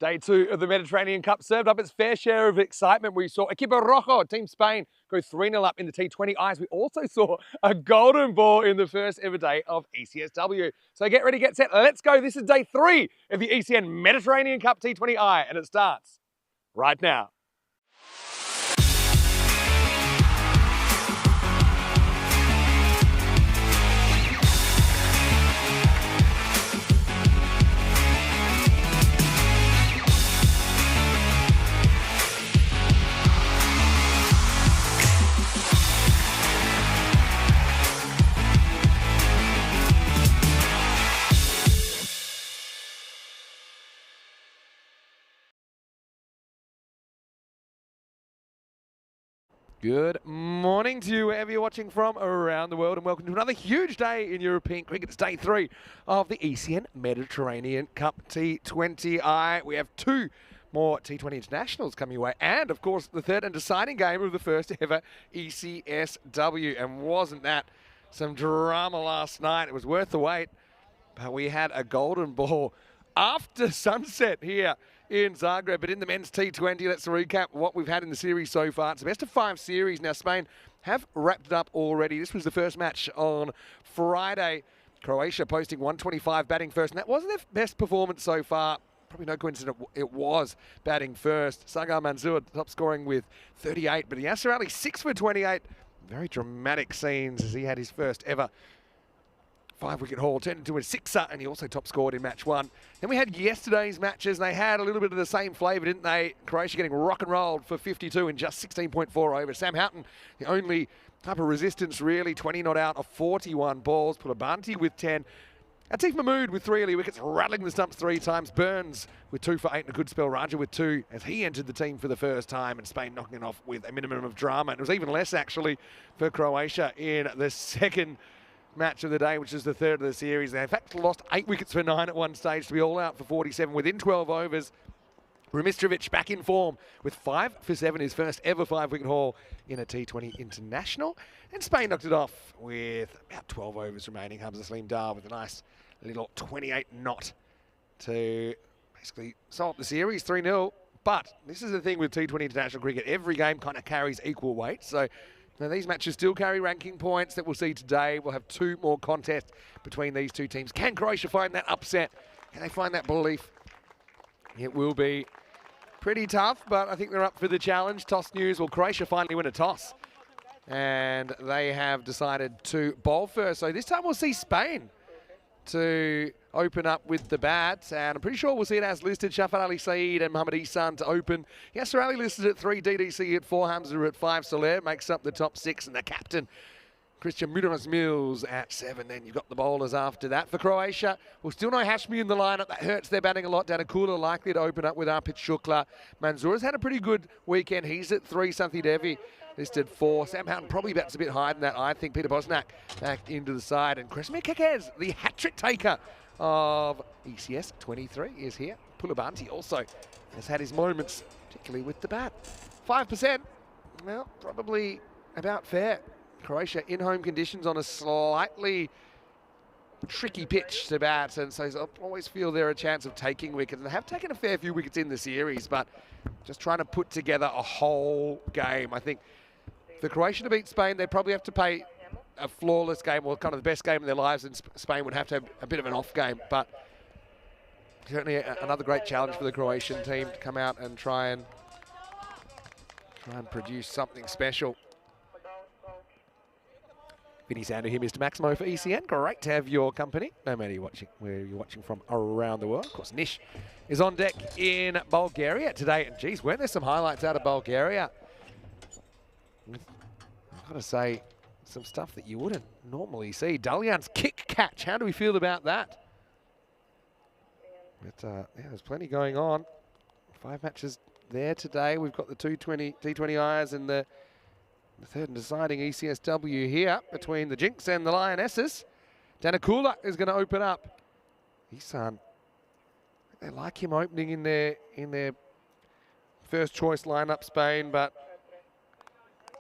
Day 2 of the Mediterranean Cup served up its fair share of excitement. We saw Equipo Rojo, Team Spain, go 3-0 up in the T20Is. We also saw a golden ball in the first ever day of ECS-W. So get ready, get set, let's go. This is day 3 of the ECN Mediterranean Cup T20I, and it starts right now. Good morning to you, wherever you're watching from around the world, and welcome to another huge day in European cricket. It's day 3 of the ECN Mediterranean Cup T20I. We have 2 more T20 internationals coming your way, and of course the third and deciding game of the first ever ECS-W. And wasn't that some drama last night? It was worth the wait, but we had a golden ball after sunset here in Zagreb. But in the men's T20, let's recap what we've had in the series so far. It's a best of 5 series. Now, Spain have wrapped it up already. This was the first match on Friday. Croatia posting 125 batting first, and that wasn't their best performance so far. Probably no coincidence it was batting first. Sagar Mansour top scoring with 38, but Yasser Ali 6 for 28. Very dramatic scenes as he had his first ever 5-wicket haul, turned into a 6er, and he also top scored in match 1. Then we had yesterday's matches, and they had a little bit of the same flavour, didn't they? Croatia getting rock and rolled for 52 in just 16.4 overs. Sam Houghton, the only type of resistance really, 20 not out of 41 balls. Pulabanti with 10. Atif Mahmood with 3 early wickets, rattling the stumps 3 times. Burns with 2 for 8 and a good spell. Raja with 2 as he entered the team for the first time, and Spain knocking it off with a minimum of drama. And it was even less actually for Croatia in the second match of the day, which is the third of the series. They in fact lost 8 wickets for 9 at one stage to be all out for 47 within 12 overs. Rumistrovic back in form with 5 for 7, his first ever 5-wicket haul in a T20 international. And Spain knocked it off with about 12 overs remaining. Hamza Saleem Dar with a nice little 28 knot to basically solve the series 3-0. But this is the thing with T20 international cricket. Every game kind of carries equal weight. So now, these matches still carry ranking points that we'll see today. We'll have 2 more contests between these 2 teams. Can Croatia find that upset? Can they find that belief? It will be pretty tough, but I think they're up for the challenge. Toss news. Well, Croatia finally win a toss, and they have decided to bowl first. So this time we'll see Spain to open up with the bat, and I'm pretty sure we'll see it as listed. Shafat Ali Saeed and Mohammad Ihsan to open. Yasser Ali listed at 3, DDC at 4, Hamza at 5, Soler makes up the top 6, and the captain, Christian Munoz-Mills at 7. Then you've got the bowlers after that. For Croatia, we'll still know Hashmi in the lineup. That hurts their batting a lot. Danakula likely to open up with Arpit Shukla. Manzoor's had a pretty good weekend. He's at 3, Santhi Devi listed 4. Sam Houghton probably bats a bit higher than that, I think. Peter Bosnak back into the side. And Kresimir Kekes, the hat-trick taker of ECS 23, is here. Pulabanti also has had his moments, particularly with the bat. 5%, well, probably about fair. Croatia in home conditions on a slightly tricky pitch to bat, and so I always feel they're a chance of taking wickets. And they have taken a fair few wickets in the series, but just trying to put together a whole game. I think for Croatia to beat Spain, they probably have to play a flawless game, or kind of the best game of their lives, and Spain would have to have a bit of an off game. But certainly another great challenge for the Croatian team to come out and try and produce something special. Vinny Sander here, Mr. Maximo for ECN. Great to have your company, no matter where you're watching from around the world. Of course, Nish is on deck in Bulgaria today. And geez, weren't there some highlights out of Bulgaria? I've got to say, some stuff that you wouldn't normally see. Dalyan's kick catch. How do we feel about that? But yeah, there's plenty going on. 5 matches there today. We've got the T20Is and the third and deciding ECS-W here between the Jinx and the Lionesses. Danakula is going to open up. Ihsan, they like him opening in their first choice lineup, Spain, but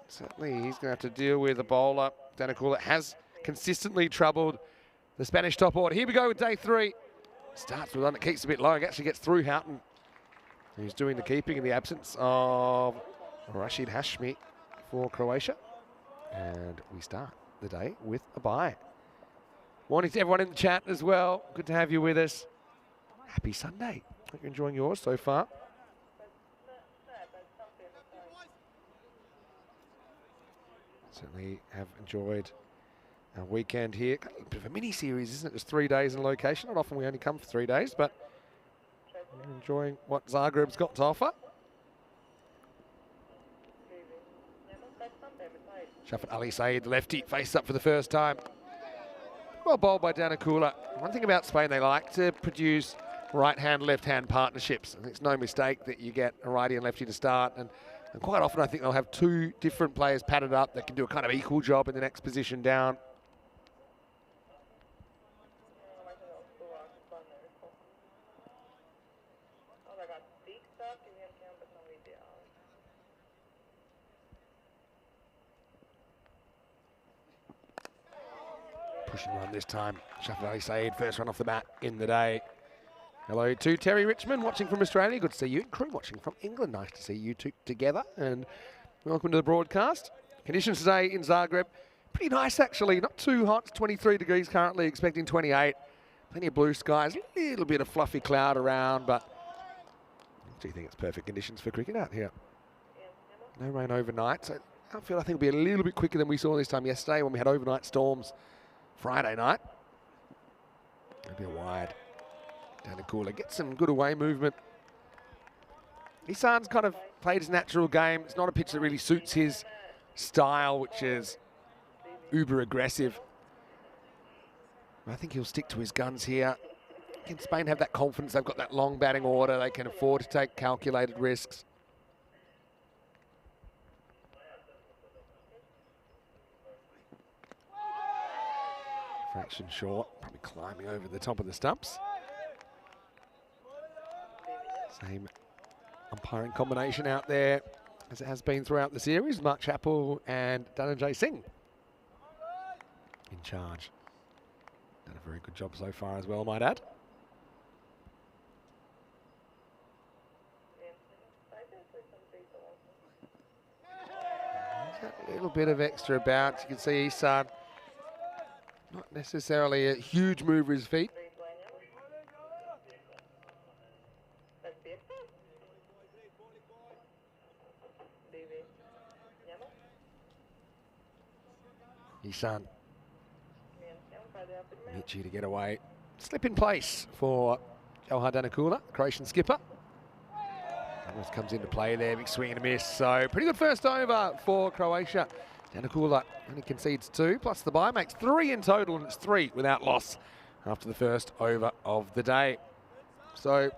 certainly he's going to have to deal with a bowler. Danakula has consistently troubled the Spanish top order. Here we go with day 3. Starts with one that keeps a bit low, actually gets through Houghton who's doing the keeping in the absence of Rashid Hashmi for Croatia. And we start the day with a bye. Morning to everyone in the chat as well. Good to have you with us. Happy Sunday. Hope you're enjoying yours so far. Certainly have enjoyed our weekend here. Got a bit of a mini series, isn't it? Just 3 days in location. Not often we only come for 3 days, but we're enjoying what Zagreb's got to offer. Shafat Ali Saeed, lefty, faced up for the first time. Well bowled by Danakula. One thing about Spain, they like to produce right-hand, left-hand partnerships. And it's no mistake that you get a righty and lefty to start. And quite often I think they'll have two different players padded up that can do a kind of equal job in the next position down. Pushing run this time. Shafat Ali Saeed, first run off the bat in the day. Hello to Terry Richmond watching from Australia. Good to see you. Crew watching from England. Nice to see you two together. And welcome to the broadcast. Conditions today in Zagreb. Pretty nice actually. Not too hot. It's 23 degrees currently. Expecting 28. Plenty of blue skies. A little bit of fluffy cloud around. But I do think it's perfect conditions for cricket out here. No rain overnight. So outfield I think will be a little bit quicker than we saw this time yesterday when we had overnight storms Friday night. Maybe a wide. Danakula gets some good away movement. Isan's kind of played his natural game. It's not a pitch that really suits his style, which is uber aggressive. I think he'll stick to his guns here. Can Spain have that confidence? They've got that long batting order. They can afford to take calculated risks. Fraction short, probably climbing over the top of the stumps. Same umpiring combination out there as it has been throughout the series. Mark Chappell and Dhananjay Singh in charge. Done a very good job so far as well, might add. A little bit of extra bounce. You can see Isan, not necessarily a huge move with his feet. Isan. Michi to get away. Slip in place for Johar Danakula, Croatian skipper. Almost comes into play there, big swing and a miss. So pretty good first over for Croatia. Danakula only concedes 2, plus the bye, makes 3 in total, and it's 3 without loss after the first over of the day. So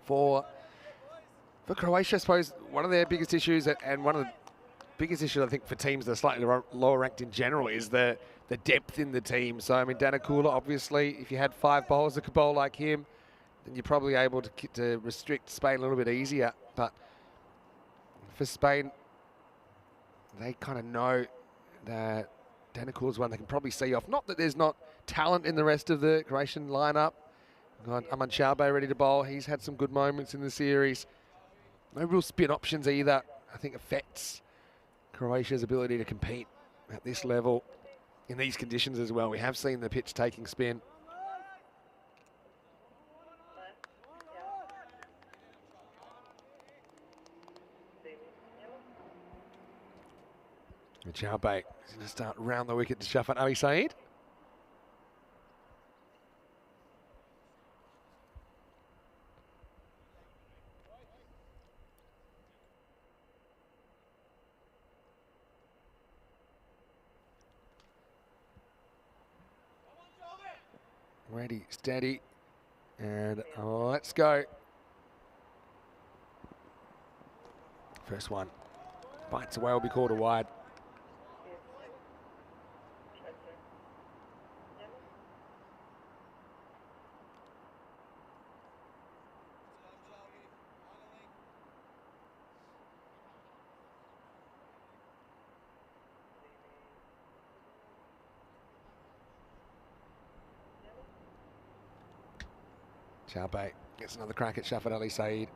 for Croatia, I suppose one of their biggest issues, and one of the biggest issues I think for teams that are slightly lower ranked in general, is the depth in the team. So I mean, Danakula, obviously, if you had 5 bowlers that could bowl like him, then you're probably able to restrict Spain a little bit easier. But for Spain, they kind of know that Danakula's one they can probably see off. Not that there's not talent in the rest of the Croatian lineup. Got Aman Chaube ready to bowl. He's had some good moments in the series. No real spin options either. I think affects Croatia's ability to compete at this level in these conditions as well. We have seen the pitch taking spin. Chaube is going to start round the wicket to Shafat Ali Saeed. Ready, steady, and let's go. First one. Bites away, will be called a wide. Chaube gets another crack at Shafat Ali Saeed.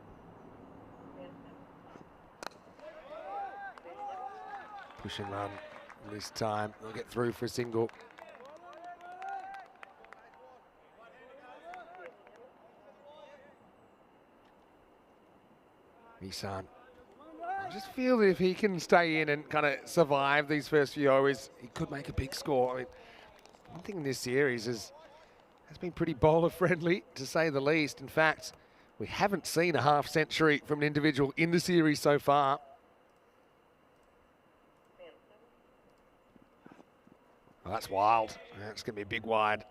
Push and run this time. They'll get through for a single. Isan. I just feel that if he can stay in and kind of survive these first few overs, he could make a big score. I mean, one thing in this series has been pretty bowler-friendly, to say the least. In fact, we haven't seen a half-century from an individual in the series so far. Well, that's wild. That's going to be a big wide.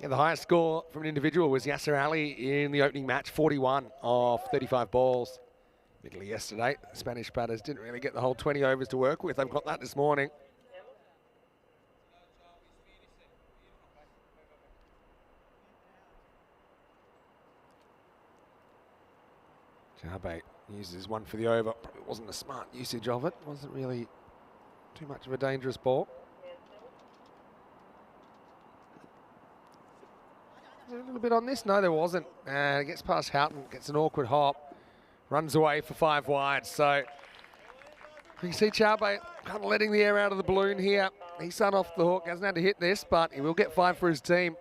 Yeah, the highest score from an individual was Yasser Ali in the opening match, 41 off 35 balls. Middle of yesterday, the Spanish batters didn't really get the whole 20 overs to work with. They've got that this morning. Jarbe uses one for the over. Probably wasn't a smart usage of it. Wasn't really too much of a dangerous ball. A little bit on this? No, there wasn't. It gets past Houghton, gets an awkward hop, runs away for 5 wide. So you can see Jarbe kind of letting the air out of the balloon here. He's sun off the hook, hasn't had to hit this, but he will get 5 for his team.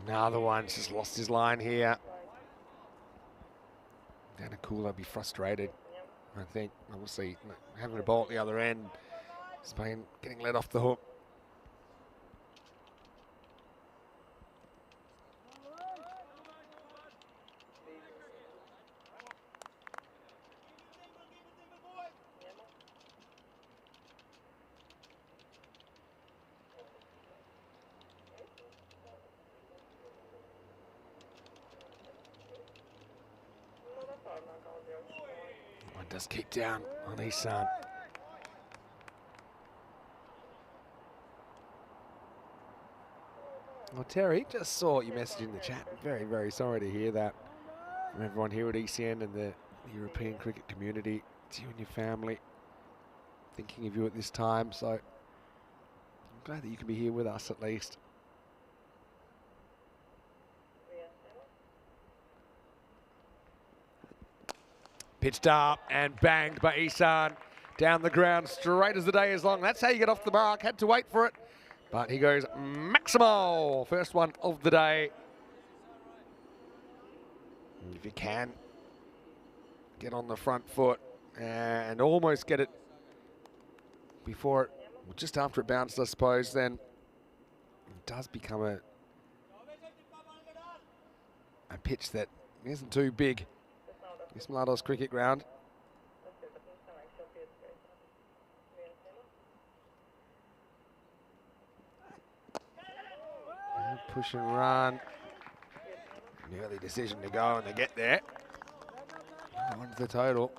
Another one's just lost his line here. Danakula be frustrated, I think. Obviously, having a ball at the other end. Spain getting let off the hook. One does keep down on Isan. Well, Terry, just saw your message in the chat. Very, very sorry to hear that from everyone here at ECN and the European cricket community. It's you and your family thinking of you at this time. So I'm glad that you can be here with us at least. Pitched up and banged by Isan. Down the ground, straight as the day is long. That's how you get off the mark. Had to wait for it. But he goes maximal. First one of the day. And if you can, get on the front foot and almost get it before it, well, just after it bounced, I suppose, then it does become a pitch that isn't too big. This Mlado's cricket ground. And push and run. An early decision to go, and they get there. One's the total.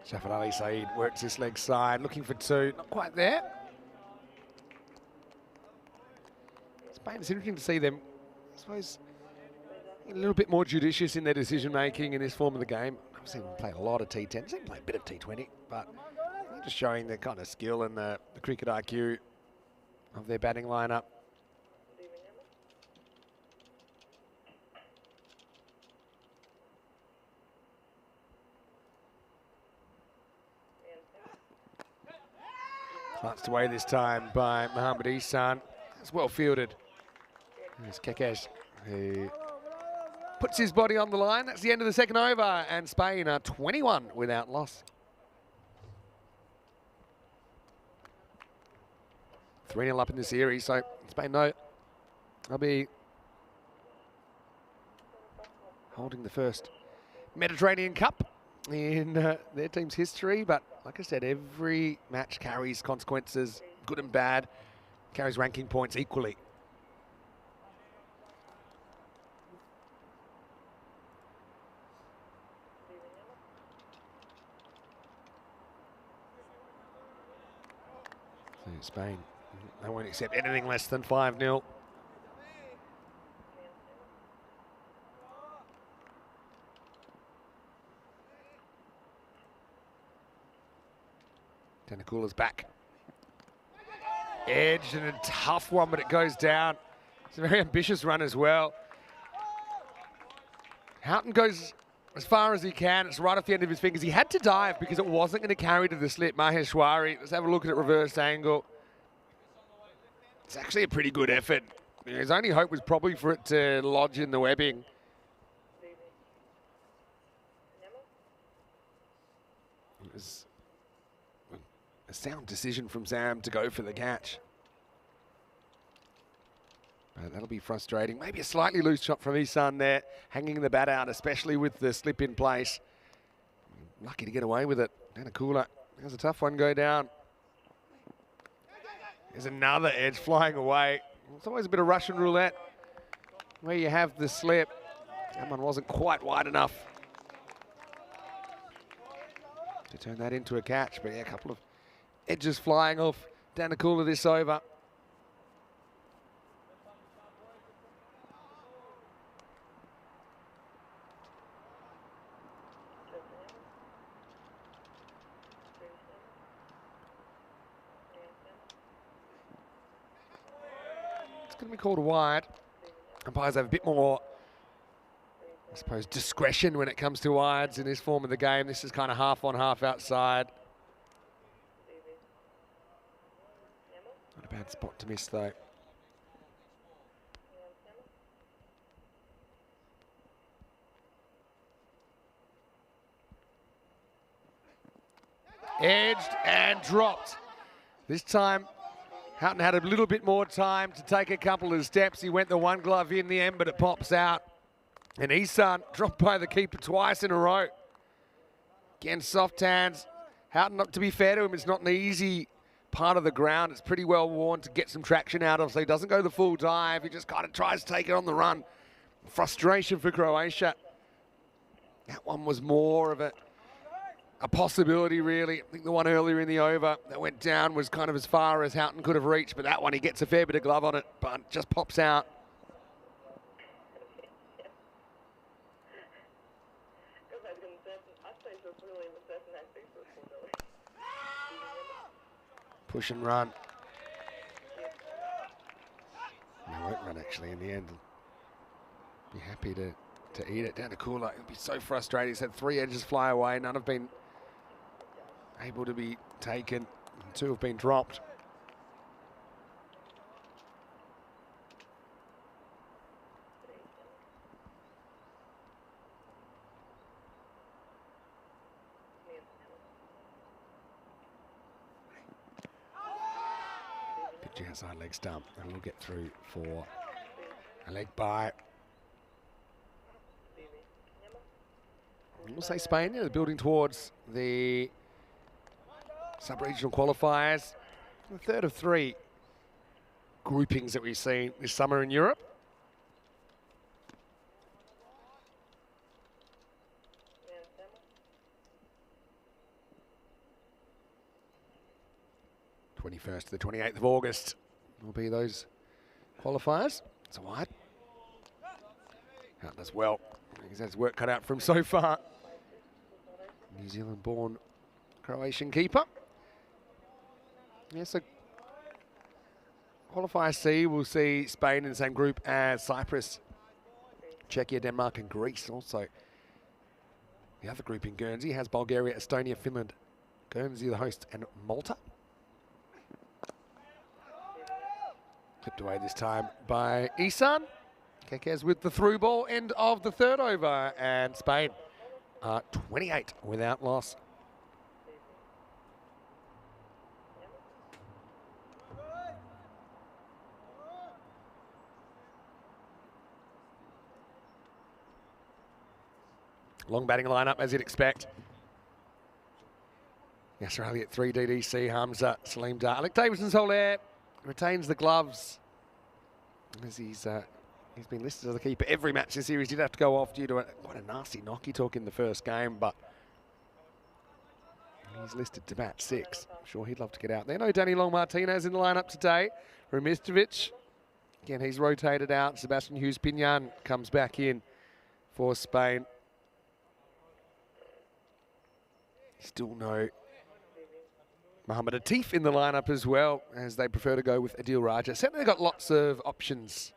Shafar Ali Saeed works his leg side, looking for 2, not quite there. Spain, it's interesting to see them, I suppose, a little bit more judicious in their decision making in this form of the game. I've seen them play a lot of T10, seen them play a bit of T20, but just showing the kind of skill and the cricket IQ of their batting lineup. Clutched away this time by Mohamed Isan. It's well fielded. There's Kekesh, who puts his body on the line. That's the end of the second over, and Spain are 21 without loss. 3-0 up in the series, so Spain know they'll be holding the first Mediterranean Cup in their team's history. But like I said, every match carries consequences, good and bad, carries ranking points equally. So Spain, they won't accept anything less than 5-0. Tenakula's back. Edged and a tough one, but it goes down. It's a very ambitious run as well. Houghton goes as far as he can. It's right off the end of his fingers. He had to dive because it wasn't going to carry to the slip. Maheshwari, let's have a look at it reverse angle. It's actually a pretty good effort. His only hope was probably for it to lodge in the webbing. It was a sound decision from Sam to go for the catch. But that'll be frustrating. Maybe a slightly loose shot from ECN there, hanging the bat out, especially with the slip in place. Lucky to get away with it. Tenakula, there's a tough one go down. There's another edge flying away. It's always a bit of Russian roulette where you have the slip. That one wasn't quite wide enough to turn that into a catch. But yeah, a couple of edges flying off Tenakula this over. It's going to be called a wide. Umpires have a bit more, I suppose, discretion when it comes to wides in this form of the game. This is kind of half on, half outside. Not a bad spot to miss, though. Edged and dropped. This time, Houghton had a little bit more time to take a couple of steps. He went the one glove in the end, but it pops out. And ECN dropped by the keeper twice in a row. Again, soft hands. Houghton, to be fair to him, it's not an easy part of the ground. It's pretty well worn to get some traction out of, so he doesn't go the full dive. He just kind of tries to take it on the run. Frustration for Croatia. That one was more of a possibility, really. I think the one earlier in the over that went down was kind of as far as Houghton could have reached, but that one, he gets a fair bit of glove on it, but just pops out. Push and run. They won't run, actually, in the end. Be happy to eat it. Tenakula, he'll be so frustrated. He's had 3 edges fly away. None have been able to be taken. 2 have been dropped. Pitching outside leg stump, and we'll get through for a leg bye. We'll say Spain, they're building towards the sub-regional qualifiers. The third of 3 groupings that we've seen this summer in Europe. The 21st to the 28th of August will be those qualifiers. It's a wide. Houghton as well. He's had his work cut out for him so far. New Zealand-born Croatian keeper. Yeah, so qualifier C will see Spain in the same group as Cyprus, Czechia, Denmark and Greece also. The other group in Guernsey has Bulgaria, Estonia, Finland, Guernsey the host and Malta. Clipped away this time by ECN. Kekes with the through ball, end of the third over, and Spain are 28 without loss. Long batting lineup, as you'd expect. Yasser Ali at 3, DDC, Hamza, Salim Dar. Alec Davidson's all there. Retains the gloves. As he's been listed as the keeper every match this series. Did have to go off due to quite a nasty knock he took in the first game, but he's listed to bat 6. I'm sure he'd love to get out there. No Danny Long Martinez in the lineup today. Rumistovic, again, he's rotated out. Sebastian Hughes-Pinyan comes back in for Spain. Still no Mohamed Atif in the lineup as well, as they prefer to go with Adil Raja. Certainly got lots of options.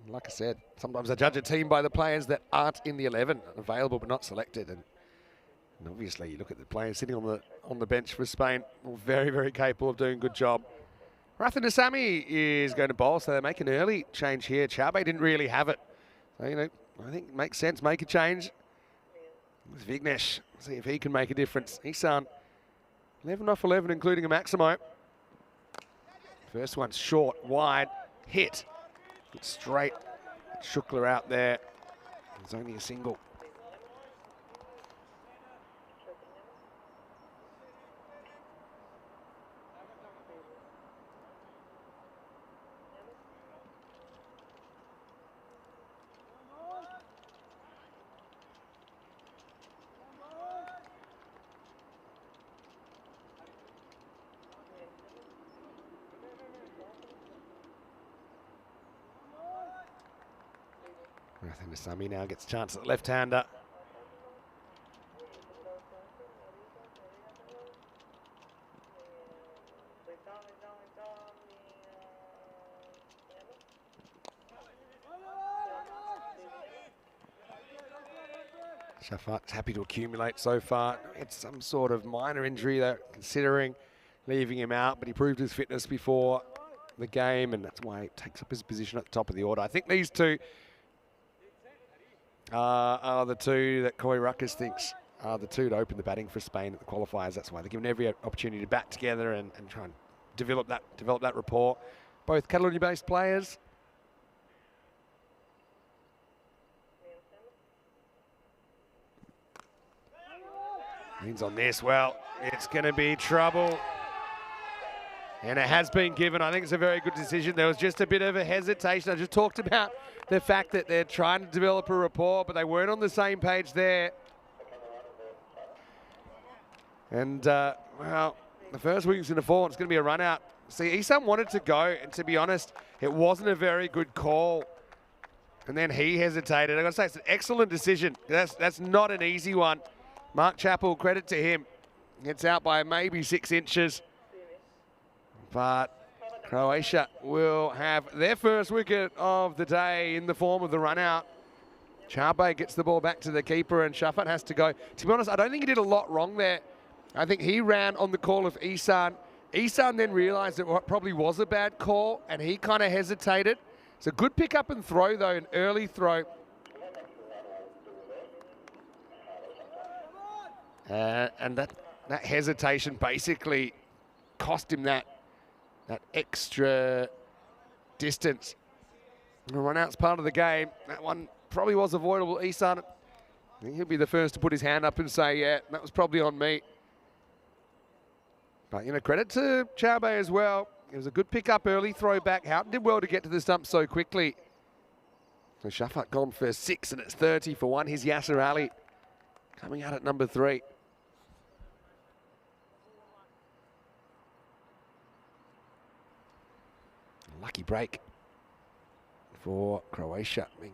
Like I said, sometimes I judge a team by the players that aren't in the 11, available but not selected. And obviously, you look at the players sitting on the bench for Spain, all very, very capable of doing a good job. Rathan Asami is going to bowl, so they make an early change here. Chaube didn't really have it. So, you know, I think it makes sense, make a change with Vignesh. See if he can make a difference. Isan, 11 off 11, including a Maximo. First one's short, wide, hit. It's straight. Shukla out there. It's only a single. I think Asami now gets a chance at the left-hander. Shafat's happy to accumulate so far. It's some sort of minor injury they're considering leaving him out, but he proved his fitness before the game, and that's why he takes up his position at the top of the order. I think these two are the two that Coy Ruckus thinks are the two to open the batting for Spain at the qualifiers. That's why they're given every opportunity to bat together and try and develop that rapport. Both Catalonia-based players. Means on this, well, it's going to be trouble. And it has been given. I think it's a very good decision. There was just a bit of a hesitation. I just talked about the fact that they're trying to develop a rapport, but they weren't on the same page there. And, well, the first wicket's going to fall. It's going to be a run out. See, Isan wanted to go, and to be honest, it wasn't a very good call. And then he hesitated. I've got to say, it's an excellent decision. That's not an easy one. Mark Chappell, credit to him. Gets out by maybe 6 inches. But Croatia will have their first wicket of the day in the form of the run out. Chaube gets the ball back to the keeper and Shafat has to go. To be honest, I don't think he did a lot wrong there. I think he ran on the call of Isan. Isan then realised that what probably was a bad call and he kind of hesitated. It's a good pick up and throw though, an early throw. And that hesitation basically cost him that extra distance. The run out's part of the game. That one probably was avoidable. Isan, I think he'll be the first to put his hand up and say, yeah, that was probably on me. But, you know, credit to Chaube as well. It was a good pick-up early, throw back. Houghton did well to get to the stump so quickly. So Shafat gone for 6 and it's 30 for 1. Here's Yasser Ali coming out at number 3. Lucky break for Croatia. I mean,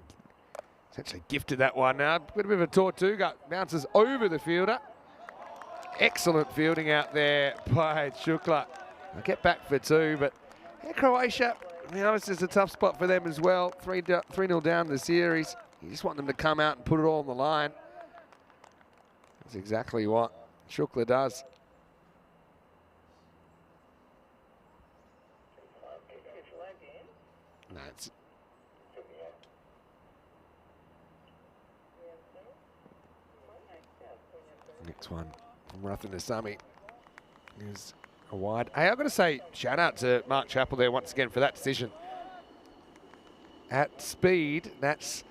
essentially gifted that one now. A bit of a Tortuga. Bounces over the fielder. Excellent fielding out there by Shukla. I'll get back for 2, but yeah, Croatia, you know, it's just a tough spot for them as well. 3-0 down the series. You just want them to come out and put it all on the line. That's exactly what Shukla does. No, it's next one from Rathan Asami is a wide. Hey, I've got to say, shout out to Mark Chappell there once again for that decision. At speed, that's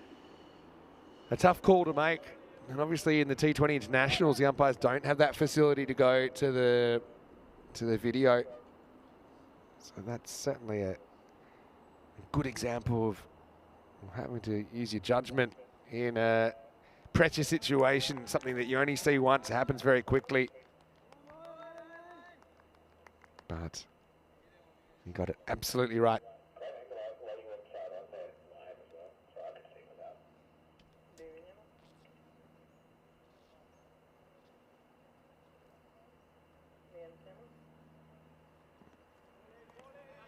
a tough call to make. And obviously in the T20 Internationals, the umpires don't have that facility to go to the video. So that's certainly a good example of having to use your judgment in a pressure situation, something that you only see once, happens very quickly. But you got it absolutely right.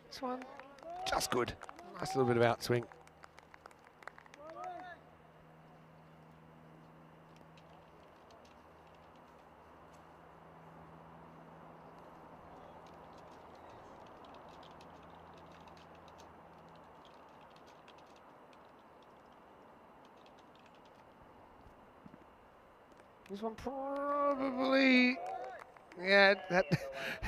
This one, just good. Nice little bit of outswing. This one probably, yeah,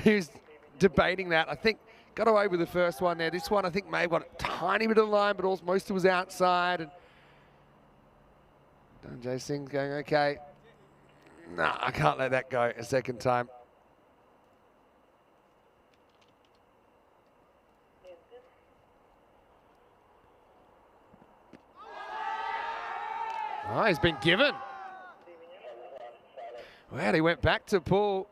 he was debating that. I think got away with the first one there. This one I think may have got a tiny bit of the line, but also most of it was outside. And Dhanjay Singh's going, okay, no, I can't let that go a second time. Oh, he's been given. Well, he went back to pull.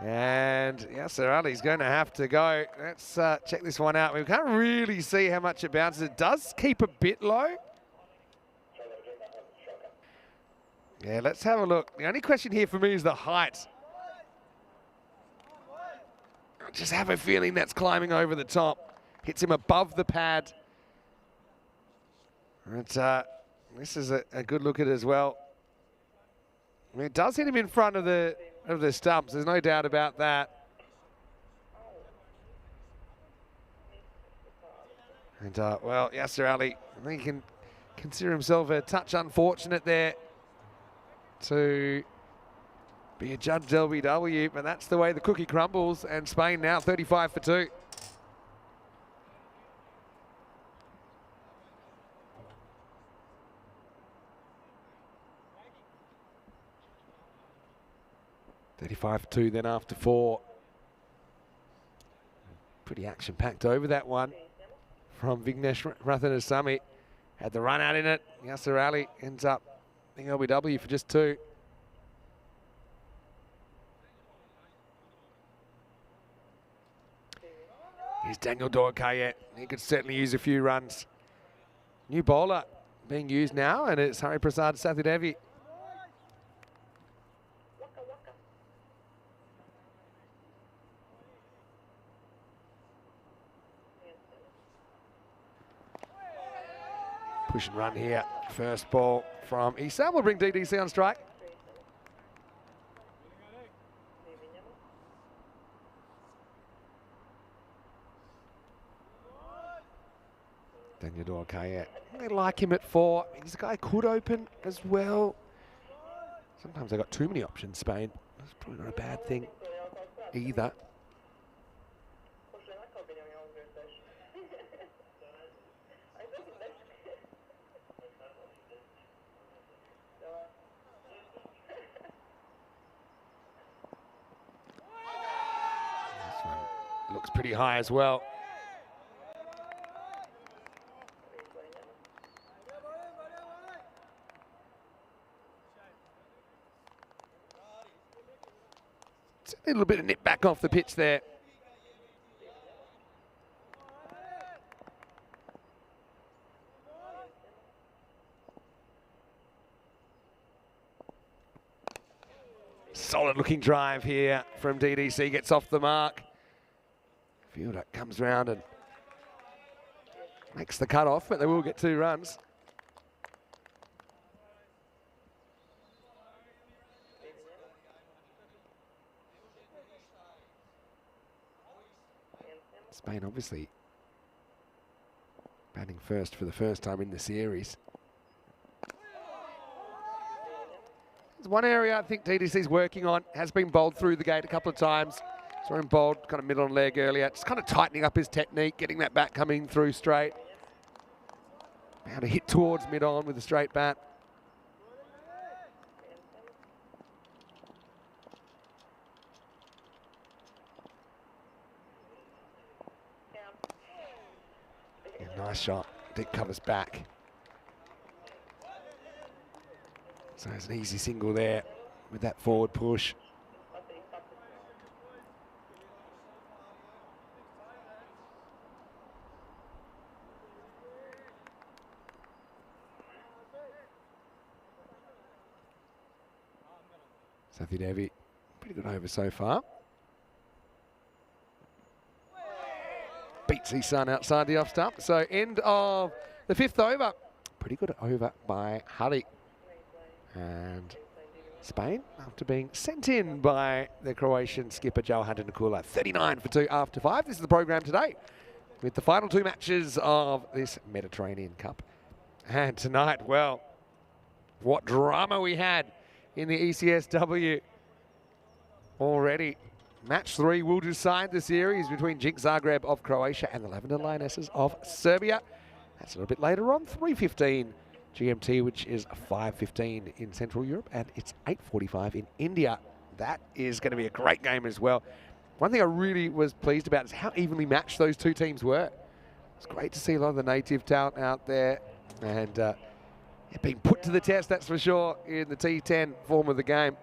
And Yasser Ali's going to have to go. Let's check this one out. We can't really see how much it bounces. It does keep a bit low. Yeah, let's have a look. The only question here for me is the height. I just have a feeling that's climbing over the top. Hits him above the pad. And this is a good look at it as well. I mean, it does hit him in front of the stumps. There's no doubt about that. And well, Yasser Ali, I think he can consider himself a touch unfortunate there to be a judged LBW, but that's the way the cookie crumbles. And Spain now 35 for 2. (35-2) then after 4. Pretty action-packed over that one from Vignesh Rathanasamy. Had the run out in it. Yasser Ali ends up being LBW for just 2. Here's Daniel Dorkayet. He could certainly use a few runs. New bowler being used now, and it's Hari Prasad Sathidevi. Push and run here. First ball from ECN will bring DDC on strike. Daniel Dorkayet. They like him at 4. This guy could open as well. Sometimes they got too many options, Spain. That's probably not a bad thing either. Looks pretty high as well. It's a little bit of nip back off the pitch there. Solid looking drive here from DDC, gets off the mark. Fielder comes round and makes the cut off, but they will get 2 runs. Spain obviously batting first for the first time in the series. There's one area I think DDC's working on, has been bowled through the gate a couple of times. Saw him bowled kind of middle on leg earlier, just kind of tightening up his technique, getting that bat coming through straight. How to hit towards mid-on with a straight bat. Nice shot. Dick covers back. So it's an easy single there with that forward push. Devi, pretty good over so far. Beats ECN outside the off stump. So end of the 5th over. Pretty good over by Huddy. And Spain, after being sent in by the Croatian skipper Joe Hunter-Nakula, 39 for 2 after 5. This is the program today with the final 2 matches of this Mediterranean Cup. And tonight, well, what drama we had in the ECS-W already. Match 3 will decide the series between Jink Zagreb of Croatia and the Lavender Lionesses of Serbia. That's a little bit later on, 3:15 GMT, which is 5:15 in Central Europe, and it's 8:45 in India. That is going to be a great game as well. One thing I really was pleased about is how evenly matched those 2 teams were. It's great to see a lot of the native talent out there, and being put to the test, that's for sure, in the T10 form of the game.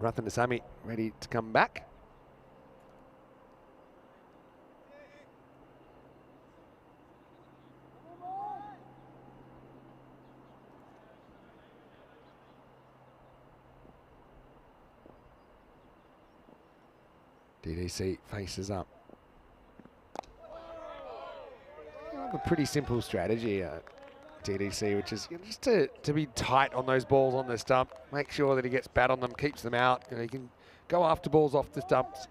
Rathanasamy ready to come back. DDC faces up. A pretty simple strategy, DDC, which is just to be tight on those balls on the stump, make sure that he gets bat on them, keeps them out. He can go after balls off the stumps.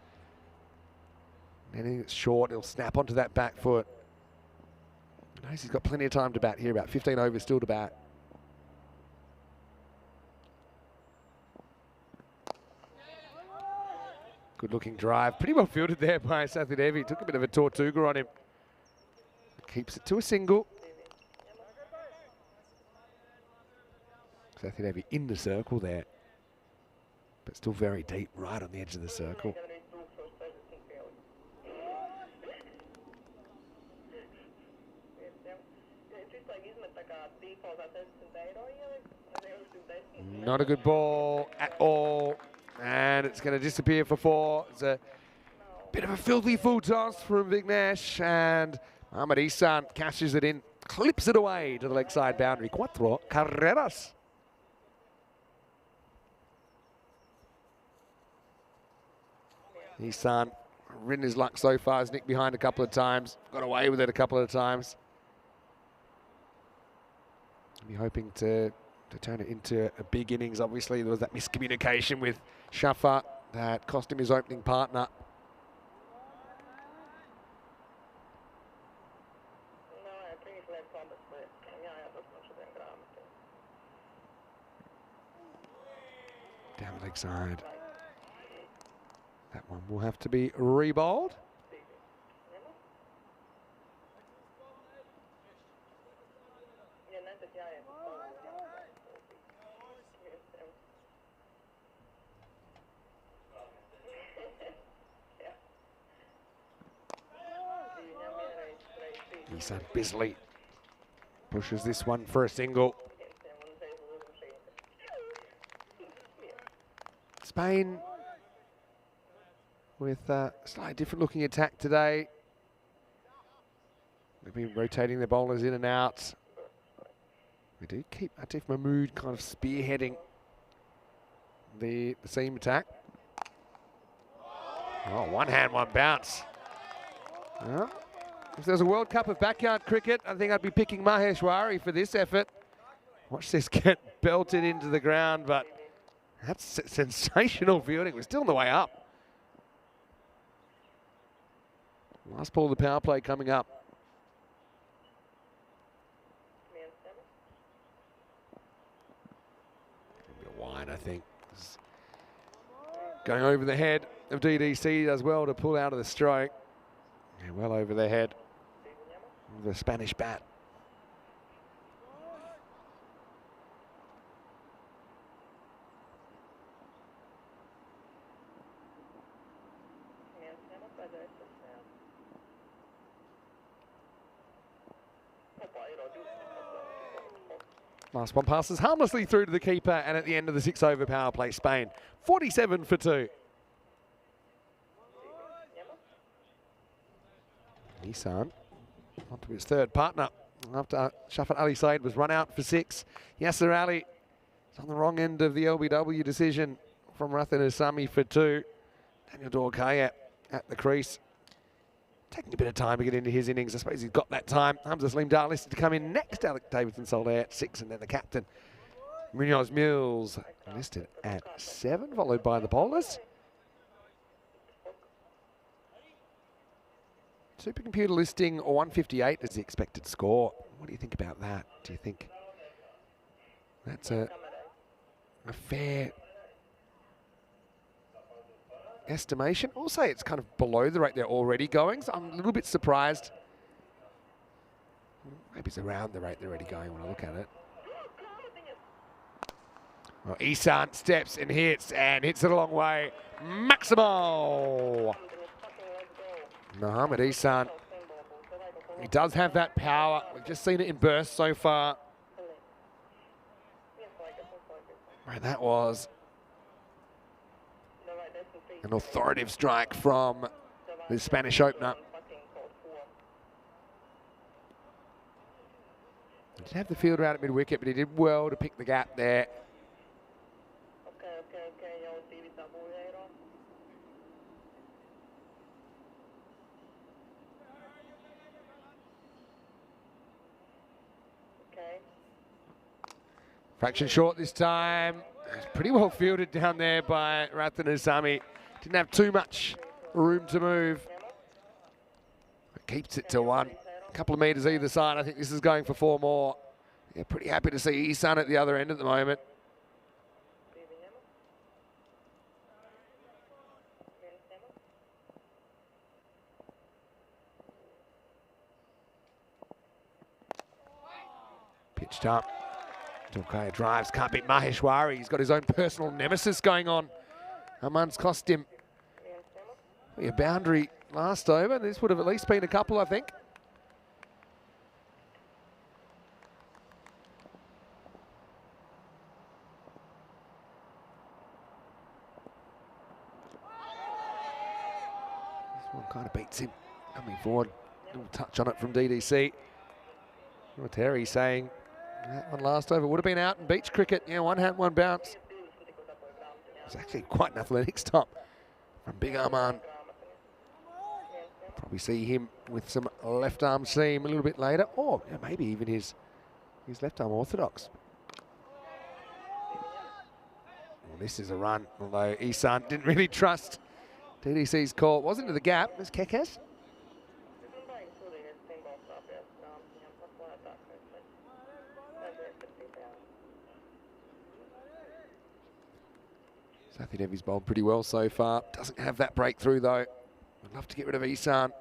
Anything that's short, he'll snap onto that back foot. He knows he's got plenty of time to bat here, about 15 overs still to bat. Good looking drive, pretty well fielded there by Devi. Took a bit of a Tortuga on him. Keeps it to a single. Devi in the circle there, but still very deep, right on the edge of the circle. Not a good ball at all, and it's going to disappear for 4. It's a bit of a filthy full toss from Vignesh, and Ahmed Ihsan cashes it in, clips it away to the leg side boundary. 4 carreras. Ihsan ridden his luck so far, has nicked behind a couple of times, got away with it a couple of times. Be hoping to turn it into a big innings. Obviously, there was that miscommunication with Shafa that cost him his opening partner. Down the leg side. That one will have to be re-bowled. Ihsan Bisley pushes this one for a single. Spain with a slightly different looking attack today. They've been rotating their bowlers in and out. We do keep Atif Mahmood kind of spearheading the seam attack. Oh, one hand, one bounce. Well, if there's a World Cup of backyard cricket, I think I'd be picking Maheshwari for this effort. Watch this get belted into the ground, but that's sensational fielding. We're still on the way up. Last ball of the power play coming up. A wide, I think. Going over the head of DDC does well to pull out of the stroke. Yeah, well over the head of the Spanish bat. Last one passes harmlessly through to the keeper, and at the end of the 6-over power play, Spain 47 for 2. Nissan onto his third partner after Shafat Ali Said was run out for 6. Yasser Ali is on the wrong end of the LBW decision from Rathan Asami for 2. Daniel Dorkaya at the crease, taking a bit of time to get into his innings. I suppose he's got that time. Hamza Slim Dar listed to come in next. Alec Davidson sold out at 6, and then the captain, Munoz Mills, listed at 7, followed by the bowlers. Supercomputer listing 158 is the expected score. What do you think about that? Do you think that's a fair estimation? I'll say it's kind of below the rate they're already going, so I'm a little bit surprised. Maybe it's around the rate they're already going when I look at it. Well, Isan steps and hits it a long way. Maximo! Mohamed Isan. He does have that power. We've just seen it in bursts so far. And that was an authoritative strike from the Spanish opener. He did have the fielder out at mid-wicket, but he did well to pick the gap there. Fraction short this time. It's pretty well fielded down there by Rathan Asami. Didn't have too much room to move. It keeps it to 1. A couple of metres either side. I think this is going for 4 more. Yeah, pretty happy to see Isan at the other end at the moment. Pitched up. Dorkaya drives, can't beat Maheshwari. He's got his own personal nemesis going on. Aman's cost him a boundary last over. This would have at least been a couple, I think. This one kind of beats him coming forward. A little touch on it from DDC. Terry saying that one last over would have been out in beach cricket. Yeah, 1 hat, 1 bounce. It's actually quite an athletic stop from Big Arman. Probably see him with some left arm seam a little bit later, or yeah, maybe even his left arm orthodox. Well, this is a run, although Isan didn't really trust DDC's call. It wasn't to the gap. There's Kekes. Sathi Devi's bowled pretty well so far. Doesn't have that breakthrough though. I'd love to get rid of Isan.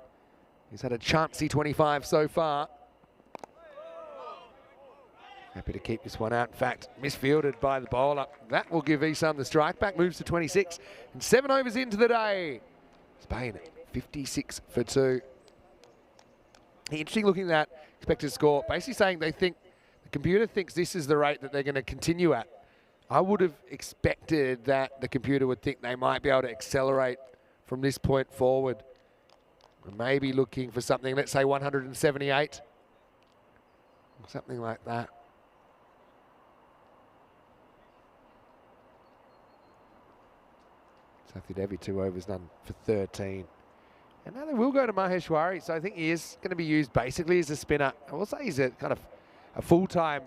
He's had a chancy 25 so far. Happy to keep this one out. In fact, misfielded by the bowler. That will give Isan the strike back. Moves to 26 and 7 overs into the day. Spain 56 for 2. Interesting looking at that expected score. Basically saying they think, the computer thinks this is the rate that they're going to continue at. I would have expected that the computer would think they might be able to accelerate from this point forward. Maybe looking for something, let's say 178. Something like that. Sathi Devi 2 overs, none for 13. And now they will go to Maheshwari, so I think he is going to be used basically as a spinner. I will say he's a kind of a full-time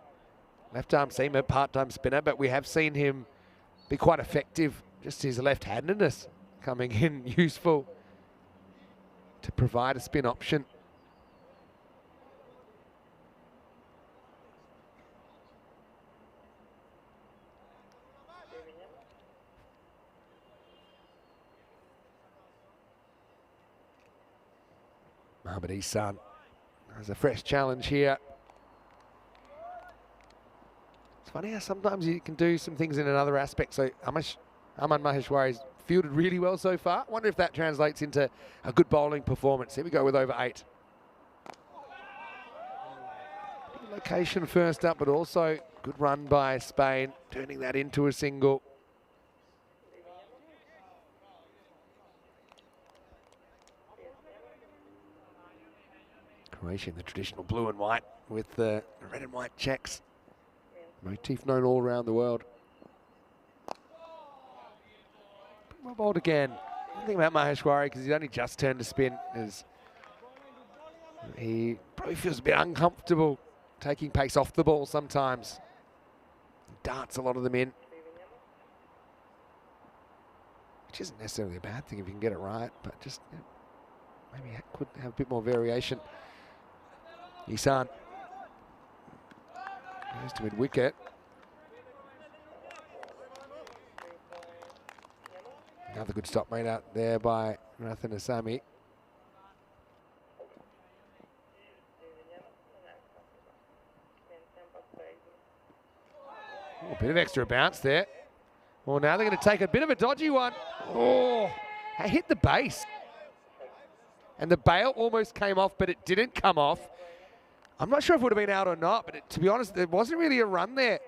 left-arm seamer, part-time spinner, but we have seen him be quite effective. Just his left-handedness coming in useful to provide a spin option. Mohamed Isan has a fresh challenge here. It's funny how sometimes you can do some things in another aspect. So Aman Maheshwari's fielded really well so far. Wonder if that translates into a good bowling performance. Here we go with over 8. location first up, but also good run by Spain, turning that into a single. Croatia in the traditional blue and white with the red and white checks. Motif known all around the world. Well bowled again. The thing about Maheshwari, because he's only just turned to spin, is he probably feels a bit uncomfortable taking pace off the ball sometimes. He darts a lot of them in, which isn't necessarily a bad thing if you can get it right, but just maybe could have a bit more variation. ECN goes to mid-wicket. Another good stop made out there by Rathan Asami. A bit of extra bounce there. Well, now they're going to take a bit of a dodgy one. Oh, it hit the base. And the bail almost came off, but it didn't come off. I'm not sure if it would have been out or not, but to be honest, there wasn't really a run there.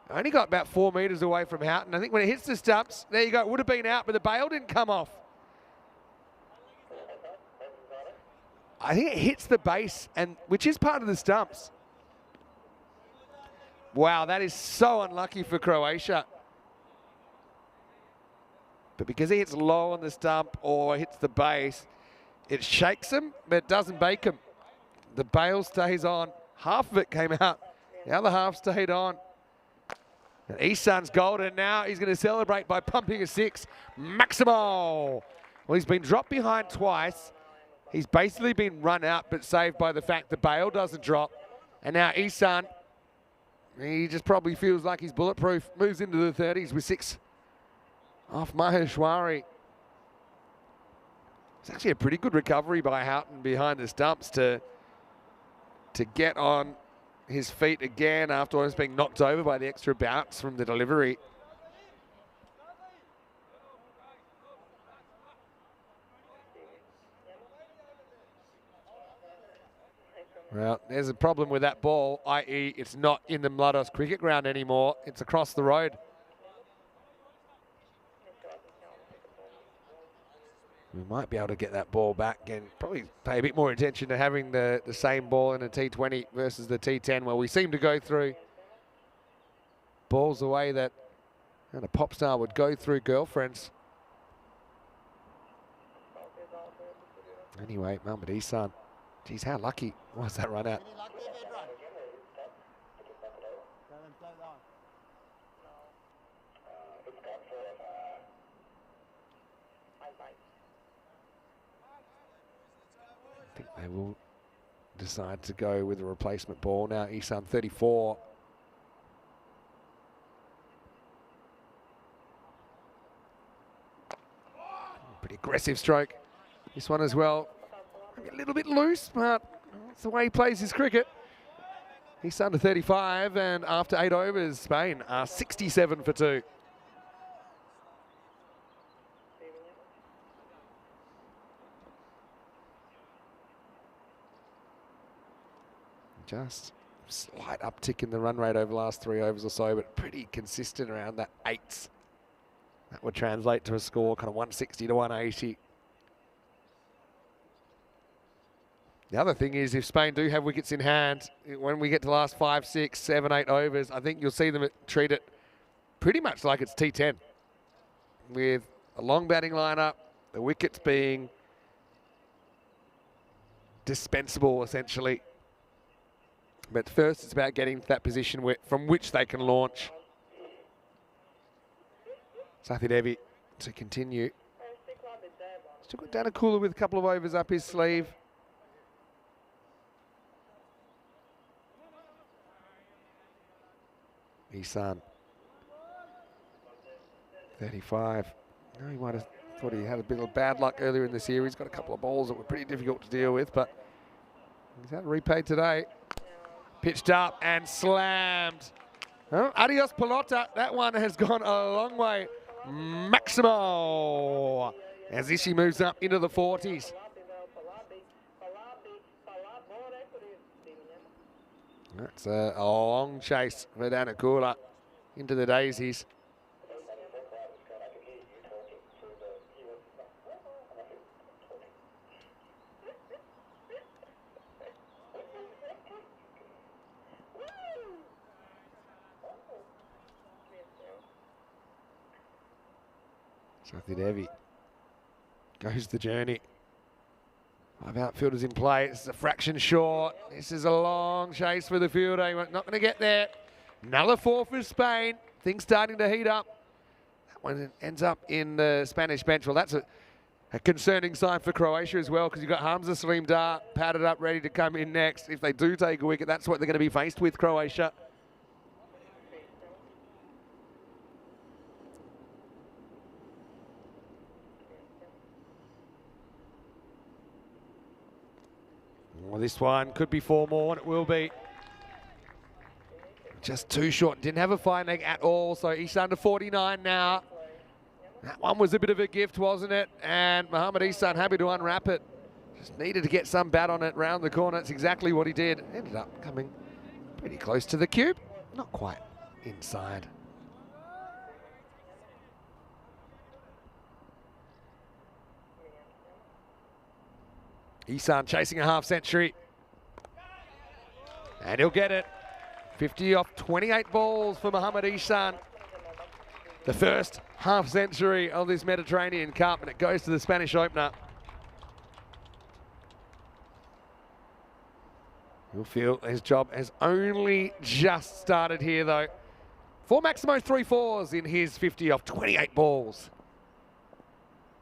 I only got about 4 metres away from Houghton. I think when it hits the stumps, there you go, it would have been out, but the bail didn't come off. I think it hits the base, and which is part of the stumps. Wow, that is so unlucky for Croatia. But because he hits low on the stump or hits the base, it shakes him, but it doesn't bake him. The bail stays on. Half of it came out. The other half stayed on. And ECN's golden now. He's going to celebrate by pumping a 6. Maximal. Well, he's been dropped behind twice. He's basically been run out, but saved by the fact the bail doesn't drop. And now ECN, he just probably feels like he's bulletproof. Moves into the 30s with 6 off Maheshwari. It's actually a pretty good recovery by Houghton behind the stumps to get on his feet again after almost being knocked over by the extra bounce from the delivery. Well, there's a problem with that ball, i.e. it's not in the Mladost cricket ground anymore. It's across the road. We might be able to get that ball back and probably pay a bit more attention to having the same ball in a T20 versus the T10, where we seem to go through balls the way that a pop star would go through girlfriends. Anyway, Mohammad ECN. Geez, how lucky was that run out? I think they will decide to go with a replacement ball now. ECN 34. Pretty aggressive stroke. This one as well. Maybe a little bit loose, but that's the way he plays his cricket. He's under 35, and after 8 overs, Spain are 67 for 2. Just slight uptick in the run rate over the last 3 overs or so, but pretty consistent around that 8s. That would translate to a score kind of 160 to 180. The other thing is, if Spain do have wickets in hand, when we get to the last 5, 6, 7, 8 overs, I think you'll see them treat it pretty much like it's T10. With a long batting lineup, the wickets being dispensable, essentially. But first, it's about getting to that position from which they can launch. Sathi Devi to continue. Still got Dana Kula with a couple of overs up his sleeve. ECN 35. No, he might have thought he had a bit of bad luck earlier in the series. Got a couple of balls that were pretty difficult to deal with, but he's had repaid today. Pitched up and slammed. Oh, adios pelota. That one has gone a long way. Maximo as Ishi moves up into the 40s. That's a long chase for Danakula into the daisies. Sathi Devi goes the journey. 5 outfielders in play. It's a fraction short. This is a long chase for the fielder. He's not going to get there. Another 4 for Spain. Things starting to heat up. That one ends up in the Spanish bench. Well, that's a concerning sign for Croatia as well, because you've got Hamza Salim Dar padded up, ready to come in next. If they do take a wicket, that's what they're going to be faced with, Croatia. Well, this one could be 4 more, and it will be. Just too short. Didn't have a fine leg at all, so he's under 49 now. That one was a bit of a gift, wasn't it? And Mohammad Ihsan happy to unwrap it. Just needed to get some bat on it round the corner. That's exactly what he did. Ended up coming pretty close to the cube. Not quite inside. Ihsan chasing a half century. And he'll get it. 50 off 28 balls for Mohammad Ihsan. The first half century of this Mediterranean Cup, and it goes to the Spanish opener. He'll feel his job has only just started here, though. 4 Maximo 3-4s in his 50 off 28 balls.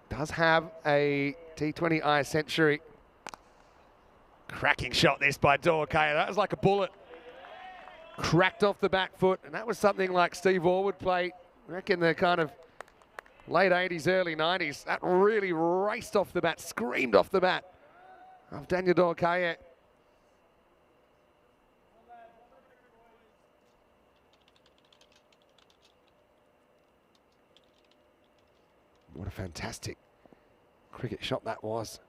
Does have a T20I century. Cracking shot this by Dorkaya. That was like a bullet. Cracked off the back foot, and that was something like Steve Waugh would play, I reckon, the kind of late 80s, early 90s. That really raced off the bat, screamed off the bat of Daniel Dorkaya. What a fantastic cricket shot that was.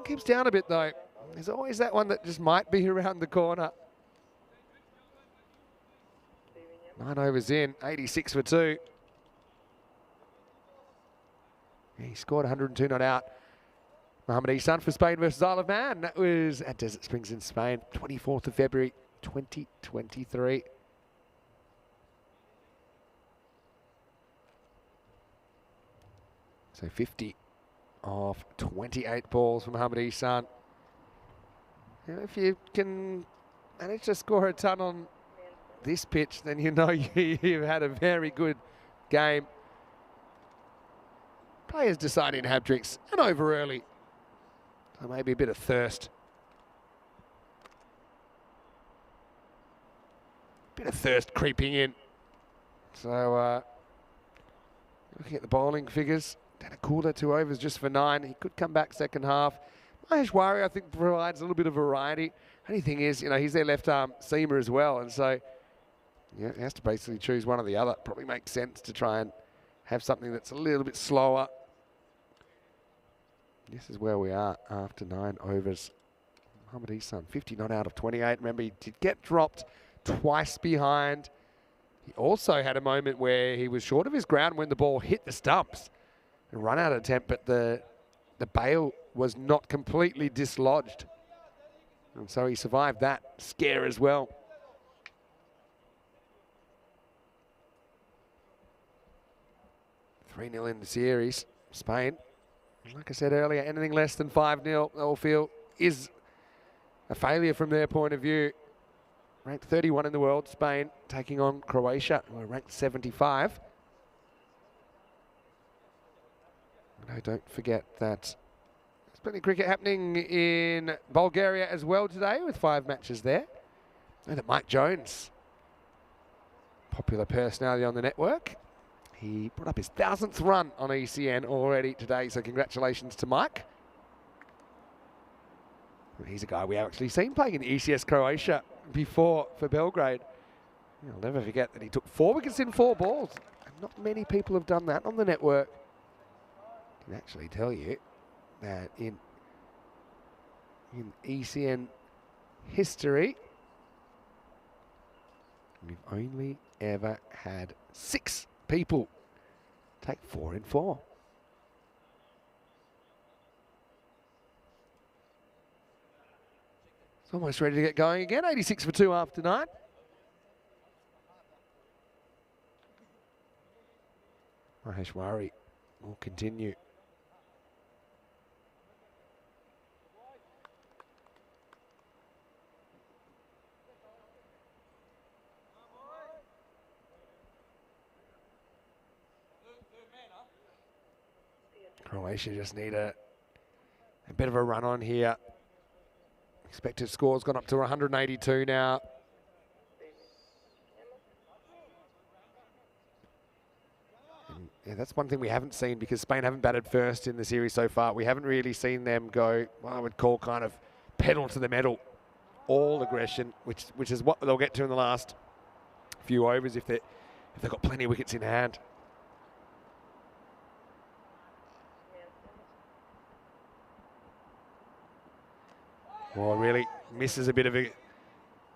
Keeps down a bit though. There's always that one that just might be around the corner. 9 overs in, 86 for 2. He scored 102 not out. Mohammad Ihsan for Spain versus Isle of Man. That was at Desert Springs in Spain, 24th of February, 2023. So 50 of 28 balls from Mohammad Ihsan. You know, if you can manage to score a ton on this pitch, then you know you've had a very good game. Players deciding to have drinks and over early. So maybe a bit of thirst. Bit of thirst creeping in. So looking at the bowling figures, Danakula 2 overs just for 9. He could come back second half. Maheshwari, I think, provides a little bit of variety. Only thing is, you know, he's their left arm seamer as well, and so yeah, he has to basically choose one or the other. Probably makes sense to try and have something that's a little bit slower. This is where we are after 9 overs. Mohammad Ihsan, 50 not out of 28. Remember, he did get dropped twice behind. He also had a moment where he was short of his ground when the ball hit the stumps. A run out attempt, but the bail was not completely dislodged. And so he survived that scare as well. Three 0 in the series. Spain, like I said earlier, anything less than 5-0, they'll feel is a failure from their point of view. Ranked 31 in the world, Spain taking on Croatia, who are ranked 75. No, don't forget that there's plenty of cricket happening in Bulgaria as well today, with 5 matches there. And that Mike Jones, popular personality on the network, he brought up his 1000th run on ECN already today, so congratulations to Mike. He's a guy we have actually seen playing in ECS Croatia before for Belgrade. I'll never forget that he took 4 wickets in 4 balls. And not many people have done that on the network. I can actually tell you that in in ECN history. We've only ever had 6 people take 4 in 4. It's almost ready to get going again. 86 for 2 after 9. Maheshwari will continue. Croatia just need a bit of a run on here. Expected score's gone up to 182 now. And yeah, that's one thing we haven't seen because Spain haven't batted first in the series so far. We haven't really seen them go, what I would call kind of pedal to the metal, all aggression, which is what they'll get to in the last few overs if they've got plenty of wickets in hand. Well, really misses a bit of a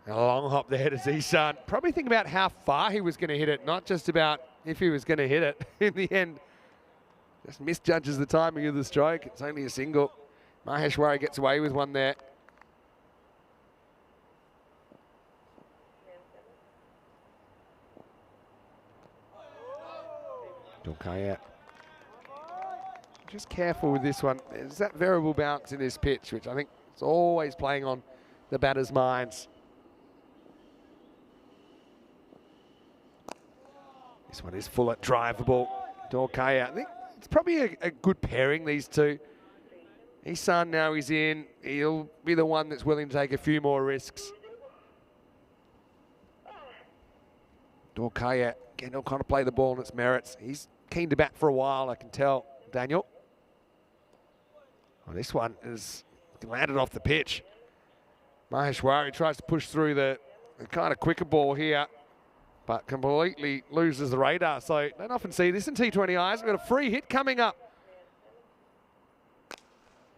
long hop there to Zishan. Probably think about how far he was going to hit it, not just about if he was going to hit it. In the end, just misjudges the timing of the stroke. It's only a single. Maheshwari gets away with one there. Dorkaya. Just careful with this one. There's that variable bounce in this pitch, which I think it's always playing on the batter's minds. This one is full at drivable. Dorkaya. I think it's probably a good pairing, these two. Ihsan now is in. He'll be the one that's willing to take a few more risks. Dorkaya, again, he'll kind of play the ball on its merits. He's keen to bat for a while, I can tell, Daniel. Well, this one is landed off the pitch. Maheshwari tries to push through the kind of quicker ball here, but completely loses the radar. So don't often see this in T20Is. We've got a free hit coming up.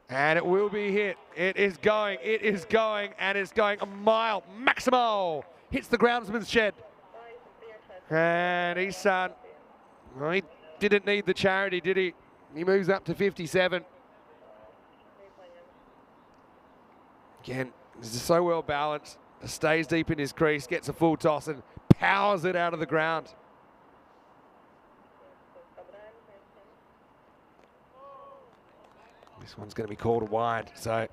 And it will be hit. It is going, and it's going a mile. Maximo hits the groundsman's shed. And Ihsan, well, he didn't need the charity, did he? He moves up to 57. Again, this is so well balanced. Stays deep in his crease, gets a full toss and powers it out of the ground. This one's going to be called a wide. So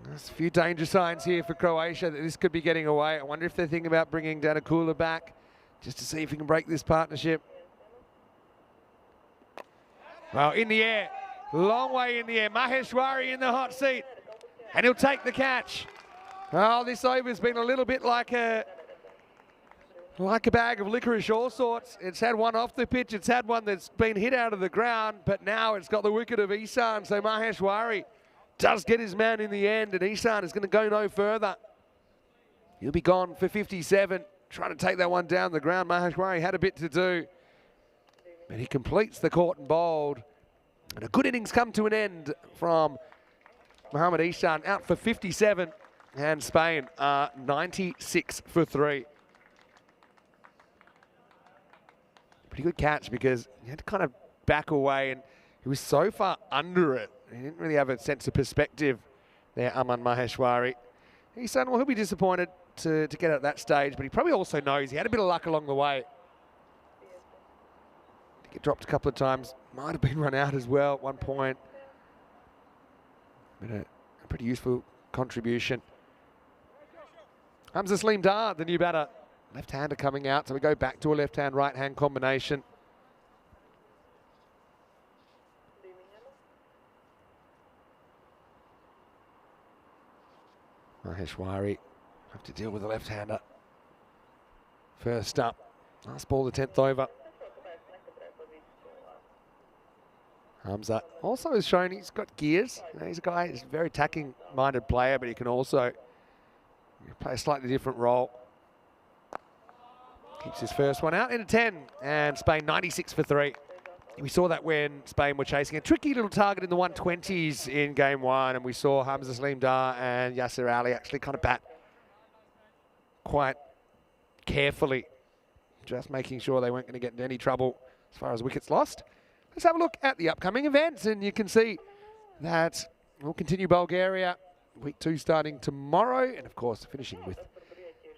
there's a few danger signs here for Croatia that this could be getting away. I wonder if they're thinking about bringing Danakula back just to see if he can break this partnership. Well, in the air, long way in the air. Maheshwari in the hot seat. And he'll take the catch. Oh, this over's been a little bit like a bag of licorice, all sorts. It's had one off the pitch. It's had one that's been hit out of the ground. But now it's got the wicket of Ihsan. So Maheshwari does get his man in the end. And Ihsan is going to go no further. He'll be gone for 57. Trying to take that one down the ground. Maheshwari had a bit to do. But he completes the caught and bowled. And a good innings come to an end from Mohamed Ihsan, out for 57, and Spain are 96 for 3. Pretty good catch because he had to kind of back away and he was so far under it. He didn't really have a sense of perspective there, Aman Maheshwari. Ihsan, well, he'll be disappointed to get at that stage, but he probably also knows he had a bit of luck along the way. He get dropped a couple of times, might have been run out as well at one point. But a pretty useful contribution. Hamza Saleem Dar, the new batter. Left-hander coming out, so we go back to a left-hand, right-hand combination. Maheshwari have to deal with the left-hander. First up, last ball, the 10th over. Hamza also has shown he's got gears. You know, he's a guy, he's a very attacking-minded player, but he can also play a slightly different role. Keeps his first one out into 10, and Spain 96 for 3. We saw that when Spain were chasing a tricky little target in the 120s in game one, and we saw Hamza Saleem Dar and Yasser Ali actually kind of bat quite carefully, just making sure they weren't going to get into any trouble as far as wickets lost. Let's have a look at the upcoming events, and you can see that we'll continue Bulgaria, week 2 starting tomorrow, and of course finishing with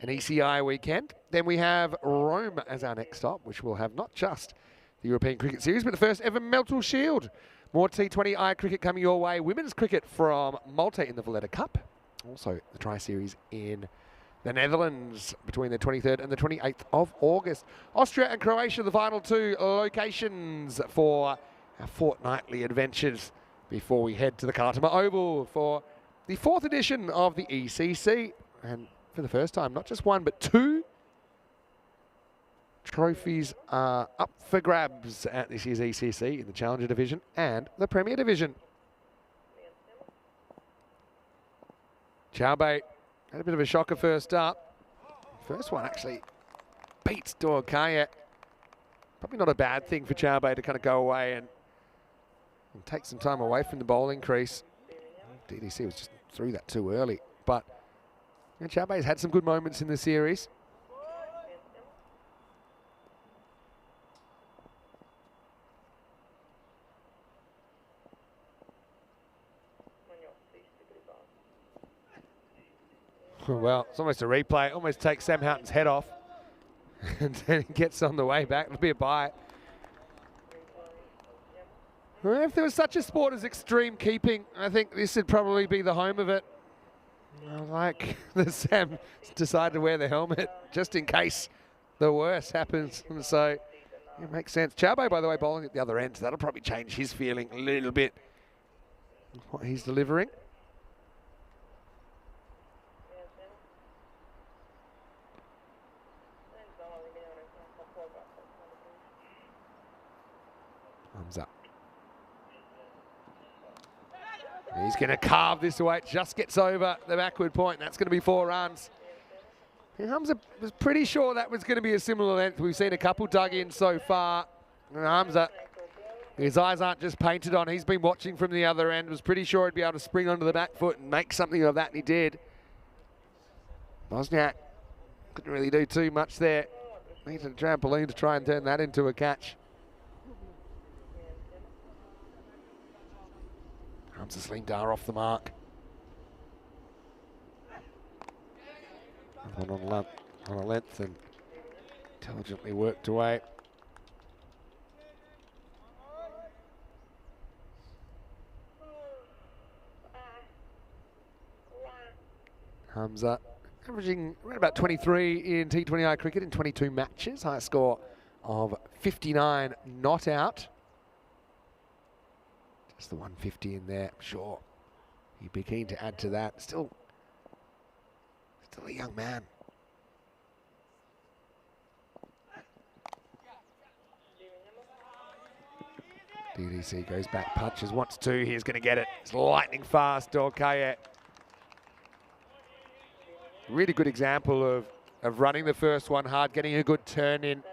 an ECI weekend. Then we have Rome as our next stop, which will have not just the European Cricket Series, but the first ever Meltle Shield. More T20I cricket coming your way. Women's cricket from Malta in the Valletta Cup. Also the Tri-Series in the Netherlands between the 23rd and the 28th of August. Austria and Croatia, the final 2 locations for our fortnightly adventures before we head to the Khartoum Oval for the 4th edition of the ECC. And for the first time, not just 1, but 2 trophies are up for grabs at this year's ECC in the Challenger Division and the Premier Division. Chaubey had a bit of a shocker first up. First one actually beats Dorkaya. Probably not a bad thing for Chaubey to kind of go away and take some time away from the bowling crease. DDC was just through that too early. But Chaubey's had some good moments in the series. Well, it's almost a replay. Almost takes Sam Houghton's head off. And then he gets on the way back. It'll be a bye. Well, if there was such a sport as extreme keeping, I think this would probably be the home of it. I like that Sam decided to wear the helmet just in case the worst happens. And so it makes sense. Chaubey, by the way, bowling at the other end. So that'll probably change his feeling a little bit. What he's delivering. Thumbs up. He's going to carve this away. Just gets over the backward point. That's going to be 4 runs. Hamza was pretty sure that was going to be a similar length. We've seen a couple dug in so far. And Hamza, his eyes aren't just painted on. He's been watching from the other end. Was pretty sure he'd be able to spring onto the back foot and make something of that, and he did. Bosniak couldn't really do too much there. Needs a trampoline to try and turn that into a catch. Hamza Saleem Dar off the mark. One on a length and intelligently worked away. Hamza averaging around about 23 in T20I cricket in 22 matches. High score of 59 not out. Just the 150 in there, I'm sure. He'd be keen to add to that. Still a young man. DDC goes back, punches, wants 2. He's going to get it. It's lightning fast, Dorkaya. Really good example of running the first one hard, getting a good turn in.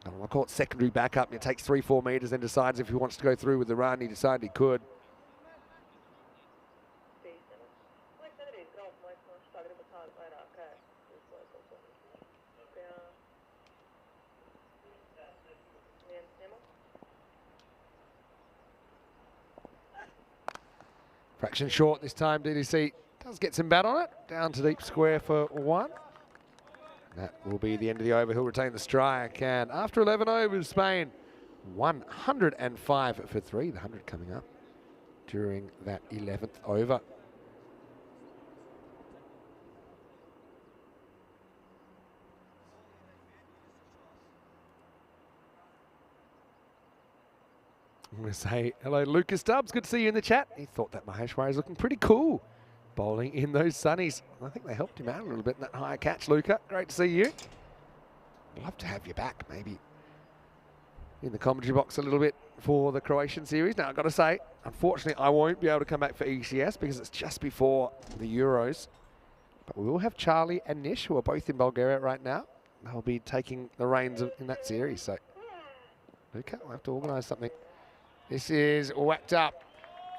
I'll call it secondary backup. It takes 3-4 metres, then decides if he wants to go through with the run. He decided he could. Fraction short this time. DDC does get some bat on it. Down to deep square for 1. That will be the end of the over. He'll retain the strike. And after 11 overs, Spain 105 for 3. The 100 coming up during that 11th over. I'm going to say hello, Lucas Stubbs. Good to see you in the chat. He thought that Maheshwari is looking pretty cool bowling in those sunnies. I think they helped him out a little bit in that higher catch, Luca. Great to see you. I'd love to have you back, maybe in the commentary box a little bit for the Croatian series. Now, I've got to say, unfortunately, I won't be able to come back for ECS because it's just before the Euros. But we will have Charlie and Nish, who are both in Bulgaria right now. They'll be taking the reins in that series. So Luca will have to organise something. This is whacked up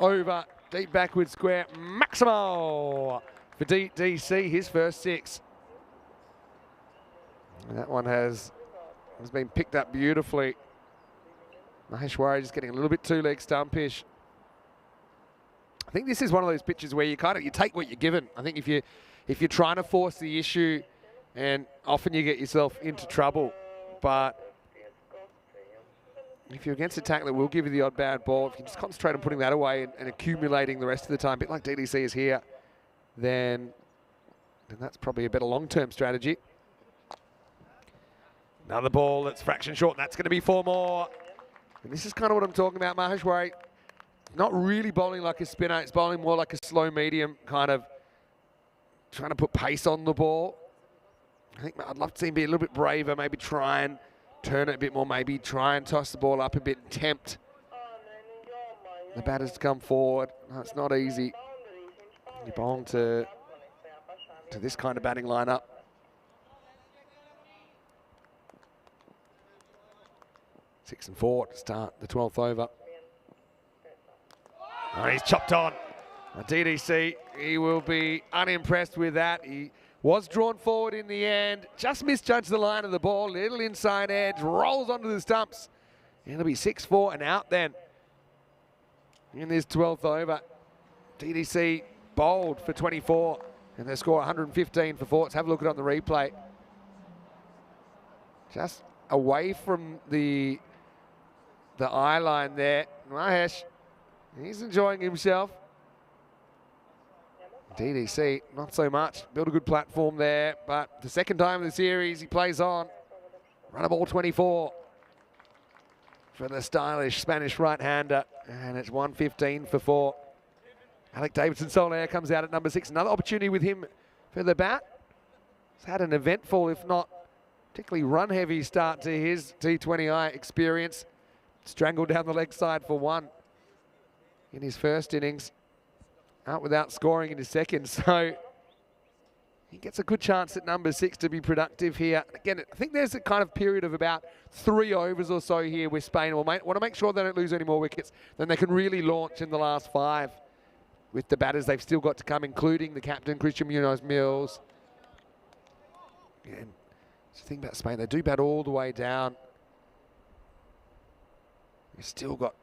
over deep backward square. Maximo for DC, his first 6. And that one has been picked up beautifully. Maheshwari just getting a little bit too leg stumpish. I think this is one of those pitches where you take what you're given. I think if you're trying to force the issue, and often you get yourself into trouble. But if you're against a tackler that will give you the odd bad ball, if you just concentrate on putting that away and accumulating the rest of the time, a bit like DDC is here, then that's probably a better long-term strategy. Another ball that's fraction short, and that's going to be 4 more. And this is kind of what I'm talking about. Maheshwari, not really bowling like a spinner. It's bowling more like a slow medium, kind of trying to put pace on the ball. I think I'd love to see him be a little bit braver, maybe try and turn it a bit more, maybe try and toss the ball up a bit and tempt the batters to come forward. No, it's not easy. You're bowling to this kind of batting lineup. Six and 4 to start the 12th over. Oh, he's chopped on. DDC, he will be unimpressed with that. He was drawn forward in the end, just misjudged the line of the ball, little inside edge, rolls onto the stumps. It'll be 6-4 and out then in this 12th over. DDC bowled for 24 and they score 115 for 4. Let's have a look at it on the replay. Just away from the eye line there. Mahesh, he's enjoying himself. DDC, not so much. Built a good platform there, but the second time in the series he plays on. Run a ball 24 for the stylish Spanish right-hander, and it's 115 for 4. Alec Davidson-Soler comes out at number 6. Another opportunity with him for the bat. He's had an eventful, if not particularly run-heavy start to his T20I experience. Strangled down the leg side for 1 in his first innings. Out without scoring in his second, so he gets a good chance at number 6 to be productive here. Again, I think there's a kind of period of about 3 overs or so here with Spain. We'll want to make sure they don't lose any more wickets. Then they can really launch in the last 5 with the batters they've still got to come, including the captain, Christian Munoz-Mills. And the thing about Spain, they do bat all the way down. You've still got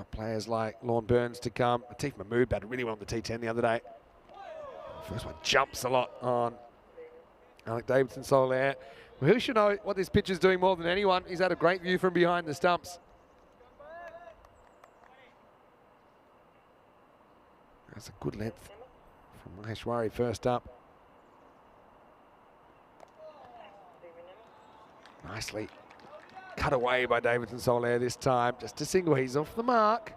players like Lorne Burns to come. Atif Mahmood batted really well on the T10 the other day. First one jumps a lot on Alec Davidson-Soler. Well, who should know what this pitch is doing more than anyone? He's had a great view from behind the stumps. That's a good length from Maheshwari first up. Nicely cut away by Davidson-Soler this time, just a single. He's off the mark.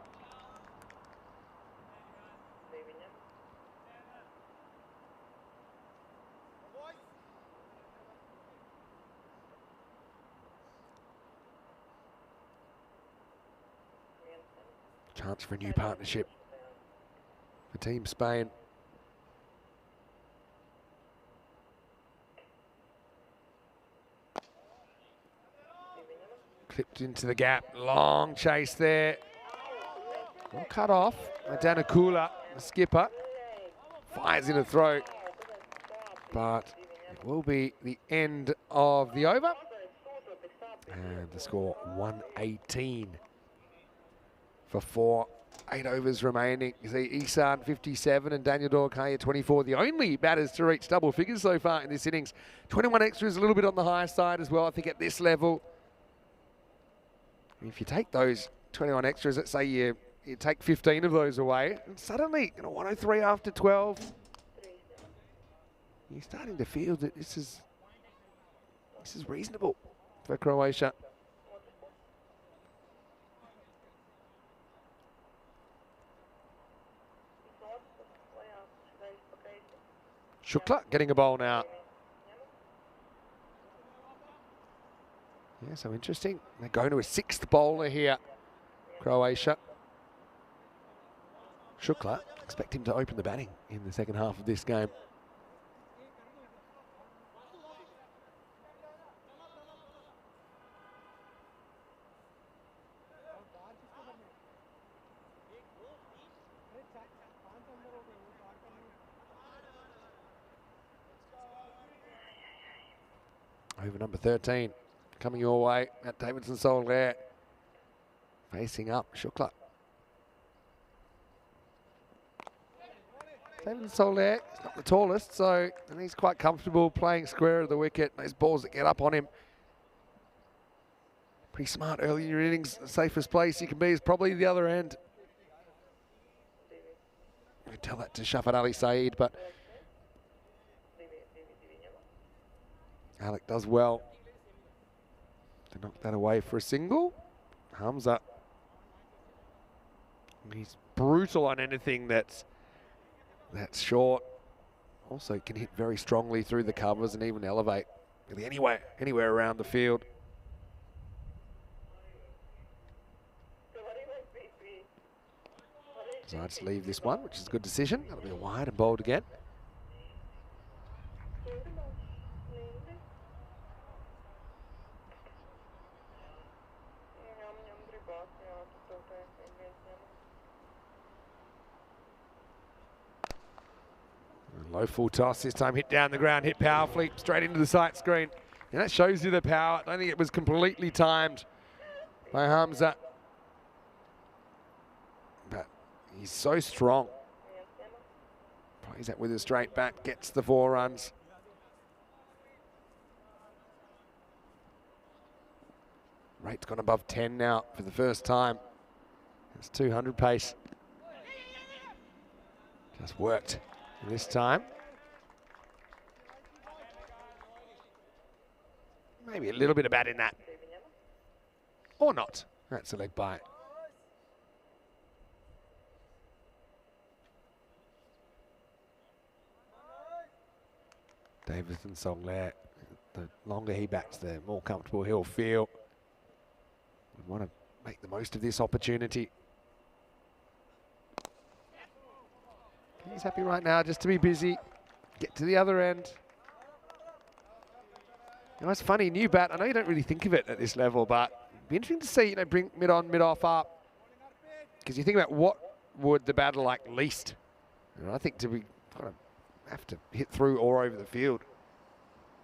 Chance for a new partnership for Team Spain. Clipped into the gap, long chase there. Well cut off. Danakula, the skipper, fires in the throat. But it will be the end of the over. And the score 118 for 4. 8 overs remaining. You see Isan 57 and Daniel Dorkaya 24. The only batters to reach double figures so far in this innings. 21 extras, a little bit on the high side as well, I think, at this level. If you take those 21 extras, let's say you take 15 of those away, and suddenly, 103 after 12, you're starting to feel that this is reasonable for Croatia. Shukla getting a bowl now. Yeah, so interesting. They're going to a 6th bowler here, Croatia. Shukla, expect him to open the batting in the second half of this game. Over number 13. Coming your way at Davidson Soler. Facing up, Shukla. Davidson Soler is not the tallest, so and he's quite comfortable playing square of the wicket. Those balls that get up on him. Pretty smart early in your innings. The safest place you can be is probably the other end. You can tell that to Shafat Ali Saeed, but Alec does well to knock that away for a single. Hamza. He's brutal on anything that's short. Also can hit very strongly through the covers and even elevate really anywhere around the field. So I just leave this one, which is a good decision. That'll be a wide and bowled again. Low full toss this time, hit down the ground, hit powerfully, straight into the sight screen. And that shows you the power. I don't think it was completely timed by Hamza. But he's so strong. Plays that with a straight bat, gets the 4 runs. Rate's gone above 10 now for the first time. It's 200 pace. Just worked this time. Maybe a little bit of bat in that. Or not. That's a leg bite. Davidson Soler, the longer he bats, the more comfortable he'll feel. We want to make the most of this opportunity. He's happy right now just to be busy, get to the other end. You know, it's funny, new bat, I know you don't really think of it at this level, but it'd be interesting to see, you know, bring mid on, mid off up. Because you think about what would the batter like least. And I think to be kind of have to hit through or over the field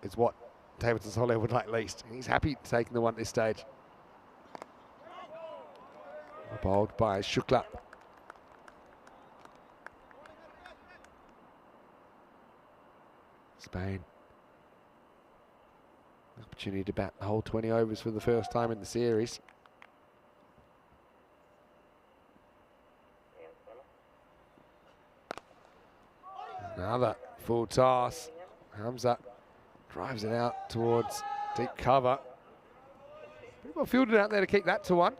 is what Davidson Soler would like least. And he's happy taking the one at this stage. Bowled by Shukla. Spain. Opportunity to bat the whole 20 overs for the first time in the series. Another full toss. Hamza drives it out towards deep cover. Pretty well fielded out there to keep that to 1.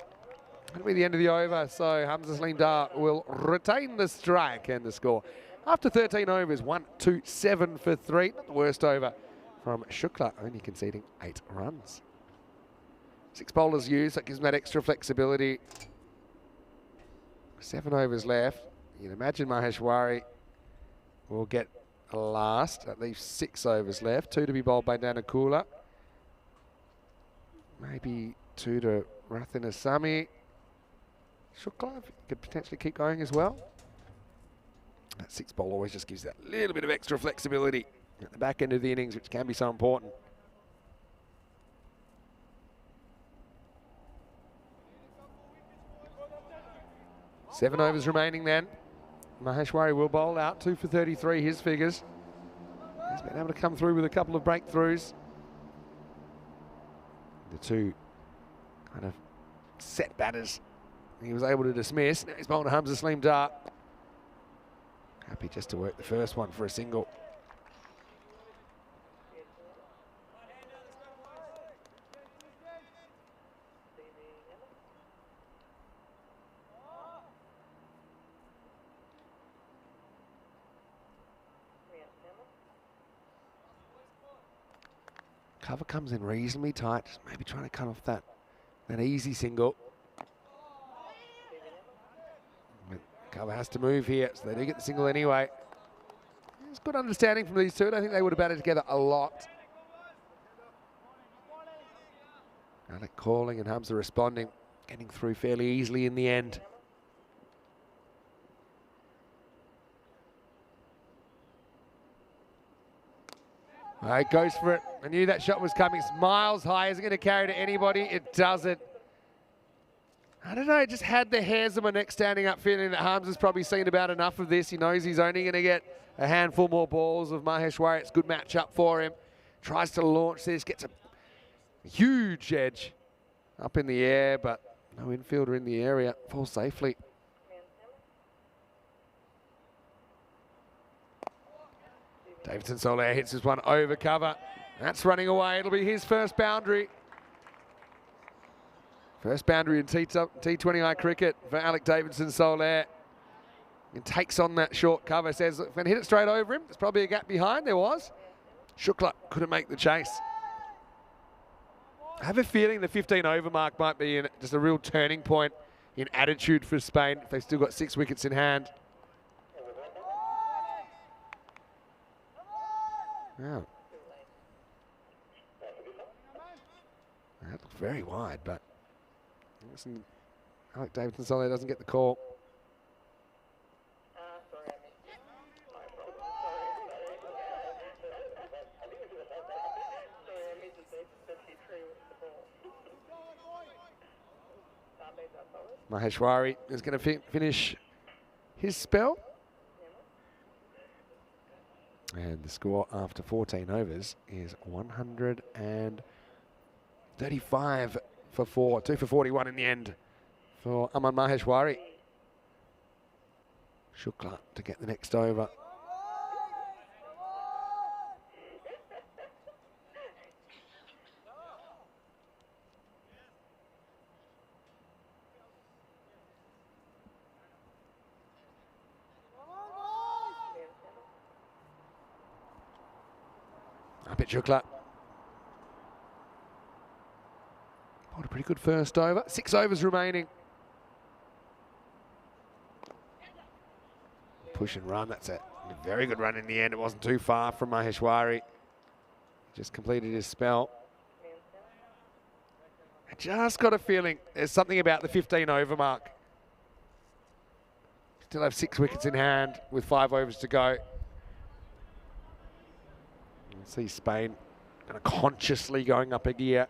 That'll be the end of the over, so Hamza Saleem will retain the strike and the score. After 13 overs, 1, 2, 7 for 3. Not the worst over from Shukla, only conceding 8 runs. 6 bowlers used, that gives him that extra flexibility. 7 overs left. You'd imagine Maheshwari will get a last, at least 6 overs left. 2 to be bowled by Danakula. Maybe 2 to Rathinasamy. Shukla could potentially keep going as well. That 6 ball always just gives that little bit of extra flexibility at the back end of the innings, which can be so important. Seven overs remaining then. Maheshwari will bowl out, 2 for 33, his figures. He's been able to come through with a couple of breakthroughs. The 2 kind of set batters he was able to dismiss. Now he's bowling to Hamza Saleem Dar. Happy just to work the first one for a single. Cover comes in reasonably tight, maybe trying to cut off that easy single. Cover has to move here, so they do get the single anyway. There's good understanding from these two. I don't think they would have batted together a lot. Alec calling and Hamza responding, getting through fairly easily in the end. He goes for it. I knew that shot was coming. It's miles high. Is it going to carry to anybody? It doesn't. I don't know. I just had the hairs on my neck standing up, feeling that Harms has probably seen about enough of this. He knows he's only going to get a handful more balls of Maheshwari. It's a good matchup for him. Tries to launch this, gets a huge edge up in the air, but no infielder in the area. Falls safely. Davidson Soler hits this one over cover. That's running away. It'll be his first boundary. First boundary in T20I cricket for Alec Davidson Soler. And takes on that short cover. Says, if I hit it straight over him, there's probably a gap behind. There was. Shukla couldn't make the chase. I have a feeling the 15 over mark might be just a real turning point in attitude for Spain if they've still got 6 wickets in hand. Oh. That looked very wide, but Alec Davidson Soler doesn't get the call. Maheshwari is going to finish his spell. And the score after 14 overs is 135 for 4. 2 for 41 in the end for Aman Maheshwari. Shukla to get the next over. Shukla. What a pretty good first over. 6 overs remaining. Push and run. That's a very good run in the end. It wasn't too far from Maheshwari. Just completed his spell. I just got a feeling there's something about the 15 over mark. Still have 6 wickets in hand with 5 overs to go. See Spain kind of consciously going up a gear.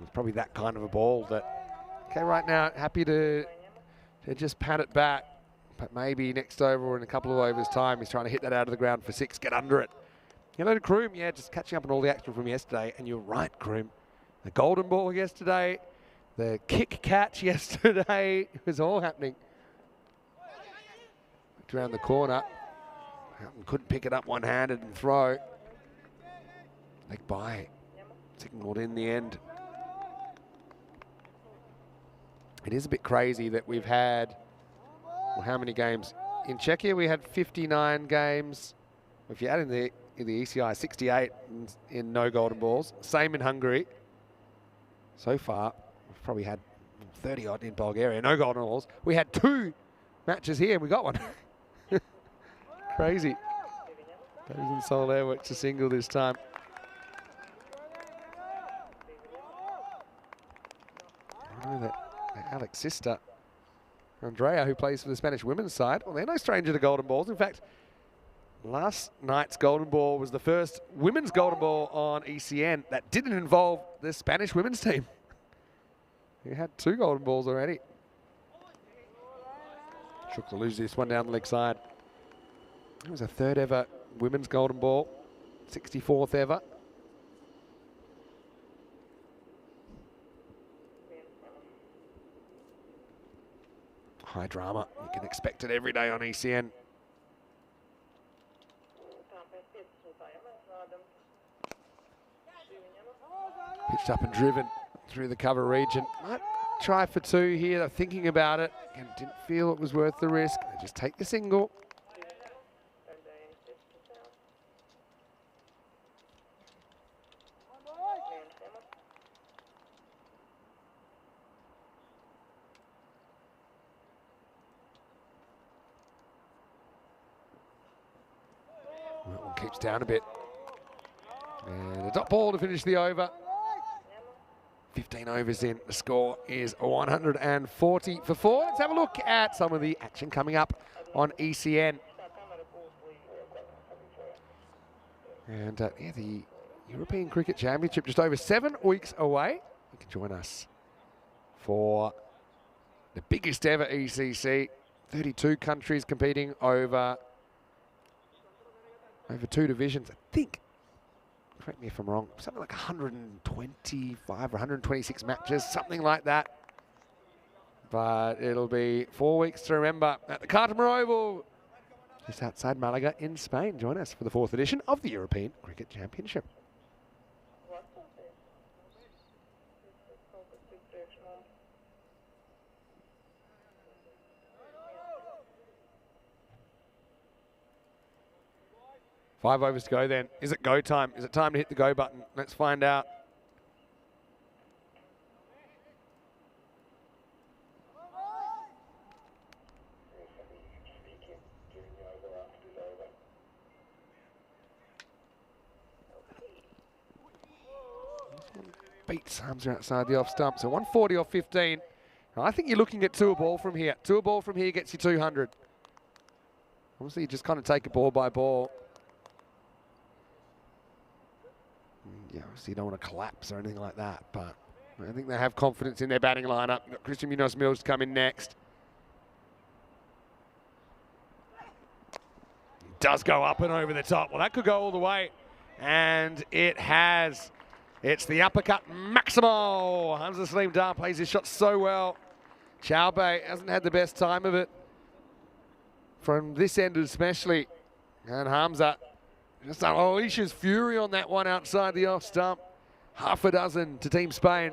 It's probably that kind of a ball that, okay, right now, happy to just pat it back, but maybe next over or in a couple of overs' time, he's trying to hit that out of the ground for 6, get under it. Hello to Kroom, yeah, just catching up on all the action from yesterday, and you're right, Kroom. The golden ball yesterday, the kick catch yesterday, it was all happening. Looked around the corner. Houghton couldn't pick it up one-handed and throw. Leg by. Signalled in the end. It is a bit crazy that we've had, well, how many games? In Czechia we had 59 games. If you add in the ECI, 68 in no golden balls. Same in Hungary. So far, we've probably had 30 odd in Bulgaria, no golden balls. We had 2 matches here and we got one. Crazy. Davidson Soler works a single this time. I know that Alex's sister, Andrea, who plays for the Spanish women's side, well, they're no stranger to golden balls. In fact, last night's golden ball was the first women's golden ball on ECN that didn't involve the Spanish women's team. Who had 2 golden balls already. Shook to lose this one down the leg side. It was a 3rd ever women's golden ball, 64th ever. High drama, you can expect it every day on ECN. Pitched up and driven through the cover region. Might try for 2 here. They're thinking about it and didn't feel it was worth the risk. They just take the single. That one keeps down a bit. And a dot ball to finish the over. 15 overs in. The score is 140 for 4. Let's have a look at some of the action coming up on ECN. And yeah, the European Cricket Championship just over 7 weeks away. You can join us for the biggest ever ECC. 32 countries competing over 2 divisions. I think, correct me if I'm wrong, something like 125 or 126 matches, something like that. But it'll be 4 weeks to remember at the Cartamar Oval, just outside Malaga in Spain. Join us for the 4th edition of the European Cricket Championship. Five overs to go then. Is it go time? Is it time to hit the go button? Let's find out. Beats Hamza outside the off stump. So 140 off 15. I think you're looking at 2 a ball from here. 2 a ball from here gets you 200. Obviously, you just kind of take it ball by ball. Yeah, obviously you don't want to collapse or anything like that, but I think they have confidence in their batting lineup. You've got Christian Munoz-Mills to come in next. He does go up and over the top. Well, that could go all the way, and it has. It's the uppercut Maximo. Hamza Salim Dar plays his shot so well. Chaubey hasn't had the best time of it from this end especially, and Hamza just unleashes his fury on that one outside the off stump. Half a dozen to Team Spain.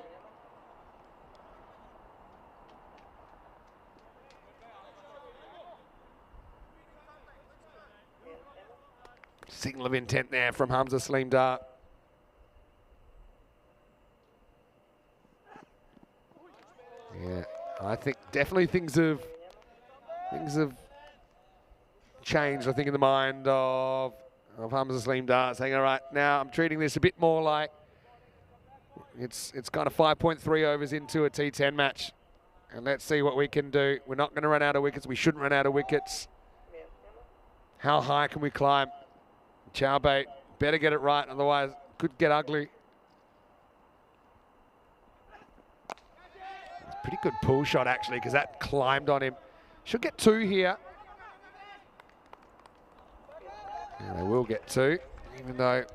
Signal of intent there from Hamza Salim Dar. Yeah, I think definitely things have changed, I think, in the mind of Hamza Salim Dar, saying, all right, now I'm treating this a bit more like it's kind of 5.3 overs into a T10 match. And let's see what we can do. We're not going to run out of wickets. We shouldn't run out of wickets. How high can we climb? Chaubey better get it right, otherwise it could get ugly. It's a pretty good pull shot, actually, because that climbed on him. Should get 2 here. Yeah, they will get 2, even though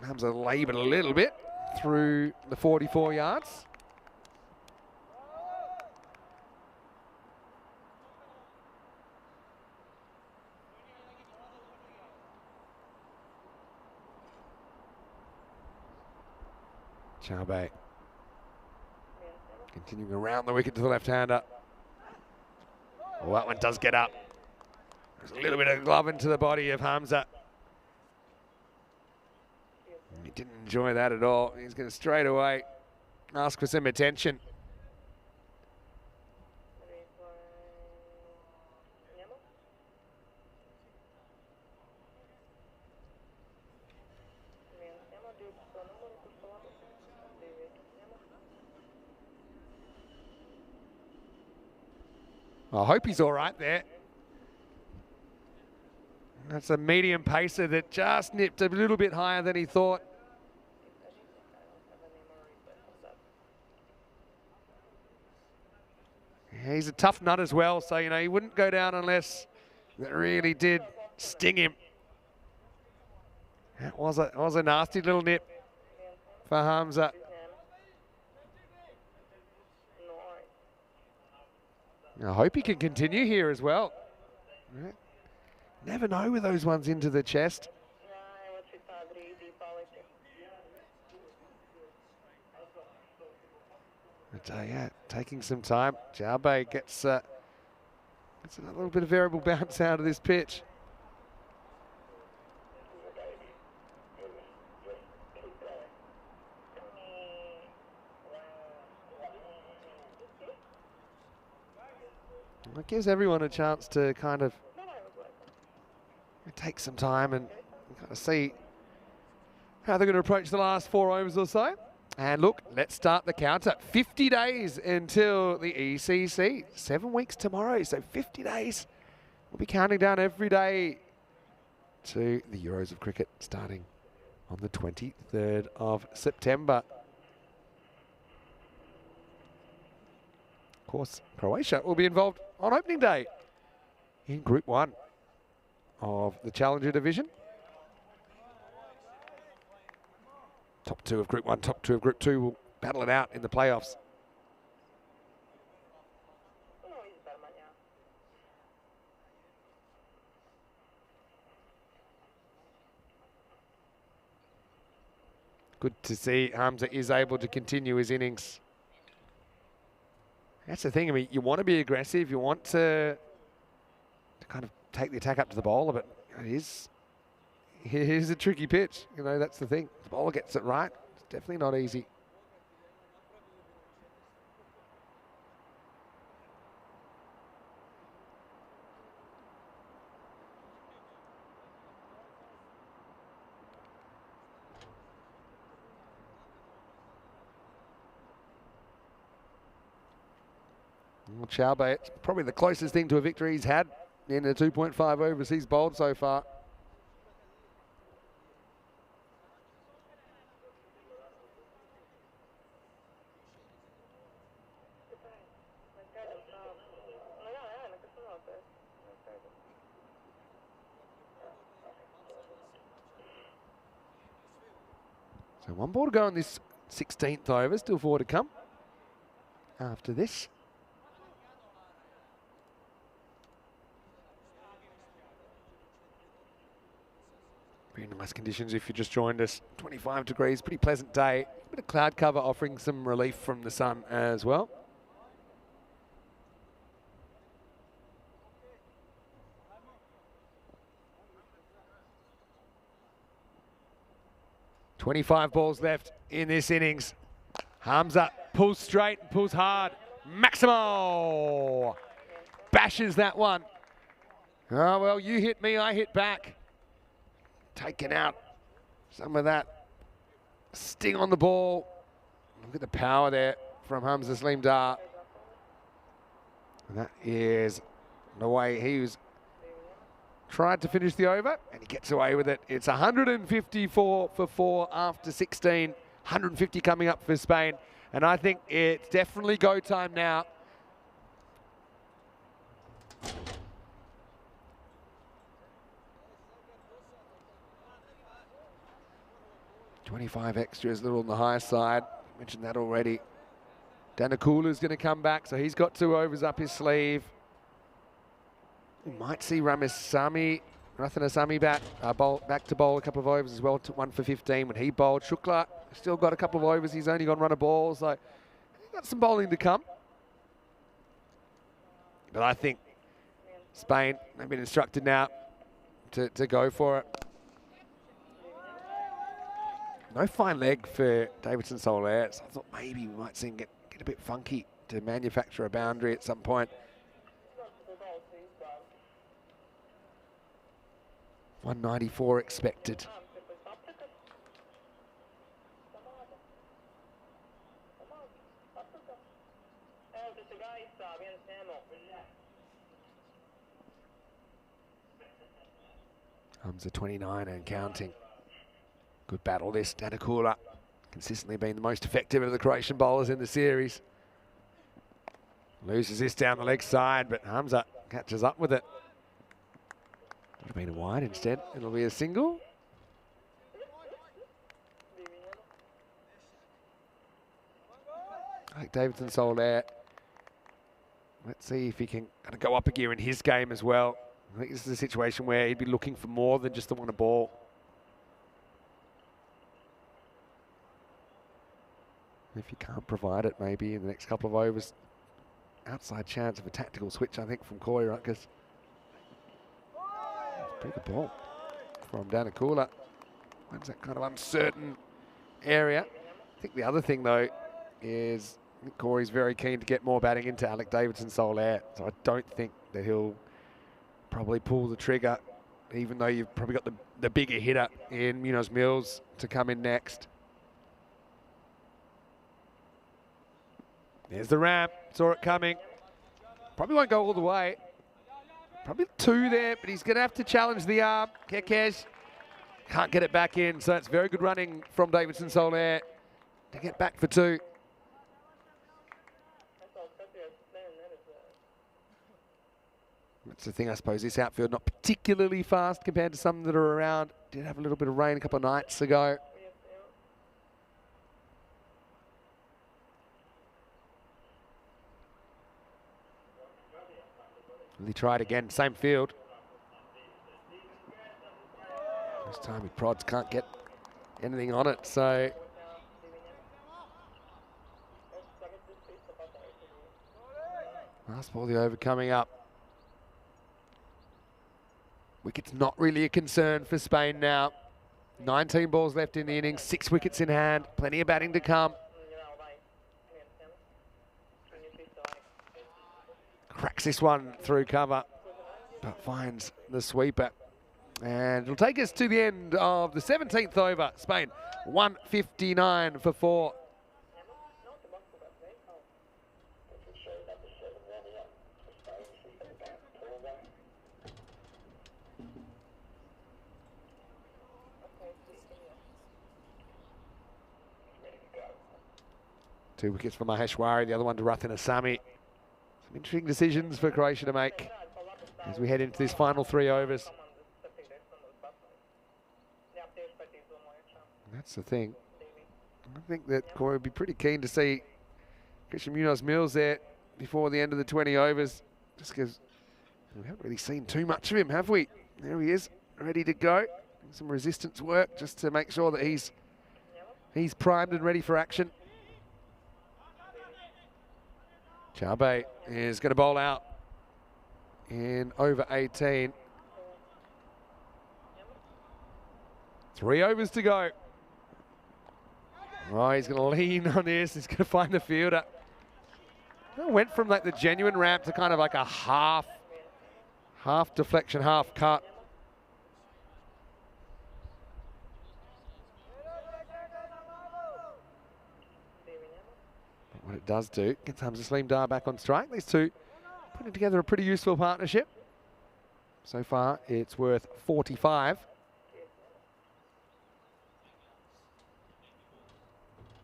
Hamza laboured a little bit through the 44 yards. Chaubey continuing around the wicket to the left-hander. Well, that one does get up. There's a little bit of glove into the body of Hamza. He didn't enjoy that at all. He's going to straight away ask for some attention. I hope he's all right there. That's a medium pacer that just nipped a little bit higher than he thought. Yeah, he's a tough nut as well, so, you know, he wouldn't go down unless that really did sting him. That was a nasty little nip for Hamza. I hope he can continue here as well. Right. Never know with those ones into the chest. But yeah, taking some time. Chaubey gets a little bit of variable bounce out of this pitch. It gives everyone a chance to kind of take some time and kind of see how they're going to approach the last 4 overs or so. And look, let's start the counter. 50 days until the ECC. 7 weeks tomorrow, so 50 days. We'll be counting down every day to the Euros of Cricket starting on the 23rd of September. Of course, Croatia will be involved on opening day in Group 1 of the Challenger Division. Top 2 of Group 1, top 2 of Group 2 will battle it out in the playoffs. Good to see Hamza is able to continue his innings. That's the thing. I mean, you want to be aggressive. You want to kind of take the attack up to the bowler, but it is a tricky pitch. You know, that's the thing. The bowler gets it right. It's definitely not easy. Well, Chauba, it's probably the closest thing to a victory he's had in the 2.5 overs he's bowled so far. So 1 ball to go on this 16th over, still 4 to come after this. Very nice conditions if you just joined us. 25 degrees, pretty pleasant day. A bit of cloud cover offering some relief from the sun as well. .25 balls left in this innings. Hamza pulls straight and pulls hard. Maximo bashes that one. Oh, well, you hit me, I hit back. Taking out some of that sting on the ball. Look at the power there from Hamza Saleem Dar. And that is the way he was tried to finish the over, and he gets away with it. It's 154 for 4 after 16. 150 coming up for Spain. And I think it's definitely go time now. .25 extra is a little on the higher side. Mentioned that already. Danakula's going to come back, so he's got 2 overs up his sleeve. We might see Ramasamy back to bowl a couple of overs as well. Took 1 for 15 when he bowled. Shukla still got a couple of overs. He's only gone run a ball, so he's got some bowling to come. But I think Spain have been instructed now to go for it. No fine leg for Davidson Soler, so I thought maybe we might see him get a bit funky to manufacture a boundary at some point. 194 expected. Hamza 29 and counting. Good battle this. Danakula consistently been the most effective of the Croatian bowlers in the series. Loses this down the leg side, but Hamza catches up with it. Would have been a wide instead. It'll be a single. I think Davidson Soler. Let's see if he can kind of go up a gear in his game as well. I think this is a situation where he'd be looking for more than just the one a ball. If you can't provide it, maybe in the next couple of overs, outside chance of a tactical switch, I think, from Corey Rutgers. Pretty good ball from Danakula. Finds that kind of uncertain area. I think the other thing, though, is I think Corey's very keen to get more batting into Alec Davidson Soler. So I don't think that he'll probably pull the trigger, even though you've probably got the bigger hitter in Munoz Mills to come in next. There's the ramp. Saw it coming. Probably won't go all the way. Probably 2 there, but he's going to have to challenge the arm. Kekes can't get it back in, so it's very good running from Davidson Soler to get back for 2. That's the thing, I suppose, this outfield not particularly fast compared to some that are around. Did have a little bit of rain a couple of nights ago. He tried again, same field. This time he prods, can't get anything on it, so. Last ball, the over coming up. Wicket's not really a concern for Spain now. 19 balls left in the innings, 6 wickets in hand, plenty of batting to come. Cracks this one through cover, but finds the sweeper. And it'll take us to the end of the 17th over. Spain, 159 for 4. Two wickets for Maheshwari, the other one to Rathin Asami. Some interesting decisions for Croatia to make as we head into this final 3 overs. That's the thing. I think that Corey would be pretty keen to see Christian Munoz-Mills there before the end of the 20 overs, just because we haven't really seen too much of him, have we? There he is, ready to go. Some resistance work just to make sure that he's primed and ready for action. Chabe is going to bowl out in over 18. 3 overs to go. Oh, he's going to lean on this. He's going to find the fielder. It went from like the genuine ramp to kind of like a half deflection, half cut. What it does do, gets Hamza Saleem Dar back on strike. These two putting together a pretty useful partnership. So far, it's worth 45.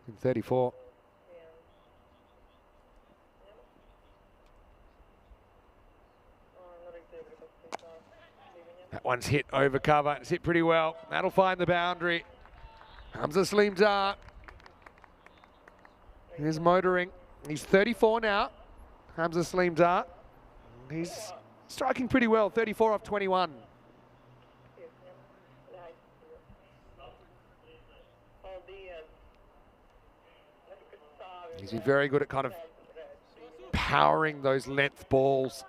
In 34. That one's hit over cover. It's hit pretty well. That'll find the boundary. Hamza Saleem Dar. He's motoring. He's 34 now. Hamza Saleem Dar. He's striking pretty well. 34 off 21. He's been very good at kind of powering those length balls.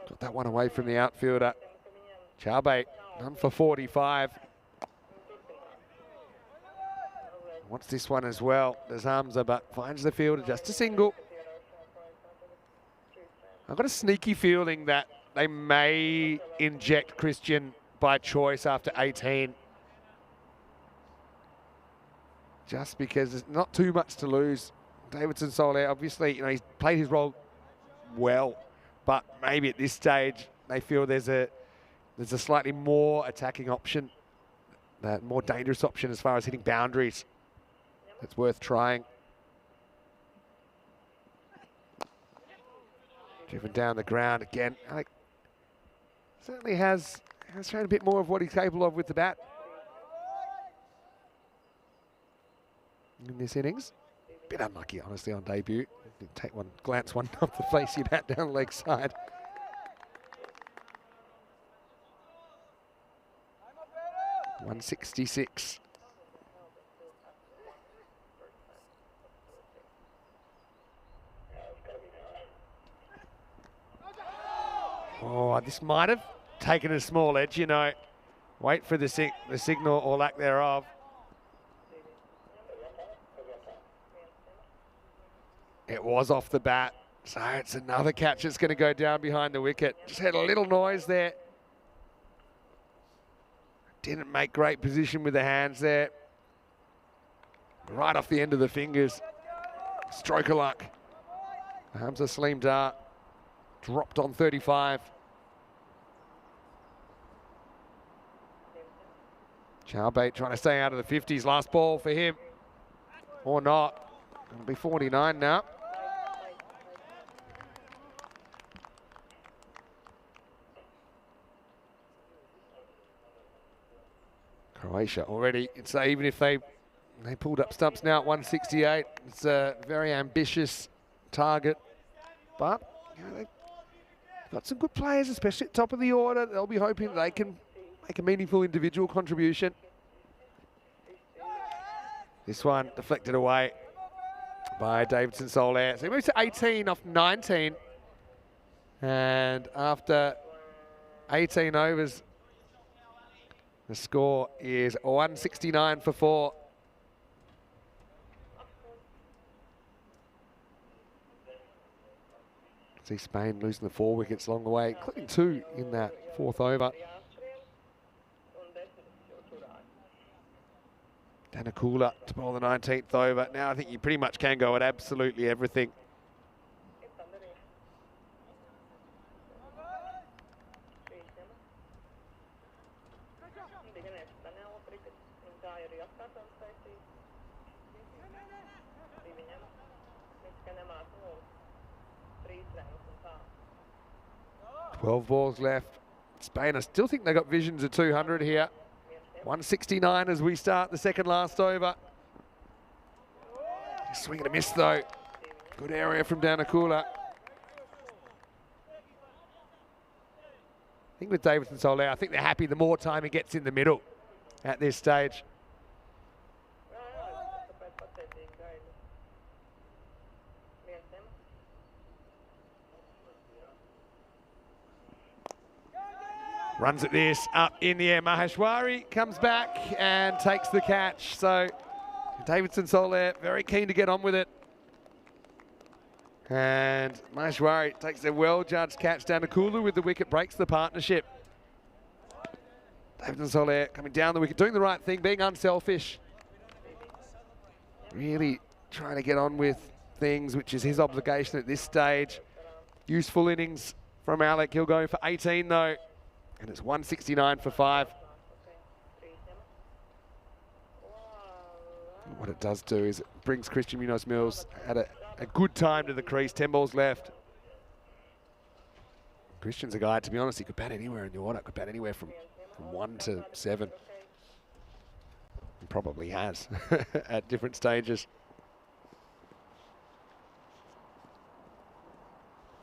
Got that one away from the outfielder. Chabe, done for 45. Wants this one as well. There's Hamza, but finds the fielder just a single. I've got a sneaky feeling that they may inject Christian by choice after 18. Just because there's not too much to lose. Davidson Soler, obviously, he's played his role well, but maybe at this stage they feel there's a slightly more attacking option, that more dangerous option as far as hitting boundaries. It's worth trying. Driven down the ground again. Alec certainly has shown a bit more of what he's capable of with the bat in this innings. Bit unlucky, honestly, on debut. Didn't take one, glance one off the face he bat down the leg side. .166. Oh, this might have taken a small edge, Wait for the signal or lack thereof. It was off the bat, so it's another catch that's going to go down behind the wicket. Just had a little noise there. Didn't make great position with the hands there. right off the end of the fingers. Stroke of luck. Hamza Saleem Dar dropped on 35. Chowbait trying to stay out of the 50s. Last ball for him. Or not. It'll be 49 now. Croatia already, it's even if they pulled up stumps now at 168, it's a very ambitious target. But you know, they've got some good players, especially at top of the order. They'll be hoping they can make a meaningful individual contribution. This one deflected away by Davidson Solaire. So he moves to 18 off 19. And after 18 overs, the score is 169 for 4. See Spain losing the 4 wickets along the way, including 2 in that 4th over. Danakula to bowl the 19th over. Now I think you pretty much can go at absolutely everything. Twelve balls left. Spain, I still think they got visions of 200 here. 169 as we start the second last over. Swing and a miss though. Good area from Danakula. I think with Davidson Solaire, I think they're happy the more time he gets in the middle at this stage. Runs at this, up in the air. Maheshwari comes back and takes the catch. So Davidson Solaire very keen to get on with it. And Maheshwari takes a well-judged catch. Danakula with the wicket breaks the partnership. Davidson Solaire coming down the wicket, doing the right thing, being unselfish. Really trying to get on with things, which is his obligation at this stage. Useful innings from Alec. He'll go for 18 though. And it's 169 for 5. What it does do is it brings Christian Munoz-Mills at a good time to the crease. 10 balls left. Christian's a guy, to be honest, he could bat anywhere in the order. Could bat anywhere from 1 to 7. He probably has at different stages.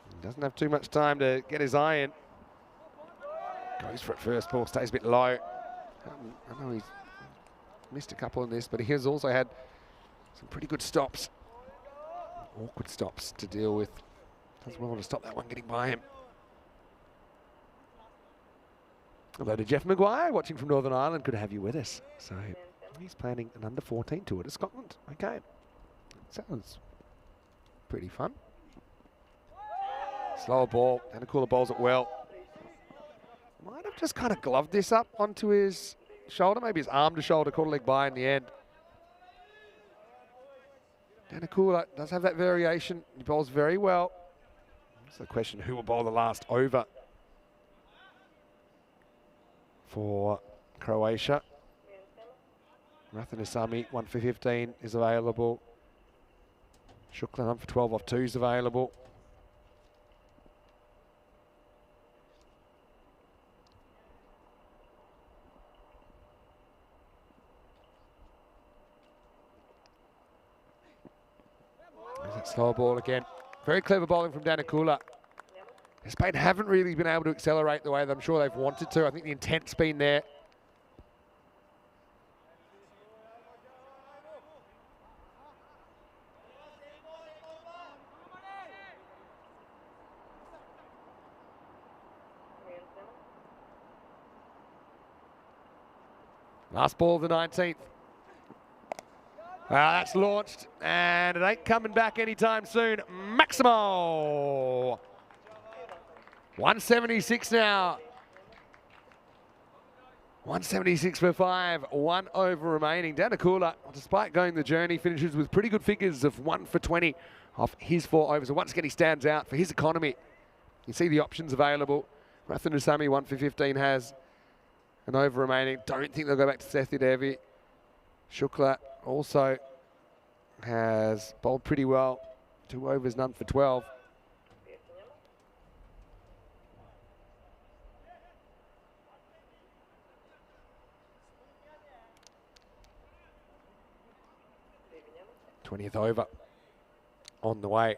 He doesn't have too much time to get his eye in. Goes for it first, ball stays a bit low. I know he's missed a couple in this, but he has also had some pretty good stops. Awkward stops to deal with. Does well to stop that one getting by him. Although to Jeff Maguire, watching from Northern Ireland, could have you with us. So he's planning an under-14 tour to Scotland. Okay, sounds pretty fun. Slower ball, and a cooler bowls it well. Might have just kind of gloved this up onto his shoulder, maybe his arm to shoulder, caught a leg by in the end. Danakula does have that variation. He bowls very well. It's the question, who will bowl the last over for Croatia? Rathanasamy, 1 for 15 is available. Shuklan, 1 for 12 off 2 is available. Slow ball again. Very clever bowling from Danakula. Spain haven't really been able to accelerate the way that I'm sure they've wanted to. I think the intent's been there. Last ball of the 19th. That's launched, and it ain't coming back anytime soon. Maximo! 176 now. 176 for 5, 1 over remaining. Danakula, despite going the journey, finishes with pretty good figures of 1 for 20 off his 4 overs. And once again, he stands out for his economy. You see the options available. Rathanasamy, 1 for 15, has an over remaining. Don't think they'll go back to Sethi Devi. Shukla also has bowled pretty well. 2 overs, none for 12. th over on the way.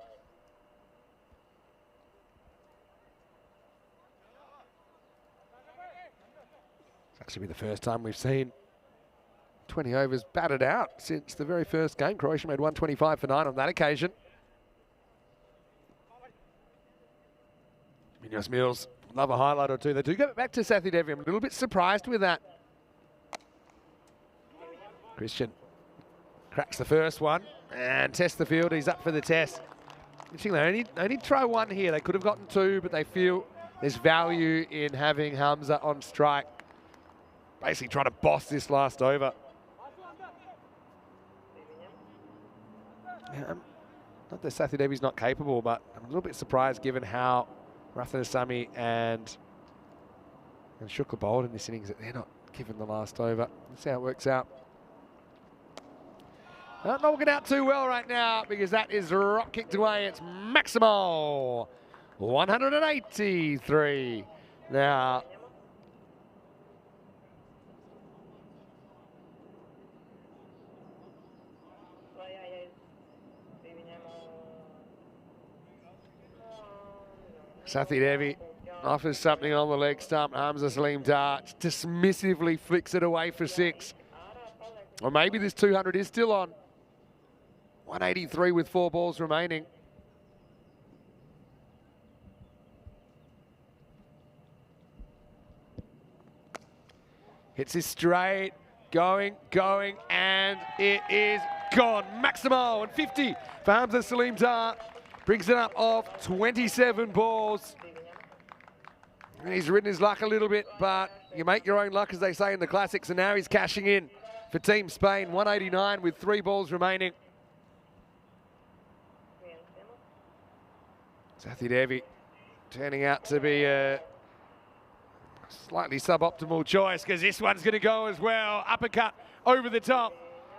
It's actually be the first time we've seen 20 overs batted out since the very first game. Croatia made 125 for 9 on that occasion. Minos Mills, love a highlight or two. They do go back to Sethi Devi. I'm a little bit surprised with that. Christian cracks the first one and tests the field. He's up for the test. They only try 1 here. They could have gotten 2, but they feel there's value in having Hamza on strike. Basically trying to boss this last over. Yeah, not that Sethi Devi's not capable, but I'm a little bit surprised given how Rathanasamy and Shukla bowled in this innings that they're not given the last over. Let's see how it works out. Not working out too well right now because that is rock kicked away. It's Maximo, 183. Now, Sethi Devi offers something on the leg stump. Hamza Salim Dar dismissively flicks it away for 6. Or maybe this 200 is still on. 183 with 4 balls remaining. Hits this straight, going, and it is gone. Maximo and 50 for Hamza Salim Dar. Brings it up of 27 balls. And he's ridden his luck a little bit, but you make your own luck, as they say in the classics, and now he's cashing in for Team Spain. 189 with 3 balls remaining. Sethi Devi turning out to be a slightly suboptimal choice because this one's going to go as well. Uppercut over the top.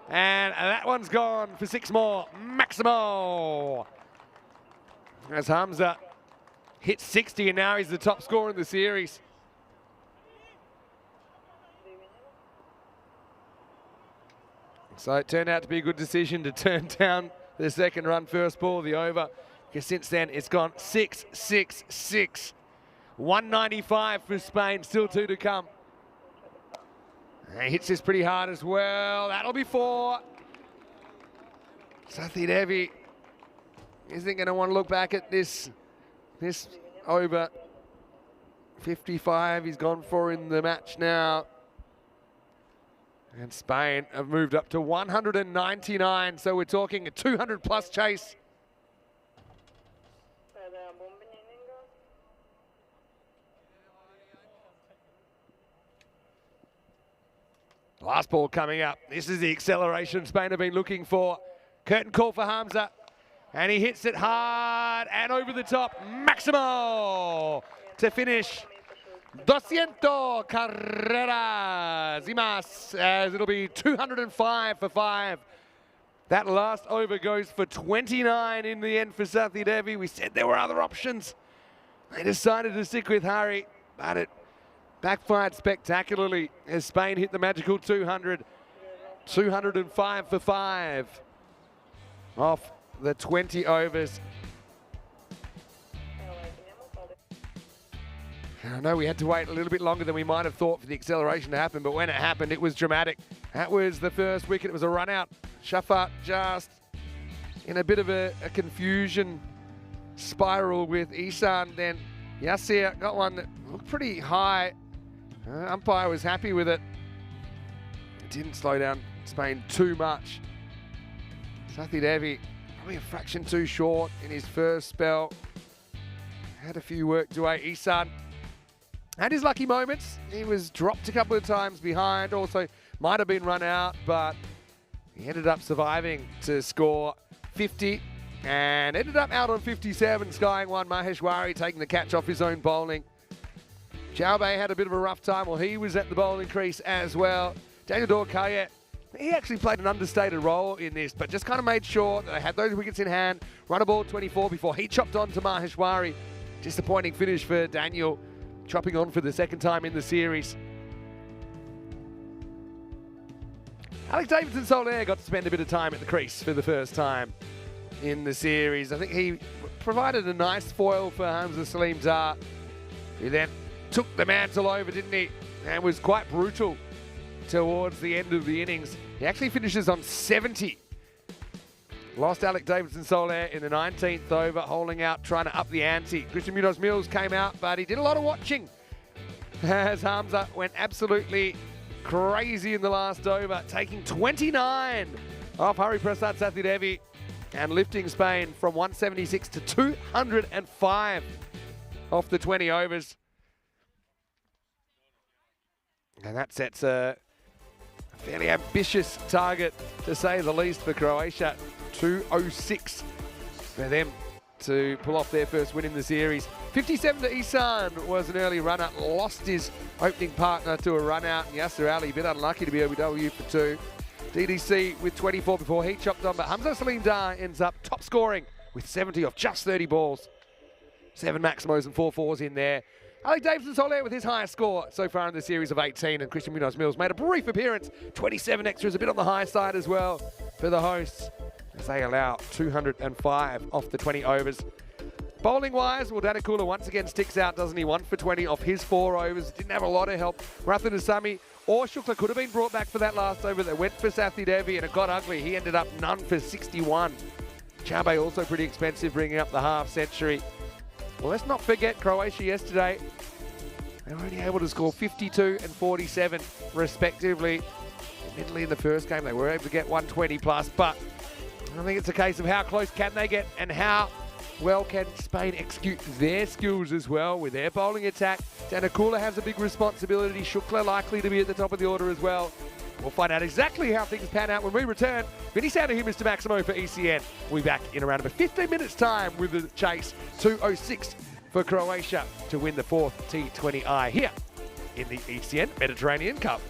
And that one's gone for 6 more. Maximo. As Hamza hits 60 and now he's the top scorer in the series. So it turned out to be a good decision to turn down the second run first ball of the over. Because since then, it's gone 6-6-6. 195 for Spain, still 2 to come. And he hits this pretty hard as well. That'll be 4. Sethi Devi isn't going to want to look back at this over. 55 he's gone for in the match now. And Spain have moved up to 199, so we're talking a 200-plus chase. Last ball coming up. This is the acceleration Spain have been looking for. Curtain call for Hamza. And he hits it hard and over the top. Maximo to finish. 200 carreras y más, as it'll be 205 for 5. That last over goes for 29 in the end for Sethi Devi. We said there were other options. They decided to stick with Hari, but it backfired spectacularly as Spain hit the magical 200. 205 for 5 off the 20 overs. I know we had to wait a little bit longer than we might have thought for the acceleration to happen, but when it happened, it was dramatic. That was the first wicket. It was a run out. Shafat just in a bit of a confusion spiral with Ihsan. Then Yasir got one that looked pretty high. Umpire was happy with it. It didn't slow down Spain too much. Sethi Devi probably a fraction too short in his first spell. Had a few worked away. Ihsan Had his lucky moments. He was dropped a couple of times behind. Also, might have been run out, but he ended up surviving to score 50 and ended up out on 57, skying one. Maheshwari taking the catch off his own bowling. Chaubey had a bit of a rough time. Well, he was at the bowling crease as well. Daniel Dorkaya, he actually played an understated role in this, but just kind of made sure that they had those wickets in hand. Run a ball 24 before he chopped on to Maheshwari. Disappointing finish for Daniel, chopping on for the second time in the series. Alex Davidson-Soler got to spend a bit of time at the crease for the first time in the series. I think he provided a nice foil for Hamza Salim Dar, who then took the mantle over, didn't he? And was quite brutal towards the end of the innings. He actually finishes on 70. Lost Alex Davidson-Soler in the 19th over, holding out, trying to up the ante. Christian Munoz-Mills came out, but he did a lot of watching as Hamza went absolutely crazy in the last over, taking 29 off Hari Prasad Sathidevi and lifting Spain from 176 to 205 off the 20 overs. And that sets a fairly ambitious target, to say the least, for Croatia. 206 for them to pull off their first win in the series. 57 to Ihsan was an early runner, lost his opening partner to a run out. And Yasser Ali, a bit unlucky to be OBW for 2. DDC with 24 before he chopped on, but Hamza Salim Dar ends up top scoring with 70 off just 30 balls. 7 Maximos and 4 fours in there. Alex Davidson-Soler with his highest score so far in the series of 18, and Christian Munoz-Mills made a brief appearance. 27 extras, a bit on the high side as well for the hosts, as they allow 205 off the 20 overs. Bowling-wise, well, Danakula once again sticks out, doesn't he? 1 for 20 off his 4 overs. Didn't have a lot of help. Rathan Asami or Shukla could have been brought back for that last over. They went for Sathi Devi, and it got ugly. He ended up none for 61. Chaubey also pretty expensive, bringing up the half century. Well, let's not forget Croatia yesterday. They were only able to score 52 and 47, respectively. Admittedly, in the first game, they were able to get 120 plus, but I think it's a case of how close can they get and how well can Spain execute their skills as well with their bowling attack. Danakula has a big responsibility. Shukla likely to be at the top of the order as well. We'll find out exactly how things pan out when we return. Vinny Sound here, Mr. Maximo for ECN. We'll be back in around about 15 minutes' time with the chase. 206 for Croatia to win the 4th T20I here in the ECN Mediterranean Cup.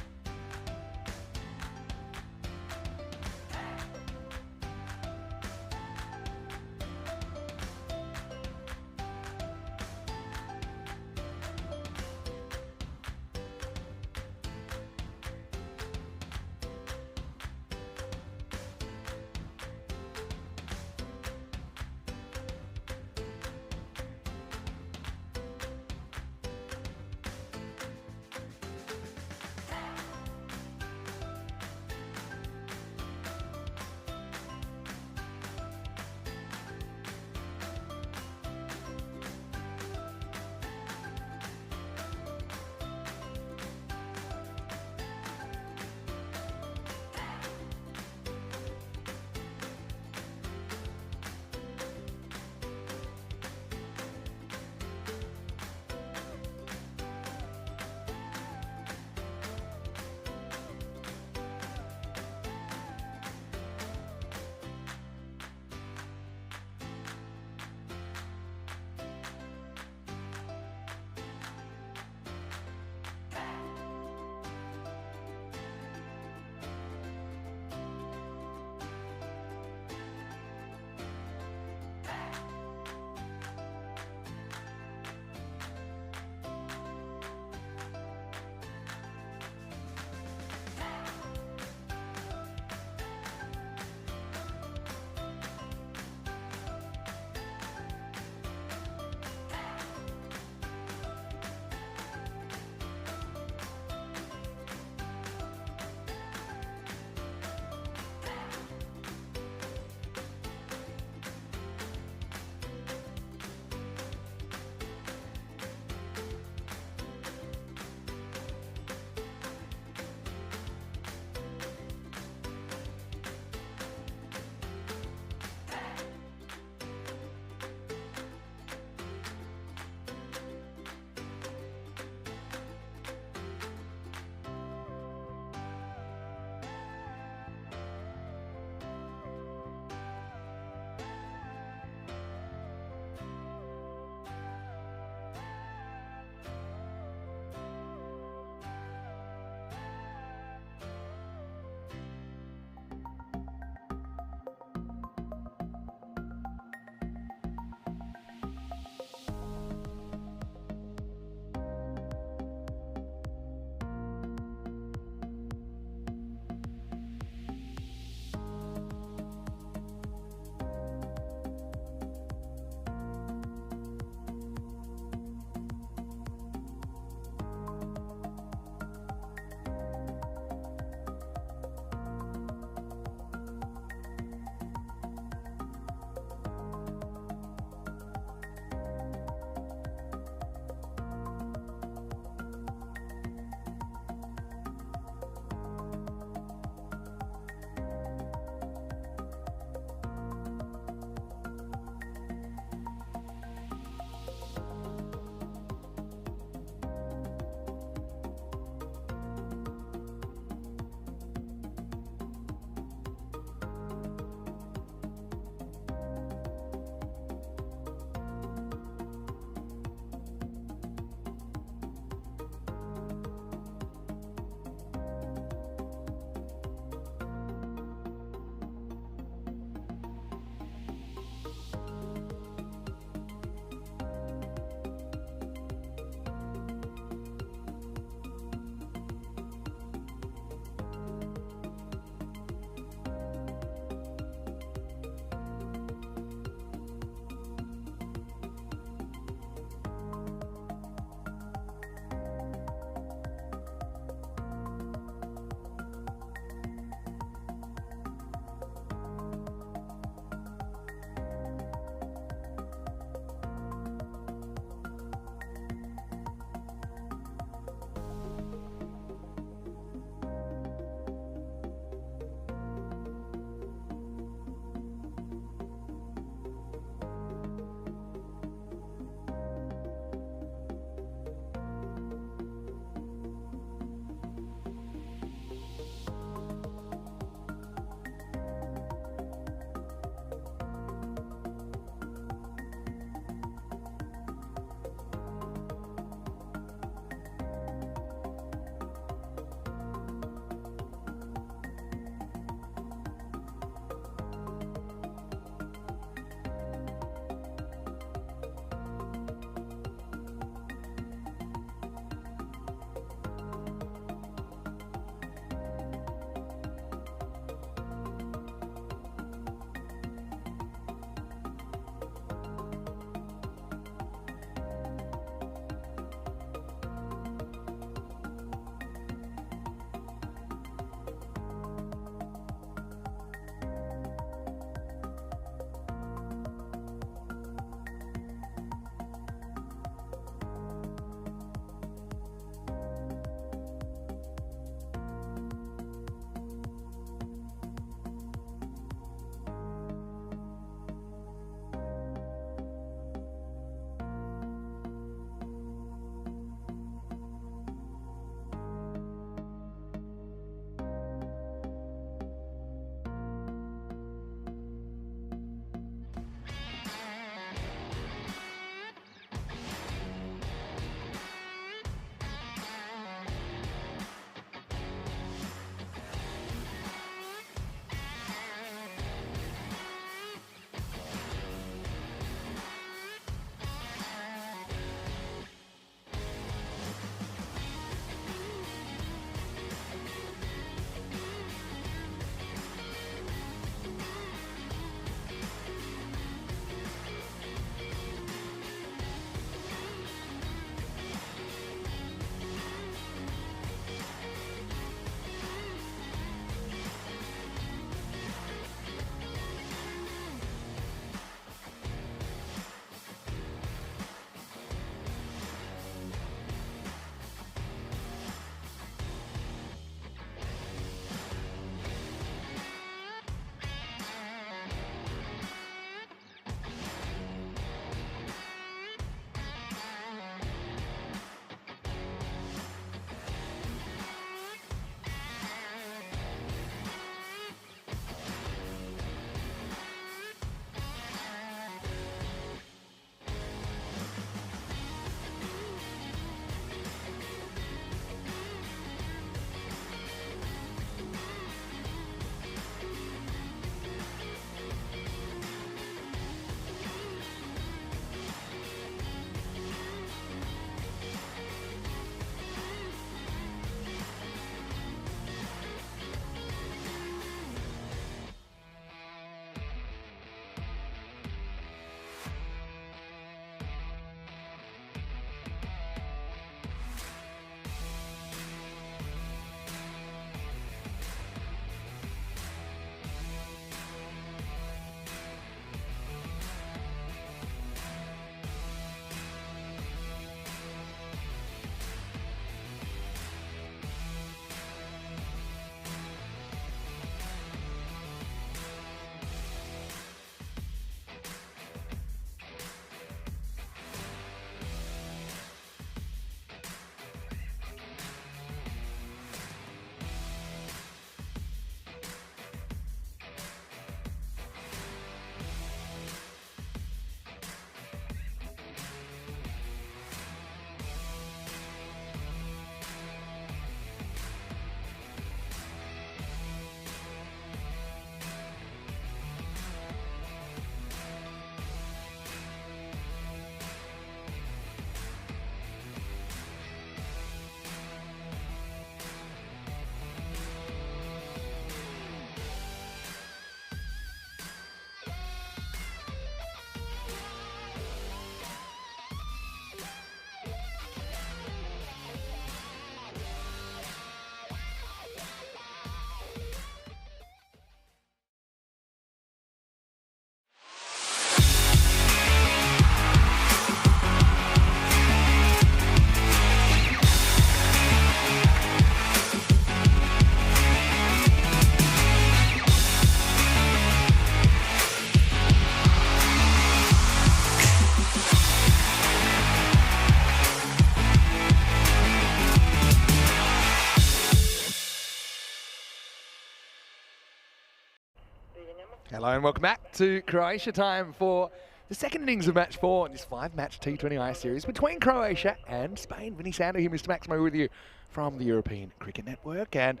Hello and welcome back to Croatia time for the second innings of match 4 in this 5-match T20I series between Croatia and Spain. Vinny Sander here, Mr. Maximo, with you from the European Cricket Network. And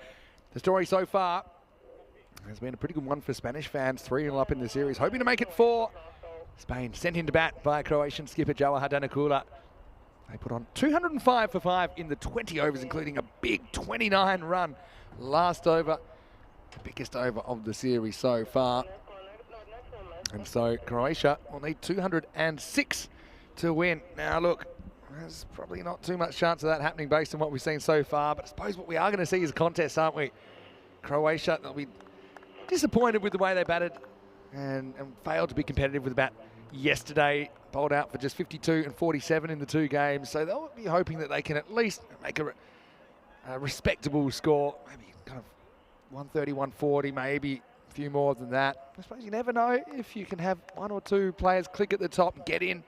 the story so far has been a pretty good one for Spanish fans. 3-0 up in the series, hoping to make it 4. Spain sent into bat by Croatian skipper Joao Hardanakula. They put on 205 for 5 in the 20 overs, including a big 29-run last over. The biggest over of the series so far. And so Croatia will need 206 to win. Now look, there's probably not too much chance of that happening based on what we've seen so far, but I suppose what we are going to see is a contest, aren't we? Croatia, they'll be disappointed with the way they batted and failed to be competitive with the bat yesterday. Bowled out for just 52 and 47 in the 2 games, so they'll be hoping that they can at least make a respectable score, maybe kind of 130, 140, maybe a few more than that. I suppose you never know if you can have 1 or 2 players click at the top and get in.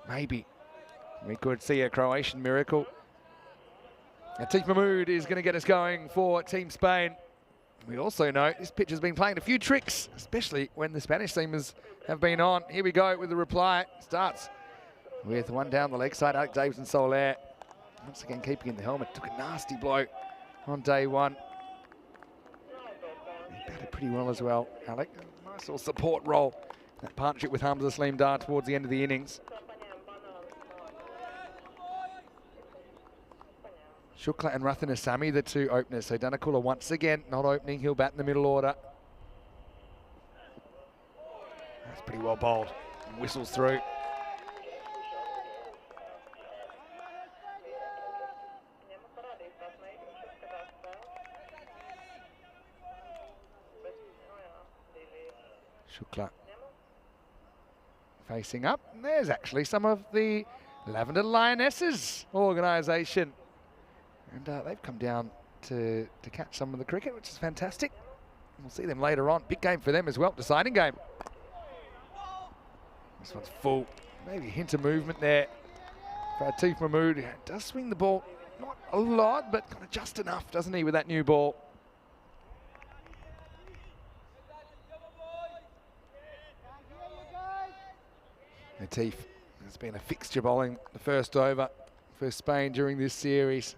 Maybe we could see a Croatian miracle. Atif Mahmood is going to get us going for Team Spain. We also know this pitch has been playing a few tricks, especially when the Spanish teamers have been on. Here we go with the reply. Starts with one down the leg side. Alex Davidson Soler, once again keeping in the helmet. Took a nasty blow on day 1. He batted pretty well as well, Alec. Nice little support role. That partnership with Hamza Saleem towards the end of the innings. Shukla and Rathan Asami, the 2 openers. So Danakula once again not opening. He'll bat in the middle order. That's pretty well bowled. And whistles through. Shukla facing up. And there's actually some of the Lavender Lionesses organisation. And they've come down to catch some of the cricket, which is fantastic. We'll see them later on. Big game for them as well, deciding game. This one's full. Maybe a hint of movement there for Atif Mahmood. He does swing the ball, not a lot, but kind of just enough, doesn't he, with that new ball. Atif has been a fixture bowling the first over for Spain during this series.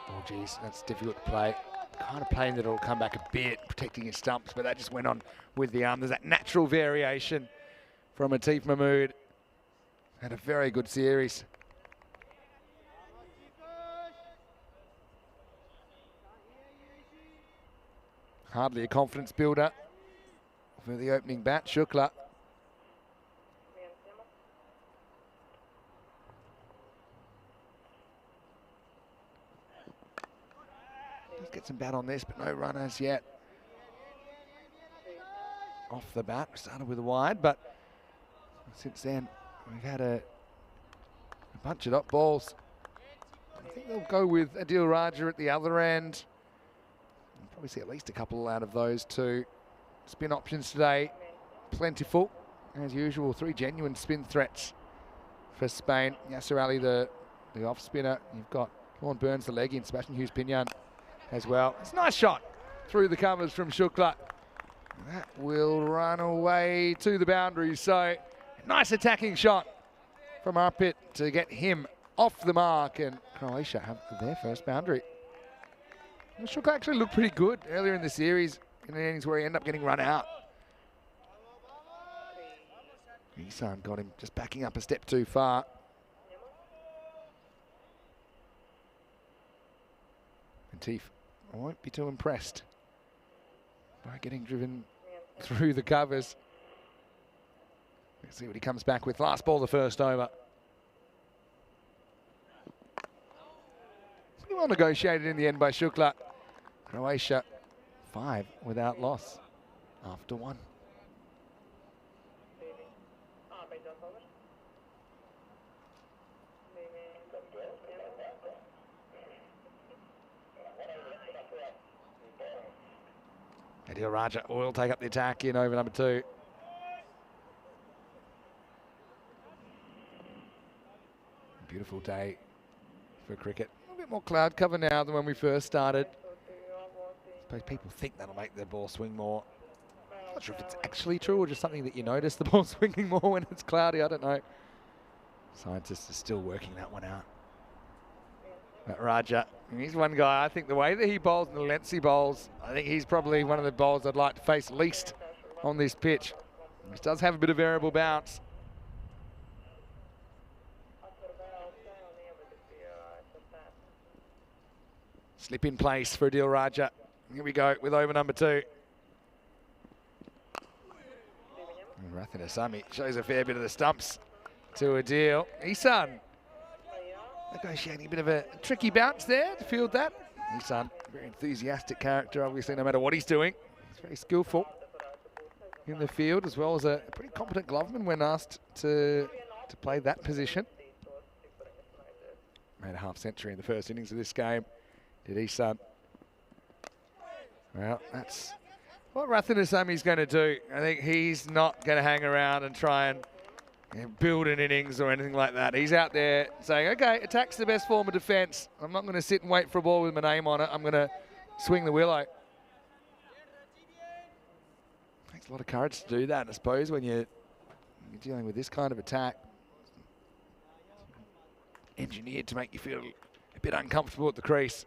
Oh geez, that's difficult to play. Kind of playing that it'll come back a bit, protecting his stumps, but that just went on with the arm. There's that natural variation from Atif Mahmood. Had a very good series. Hardly a confidence builder for the opening bat, Shukla. Let's get some bat on this, but no runners yet. Off the bat, we started with a wide, but since then we've had a bunch of dot balls. I think they'll go with Adil Raja at the other end. Probably see at least a couple out of those 2. Spin options today, plentiful. As usual, 3 genuine spin threats for Spain. Yasser Ali, the off spinner. You've got Lorne Burns, the leggy, and Sebastian Hughes-Pinyan as well. It's a nice shot through the covers from Shukla. That will run away to the boundary. So, nice attacking shot from Arpit to get him off the mark. And Croatia have their first boundary. Shukla actually looked pretty good earlier in the series in the innings where he ended up getting run out. Isan got him just backing up a step too far. And Teef, I won't be too impressed by getting driven through the covers. Let's see what he comes back with. Last ball the first over. Pretty well negotiated in the end by Shukla. Croatia 5 without loss after 1. Adil Raja will take up the attack in over number 2. Beautiful day for cricket. A little bit more cloud cover now than when we first started. I suppose people think that'll make the ball swing more. I'm not sure if it's actually true or just something that you notice the ball swinging more when it's cloudy. I don't know. Scientists are still working that one out. But Raja, he's one guy, I think the way that he bowls and the lengths he bowls, I think he's probably one of the bowlers I'd like to face least on this pitch. He does have a bit of variable bounce. Slip in place for Adil Raja. Here we go with over number 2. Rathin Asami shows a fair bit of the stumps to Adil. Isan negotiating a bit of a tricky bounce there to field that. Isan, very enthusiastic character, obviously, no matter what he's doing. He's very skillful in the field, as well as a pretty competent gloveman when asked to play that position. Made a half-century in the first innings of this game. Did Isan. Well, that's what Rathin Asami's going to do. I think he's not going to hang around and try and build an innings or anything like that. He's out there saying, okay, attack's the best form of defence. I'm not going to sit and wait for a ball with my name on it. I'm going to swing the willow. Takes a lot of courage to do that, I suppose, when you're dealing with this kind of attack. Engineered to make you feel a bit uncomfortable at the crease.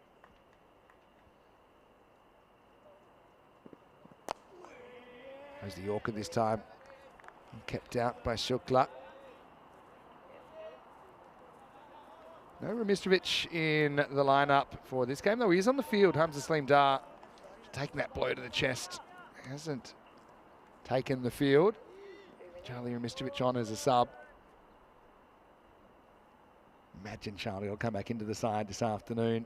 Goes the Yorker this time. Kept out by Shukla. No Ramistovic in the lineup for this game, though he is on the field. Hamza Saleem Dar taking that blow to the chest. Hasn't taken the field. Charlie Ramistovic on as a sub. Imagine Charlie will come back into the side this afternoon.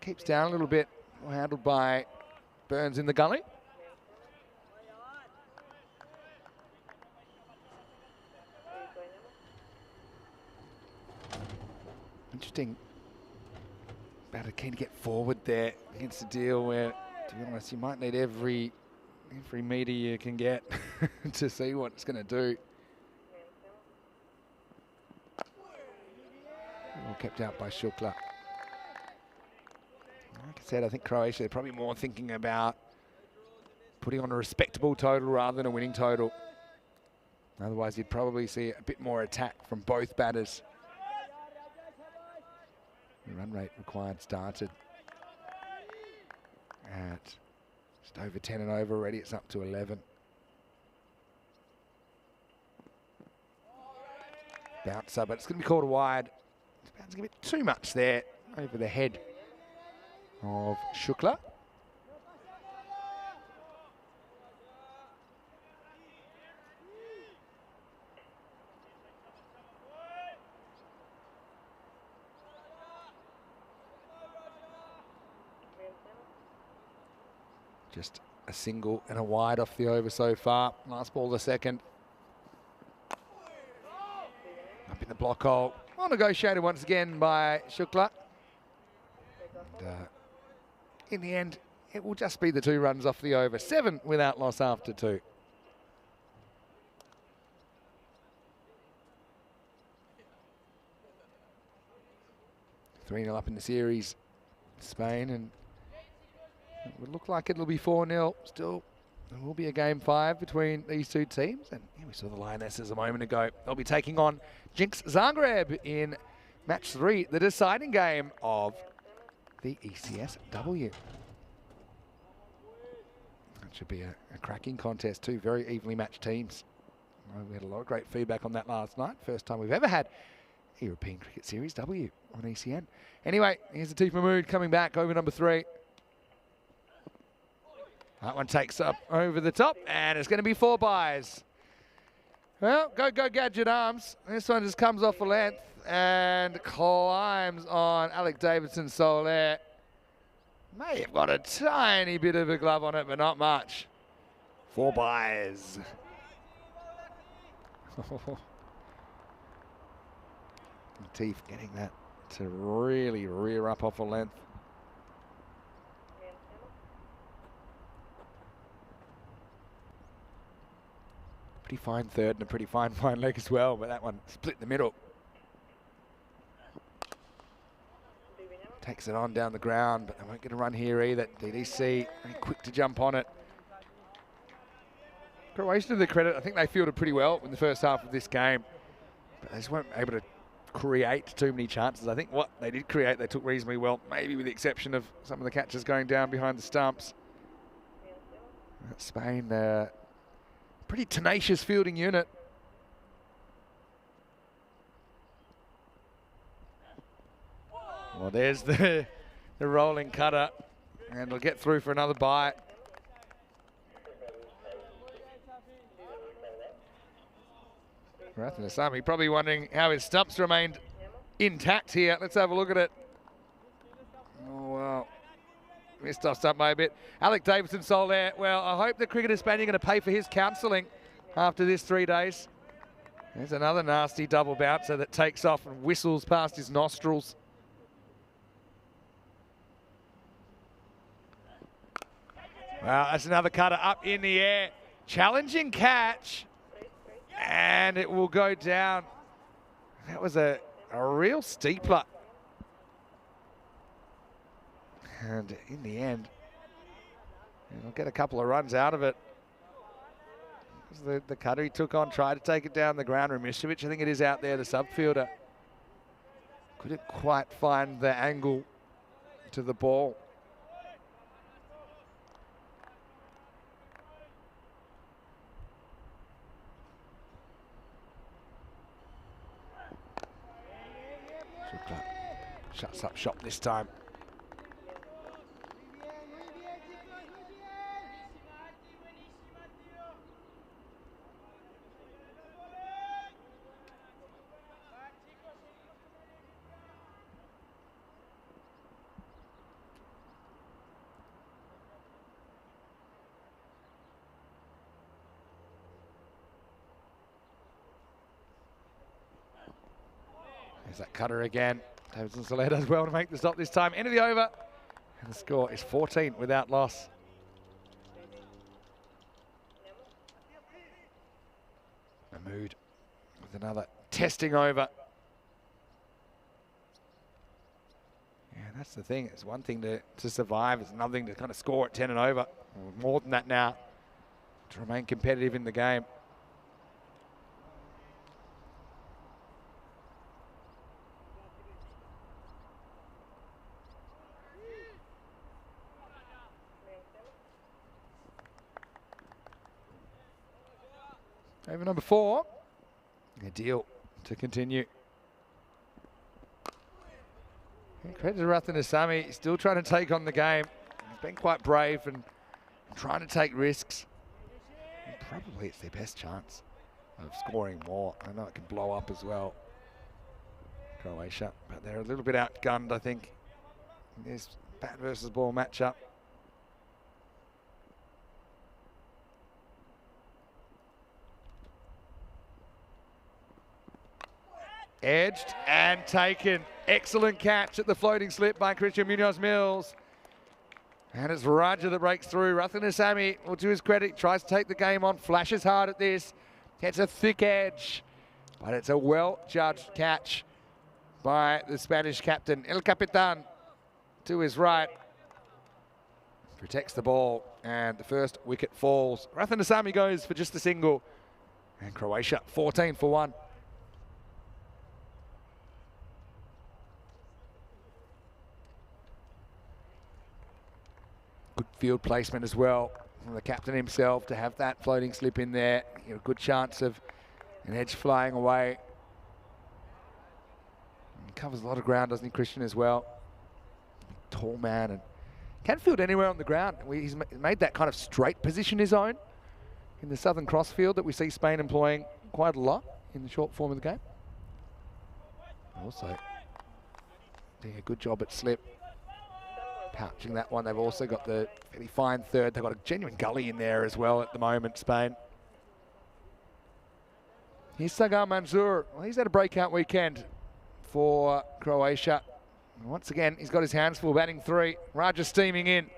Keeps down a little bit, handled by Burns in the gully. Interesting. Batter keen to get forward there against a deal where, to be honest, you might need every metre you can get to see what it's going to do. All kept out by Shukla. Like I said, I think Croatia, they're probably more thinking about putting on a respectable total rather than a winning total. Otherwise, you'd probably see a bit more attack from both batters. The run rate required started at just over 10 and over already. It's up to 11. Bouncer, but it's going to be called a wide. It's bouncing a bit too much there over the head of Shukla. Just a single and a wide off the over so far. Last ball of the second. Up in the block hole. Well negotiated once again by Shukla. And, in the end, it will just be the 2 runs off the over. 7 without loss after 2. Three 0 up in the series, Spain, and it would look like it'll be 4-0. Still, there will be a game 5 between these 2 teams. And yeah, we saw the Lionesses a moment ago. They'll be taking on Jinx Zagreb in match 3, the deciding game of the ECS-W. That should be a cracking contest. 2 very evenly matched teams. We had a lot of great feedback on that last night. First time we've ever had a European Cricket Series W on ECN. Anyway, here's Atif Mahmood coming back over number 3. That one takes up over the top, and it's going to be 4 byes. Well, go Gadget Arms. This one just comes off a length and climbs on Alec Davidson's Solaire. May have got a tiny bit of a glove on it, but not much. 4 byes. Latif getting that to really rear up off a length. Pretty fine third and a pretty fine leg as well, but that one split in the middle. Takes it on down the ground, but they won't get a run here either. DDC, very quick to jump on it. Croatia, to their credit, I think they fielded pretty well in the first half of this game, but they just weren't able to create too many chances. I think what they did create, they took reasonably well, maybe with the exception of some of the catches going down behind the stumps. Spain, pretty tenacious fielding unit. Well, there's the rolling cutter, and they'll get through for another bite. Rathanasamy probably wondering how his stumps remained intact here. Let's have a look at it. Oh, well. Missed off stump by a bit. Alec Davidson sold there. Well, I hope the cricketer Spaniard going to pay for his counselling after this 3 days. There's another nasty double bouncer that takes off and whistles past his nostrils. Well, that's another cutter up in the air. Challenging catch. And it will go down. That was a real steepler. And in the end, he'll get a couple of runs out of it. The cutter he took on, tried to take it down the ground. Remišević, I think it is out there, the subfielder. Couldn't quite find the angle to the ball. Shuts up shop this time. There's that cutter again. Davidson Soler does well to make the stop this time. End of the over. And the score is 14 without loss. Mahmood with another testing over. Yeah, that's the thing. It's one thing to survive. It's another thing to kind of score at 10 and over. Or more than that now. To remain competitive in the game. Over number 4, a deal to continue. And credit to Rathanasamy, still trying to take on the game. He's been quite brave and trying to take risks. And probably it's their best chance of scoring more. I know it can blow up as well, Croatia, but they're a little bit outgunned, I think, in this bat versus ball matchup. Edged and taken. Excellent catch at the floating slip by Christian Munoz-Mills. And it's Raja that breaks through. Rathanasamy, well, to his credit, tries to take the game on, flashes hard at this. Gets a thick edge, but it's a well-judged catch by the Spanish captain, El Capitan, to his right. Protects the ball, and the first wicket falls. Rathanasamy goes for just a single. And Croatia, 14 for 1. Good field placement as well from the captain himself to have that floating slip in there. You know, a good chance of an edge flying away. He covers a lot of ground, doesn't he, Christian, as well? Tall man and can field anywhere on the ground. He's made that kind of straight position his own in the southern cross field that we see Spain employing quite a lot in the short form of the game. Also doing a good job at slip. Pouching that one. They've also got the fairly fine third. They've got a genuine gully in there as well at the moment, Spain. Here's Sagar Manzoor. Well, he's had a breakout weekend for Croatia. And once again, he's got his hands full, batting 3. Raja steaming in.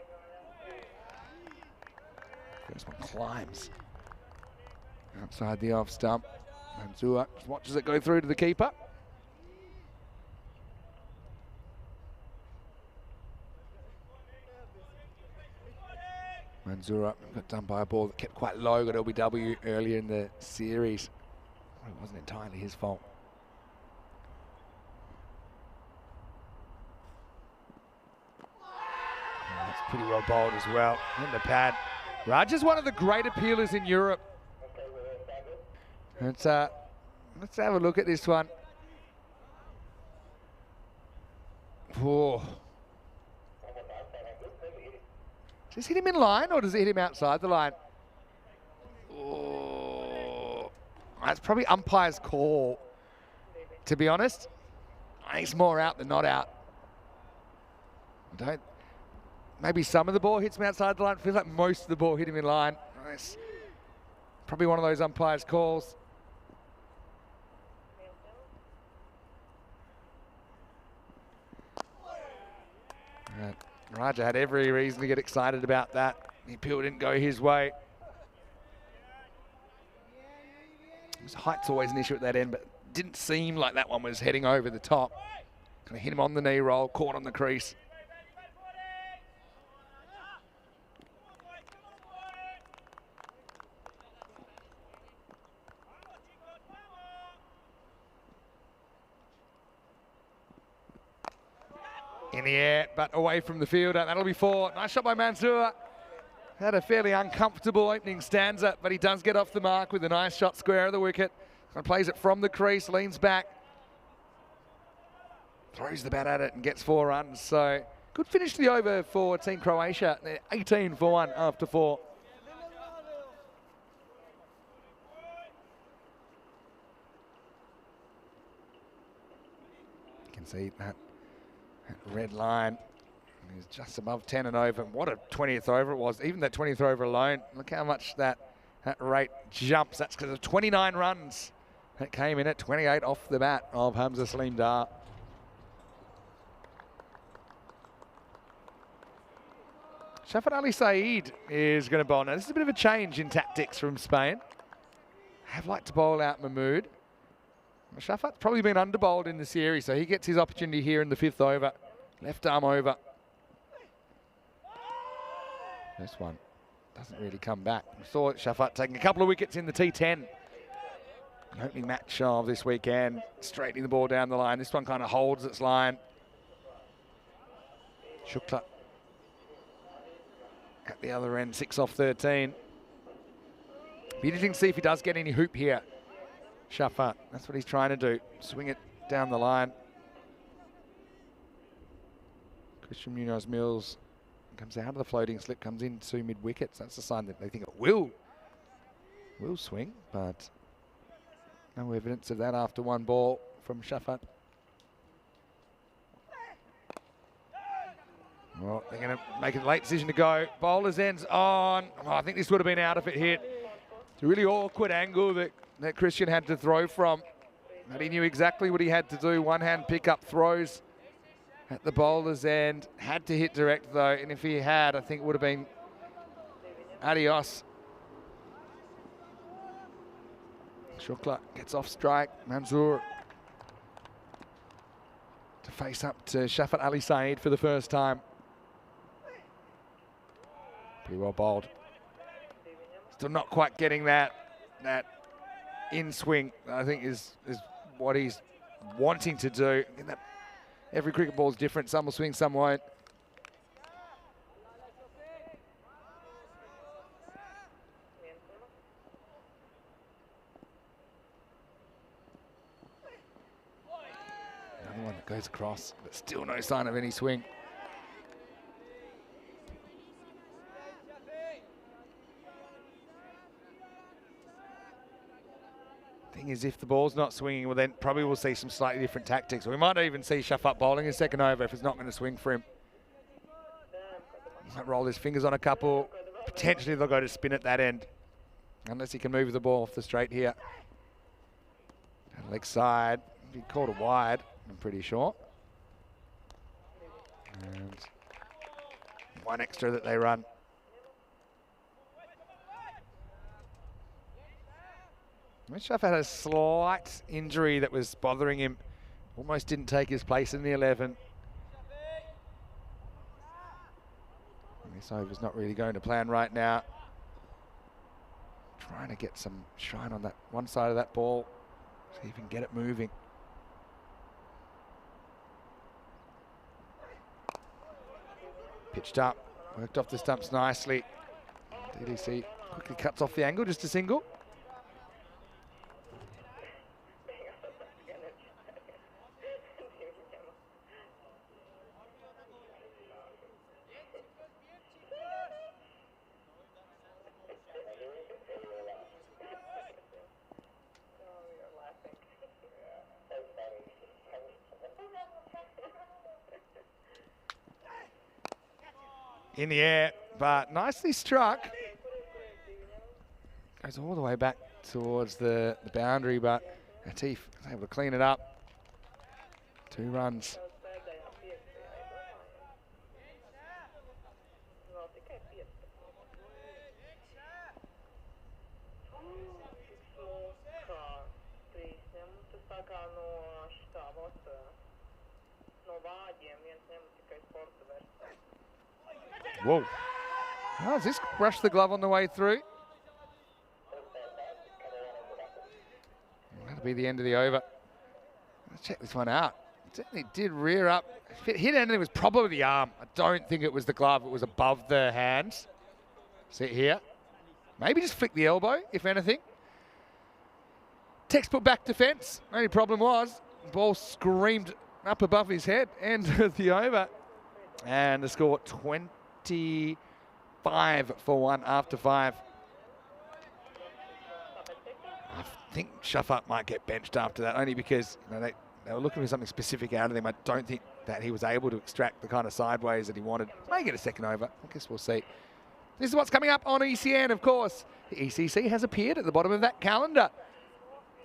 First one climbs. Outside the off stump. Manzur just watches it go through to the keeper. Manzur got done by a ball that kept quite low, got LBW earlier in the series. Well, it wasn't entirely his fault. That's pretty well bowled as well. In the pad. Raj is one of the great appealers in Europe. Let's have a look at this one. Oh. Does it hit him in line or does it hit him outside the line? Oh. That's probably umpire's call, to be honest. I think it's more out than not out. Maybe some of the ball hits him outside the line. Feels like most of the ball hit him in line. Nice. Probably one of those umpire's calls. Raja had every reason to get excited about that. The appeal didn't go his way. His height's always an issue at that end, but didn't seem like that one was heading over the top. Kind of hit him on the knee roll, caught on the crease. In the air, but away from the fielder. That'll be 4. Nice shot by Manzur. Had a fairly uncomfortable opening stanza, but he does get off the mark with a nice shot square of the wicket. And plays it from the crease, leans back. Throws the bat at it and gets 4 runs. So good finish to the over for Team Croatia. They're 18 for 1 after 4. You can see that red line is just above 10 and over. What a 20th over it was. Even that 20th over alone, look how much that rate jumps. That's because of 29 runs that came in at 28 off the bat of Hamza Salim Dar. Shafat Ali Saeed is going to bowl. Now, this is a bit of a change in tactics from Spain. Have liked to bowl out Mahmood. Shafat's probably been under-bowled in the series, so he gets his opportunity here in the 5th over. Left arm over. This one doesn't really come back. We saw Shafat taking a couple of wickets in the T10. The opening match of this weekend, straightening the ball down the line. This one kind of holds its line. Shukla at the other end, 6 off 13. Be interesting to see if he does get any hoop here. Shafat, that's what he's trying to do. Swing it down the line. Christian Munoz-Mills comes out of the floating slip, comes into mid-wickets. That's a sign that they think it will swing, but no evidence of that after 1 ball from Shafat. Well, they're going to make a late decision to go. Bowler's ends on. Oh, I think this would have been out if it hit. It's a really awkward angle that Christian had to throw from. But he knew exactly what he had to do. One-hand pick-up throws at the bowler's end. Had to hit direct, though. And if he had, I think it would have been adios. Shukla gets off strike. Manzur to face up to Shafat Ali Saeed for the first time. Pretty well bowled. Still not quite getting that in swing, I think is what he's wanting to do. Every cricket ball is different. Some will swing, some won't. Another one that goes across, but still no sign of any swing. Thing is, if the ball's not swinging, well, then probably we'll see some slightly different tactics. Or we might even see Shafat bowling a second over if it's not going to swing for him. He might roll his fingers on a couple. Potentially they'll go to spin at that end, unless he can move the ball off the straight here. Leg side, be called a wide, I'm pretty sure. And 1 extra that they run. Mitchell had a slight injury that was bothering him. Almost didn't take his place in the 11. And this over's not really going to plan right now. Trying to get some shine on that one side of that ball. See if he can get it moving. Pitched up, worked off the stumps nicely. DDC quickly cuts off the angle, just a single. In the air, but nicely struck. Goes all the way back towards the boundary, but Atif is able to clean it up. 2 runs. Whoa. Oh, has this brushed the glove on the way through? That'll be the end of the over. Let's check this one out. It certainly did rear up. If it hit anything, it was probably the arm. I don't think it was the glove. It was above the hands. See it here? Maybe just flick the elbow, if anything. Textbook back defence. Only problem was, the ball screamed up above his head. End of the over. And the score 25 for 1 after 5. I think Shuffart might get benched after that, only because they were looking for something specific out of him. I don't think that he was able to extract the kind of sideways that he wanted. May get a second over. I guess we'll see. This is what's coming up on ECN, of course. The ECC has appeared at the bottom of that calendar.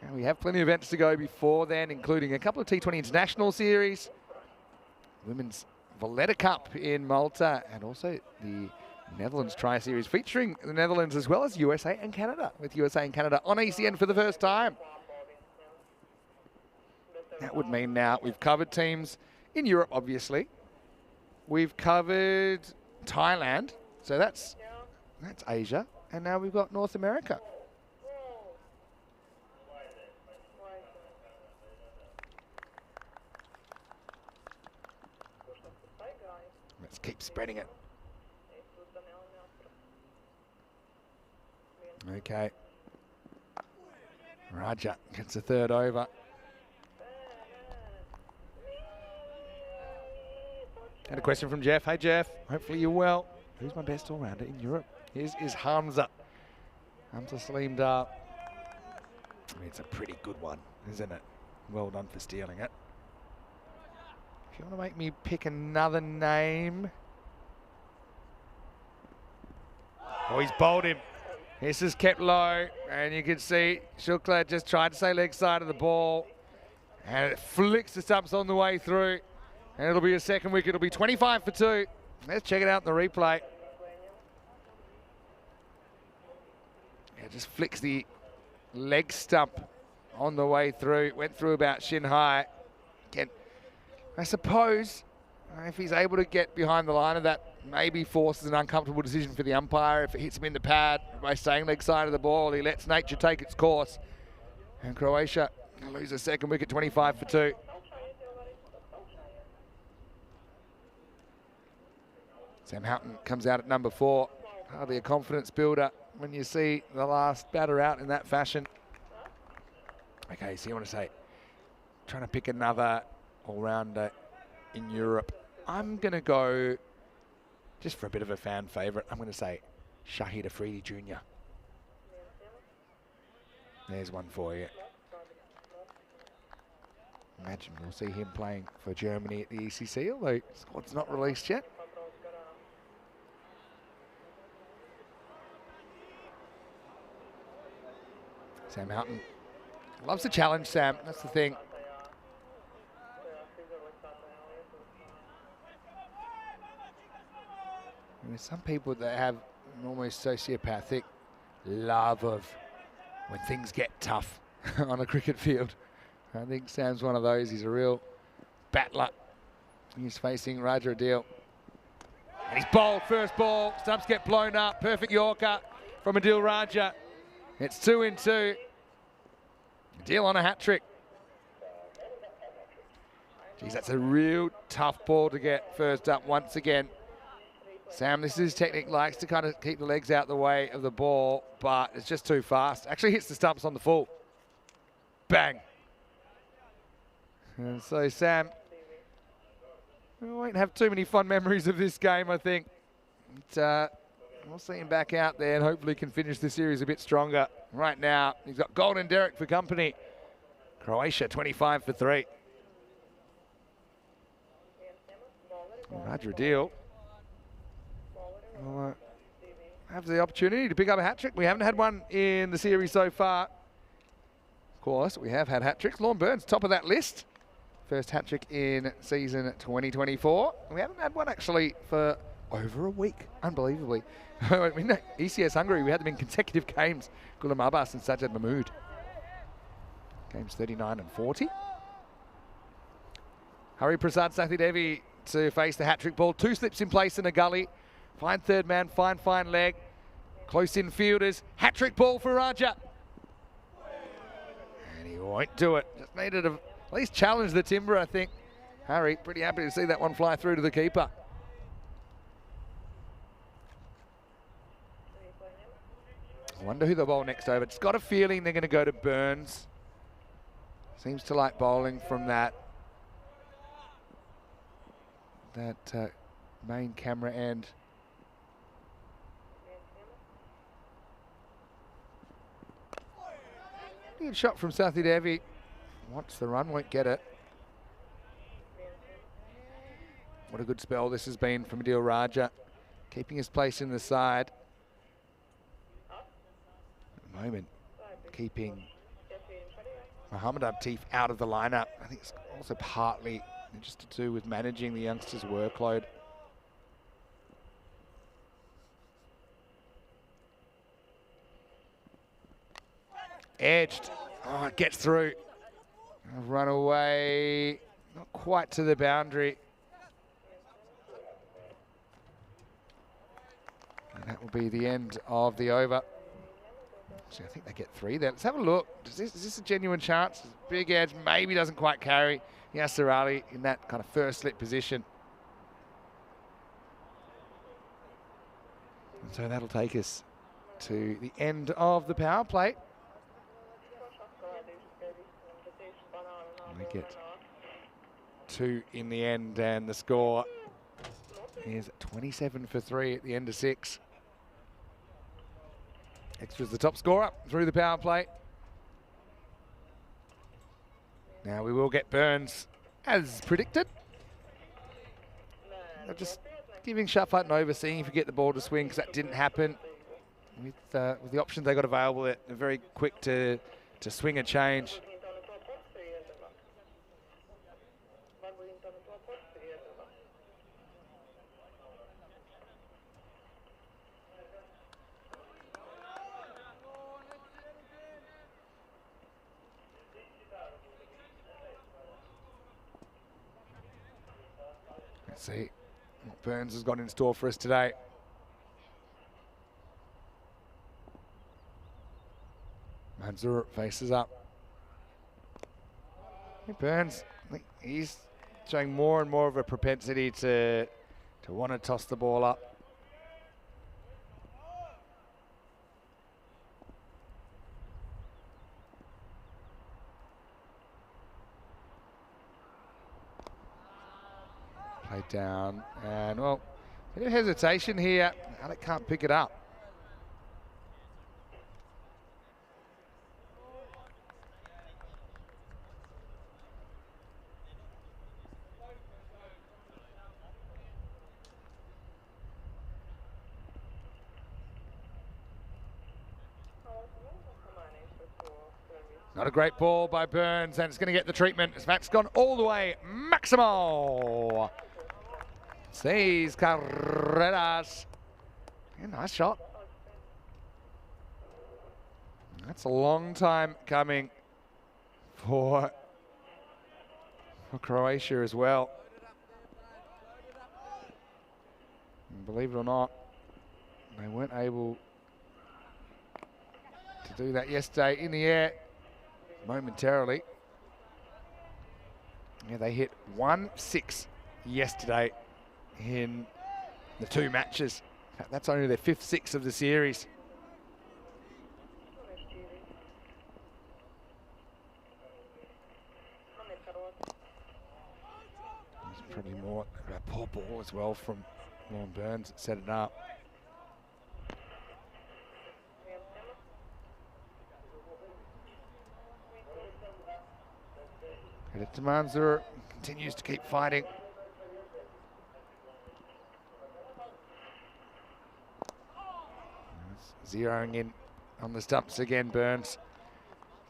And we have plenty of events to go before then, including a couple of T20 International Series, Women's Valletta Cup in Malta, and also the Netherlands Tri-Series featuring the Netherlands as well as USA and Canada, with USA and Canada on ECN for the first time. That would mean now we've covered teams in Europe, obviously. We've covered Thailand, so that's Asia, and now we've got North America. Let's keep spreading it. Okay. Raja gets a 3rd over. And a question from Jeff. Hey, Jeff. Hopefully you're well. Who's my best all-rounder in Europe? Here's Hamza. Hamza Saleem Dar. I mean, it's a pretty good one, isn't it? Well done for stealing it. If you want to make me pick another name. Oh, he's bowled him. This is kept low, and you can see Shukla just tried to stay leg side of the ball, and it flicks the stumps on the way through, and it'll be a second wicket. It'll be 25 for 2. Let's check it out in the replay. Yeah, just flicks the leg stump on the way through. Went through about shin high. Again, I suppose if he's able to get behind the line of that, maybe forces an uncomfortable decision for the umpire if it hits him in the pad by staying leg side of the ball. He lets nature take its course. And Croatia lose a second wicket, 25 for 2. Sam Houghton comes out at number 4. Hardly a confidence builder when you see the last batter out in that fashion. Okay, so you want to say, trying to pick another all-rounder in Europe. I'm going to go, just for a bit of a fan favourite, I'm going to say Shahid Afridi Jr. There's one for you. Imagine we'll see him playing for Germany at the ECC, although squad's not released yet. Sam Houghton loves the challenge, Sam. That's the thing. There's some people that have an almost sociopathic love of when things get tough on a cricket field. I think Sam's one of those. He's a real battler. He's facing Raja Adil. And he's bowled, first ball. Stumps get blown up. Perfect Yorker from Adil Raja. It's 2-2. Adil on a hat-trick. Geez, that's a real tough ball to get first up once again. Sam, this is his technique, likes to kind of keep the legs out the way of the ball, but it's just too fast. Actually hits the stumps on the full. Bang. And so Sam, we won't have too many fond memories of this game, I think. But, we'll see him back out there and hopefully can finish the series a bit stronger. Right now, he's got Golden Derek for company. Croatia 25 for 3. Raja Adil will have the opportunity to pick up a hat-trick. We haven't had one in the series so far. Of course, we have had hat-tricks. Lorne Burns, top of that list. First hat-trick in season 2024. We haven't had one actually for over a week, unbelievably. I mean, ECS Hungary, we had them in consecutive games. Ghulam Abbas and Sajjad Mahmood. Games 39 and 40. Hari Prasad Sathidevi to face the hat-trick ball. 2 slips in place in a gully. Fine third man, fine leg. Close in fielders. Hat-trick ball for Raja. And he won't do it. Just needed to at least challenge the timber, I think. Harry, pretty happy to see that one fly through to the keeper. I wonder who they'll bowl next over. Just got a feeling they're going to go to Burns. Seems to like bowling from that main camera end. Good shot from Sathi Devi. Wants the run, won't get it. What a good spell this has been from Adil Raja. Keeping his place in the side. At the moment, keeping Mohammad Abtif out of the lineup. I think it's also partly just to do with managing the youngsters' workload. Edged. Oh, it gets through. Run away. Not quite to the boundary. And that will be the end of the over. Actually, I think they get 3 there. Let's have a look. Is this a genuine chance? Big edge, maybe doesn't quite carry. Yasser Ali in that kind of first slip position. And so that'll take us to the end of the power play. We get 2 in the end, and the score is 27 for 3 at the end of 6. Extra's the top scorer through the power play. Now we will get Burns as predicted. They're just giving Shafat an over, seeing if you get the ball to swing, because that didn't happen. With the options they got available, they're very quick to swing a change. Let's see what Burns has got in store for us today. Mansour faces up. Burns, I think he's showing more and more of a propensity to want to toss the ball up. Played down, and well, a bit of hesitation here. Alec can't pick it up. Not a great ball by Burns, and it's going to get the treatment. That's gone all the way. Maximo sees Carreras. Yeah, nice shot. That's a long time coming for Croatia as well. And believe it or not, they weren't able to do that yesterday in the air momentarily. Yeah, they hit 1-6 yesterday in the 2 matches. That's only their 5th 6 of the series. It's pretty more a poor ball as well from Lauren Burns that set it up. Credit to Mansour, continues to keep fighting. Zeroing in on the stumps again, Burns.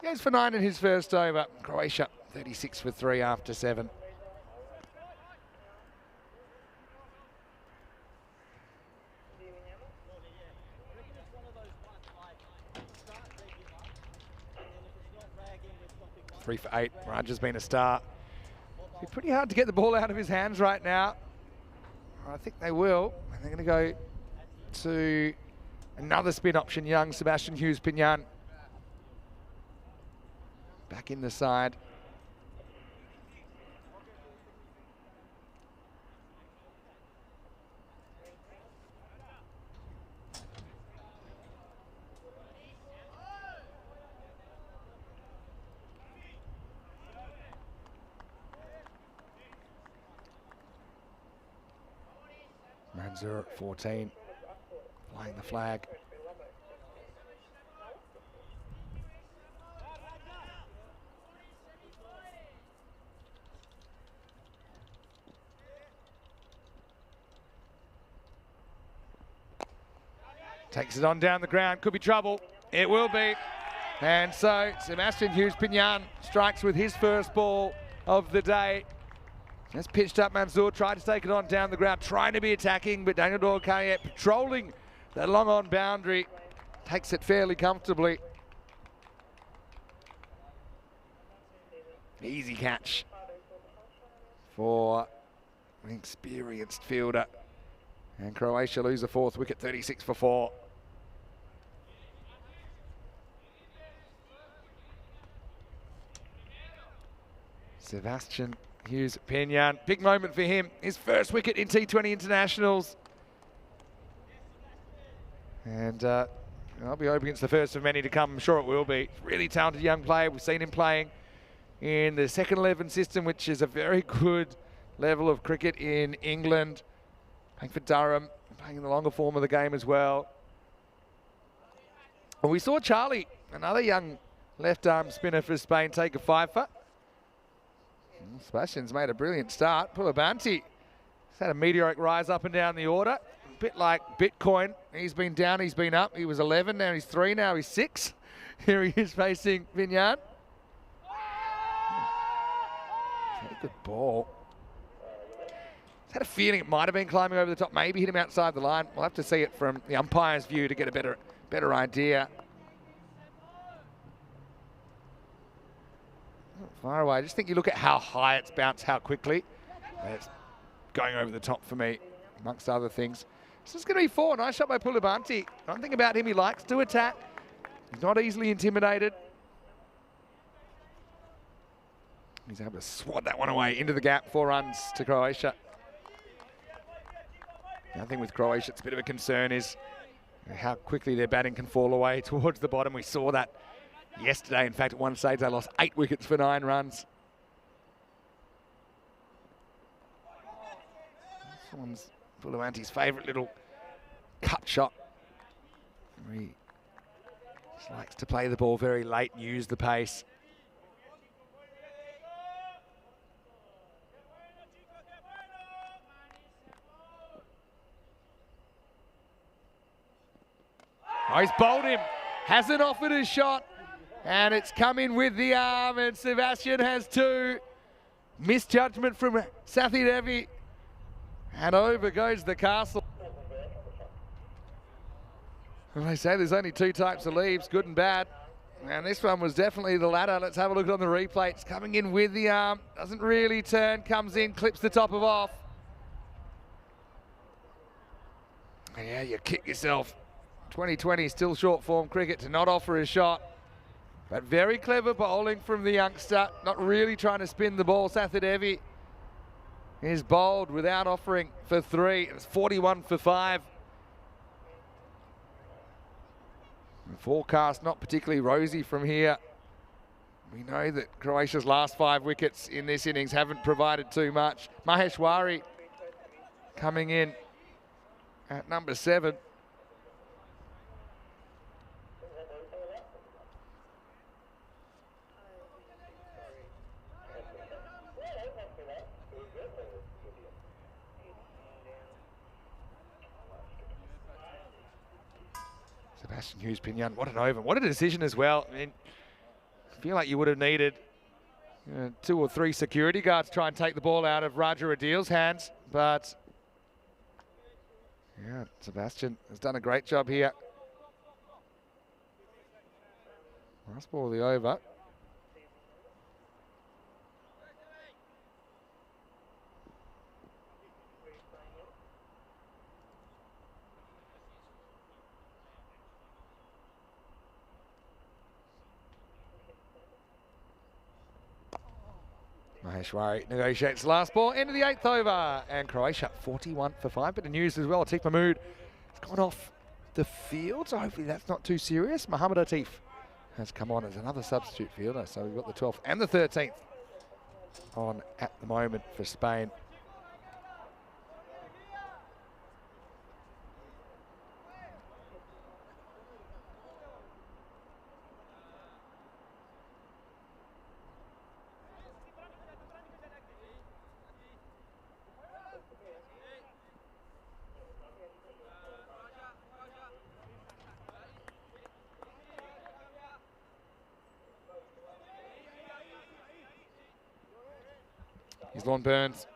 Goes for 9 in his first over. Croatia 36 for 3 after 7. Three for 8. Raj has been a star. It'll be pretty hard to get the ball out of his hands right now. I think they will. And they're going to go to another spin option, young Sebastian Hughes-Pignan. Back in the side. Mansour at 14, flying the flag. Takes it on down the ground, could be trouble. It will be. And so Sebastian Hughes-Pignan strikes with his first ball of the day. Just pitched up Mansour, tried to take it on down the ground, trying to be attacking, but Daniel Dorkayet patrolling that long on boundary, takes it fairly comfortably. Easy catch for an experienced fielder. And Croatia lose the 4th wicket, 36 for 4. Sebastian Hughes-Pignan, big moment for him. His first wicket in T20 internationals. And I'll be hoping it's the first of many to come. I'm sure it will be. Really talented young player. We've seen him playing in the second 11 system, which is a very good level of cricket in England. Playing for Durham, playing in the longer form of the game as well. Well, we saw Charlie, another young left-arm spinner for Spain, take a 5-for. Sebastian's made a brilliant start. Pullabanti has had a meteoric rise up and down the order. A bit like Bitcoin. He's been down, he's been up. He was 11, now he's 3, now he's 6. Here he is facing Pignan. Good ball. Had a feeling it might have been climbing over the top, maybe hit him outside the line. We'll have to see it from the umpire's view to get a better idea. Not far away. I just think you look at how high it's bounced, how quickly. And it's going over the top for me, amongst other things. This is going to be 4. Nice shot by Pullabanti. One thing about him, he likes to attack. He's not easily intimidated. He's able to swat that one away into the gap. 4 runs to Croatia. The other thing with Croatia, it's a bit of a concern, is how quickly their batting can fall away towards the bottom. We saw that yesterday. In fact, at one stage, they lost 8 wickets for 9 runs. This one's Pullabanti's favourite little cut shot. He just likes to play the ball very late and use the pace. Oh, he's bowled him, hasn't offered a shot, and it's come in with the arm, and Sebastian has 2. Misjudgment from Sathi Devi, and over goes the castle. And they say there's only 2 types of leaves, good and bad. And this one was definitely the latter. Let's have a look on the replay. It's coming in with the arm. Doesn't really turn. Comes in, clips the top of off. Yeah, you kick yourself. 2020 still short form cricket to not offer a shot. But very clever bowling from the youngster. Not really trying to spin the ball. Sathir Devi is bowled without offering for 3. It's 41 for 5. The forecast not particularly rosy from here. We know that Croatia's last 5 wickets in this innings haven't provided too much. Maheshwari coming in at number 7. Sebastian Hughes-Pinyan, what an over. What a decision as well. I mean, I feel like you would have needed 2 or 3 security guards to try and take the ball out of Raja Adil's hands. But, yeah, Sebastian has done a great job here. Last ball of the over. Maheshwari negotiates the last ball into the 8th over, and Croatia 41 for 5. Bit of news as well. Atif Mahmood has gone off the field, so hopefully that's not too serious. Mohamed Atif has come on as another substitute fielder, so we've got the 12th and the 13th on at the moment for Spain. Here's Lon Burns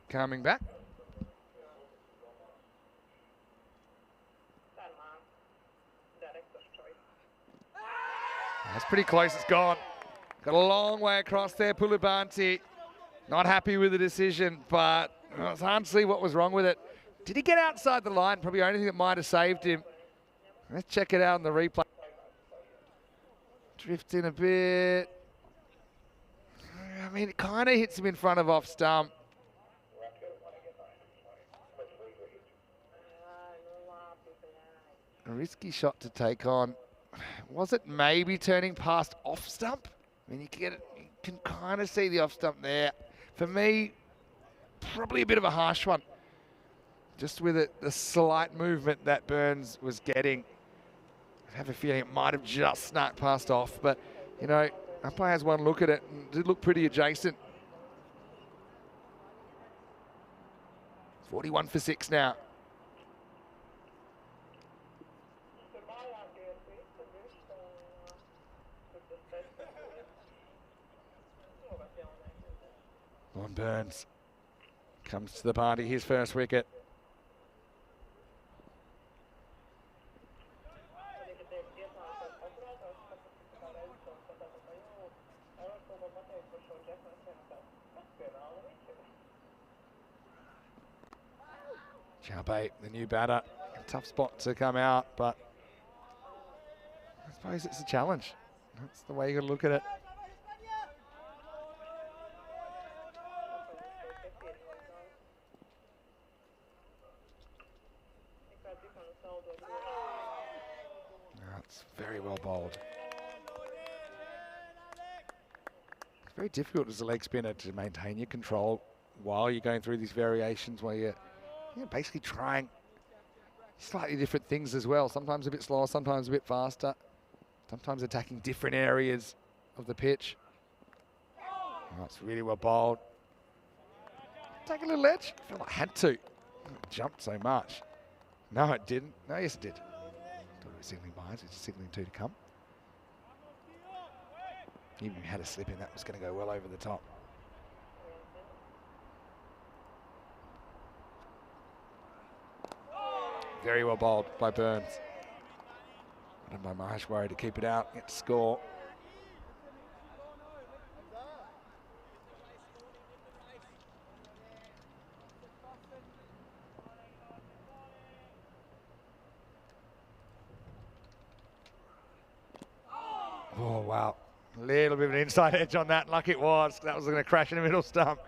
coming back. That's pretty close, it's gone. Got a long way across there, Pulibanti. Not happy with the decision, but it's hard to see what was wrong with it. Did he get outside the line? Probably the only thing that might have saved him. Let's check it out in the replay. Drift in a bit. I mean, it kind of hits him in front of off stump. A risky shot to take on. Was it maybe turning past off stump? I mean, you can kind of see the off stump there. For me, probably a bit of a harsh one. Just with it, the slight movement that Burns was getting. I have a feeling it might have just snuck past off, but, you know, umpire has one look at it and it did look pretty adjacent. 41 for 6 now. Lon Burns comes to the party, his first wicket. Chaubey, the new batter, a tough spot to come out, but I suppose it's a challenge. That's the way you got to look at it. That's very well bowled. It's very difficult as a leg spinner to maintain your control while you're going through these variations where you're basically trying slightly different things as well. Sometimes a bit slower, sometimes a bit faster. Sometimes attacking different areas of the pitch. Oh, it's really well bowled. Take a little edge. I feel like I had to. It jumped so much. No, it didn't. No, yes, it did. Thought it was signaling behind, so it's signaling 2 to come. Even if you had a slip in, that was going to go well over the top. Very well bowled by Burns. And by Maheshwari to keep it out, get to score. Oh, wow. A little bit of an inside edge on that, like it was. That was going to crash in the middle stump.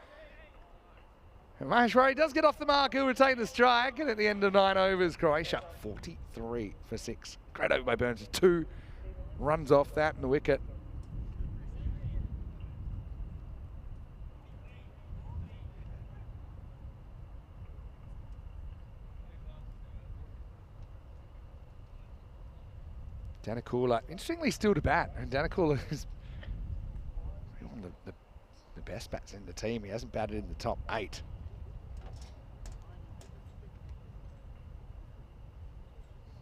And Maheshwari does get off the mark. He'll retain the strike. And at the end of 9 overs, Croatia 43 for 6. Great over by Burns. 2 runs off that and the wicket. Danakula, interestingly, still to bat. And Danakula is one of the best bats in the team. He hasn't batted in the top 8.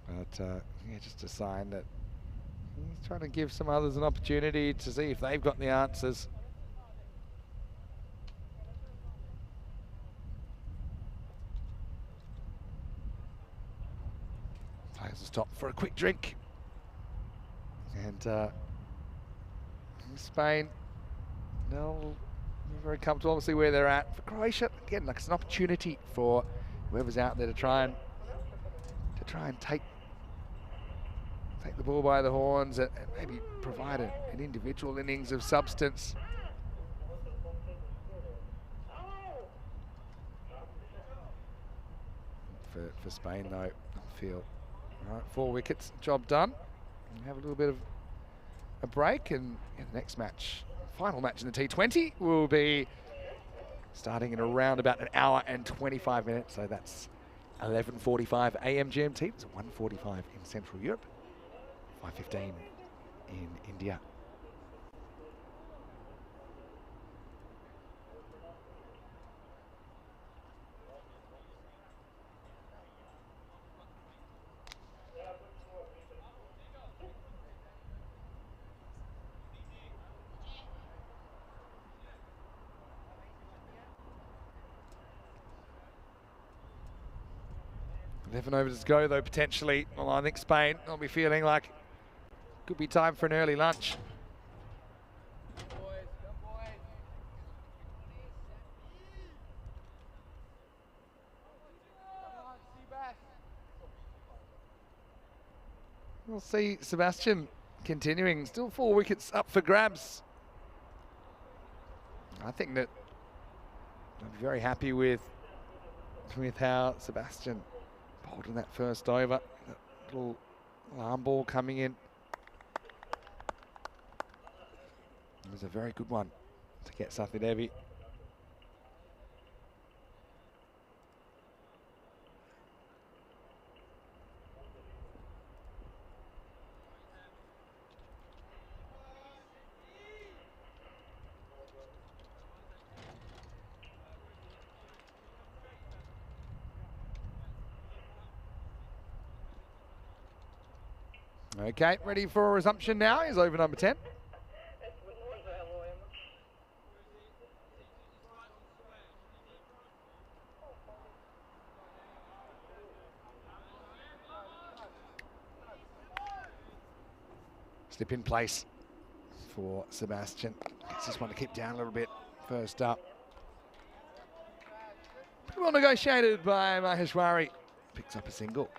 But yeah, just a sign that he's trying to give some others an opportunity to see if they've got the answers. Players will stop for a quick drink. And Spain, they'll be very comfortable, obviously, where they're at. For Croatia, again, like it's an opportunity for whoever's out there to try and take the ball by the horns and maybe provide an individual innings of substance. For Spain, though, I feel all right, 4 wickets, job done. Have a little bit of a break, and the next match, final match in the T20, will be starting in around about an hour and 25 minutes. So that's 11:45 a.m. GMT. It's 1:45 in Central Europe, 5:15 in India. Eleven overs to go, though, potentially. Well, I think Spain will be feeling like could be time for an early lunch. We'll see Sebastian continuing. Still 4 wickets up for grabs. I think that I'll be very happy with how Sebastian bowled in that first over. That little alarm ball coming in. It was a very good one to get Sathi Devi. Okay, ready for a resumption now is over number 10. Slip in place for Sebastian. Gets this one to keep down a little bit first up. Pretty well negotiated by Maheshwari. Picks up a single.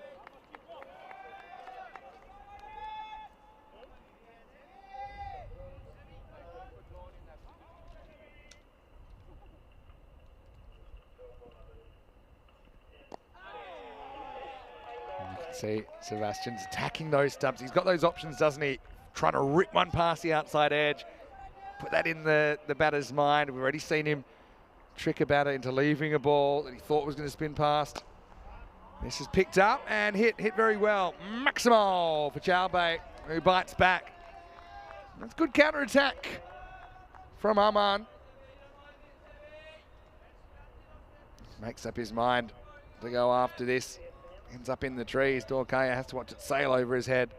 See, Sebastian's attacking those stumps. He's got those options, doesn't he? Trying to rip one past the outside edge. Put that in the batter's mind. We've already seen him trick a batter into leaving a ball that he thought was going to spin past. This is picked up and hit very well. Maximal for Chaubey, who bites back. That's good counter-attack from Aman. Makes up his mind to go after this. Ends up in the trees. Dorkaya has to watch it sail over his head.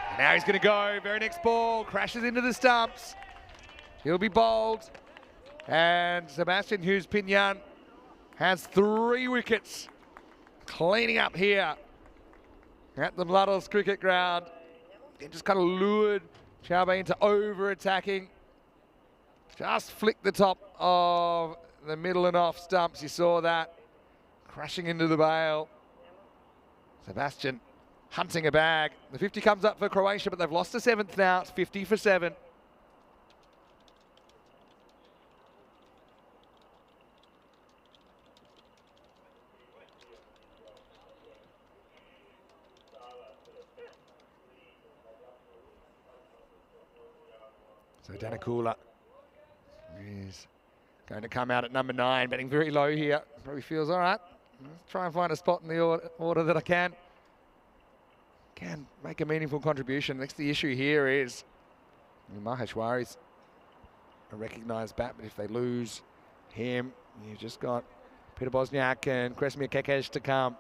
And now he's going to go. Very next ball. Crashes into the stumps. He'll be bowled. And Sebastian Hughes Pinyan has 3 wickets cleaning up here at the Bloodles cricket ground. It just kind of lured Xiaobei into over-attacking. Just flicked the top of the middle and off stumps. You saw that. Crashing into the bail. Sebastian hunting a bag. The 50 comes up for Croatia, but they've lost the 7th now. It's 50 for 7. So Danakula is going to come out at number 9, betting very low here. Probably feels all right. Let's try and find a spot in the order that I can make a meaningful contribution. Next, the issue here is Maheshwari's a recognised bat, but if they lose him, you've just got Peter Bosniak and Kresimir Kekes to come.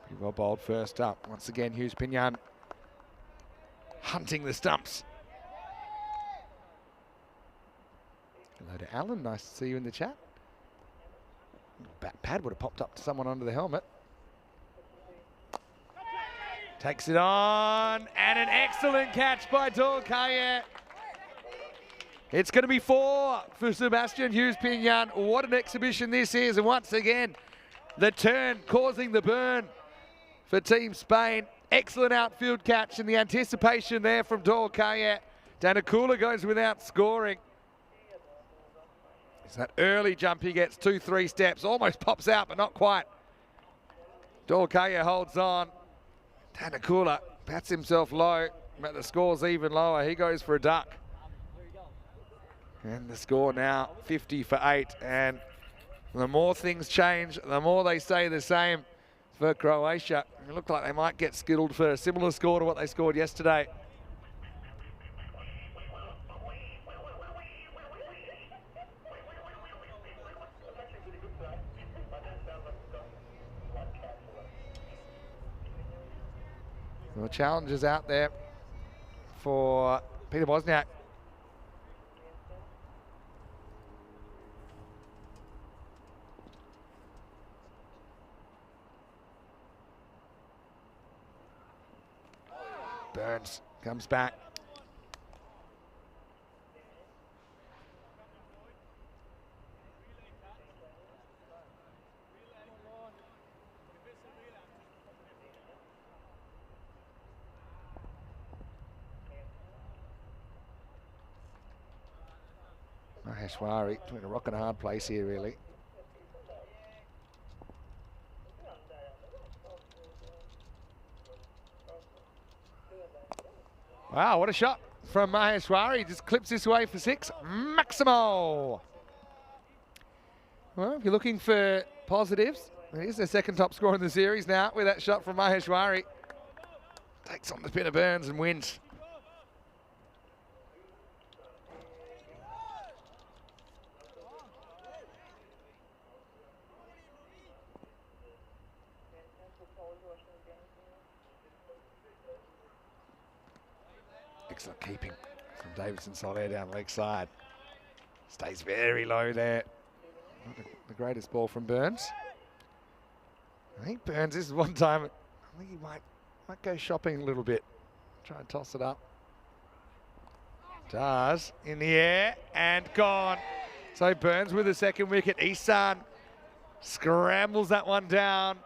Pretty well bowled first up. Once again, Hughes Pinyan hunting the stumps. Hello to Alan, nice to see you in the chat. Bat pad would have popped up to someone under the helmet. Takes it on, and an excellent catch by Dorkaye. It's going to be 4 for Sebastian Hughes Pinyan. What an exhibition this is, and once again, the turn causing the burn for Team Spain. Excellent outfield catch, and the anticipation there from Dorkaye. Danakula goes without scoring. It's that early jump he gets, 2-3 steps, almost pops out, but not quite. Dorkaye holds on. Danakula bats himself low, but the score's even lower. He goes for a duck. And the score now 50 for 8. And the more things change, the more they stay the same for Croatia. It looked like they might get skittled for a similar score to what they scored yesterday. The challenges out there for Peter Bosniak. Burns comes back. Maheshwari between a rock and a hard place here, really. Wow, what a shot from Maheshwari. Just clips this way for 6. Maximo. Well, if you're looking for positives, he's their second top scorer in the series now with that shot from Maheshwari. Takes on the spin of Burns and wins. Excellent keeping from Davidson Soler down leg side. Stays very low there. Not the greatest ball from Burns. I think Burns, this is one time, I think he might go shopping a little bit. Try and toss it up. Does, in the air, and gone. So Burns with the second wicket. Isan scrambles that one down.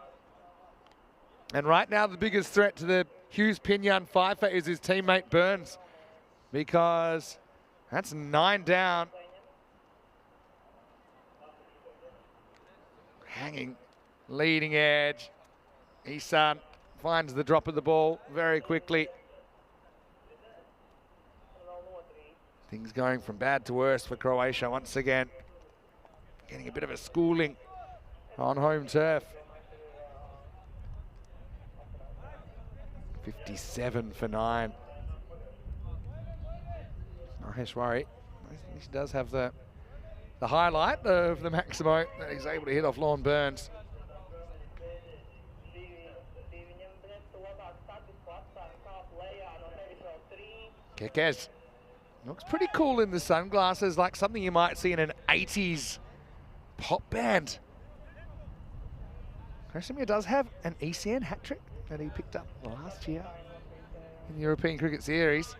And right now the biggest threat to the Hughes Pinyan fifer is his teammate Burns, because that's 9 down. Hanging, leading edge. Isan finds the drop of the ball very quickly. Things going from bad to worse for Croatia once again. Getting a bit of a schooling on home turf. 57 for 9. Maheshwari, he does have the highlight of the Maximo that he's able to hit off Lorne Burns. Kekes looks pretty cool in the sunglasses, like something you might see in an 80s pop band. Croatia does have an ECN hat-trick that he picked up last year in the European Cricket Series.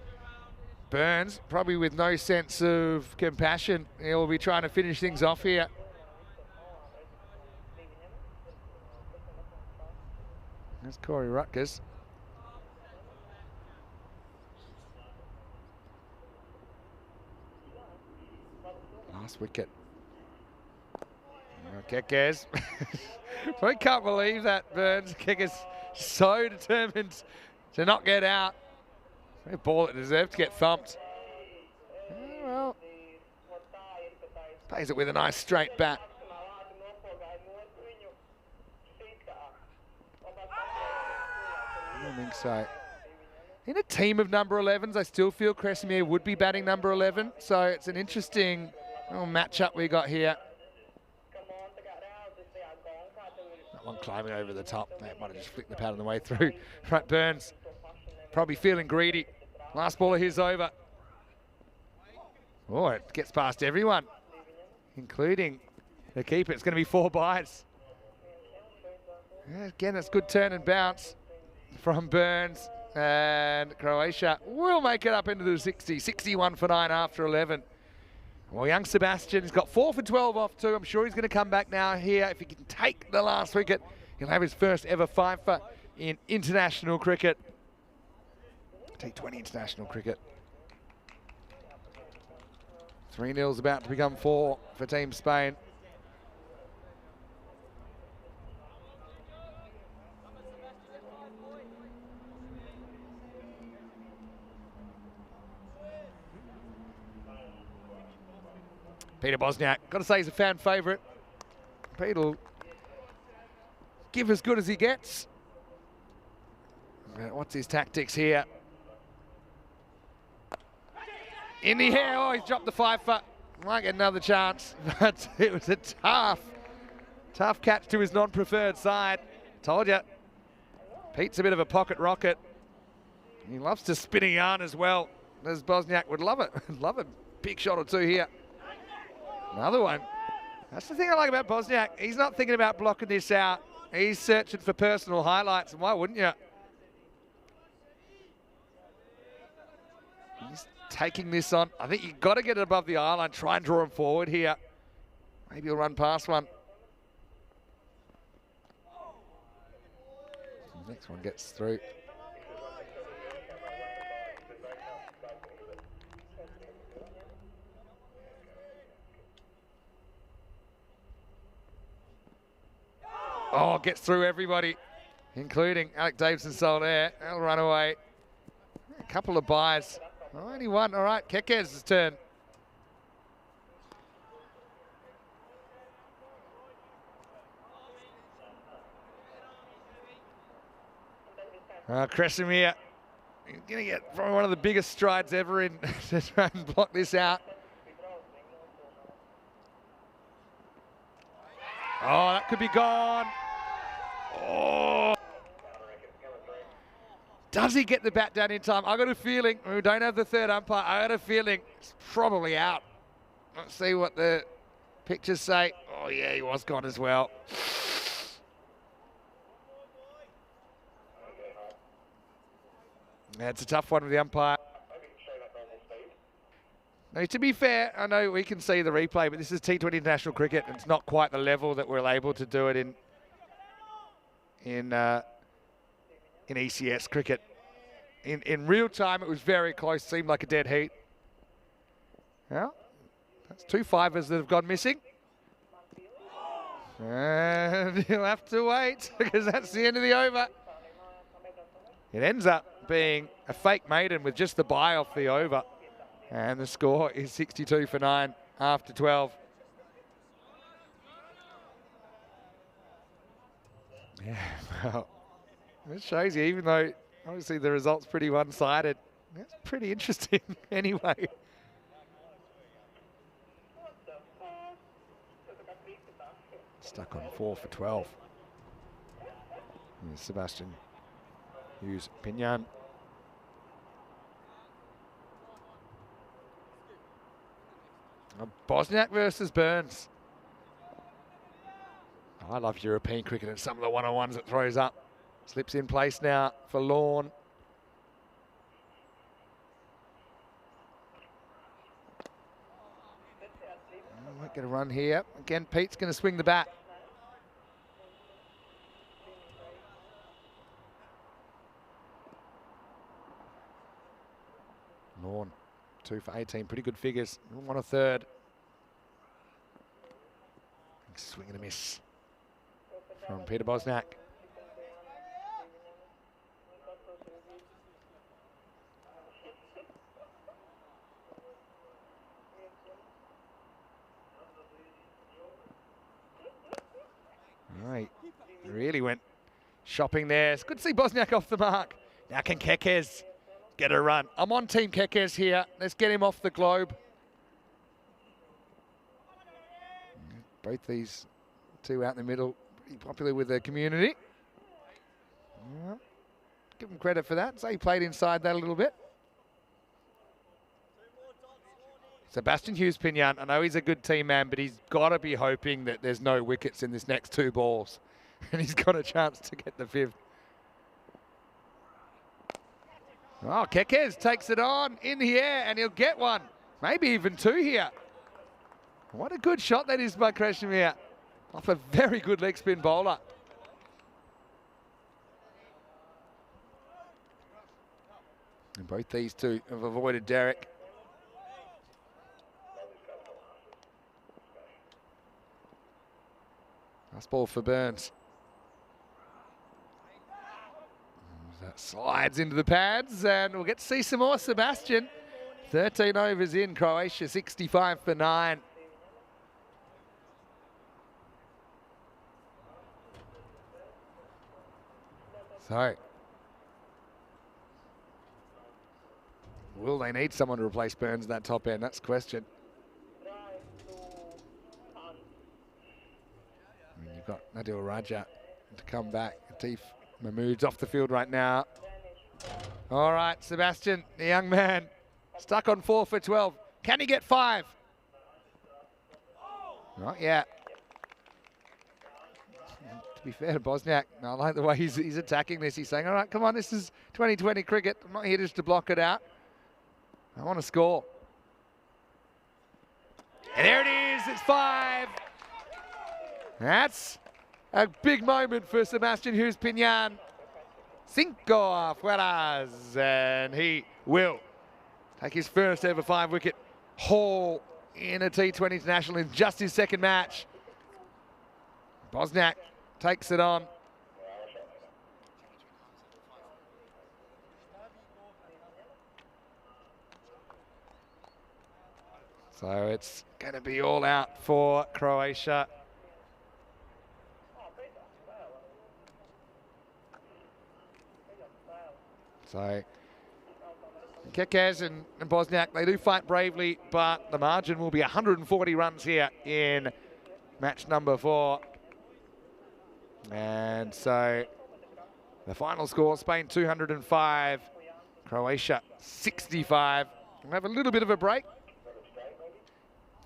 Burns, probably with no sense of compassion, he'll be trying to finish things off here. There's Corey Rutgers. Last wicket. Kekes. I can't believe that, Burns. Kekes so determined to not get out. A ball that deserved to get thumped. Well, plays it with a nice straight bat. I don't think so. In a team of number 11s, I still feel Kresimir would be batting number 11. So it's an interesting little matchup we got here. That one climbing over the top. That might have just flicked the pad on the way through. Right, Burns probably feeling greedy. Last ball of his over. Oh, it gets past everyone, including the keeper. It's going to be 4 byes. Yeah, again, that's good turn and bounce from Burns. And Croatia will make it up into the 60. 61 for 9 after 11. Well, young Sebastian has got 4 for 12 off 2. I'm sure he's going to come back now here. If he can take the last wicket, he'll have his first ever 5-for in international cricket. T20 international cricket. 3-0's about to become 4 for Team Spain. Peter Bosniak, got to say he's a fan favourite. Peter'll give as good as he gets. What's his tactics here? In the air, oh, he's dropped the 5-for. Might get another chance, but it was a tough catch to his non-preferred side. Told you, Pete's a bit of a pocket rocket. He loves to spin a yarn as well, as Bosniak would love it. Love a big shot or two here. Another one. That's the thing I like about Bosniak. He's not thinking about blocking this out. He's searching for personal highlights, and why wouldn't you? He's taking this on. I think you've got to get it above the eye line. Try and draw him forward here. Maybe he'll run past one. The next one gets through. Oh, gets through everybody, including Alec Davison-Soler. They'll run away. A couple of byes. Oh, only one. All right, Kekes' turn. Kresimir, he's going to get probably one of the biggest strides ever in to try and block this out. Oh, that could be gone. Oh. Does he get the bat down in time? I got a feeling, we don't have the third umpire, I got a feeling it's probably out. Let's see what the pictures say. Oh yeah, he was gone as well. Yeah, it's a tough one with the umpire. Now, to be fair, I know we can see the replay, but this is T20 international cricket, and it's not quite the level that we're able to do it in ECS cricket. In real time, it was very close, seemed like a dead heat. Well, that's 2 5-ers that have gone missing. And you'll have to wait, because that's the end of the over. It ends up being a fake maiden with just the bye off the over. And the score is 62 for 9 after 12. Yeah, well, it shows you, even though obviously the result's pretty one-sided, it's pretty interesting anyway. Stuck on 4 for 12. Here's Sebastian Hughes Pinyan. Bosniak versus Burns. I love European cricket and some of the one-on-ones it throws up. Slips in place now for Lorne. Might get a run here. Again, Pete's going to swing the bat. Lorne, 2 for 18, pretty good figures. 1 a third. Swing and a miss from Peter Bosniak. Right, really went shopping there. It's good to see Bosniak off the mark. Now can Kekes get a run? I'm on Team Kekes here. Let's get him off the globe. Both these two out in the middle, pretty popular with the community. Yeah. Give him credit for that. So he played inside that a little bit. Sebastian Hughes-Pignan, I know he's a good team man, but he's got to be hoping that there's no wickets in this next 2 balls. And he's got a chance to get the 5th. Oh, Kekes takes it on in the air, and he'll get one. Maybe even 2 here. What a good shot that is by Kreshimir. Off a very good leg spin bowler. And both these two have avoided Derek. Last ball for Burns. That slides into the pads, and we'll get to see some more Sebastian. 13 overs in, Croatia 65 for 9. So, will they need someone to replace Burns in that top end? That's the question. I mean, you've got Nadil Raja to come back. Atif Mahmood's off the field right now. All right, Sebastian, the young man, stuck on 4 for 12. Can he get 5? Not yet. To be fair to Bosniak, I like the way he's attacking this. He's saying, all right, come on, this is 2020 cricket. I'm not here just to block it out. I want to score. And there it is, it's 5. That's a big moment for Sebastian Hughes-Pignan. 5 afueras, and he will take his first ever 5-wicket haul in a T20 International in just his 2nd match. Bosniak takes it on. So it's going to be all out for Croatia. So Kekes and Bosniak, they do fight bravely, but the margin will be 140 runs here in match number 4. And so the final score, Spain 205, Croatia 65. We'll have a little bit of a break.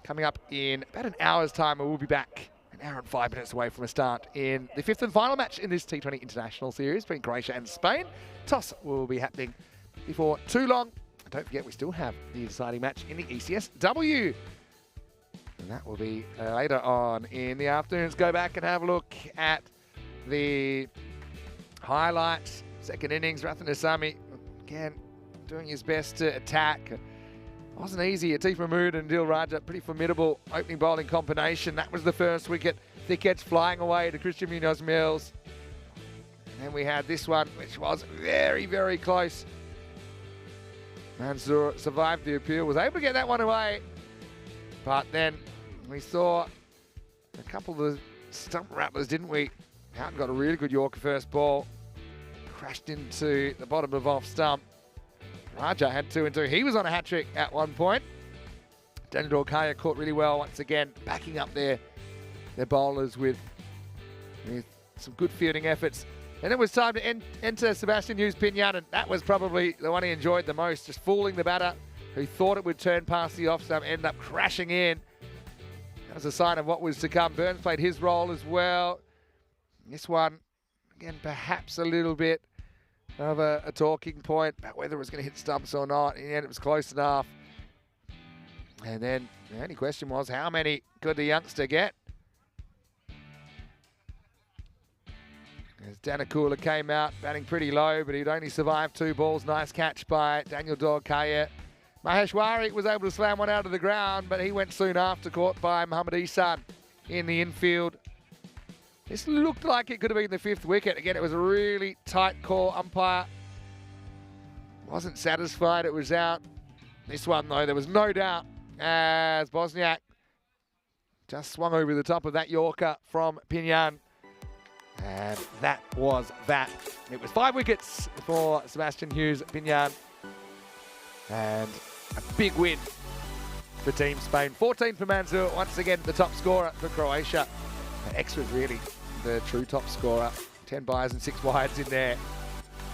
Coming up in about an hour's time, and we'll be back an hour and 5 minutes away from a start in the 5th and final match in this T20 International Series between Croatia and Spain. Toss will be happening before too long. And don't forget, we still have the deciding match in the ECS-W. And that will be later on in the afternoon. Let's go back and have a look at the highlights. 2nd innings, Rathanasamy, again, doing his best to attack. Wasn't easy. Atif Mahmood and Nadil Raja, pretty formidable opening bowling combination. That was the first wicket. Thick edge flying away to Christian Munoz-Mills. And then we had this one, which was very, very close. Mansour survived the appeal, was able to get that one away. But then we saw a couple of the stump rattlers, didn't we? Houghton got a really good Yorker first ball. Crashed into the bottom of off stump. Raja had 2 and 2. He was on a hat-trick at one point. Daniel Dorkaya caught really well once again, backing up their bowlers with some good fielding efforts. And it was time to enter Sebastian Hughes-Pignan, and that was probably the one he enjoyed the most, just fooling the batter who thought it would turn past the off stump, ended up crashing in. That was a sign of what was to come. Burns played his role as well. This one, again, perhaps a little bit of a talking point about whether it was going to hit stumps or not. In the end, it was close enough. And then the only question was, how many could the youngster get? As Danakula came out, batting pretty low, but he'd only survived 2 balls. Nice catch by Daniel Dorkaya. Maheshwari was able to slam one out of the ground, but he went soon after, caught by Muhammad Isan in the infield. This looked like it could have been the 5th wicket. Again, it was a really tight call. Umpire wasn't satisfied it was out. This one, though, there was no doubt, as Bosniak just swung over the top of that Yorker from Pinyan. And that was that. It was 5 wickets for Sebastian Hughes Pinyan. And a big win for Team Spain. 14 for Mansour, once again the top scorer for Croatia. And extra's really the true top scorer. 10 byes and 6 wides in there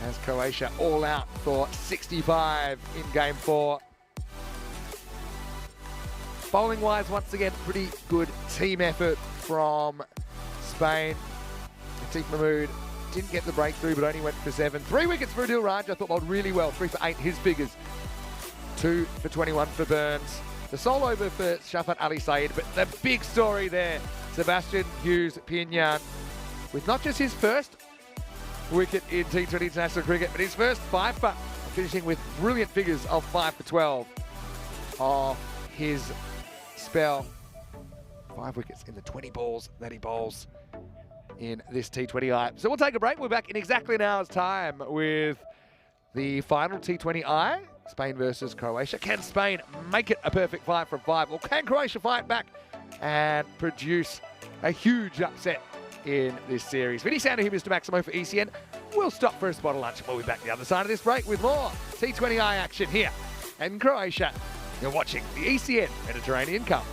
as Croatia all out for 65 in Game 4. Bowling-wise, once again, pretty good team effort from Spain. Atif Mahmood didn't get the breakthrough, but only went for 7. 3 wickets for Adil Raj. I thought bowled really well. 3 for 8, his figures. 2 for 21 for Burns. The sole over for Shafat Ali Saeed, but the big story there, Sebastian Hughes Pinyan, with not just his first wicket in T20 international cricket, but his first 5-for, finishing with brilliant figures of 5 for 12 of his spell. 5 wickets in the 20 balls that he bowls in this T20I. So we'll take a break. We're back in exactly an hour's time with the final T20I, Spain versus Croatia. Can Spain make it a perfect 5 from 5? Or can Croatia fight back and produce a huge upset in this series? Vinny Sander here, Mr. Maximo for ECN. We'll stop for a spot of lunch and we'll be back the other side of this break with more T20I action here in Croatia. You're watching the ECN Mediterranean Cup.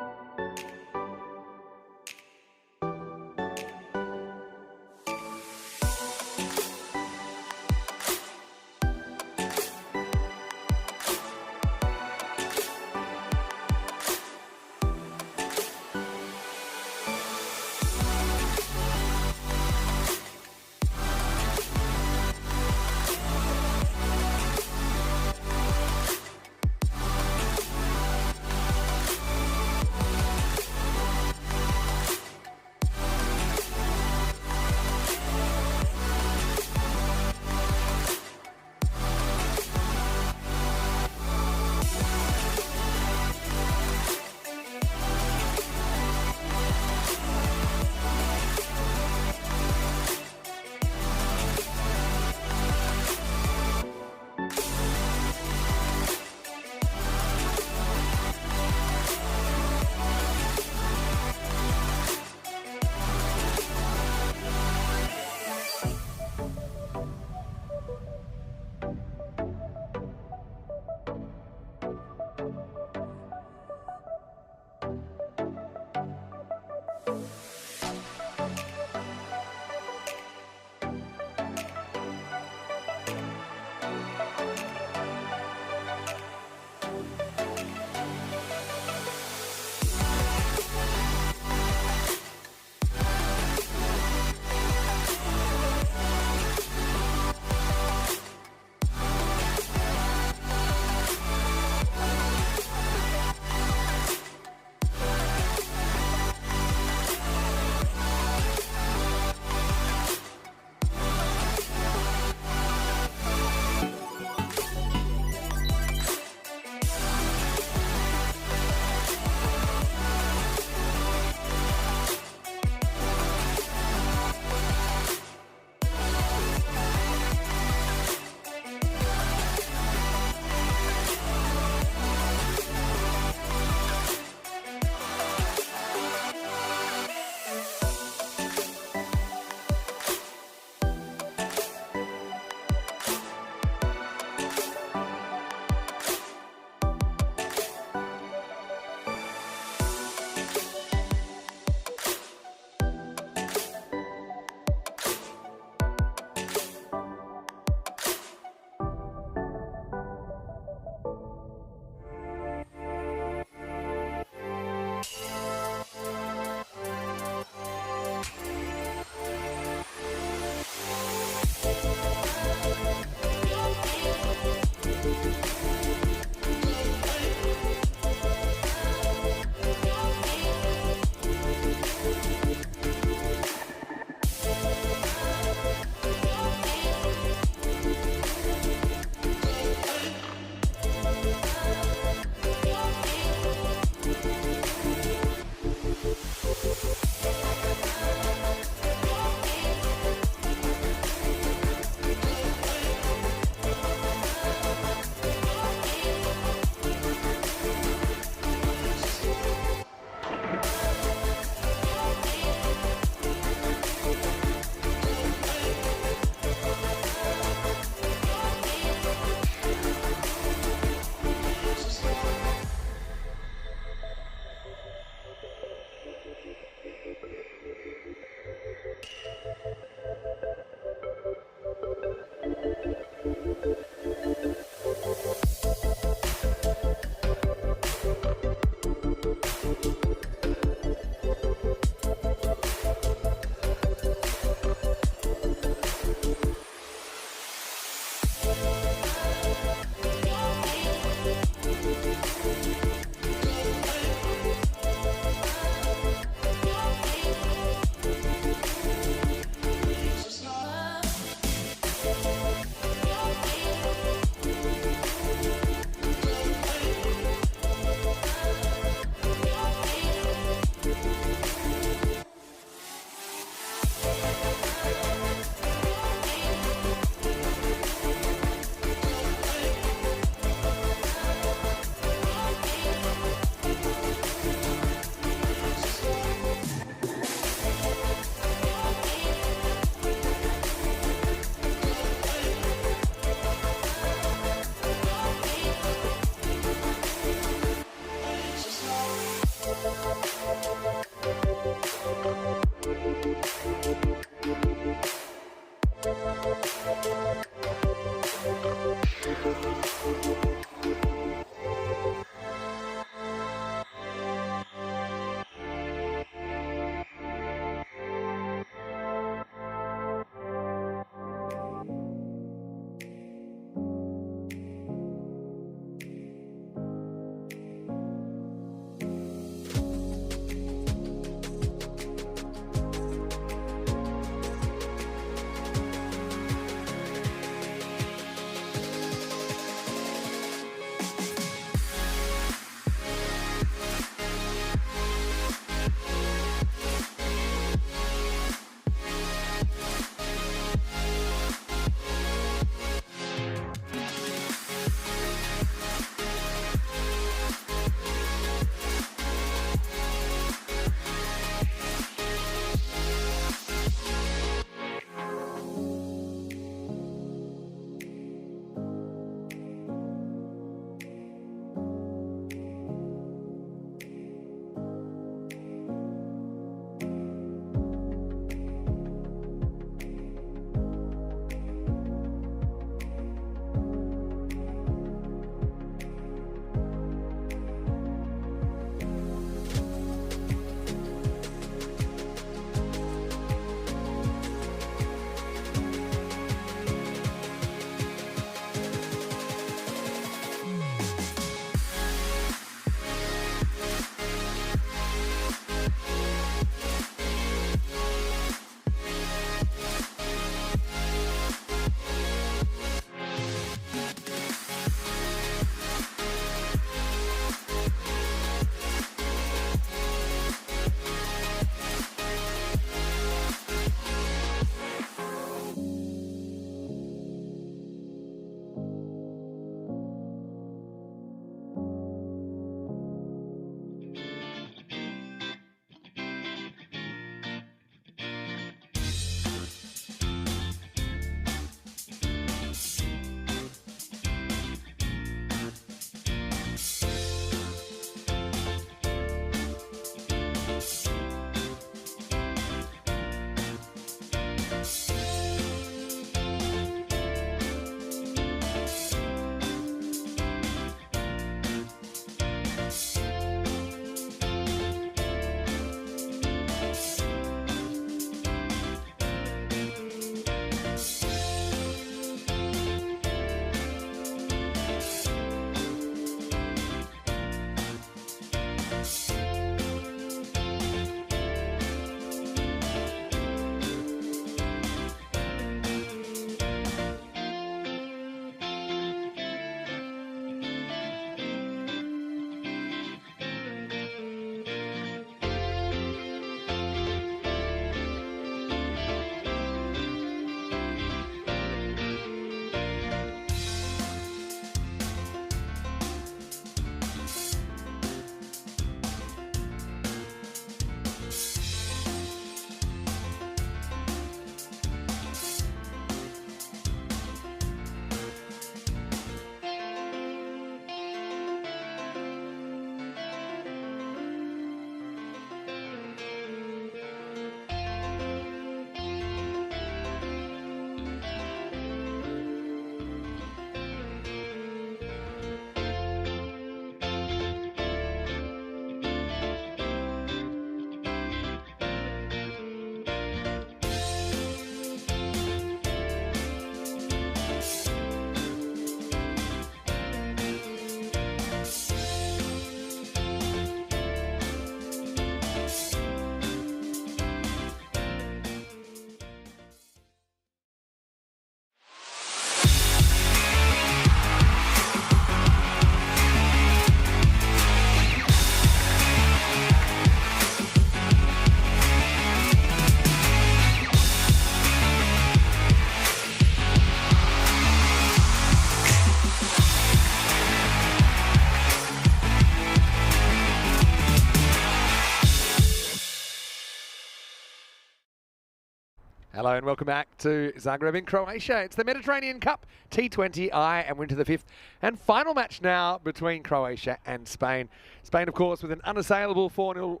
Hello and welcome back to Zagreb in Croatia. It's the Mediterranean Cup T20I and we're into the fifth and final match now between Croatia and Spain. Spain, of course, with an unassailable 4-0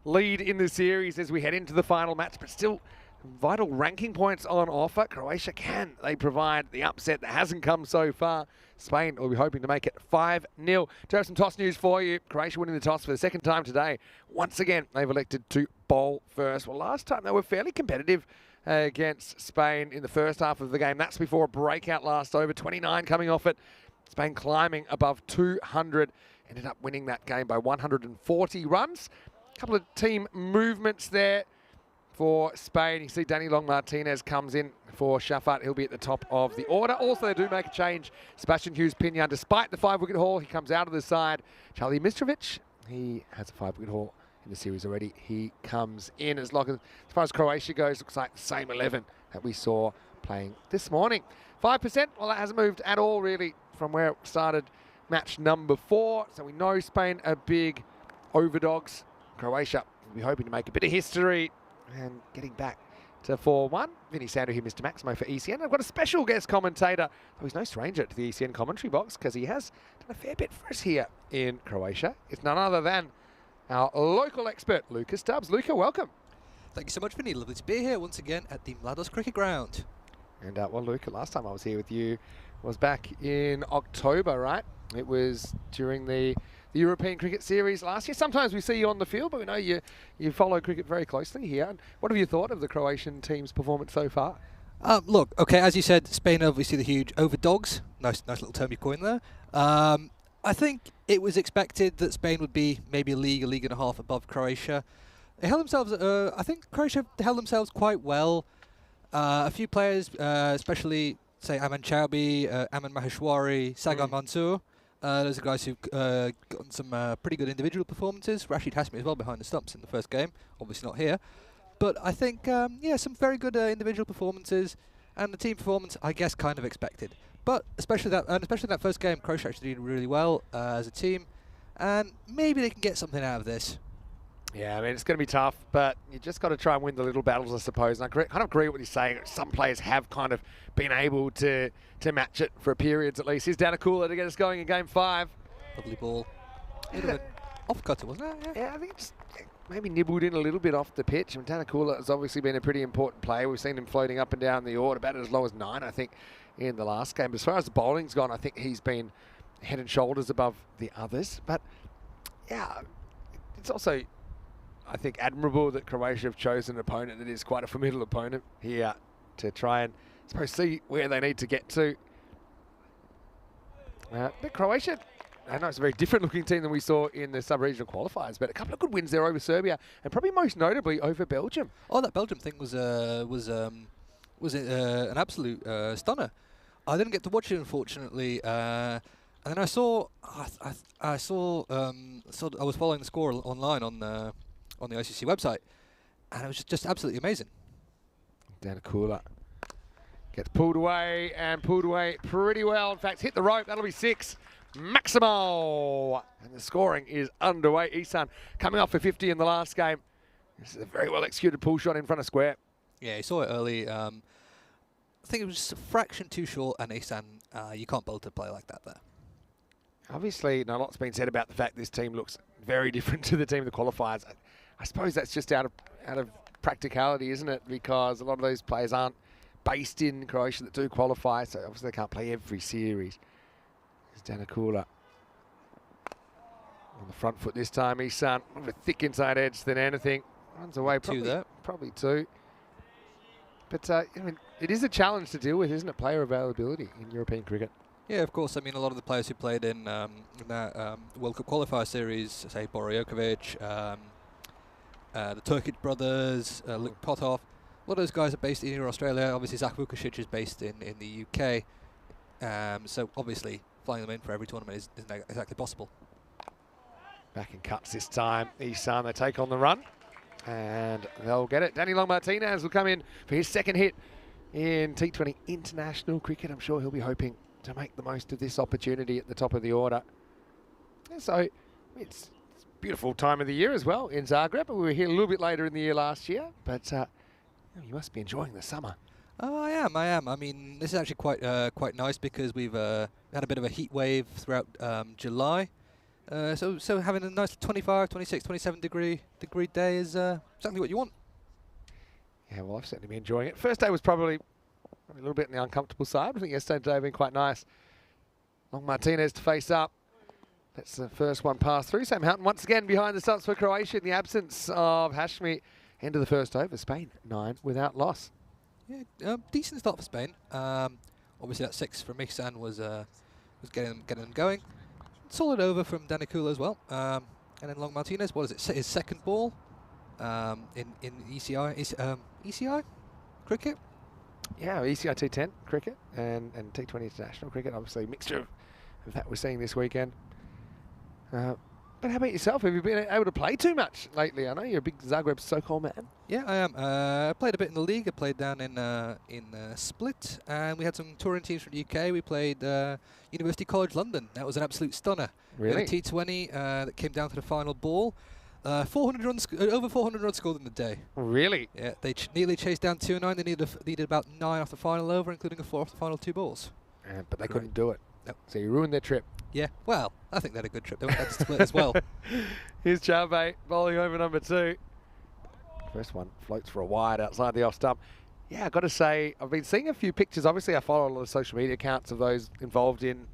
lead in the series as we head into the final match, but still vital ranking points on offer. Croatia, can they provide the upset that hasn't come so far? Spain will be hoping to make it 5-0. To have some toss news for you, Croatia winning the toss for the second time today. Once again, they've elected to bowl first. Well, last time they were fairly competitive against Spain in the first half of the game. That's before a breakout last over, 29 coming off it. Spain climbing above 200, ended up winning that game by 140 runs. A couple of team movements there for Spain. You see Danny Long Martinez comes in for Shafat. He'll be at the top of the order. Also, they do make a change. Sebastian Hughes-Pinyan, despite the 5-wicket haul, he comes out of the side. Charlie Mistrovic, he has a 5-wicket haul in the series already. He comes in. As far as Croatia goes, looks like the same 11 that we saw playing this morning. 5%, well, that hasn't moved at all, really, from where it started match number 4. So we know Spain are big overdogs. Croatia will be hoping to make a bit of history and getting back to 4-1. Vinny Sandu here, Mr. Maximo for ECN. I've got a special guest commentator, though he's no stranger to the ECN commentary box because he has done a fair bit for us here in Croatia. It's none other than our local expert, Luca Stubbs. Luca, welcome. Thank you so much, Vinny. Lovely to be here once again at the Mladost Cricket Ground. And, well, Luca, last time I was here with you was back in October, right? It was during the European Cricket Series last year. Sometimes we see you on the field, but we know you follow cricket very closely here. And what have you thought of the Croatian team's performance so far? Look, okay, as you said, Spain obviously the huge overdogs. Nice little term you coined there. I think it was expected that Spain would be maybe a league and a half above Croatia. They held themselves, I think Croatia held themselves quite well. A few players, especially, say, Aman Chaubi, Aman Maheshwari, Sagar Mansour. Those are guys who've gotten some pretty good individual performances. Rashid Hasmi as well behind the stumps in the first game. Obviously not here. But I think, yeah, some very good individual performances. And the team performance, I guess, kind of expected. But especially that first game, Croatia actually did really well as a team. And maybe they can get something out of this. Yeah, I mean, it's going to be tough, but you just got to try and win the little battles, I suppose. And I kind of agree with what you're saying. Some players have kind of been able to match it for periods at least. Here's Danakula to get us going in game 5. Lovely ball. Off cutter, wasn't it? Yeah, I think it's maybe nibbled in a little bit off the pitch. I mean, Danakula has obviously been a pretty important player. We've seen him floating up and down the order, batted as low as 9, I think, in the last game. But as far as the bowling's gone, I think he's been head and shoulders above the others. But, yeah, it's also, I think, admirable that Croatia have chosen an opponent that is quite a formidable opponent here to try and, I suppose, see where they need to get to. But Croatia, I know it's a very different looking team than we saw in the sub-regional qualifiers, but a couple of good wins there over Serbia and probably most notably over Belgium. Oh, that Belgium thing was an absolute stunner. I didn't get to watch it, unfortunately. And then I was following the score online on the ICC website, and it was just absolutely amazing. Danakula gets pulled away pretty well. In fact, hit the rope. That'll be 6. Maximo. And the scoring is underway. Ihsan coming off for 50 in the last game. This is a very well executed pull shot in front of square. Yeah, he saw it early. I think it was just a fraction too short, and Ihsan, you can't bowl to play like that there. Obviously, a lot's been said about the fact this team looks very different to the team of the qualifiers. I suppose that's just out of practicality, isn't it? Because a lot of those players aren't based in Croatia that do qualify, so obviously they can't play every series. There's Danakula on the front foot this time. Ihsan with a thick inside edge than anything. Runs away, probably 2. But I mean, it is a challenge to deal with, isn't it? Player availability in European cricket. Yeah, of course. I mean, a lot of the players who played in that World Cup qualifier series, say Borjokovic, the Turkic brothers, Luke Pothoff, a lot of those guys are based in Australia. Obviously, Zach Vukacic is based in the UK. So obviously, flying them in for every tournament isn't exactly possible. Back in cuts this time. Ihsan, they take on the run. And they'll get it. Danny Long Martinez will come in for his second hit in T20 international cricket. I'm sure he'll be hoping to make the most of this opportunity at the top of the order. So it's a beautiful time of the year as well in Zagreb. We were here a little bit later in the year last year, but Oh, you must be enjoying the summer. I am. I mean, this is actually quite nice because we've had a bit of a heat wave throughout July. So having a nice 25, 26, 27 degree day is exactly what you want. Yeah, well, I've certainly been enjoying it. First day was probably a little bit on the uncomfortable side. I think yesterday had been quite nice. Long Martinez to face up. That's the first one pass through. Sam Houghton once again behind the stumps for Croatia in the absence of Hashmi. End of the first over. Spain 9 without loss. Yeah, decent start for Spain. Obviously that 6 from ECN was getting them going. Solid over from Danicula as well. And then Long Martinez, what is it? His second ball in ECI cricket. Yeah, ECI T10 cricket and T20 international cricket. Obviously, a mixture of that we're seeing this weekend. But how about yourself? Have you been able to play too much lately? I know you're a big Zagreb Sokol man. Yeah, I am. I played a bit in the league. I played down in Split, and we had some touring teams from the UK. We played University College London. That was an absolute stunner. Really? We had a T20 that came down to the final ball. 400 runs, over 400 runs scored in the day. Really? Yeah, they nearly chased down 2-9. They needed about 9 off the final over, including a 4 off the final 2 balls. But they couldn't do it. Nope. So you ruined their trip. Yeah, well, I think they had a good trip. They went down to Split as well. Here's Chave bowling over number 2. First one floats for a wide outside the off stump. Yeah, I've got to say, I've been seeing a few pictures. Obviously, I follow a lot of social media accounts of those involved in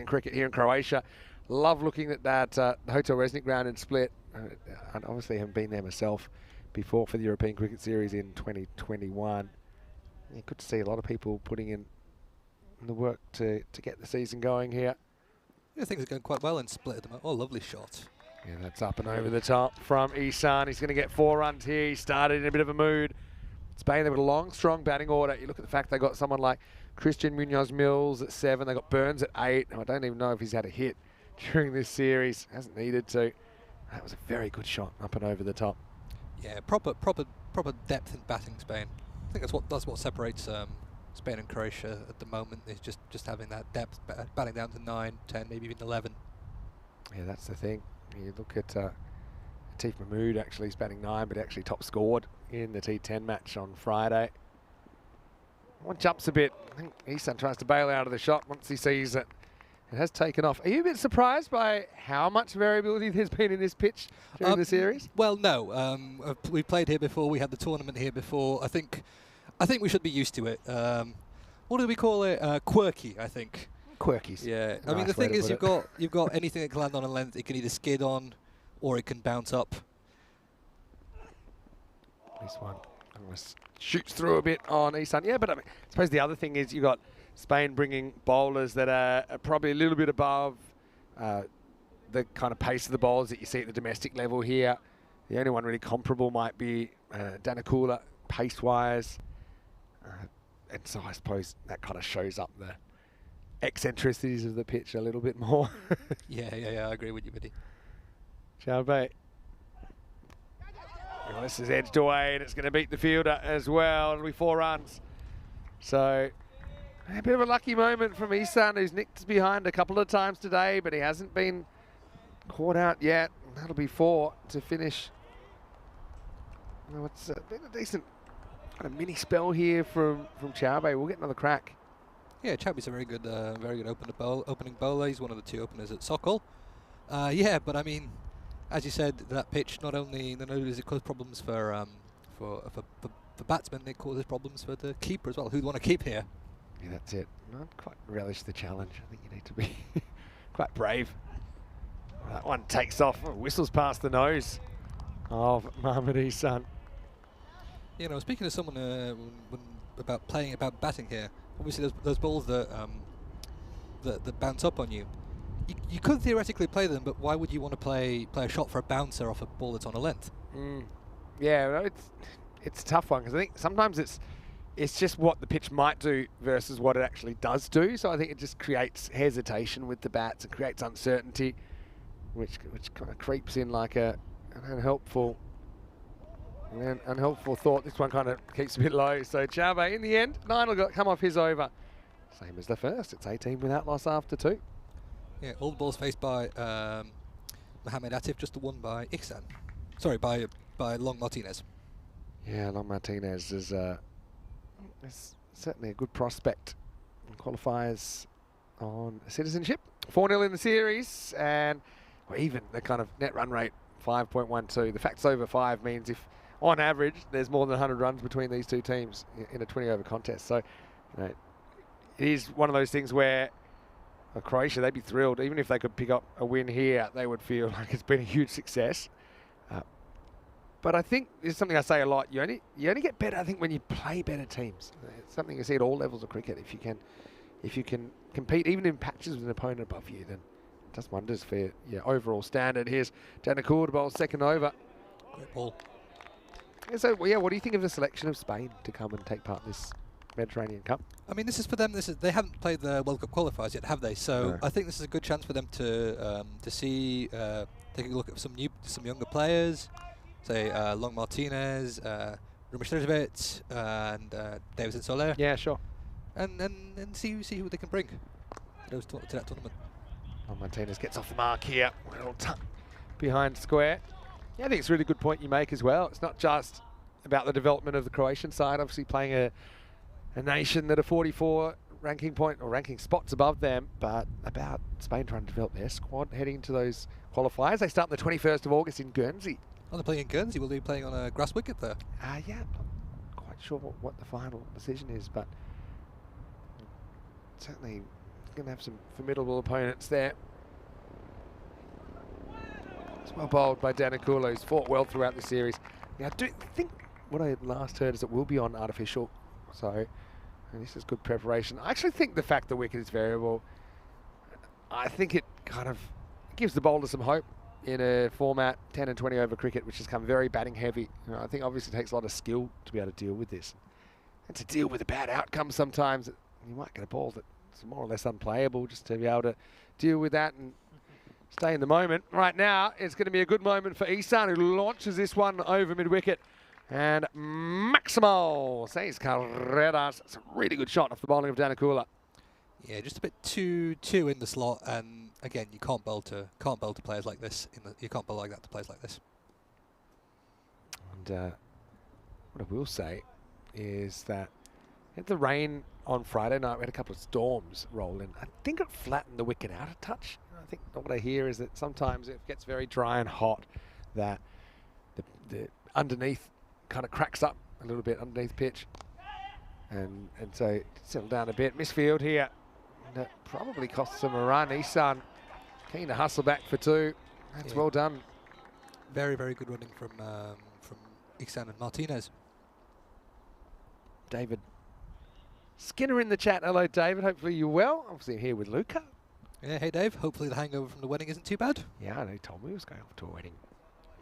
cricket here in Croatia. Love looking at that Hotel Resnik ground in Split. I obviously haven't been there myself before for the European Cricket Series in 2021. Yeah, good to see a lot of people putting in the work to get the season going here. Yeah, things are going quite well in Split at the moment. Oh, lovely shot. Yeah, that's up and over the top from Ihsan. He's going to get 4 runs here. He started in a bit of a mood. Spain, they've got a long, strong batting order. You look at the fact they got someone like Christian Munoz Mills at 7. They got Burns at 8. I don't even know if he's had a hit during this series. Hasn't needed to. That was a very good shot up and over the top. Yeah, proper depth in batting Spain. I think that's what separates Spain and Croatia at the moment, is just having that depth, batting down to 9, 10, maybe even 11. Yeah, that's the thing. You look at Atif Mahmood, actually he's batting 9, but actually top scored in the T10 match on Friday. One jumps a bit. I think Ihsan tries to bail out of the shot once he sees it. It has taken off. Are you a bit surprised by how much variability there's been in this pitch during the series? Well, no. We played here before. We had the tournament here before. I think we should be used to it. What do we call it? Quirky, I think. Quirkies. Yeah. Nice I mean, the thing is, it. you've got anything that can land on a length. It can either skid on, or it can bounce up. This one almost shoots through a bit on Ihsan. Yeah, but I suppose the other thing is you got Spain bringing bowlers that are probably a little bit above the kind of pace of the bowlers that you see at the domestic level here. The only one really comparable might be Danicula, pace-wise. And so I suppose that kind of shows up the eccentricities of the pitch a little bit more. Yeah, I agree with you, buddy. Chave. Well, this is edged away and it's going to beat the fielder as well. It'll be 4 runs. So a bit of a lucky moment from Ihsan, who's nicked behind a couple of times today, but he hasn't been caught out yet. That'll be 4 to finish. Well, it's been a decent kind of mini spell here from Chave. We'll get another crack. Yeah, Chave's a very good opening bowler. He's one of the 2 openers at Sokol. Yeah, but I mean, as you said, that pitch not only does it cause problems for batsmen, it causes problems for the keeper as well. Who'd want to keep here? Yeah, that's it. Not quite relish the challenge. I think you need to be quite brave. Well, that one takes off. Oh, whistles past the nose of Mohamed Ihsan. You know, speaking to someone about batting here, obviously those balls that bounce up on you. You could theoretically play them, but why would you want to play a shot for a bouncer off a ball that's on a length? Yeah, well, it's a tough one because I think sometimes it's just what the pitch might do versus what it actually does do. So I think it just creates hesitation with the bats and creates uncertainty, which kind of creeps in like an unhelpful thought. This one kind of keeps a bit low. So Chave, in the end, 9 will come off his over. Same as the first. It's 18 without loss after 2. Yeah, all the balls faced by Mohamed Atif, just the one by Ihsan. Sorry, by Long Martinez. Yeah, Long Martinez is certainly a good prospect. Qualifies on citizenship. 4-0 in the series, and even the kind of net run rate, 5.12. The facts over 5 means if, on average, there's more than 100 runs between these two teams in a 20-over contest. So, it is one of those things where Croatia, they'd be thrilled. Even if they could pick up a win here, they would feel like it's been a huge success. But I think it's something I say a lot. You only get better, I think, when you play better teams. It's something you see at all levels of cricket. If you can compete even in patches with an opponent above you, then it does wonders for your overall standard. Here's Danakur to bowl second over. Great ball. Yeah, so, yeah, what do you think of the selection of Spain to come and take part in this Mediterranean Cup? I mean, this is for them. They haven't played the World Cup qualifiers yet, have they? So No. I think this is a good chance for them to see, take a look at some younger players, say Long Martinez, Rumišević, and Davidson Soler. Yeah, sure. And see who they can bring to that tournament. Long Martinez gets off the mark here. Well tucked behind square. Yeah, I think it's a really good point you make as well. It's not just about the development of the Croatian side, obviously playing a nation that are 44 ranking spots above them, but about Spain trying to develop their squad heading into those qualifiers. They start on the 21st of August in Guernsey. Oh, they're playing in Guernsey. Will they be playing on a grass wicket there? Yeah, not quite sure what the final decision is, but certainly going to have some formidable opponents there. It's well bowled by Danakur, who's fought well throughout the series. Now, I do think what I last heard is it will be on artificial, so this is good preparation. I actually think the fact the wicket is variable, I think it kind of gives the bowler some hope in a format 10 and 20 over cricket, which has come very batting heavy. I think obviously it takes a lot of skill to be able to deal with this, and to deal with a bad outcome sometimes. You might get a ball that's more or less unplayable, just to be able to deal with that and stay in the moment. Right now, it's going to be a good moment for Ihsan, who launches this one over mid-wicket. And Maximal says carreras. It's a really good shot off the bowling of Danakur. Yeah, just a bit too in the slot, and again, you can't bowl to players like this. You can't bowl like that to players like this. And what I will say is that the rain on Friday night, we had a couple of storms roll in. I think it flattened the wicket out a touch. I think what I hear is that sometimes it gets very dry and hot, that the underneath kind of cracks up a little bit underneath pitch, and so settle down a bit. Misfield here, and that probably costs them a run. Ihsan keen to hustle back for 2. That's well done. Very, very good running from Ihsan and Martinez. David Skinner in the chat. Hello, David. Hopefully you're well. Obviously here with Luca. Yeah, hey Dave. Hopefully the hangover from the wedding isn't too bad. Yeah, I know. He told me he was going off to a wedding.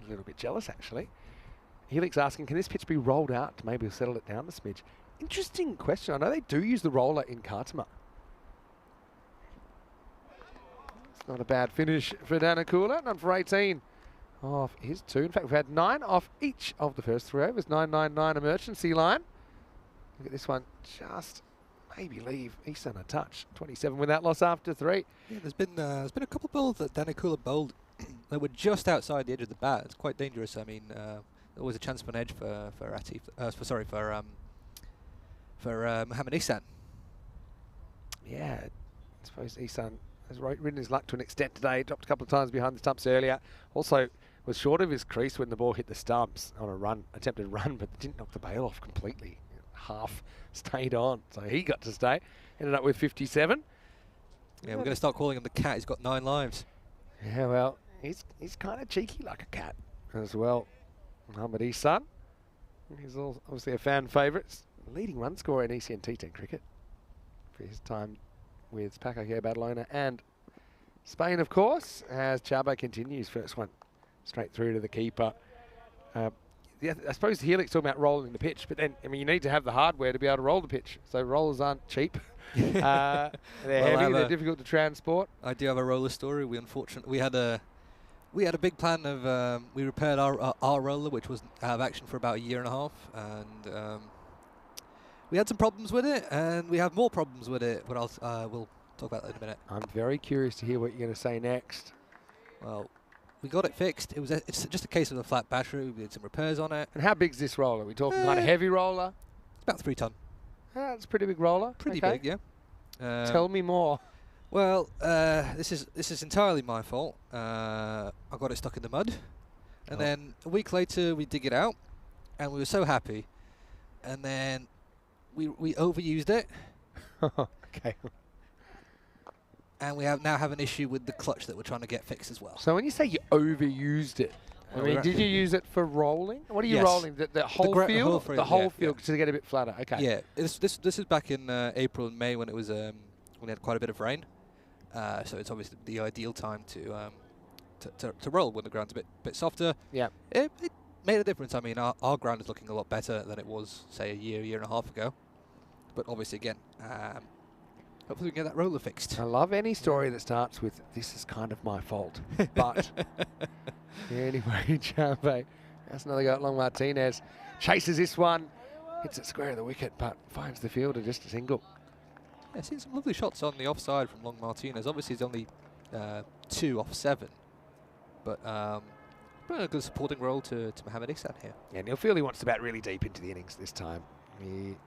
A little bit jealous, actually. Helix asking, can this pitch be rolled out to maybe settle it down a smidge? Interesting question. I know they do use the roller in Khartoum. It's not a bad finish for Danakur. None for 18 off his 2. In fact, we've had 9 off each of the first 3 overs. 9-9-9 emergency line. Look at this one. Just maybe leave Ihsan a touch. 27 without loss after 3. Yeah, there's been a couple of balls that Danakur bowled that were just outside the edge of the bat. It's quite dangerous. I mean, always a chance for an edge for Mohamed Ihsan. Yeah, I suppose Ihsan has ridden his luck to an extent today. Dropped a couple of times behind the stumps earlier. Also was short of his crease when the ball hit the stumps on a attempted run, but didn't knock the bail off completely. Half stayed on, so he got to stay. Ended up with 57. Yeah, we're going to start calling him the cat. He's got 9 lives. Yeah, well, he's kind of cheeky like a cat as well. Mohamed Ihsan. He's obviously a fan favourite. Leading run scorer in ECN T10 cricket for his time with Pakistan, Badalona and Spain, of course, as Chabo continues. First one straight through to the keeper. Yeah, I suppose Helix talking about rolling the pitch, but then, I mean, you need to have the hardware to be able to roll the pitch. So rollers aren't cheap. They're heavy, they're difficult to transport. I do have a roller story. We had a big plan of, we repaired our roller, which was out of action for about a year and a half, and we had some problems with it, and we have more problems with it, but we'll talk about that in a minute. I'm very curious to hear what you're going to say next. Well, we got it fixed. It's just a case of a flat battery. We did some repairs on it. And how big's this roller? Are we talking kind of heavy roller? It's about 3 ton. That's a pretty big roller. Pretty Okay. big, yeah. Tell me more. Well, this is entirely my fault. I got it stuck in the mud, and then a week later we dig it out, and we were so happy, and then we overused it. Okay. And we now have an issue with the clutch that we're trying to get fixed as well. So when you say you overused it, I mean, did you use it for rolling? What are you rolling? The whole field? The whole field to get a bit flatter. Okay. Yeah. This is back in April and May when it was when we had quite a bit of rain. So it's obviously the ideal time to roll when the ground's a bit softer. Yeah. It made a difference. I mean, our ground is looking a lot better than it was, say, a year and a half ago. But obviously, again, hopefully we can get that roller fixed. I love any story that starts with, this is kind of my fault. But anyway, Chambe, that's another go at Long Martinez. Chases this one, hits it square of the wicket, but finds the fielder just a single. Yeah, seen some lovely shots on the offside from Long Martinez. Obviously, he's only 2 off 7. But a good supporting role to Mohamed Ihsan here. Yeah, Neil Feely wants to bat really deep into the innings this time. He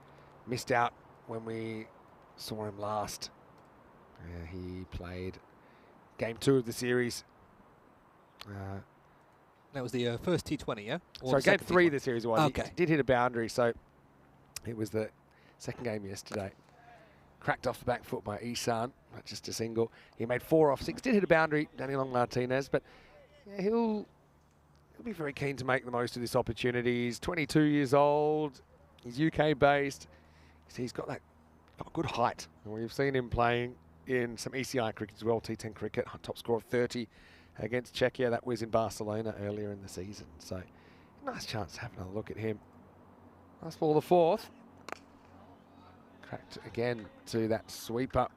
missed out when we saw him last. He played game 2 of the series. That was the first T20, yeah? Sorry, game 3 of the series was. Okay. He did hit a boundary, so it was the second game yesterday. Cracked off the back foot by Ihsan, but just a single. He made 4 off 6. Did hit a boundary, Danny Long Martinez, but yeah, he'll be very keen to make the most of this opportunity. He's 22 years old. He's UK based. He's got good height. And we've seen him playing in some ECI cricket as well, T10 cricket, top score of 30 against Czechia. That was in Barcelona earlier in the season. So nice chance to have another look at him. Nice ball, the 4th. Cracked again to that sweeper.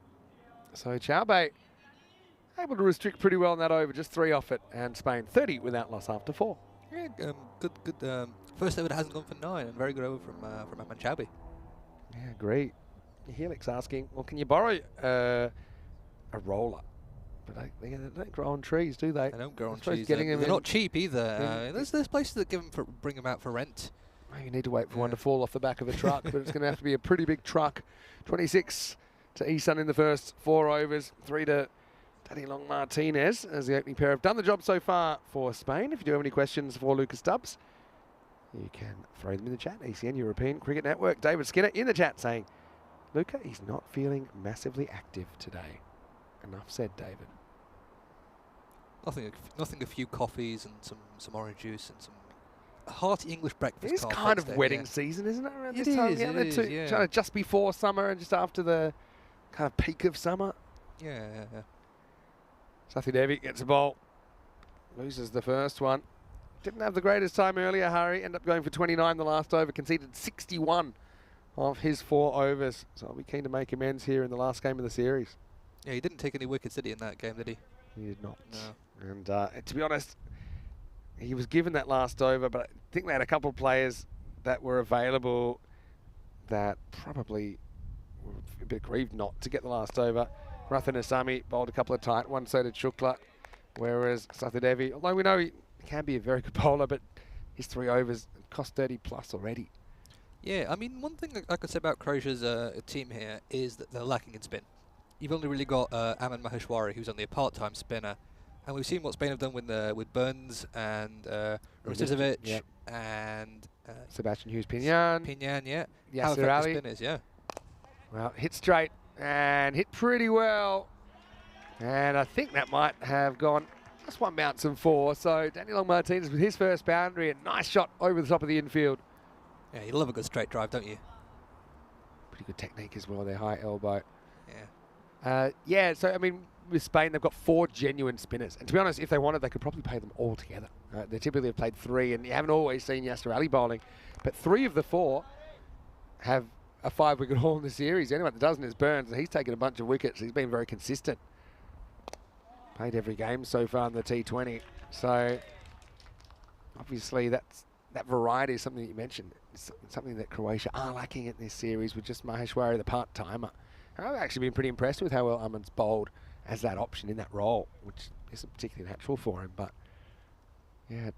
So Chambe able to restrict pretty well on that over, just 3 off it, and Spain 30 without loss after 4. Yeah, good. First over that hasn't gone for 9, and very good over from Ahmad Chaubi. Yeah, great. Helix asking, well, can you borrow a roller? But they don't grow on trees, do they? They don't grow on trees. They're not cheap either. There's places that bring them out for rent. Well, you need to wait for one to fall off the back of a truck, but it's going to have to be a pretty big truck. 26 to Ihsan in the first 4 overs, 3 to Danny Long Martinez as the opening pair have done the job so far for Spain. If you do have any questions for Lucas Stubbs, you can throw them in the chat. ECN European Cricket Network. David Skinner in the chat saying, Luca, he's not feeling massively active today. Enough said, David. Nothing. A few coffees and some orange juice and some hearty English breakfast. It's kind of wedding season, isn't it? Around this time? It is. Kind of just before summer and just after the kind of peak of summer. Yeah. Sathi Devi gets a ball, loses the first one. Didn't have the greatest time earlier, Harry. Ended up going for 29 the last over, conceded 61 of his 4 overs. So I'll be keen to make amends here in the last game of the series. Yeah, he didn't take any wickets, did he, in that game, did he? He did not. No. And to be honest, he was given that last over, but I think they had a couple of players that were available that probably were a bit grieved not to get the last over. Rathan Asami bowled a couple of tight ones, so did Shukla, whereas Sathi Devi, although we know he can be a very good bowler, but his 3 overs cost 30 plus already. Yeah, I mean, one thing I could say about Croatia's team here is that they're lacking in spin. You've only really got Aman Maheshwari, who's only a part-time spinner, and we've seen what Spain have done with Burns and Rosicevic and Sebastian Hughes-Pinyan. Yeah. Yasser Ali. Spinners, yeah. Well, hit straight and hit pretty well. And I think that might have gone just 1 bounce and 4. So Danny Long Martinez with his first boundary, a nice shot over the top of the infield. Yeah, you love a good straight drive, don't you? Pretty good technique as well, their high elbow. Yeah. So I mean, with Spain, they've got 4 genuine spinners. And to be honest, if they wanted, they could probably play them all together. They typically have played 3, and you haven't always seen Yasser Ali bowling. But 3 of the 4 have a 5-wicket haul in the series. Anyone that doesn't is Burns, and he's taken a bunch of wickets. He's been very consistent. Played every game so far in the T20. So obviously that variety is something that you mentioned. It's something that Croatia are lacking in this series with just Maheshwari, the part-timer. I've actually been pretty impressed with how well Aman's bowled as that option in that role, which isn't particularly natural for him, but Yeah,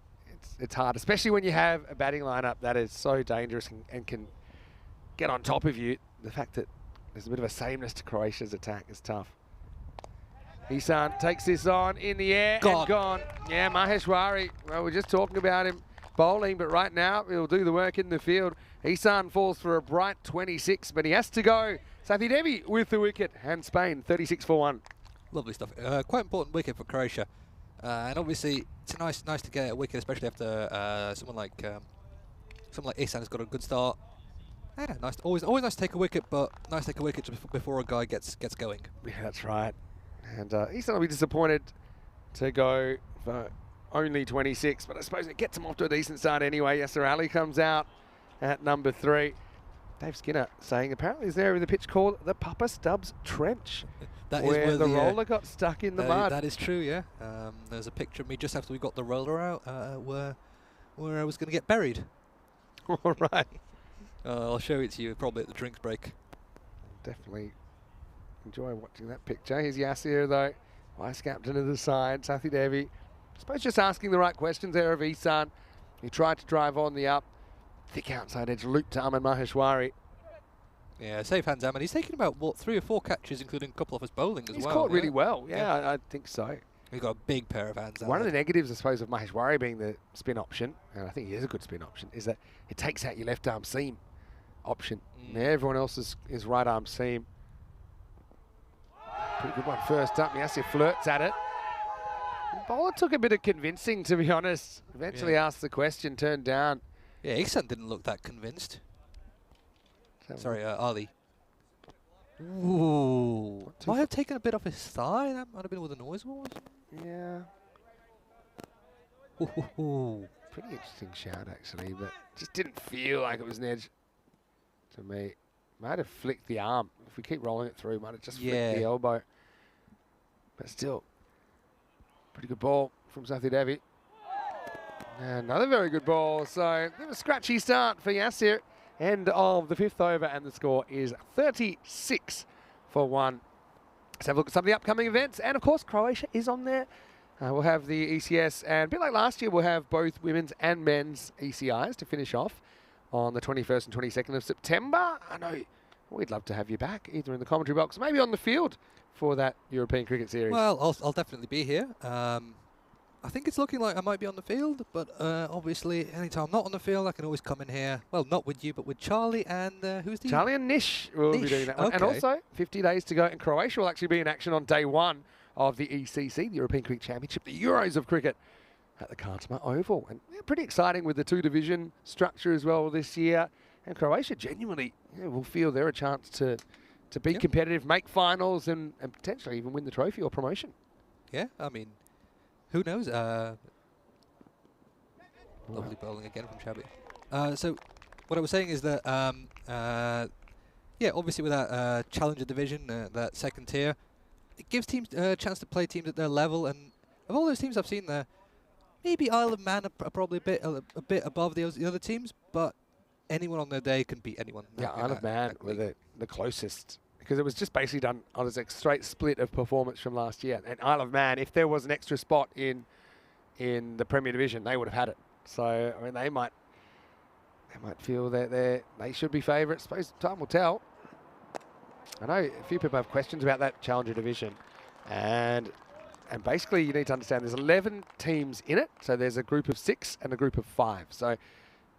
it's hard, especially when you have a batting lineup that is so dangerous and can get on top of you. The fact that there's a bit of a sameness to Croatia's attack is tough. Ihsan takes this on in the air and gone. Yeah, Maheshwari, well, we're just talking about him bowling, but right now he'll do the work in the field. Ihsan falls for a bright 26, but he has to go. Sathi Devi with the wicket, and Spain 36 for 1. Lovely stuff. Quite important wicket for Croatia. And obviously, it's nice to get a wicket, especially after someone like Ihsan has got a good start. Yeah, nice. Always nice to take a wicket, but nice to take a wicket just before a guy gets going. Yeah, that's right. And Ihsan will be disappointed to go for only 26, but I suppose it gets him off to a decent start anyway. Yasser Ali comes out at number 3. Dave Skinner saying apparently is there with a pitch called the Papa Stubbs Trench. That where is where the roller got stuck in the mud. That is true, yeah. There's a picture of me just after we got the roller out where I was going to get buried. All right. I'll show it to you probably at the drinks break. Definitely enjoy watching that picture. Here's Yasir though, vice captain of the side, Sathi Devi. I suppose just asking the right questions there of Ihsan. He tried to drive on the up. Thick outside edge, loop to Aman Maheshwari. Yeah, safe hands, Aman. He's taken about, 3 or 4 catches, including a couple of his bowling as well. He's caught really well, yeah. I think so. He's got a big pair of hands. One of the negatives, I suppose, of Maheshwari being the spin option, and I think he is a good spin option, is that it takes out your left arm seam option. Now everyone else is right arm seam. Pretty good one first up. Yasir flirts at it. The bowler took a bit of convincing, to be honest. Eventually asked the question, turned down. Yeah, Ihsan didn't look that convinced. Sorry, Ali. Ooh. Might have taken a bit off his thigh. That might have been where the noise was. Yeah. Ooh. Pretty interesting shout, actually, but just didn't feel like it was an edge to me. Might have flicked the arm. If we keep rolling it through, might have just flicked the elbow. But still, pretty good ball from Sathi Devi. And another very good ball. So, a bit of a scratchy start for Yasir. End of the 5th over, and the score is 36 for 1. Let's have a look at some of the upcoming events. And, of course, Croatia is on there. We'll have the ECS, and a bit like last year, we'll have both women's and men's ECIs to finish off on the 21st and 22nd of September. I know we'd love to have you back, either in the commentary box, maybe on the field for that European Cricket Series. Well, I'll definitely be here. I think it's looking like I might be on the field, but obviously, anytime I'm not on the field, I can always come in here. Well, not with you, but with Charlie and who's the... Charlie and Nish will be doing that one. And also, 50 days to go, and Croatia will actually be in action on day 1 of the ECC, the European Cricket Championship, the Euros of Cricket at the Kartama Oval. And pretty exciting with the 2-division structure as well this year. And Croatia genuinely will feel they're a chance to be competitive, make finals, and potentially even win the trophy or promotion. Yeah, I mean... Who knows? Lovely bowling again from Shabby. So, what I was saying is that, obviously with that Challenger division, that second tier, it gives teams a chance to play teams at their level. And of all those teams I've seen there, maybe Isle of Man are probably a bit above the other teams, but anyone on their day can beat anyone. Yeah, Isle of Man were the closest. Because it was just basically done on a straight split of performance from last year. And Isle of Man, if there was an extra spot in the Premier Division, they would have had it. So, I mean, they might feel that they should be favourites. Suppose time will tell. I know a few people have questions about that Challenger Division. And basically, you need to understand there's 11 teams in it. So there's a group of 6 and a group of 5. So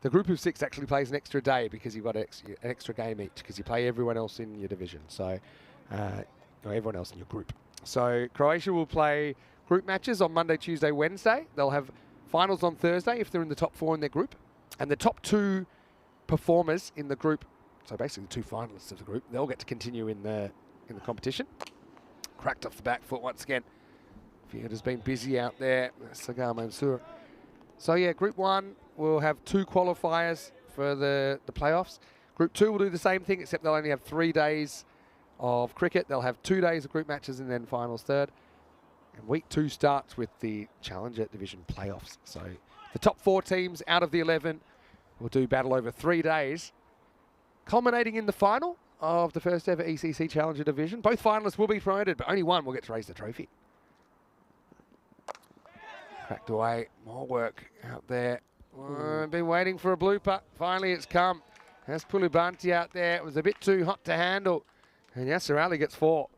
the group of 6 actually plays an extra day because you've got an extra game each because you play everyone else in your division. So, or everyone else in your group. So Croatia will play group matches on Monday, Tuesday, Wednesday. They'll have finals on Thursday if they're in the top 4 in their group. And the top 2 performers in the group, so basically the 2 finalists of the group, they'll get to continue in the competition. Cracked off the back foot once again. Field has been busy out there. Sagar Mansour. So yeah, Group 1 will have 2 qualifiers for the playoffs. Group 2 will do the same thing, except they'll only have 3 days of cricket. They'll have 2 days of group matches and then finals third. And week 2 starts with the Challenger Division playoffs. So the top 4 teams out of the 11 will do battle over 3 days, culminating in the final of the first ever ECC Challenger Division. Both finalists will be promoted, but only one will get to raise the trophy. Cracked away. More work out there. Been waiting for a blooper. Finally, it's come. That's Pulibanti out there. It was a bit too hot to handle. And Yassarali gets 4.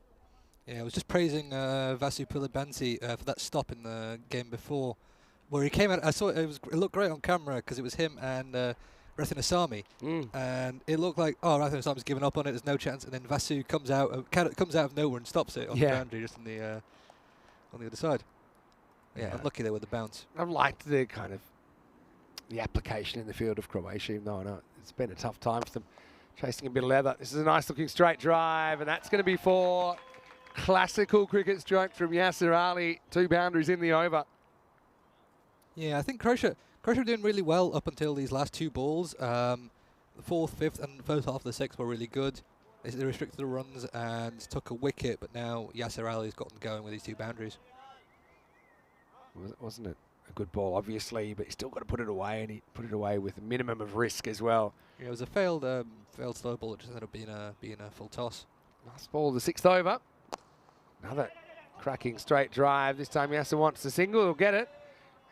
Yeah, I was just praising Vasu Pulibanti for that stop in the game before, where he came out. I saw it looked great on camera because it was him and Rathinasamy, and it looked like Rathinasamy's given up on it. There's no chance, and then Vasu comes out of nowhere and stops it on the boundary, just on the other side. Yeah, unlucky there with the bounce. I've liked the kind of the application in the field of Croatia, even though I know it's been a tough time for them, chasing a bit of leather. This is a nice looking straight drive, and that's going to be 4. Classical cricket stroke from Yasser Ali. 2 boundaries in the over. Yeah, I think Croatia were doing really well up until these last 2 balls. The 4th, 5th, and first half of the 6th were really good. They restricted the runs and took a wicket, but now Yasser Ali's got them going with these 2 boundaries. Wasn't it a good ball, obviously, but he still got to put it away, and he put it away with a minimum of risk as well. Yeah, it was a failed slow ball. It just ended up being a full toss. Last ball, the 6th over. Another cracking straight drive. This time Yasser wants the single. He'll get it.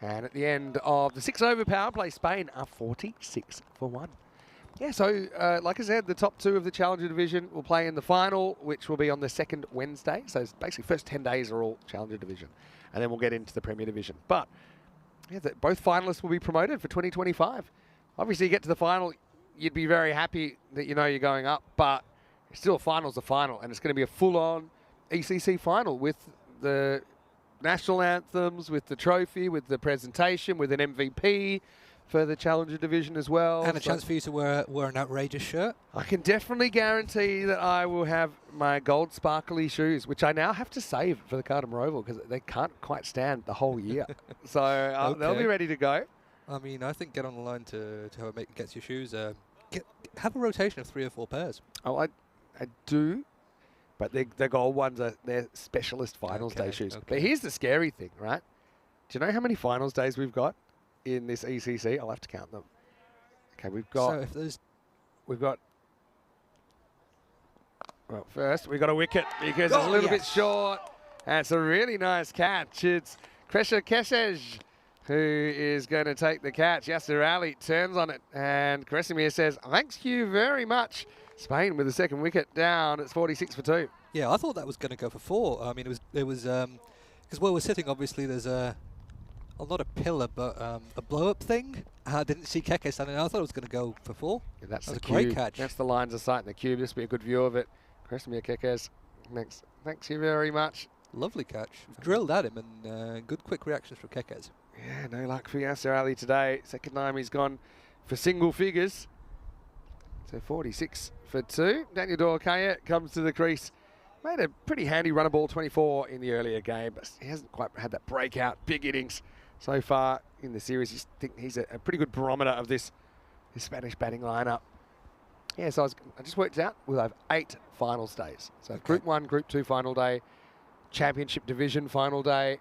And at the end of the 6 over power play, Spain are 46 for 1. Yeah, so like I said, the top 2 of the Challenger Division will play in the final, which will be on the 2nd Wednesday. So it's basically first 10 days are all Challenger Division. And then we'll get into the Premier Division. But yeah, both finalists will be promoted for 2025. Obviously, you get to the final, you'd be very happy that you know you're going up, but still a final's a final, and it's going to be a full-on ECC final with the national anthems, with the trophy, with the presentation, with an MVP for the Challenger Division as well. And a chance for you to wear an outrageous shirt. I can definitely guarantee that I will have my gold sparkly shoes, which I now have to save for the Cardamom Oval because they can't quite stand the whole year. So they'll be ready to go. I mean, I think get on the line to whoever gets your shoes. Have a rotation of 3 or 4 pairs. Oh, I do. But the gold ones are their specialist finals day shoes. Okay. But here's the scary thing, right? Do you know how many finals days we've got in this ECC? I'll have to count them. Okay, we've got... Well, first, we've got a wicket because it's a little bit short. And it's a really nice catch. It's Croatia Kesej who is going to take the catch. Yasser Ali turns on it. And Kresimir says, thanks you very much. Spain with the 2nd wicket down. It's 46 for 2. Yeah, I thought that was going to go for 4. I mean, it was because where we're sitting, obviously, there's not a pillar, but a blow-up thing. I didn't see Keke standing there. I thought it was going to go for 4. Yeah, that's that was a great catch. That's the lines of sight in the cube. This will be a good view of it. Kresimir Kekes, thanks you very much. Lovely catch. Drilled at him, and good quick reactions from Kekes. Yeah, no luck for Yasser Ali today. 2nd time he's gone for single figures. So 46 for 2. Daniel Dorkaya comes to the crease. Made a pretty handy run of ball 24 in the earlier game, but he hasn't quite had that breakout big innings so far in the series. I think he's a pretty good barometer of this Spanish batting lineup. Yeah, so I just worked it out. We'll have 8 finals days. So Group 1, Group 2 final day, Championship Division final day,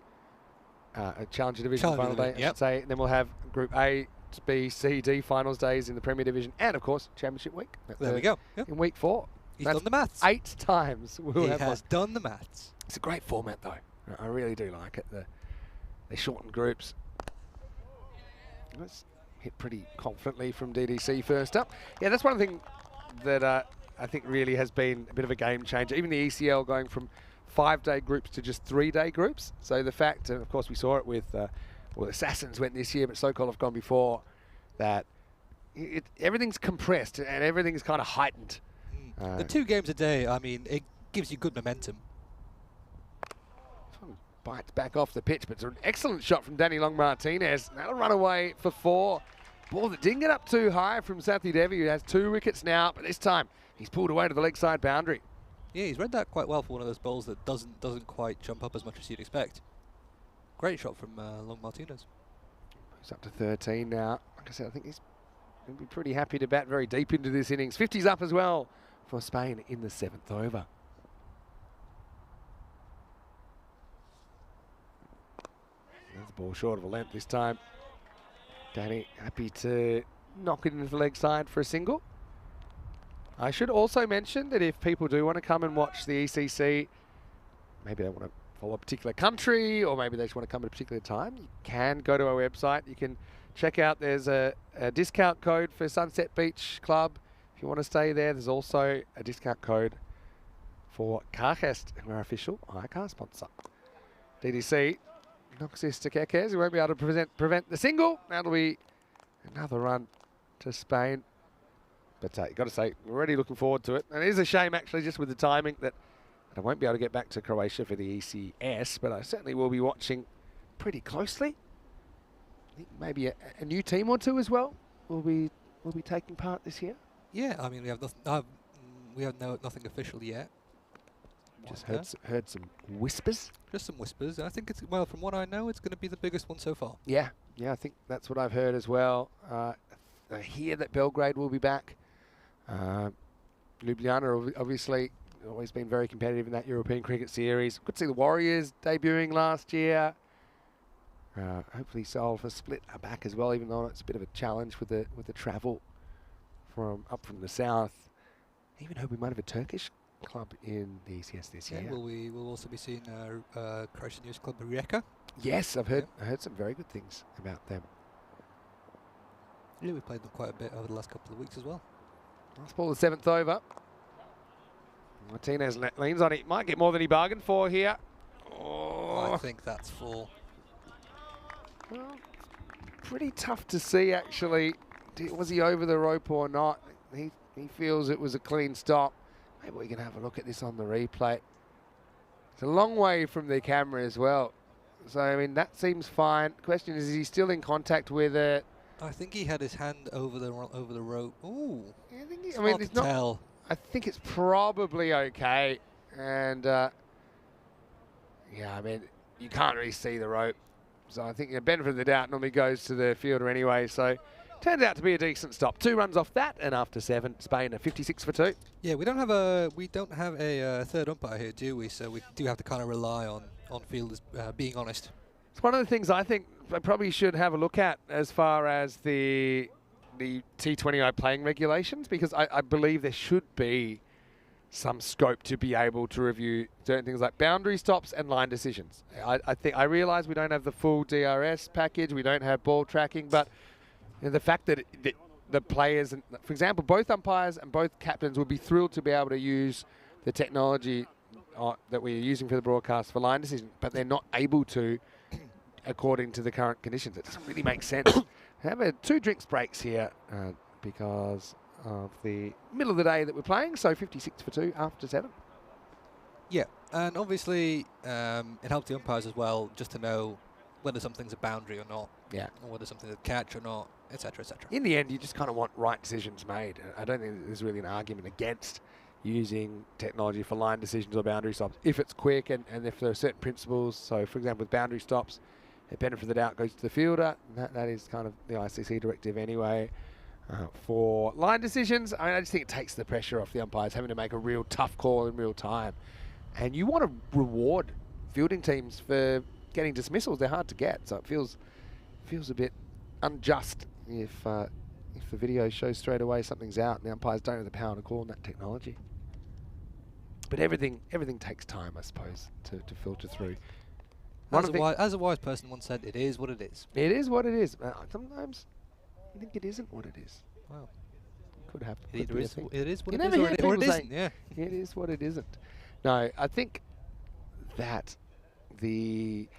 Challenger Division final day, I should say. And then we'll have Group A, B, C, D finals days in the Premier Division, and of course Championship week. There we go. Yep. In week 4. He's done the maths. 8 times he has done the maths. It's a great format though. I really do like it. The shortened groups. Let's hit pretty confidently from DDC first up. Yeah, that's one thing that I think really has been a bit of a game changer. Even the ECL going from 5-day groups to just 3-day groups. So the fact, and of course we saw it with well, Assassins went this year, but SoCal have gone before, that everything's compressed and everything's kind of heightened. The 2 games a day, I mean, it gives you good momentum. Bites back off the pitch, but it's an excellent shot from Danny Long Martinez. That'll run away for 4. Ball that didn't get up too high from Sathi Devi, who has 2 wickets now, but this time he's pulled away to the leg side boundary. Yeah, he's read that quite well for one of those balls that doesn't quite jump up as much as you'd expect. Great shot from Long Martinez. He's up to 13 now. Like I said, I think he's going to be pretty happy to bat very deep into this innings. 50's up as well for Spain in the 7th over. That's the ball short of a length this time. Danny happy to knock it into the leg side for a single. I should also mention that if people do want to come and watch the ECC, maybe they want to follow a particular country, or maybe they just want to come at a particular time, you can go to our website. You can check out, there's a discount code for Sunset Beach Club. If you want to stay there, there's also a discount code for Carcast, who are our official iCar sponsor. DDC knocks this to Kekes. He won't be able to prevent the single. That'll be another run to Spain. But you've got to say, we're already looking forward to it. And it is a shame, actually, just with the timing, that I won't be able to get back to Croatia for the ECS, but I certainly will be watching pretty closely. I think maybe a new team or two as well will be taking part this year. Yeah, I mean, we have nothing official yet. Just heard some whispers. Just some whispers. I think it's, well, from what I know, it's going to be the biggest one so far. Yeah, I think that's what I've heard as well. I hear that Belgrade will be back. Ljubljana, obviously, always been very competitive in that European Cricket Series. Good to see the Warriors debuting last year. Hopefully Seoul for Split are back as well, even though it's a bit of a challenge with the travel up from the south. Even hope we might have a Turkish club in the ECS this year. Will we will also be seeing Croatian News Club Rijeka? Yes, I heard some very good things about them. Yeah, we played them quite a bit over the last couple of weeks as well. Last ball, the 7th over. Martinez leans on it. Might get more than he bargained for here. Oh. I think that's full. Well, pretty tough to see, actually. Was he over the rope or not? He feels it was a clean stop. Maybe we can have a look at this on the replay. It's a long way from the camera as well. So, I mean, that seems fine. Question is he still in contact with it? I think he had his hand over the rope. Ooh. Yeah, it's not. Tell. I think it's probably okay. And, yeah, I mean, you can't really see the rope. So I think the benefit of the doubt normally goes to the fielder anyway. So turned out to be a decent stop. 2 runs off that, and after 7, Spain are 56 for 2. Yeah, we don't have a third umpire here, do we? So we do have to kind of rely on fielders being honest. It's one of the things I think I probably should have a look at as far as the T20I playing regulations, because I believe there should be some scope to be able to review certain things like boundary stops and line decisions. I realise we don't have the full DRS package, we don't have ball tracking, but the fact that the players, and for example, both umpires and both captains would be thrilled to be able to use the technology that we're using for the broadcast for line decision, but they're not able to according to the current conditions. It doesn't really make sense. Have 2 drinks breaks here because of the middle of the day that we're playing, so 56 for 2 after 7. Yeah, and obviously it helps the umpires as well just to know whether something's a boundary or not. Yeah. Or whether something's a catch or not, etc., etc. In the end, you just kind of want right decisions made. I don't think there's really an argument against using technology for line decisions or boundary stops if it's quick and if there are certain principles. So, for example, with boundary stops, the benefit of the doubt goes to the fielder. That is kind of the ICC directive anyway. For line decisions, I just think it takes the pressure off the umpires having to make a real tough call in real time. And you want to reward fielding teams for getting dismissals. They're hard to get, so it feels a bit unjust if the video shows straight away something's out and the umpires don't have the power to call on that technology. But everything takes time, I suppose, to filter through. As a wise person once said, it is what it is. It is what it is. Sometimes I think it isn't what it is. Wow. Could happen. It is what it is, or it isn't. Yeah. It is what it isn't. No, I think that the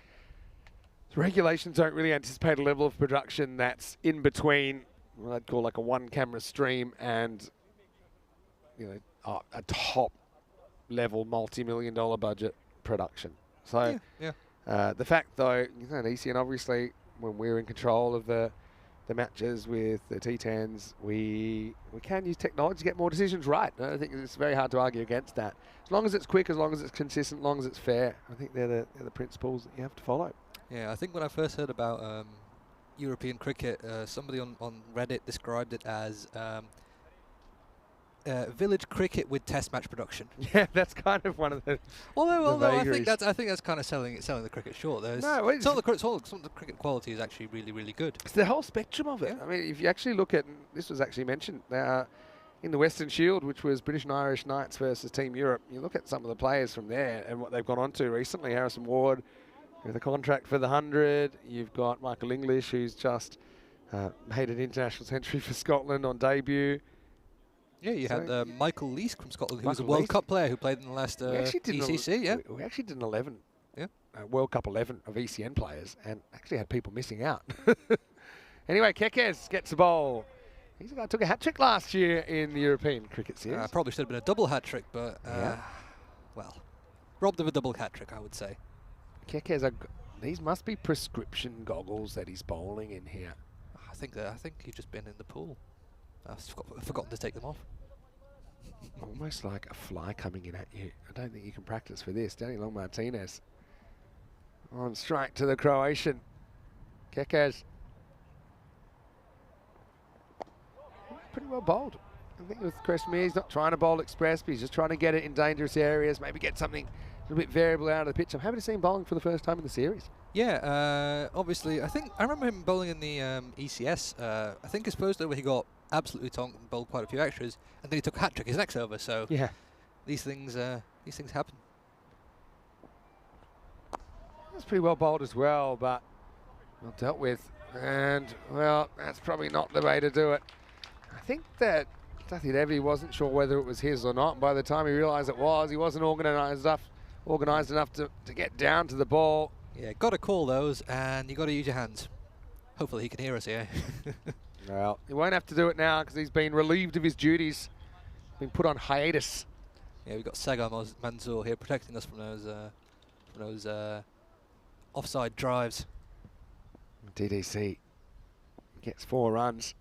regulations don't really anticipate a level of production that's in between what I'd call like a 1-camera stream and a top level multi-million-dollar budget production. So the fact though, at ECN obviously when we're in control of the matches with the T10s, we can use technology to get more decisions right. I think it's very hard to argue against that. As long as it's quick, as long as it's consistent, as long as it's fair, I think they're the principles that you have to follow. Yeah, I think when I first heard about European cricket, somebody on Reddit described it as village cricket with test match production. Yeah, that's kind of one of the. Although I think that's kind of selling the cricket short. Some of the cricket quality is actually really, really good. It's the whole spectrum of it. I mean, if you actually look at, this was actually mentioned, in the Western Shield, which was British and Irish Knights versus Team Europe. You look at some of the players from there and what they've gone on to recently. Harrison Ward with a contract for the 100. You've got Michael English, who's just made an international century for Scotland on debut. Yeah, you had Michael Leask from Scotland, who was a World Cup player who played in the last ECC. Yeah, we actually did an 11. Yeah, World Cup 11 of ECN players, and actually had people missing out. Anyway, Kekes gets a bowl. He's a guy who took a hat-trick last year in the European Cricket Series. Probably should have been a double hat-trick, but, well, robbed of a double hat-trick, I would say. Kekes, these must be prescription goggles that he's bowling in here. I think he's just been in the pool. I've forgotten to take them off. Almost like a fly coming in at you. I don't think you can practice for this. Danny Long Martinez on strike to the Croatian. Kekes. Pretty well bowled. I think with Kresimir, he's not trying to bowl express, but he's just trying to get it in dangerous areas, maybe get something a little bit variable out of the pitch. I'm happy to see him bowling for the first time in the series. Yeah, obviously, I remember him bowling in the ECS. I think his first over he got absolutely tonked and bowled quite a few extras, and then he took a hat-trick his next over, so yeah, these things happen. That's pretty well bowled as well, but well dealt with, and well, that's probably not the way to do it. I think that Dathi Devi wasn't sure whether it was his or not, and by the time he realised it was, he wasn't organised enough to get down to the ball. Yeah, got to call those, and you got to use your hands. Hopefully he can hear us here. Well, he won't have to do it now because he's been relieved of his duties, been put on hiatus. Yeah, we've got Sagar Manzoor here protecting us from those offside drives. DDC gets 4 runs.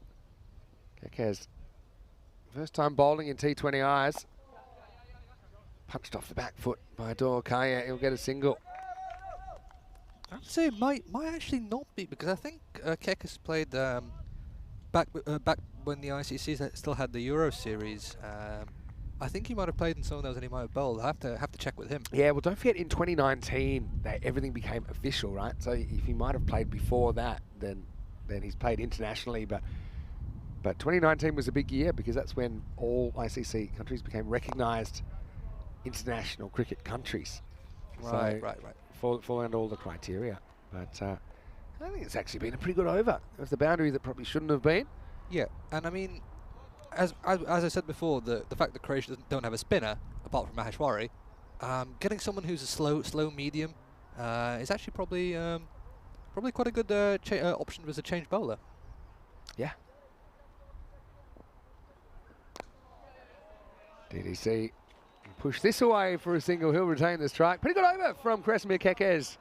Kekes, first time bowling in T20Is. Punched off the back foot by Dor Kaya. He'll get a single. I'd say it might actually not be, because I think Kekes played back when the ICCs still had the Euro series. I think he might have played in some of those, and he might have bowled. I have to check with him. Yeah, well, don't forget in 2019 everything became official, right? So if he might have played before that, then he's played internationally. But 2019 was a big year because that's when all ICC countries became recognised international cricket countries. Right. Fall under all the criteria. But I think it's actually been a pretty good over. It was the boundary that probably shouldn't have been. Yeah, and I mean, as I said before, the fact that Croatia don't have a spinner, apart from Maheshwari, getting someone who's a slow medium is actually probably quite a good option as a change bowler. Yeah. DDC push this away for a single. He'll retain the strike. Pretty good over from Kresimir Kekes.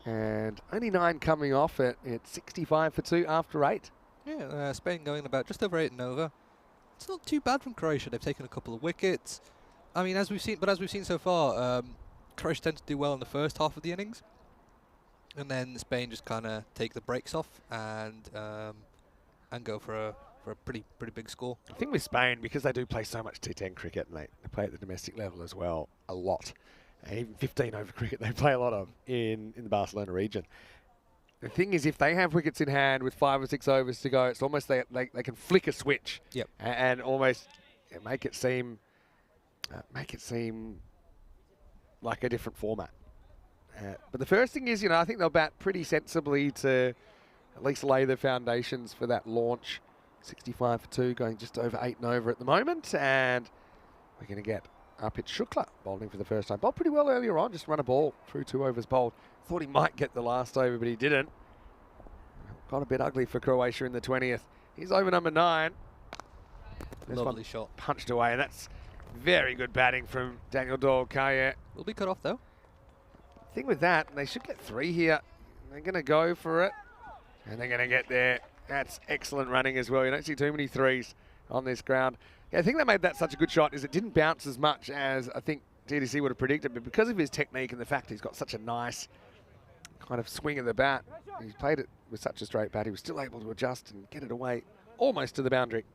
And only 9 coming off it. It's 65 for 2 after 8. Yeah, Spain going about just over 8 and over. It's not too bad from Croatia. They've taken a couple of wickets. I mean, as we've seen so far, Croatia tend to do well in the first half of the innings, and then Spain just kind of take the brakes off and go for a pretty big score. I think with Spain, because they do play so much T10 cricket, and they play at the domestic level as well a lot, and even 15 over cricket they play a lot of in the Barcelona region. The thing is, if they have wickets in hand with 5 or 6 overs to go, it's almost they can flick a switch. Yep. And almost make it seem like a different format. But the first thing is, I think they'll bat pretty sensibly to at least lay the foundations for that launch. 65 for 2, going just over 8 and over at the moment, and we're going to get Arpit Shukla bowling for the first time. Bowled pretty well earlier on, just run a ball through 2 overs bowled. Thought he might get the last over, but he didn't. Got a bit ugly for Croatia in the 20th. He's over number 9. Lovely shot. Punched away, and that's very good batting from Daniel Dolkaya. Will be cut off though. Thing with that, they should get 3 here. They're going to go for it, and they're going to get there. That's excellent running as well. You don't see too many 3s on this ground. Yeah, I think they made that such a good shot is it didn't bounce as much as I think DDC would have predicted, but because of his technique and the fact he's got such a nice kind of swing of the bat, he's played it with such a straight bat, he was still able to adjust and get it away almost to the boundary.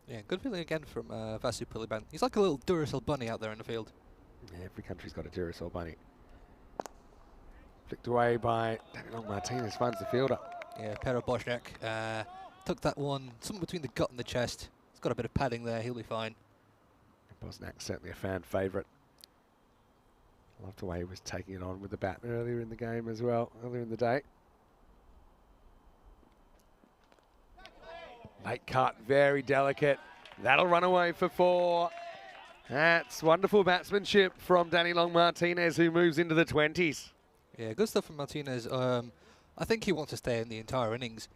Yeah, good feeling again from Vasu Piliban. He's like a little Duracell bunny out there in the field. Yeah, every country's got a Duracell bunny. Flicked away by Daniel Martinez, finds the fielder. Yeah, Pero Bosniak took that one somewhere between the gut and the chest. It's got a bit of padding there. He'll be fine. Bosniak's certainly a fan favourite. I love the way he was taking it on with the bat earlier in the game as well, earlier in the day. Late cut, very delicate. That'll run away for 4. That's wonderful batsmanship from Danny Long Martinez, who moves into the 20s. Yeah, good stuff from Martinez. I think he wants to stay in the entire innings,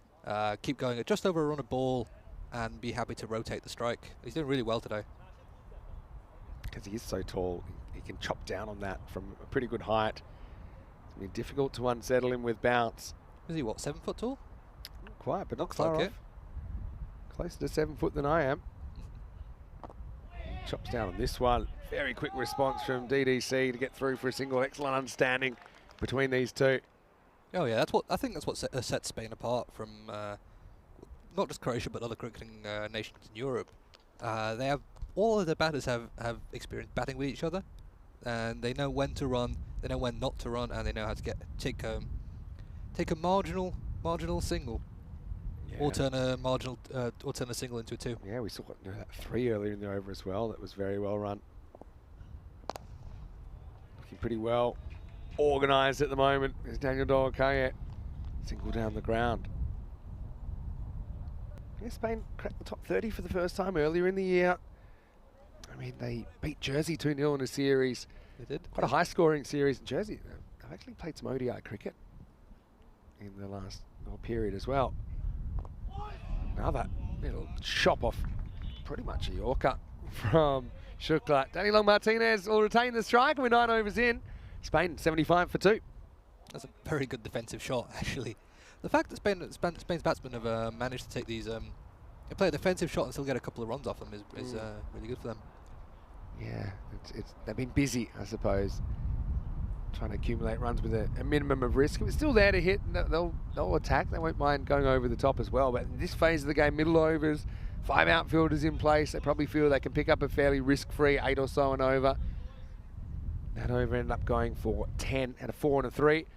keep going at just over a run of ball, and be happy to rotate the strike. He's doing really well today. Because he is so tall, he can chop down on that from a pretty good height. I mean, difficult to unsettle him with bounce. Is he, what, 7 foot tall? Not quite, but not Looks far like off. it. Closer to 7 foot than I am. Chops down on this one. Very quick response from DDC to get through for a single. Excellent understanding between these two. Oh yeah, I think that's what sets Spain apart from not just Croatia but other cricketing nations in Europe. They have all of their batters have experience batting with each other, and they know when to run, they know when not to run, and they know how to take a marginal single, or turn a single into a 2. Yeah, we saw that 3 earlier in the over as well. That was very well run. Looking pretty well organised at the moment is Daniel Dorokaya. Single down the ground. Yeah, Spain cracked the top 30 for the first time earlier in the year. I mean, they beat Jersey 2-0 in a series. They did. Quite a high-scoring series. Jersey, they've actually played some ODI cricket in the last period as well. Another little chop off, pretty much a Yorker from Shukla. Danny Long Martinez will retain the strike. We're 9 overs in. Spain 75 for 2. That's a very good defensive shot, actually. The fact that Spain's batsmen have managed to take these, they play a defensive shot and still get a couple of runs off them is really good for them. Yeah, they've been busy, I suppose, trying to accumulate runs with a minimum of risk. If it's still there to hit, they'll attack. They won't mind going over the top as well. But in this phase of the game, middle overs, 5 outfielders in place. They probably feel they can pick up a fairly risk-free 8 or so and over. That over ended up going for 10 and a 4 and a 3.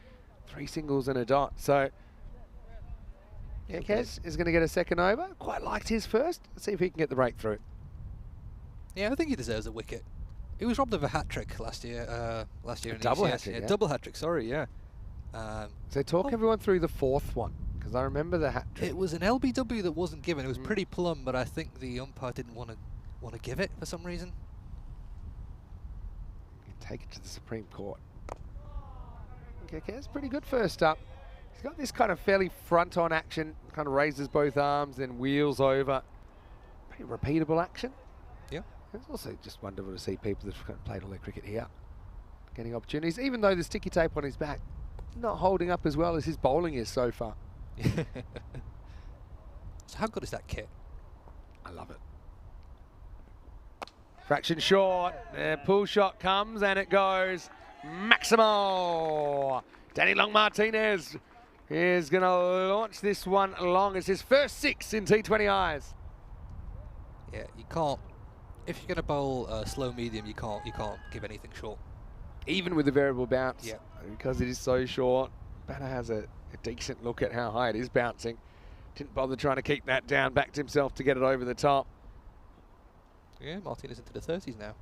3 singles and a dot. So, yeah, Kez is going to get a second over. Quite liked his first. Let's see if he can get the breakthrough. Yeah, I think he deserves a wicket. He was robbed of a hat-trick last year. In double ECS. hat-trick, Yeah, yeah. double hat-trick, sorry, yeah. So talk everyone through the 4th one, because I remember the hat-trick. It was an LBW that wasn't given. It was pretty plumb, but I think the umpire didn't want to give it for some reason. Take it to the Supreme Court. Okay, it's pretty good first up. He's got this kind of fairly front-on action, kind of raises both arms, then wheels over. Pretty repeatable action. Yeah. It's also just wonderful to see people that have played all their cricket here getting opportunities, even though the sticky tape on his back not holding up as well as his bowling is so far. So how good is that kit? I love it. Fraction short, pull shot comes and it goes Maximo. Danny Long Martinez is going to launch this one long. It's his first 6 in T20Is. Yeah, you can't. If you're going to bowl slow medium, you can't give anything short. Even with the variable bounce, yeah, because it is so short. Batter has a decent look at how high it is bouncing. Didn't bother trying to keep that down, backed himself to get it over the top. Yeah, Martinez into the 30s now.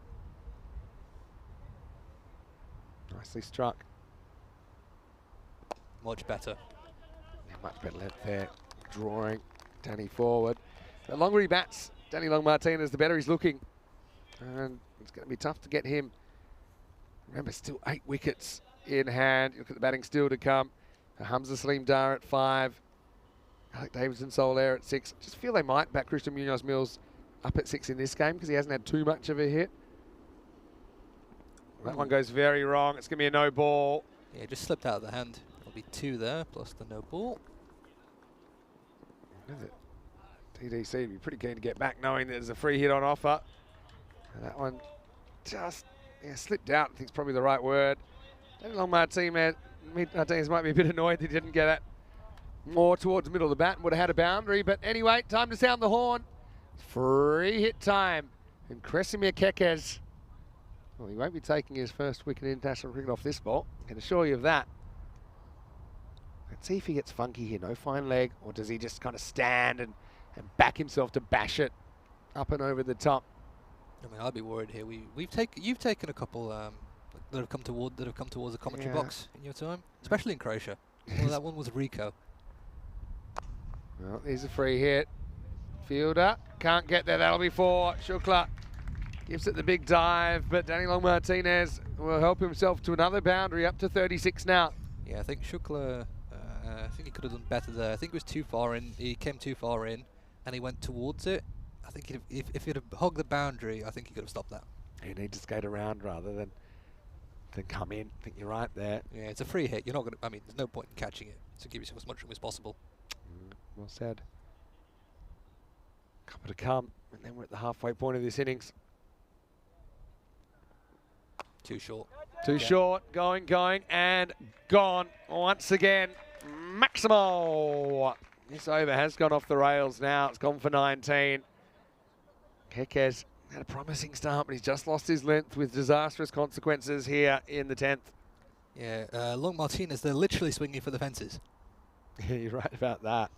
Nicely struck. Much better. Yeah, much better length there. Drawing Danny forward. The longer he bats, Danny Long Martinez, the better he's looking. And it's going to be tough to get him. Remember, still 8 wickets in hand. Look at the batting still to come. Hamza Salim Dar at 5. Alec Davidson Solaire at 6. Just feel they might back Christian Munoz Mills up at 6 in this game because he hasn't had too much of a hit. That one goes very wrong. It's going to be a no ball. Yeah, just slipped out of the hand. There'll be 2 there, plus the no ball. TDC would be pretty keen to get back knowing there's a free hit on offer. And that one just slipped out, I think it's probably the right word. Danny Long Martinez might be a bit annoyed that he didn't get it more towards the middle of the bat and would have had a boundary. But anyway, time to sound the horn. Free hit time. And Kresimir Kekes, well, he won't be taking his first wicket in international cricket off this ball. I can assure you of that. Let's see if he gets funky here. No fine leg. Or does he just kind of stand and back himself to bash it up and over the top. I mean, I'd be worried here. You've taken a couple that have come towards the commentary box in your time, especially in Croatia. Well, that one was Rico. Well, here's a free hit. Fielder can't get there. That'll be 4. Shukla gives it the big dive, but Danny Long Martinez will help himself to another boundary, up to 36 now. Yeah, I think Shukla, I think he could have done better there. I think it was too far in. He came too far in, and he went towards it. I think if he'd have hogged the boundary, I think he could have stopped that. You need to skate around rather than come in. I think you're right there. Yeah, it's a free hit. You're not going to. I mean, there's no point in catching it. So give yourself as much room as possible. Well said. Couple to come, and then we're at the halfway point of this innings. Too short. Too short. Going, and gone once again. Maximo. This over has gone off the rails now. It's gone for 19. Kekes had a promising start, but he's just lost his length with disastrous consequences here in the 10th. Yeah, Long Martinez, they're literally swinging for the fences. Yeah, you're right about that.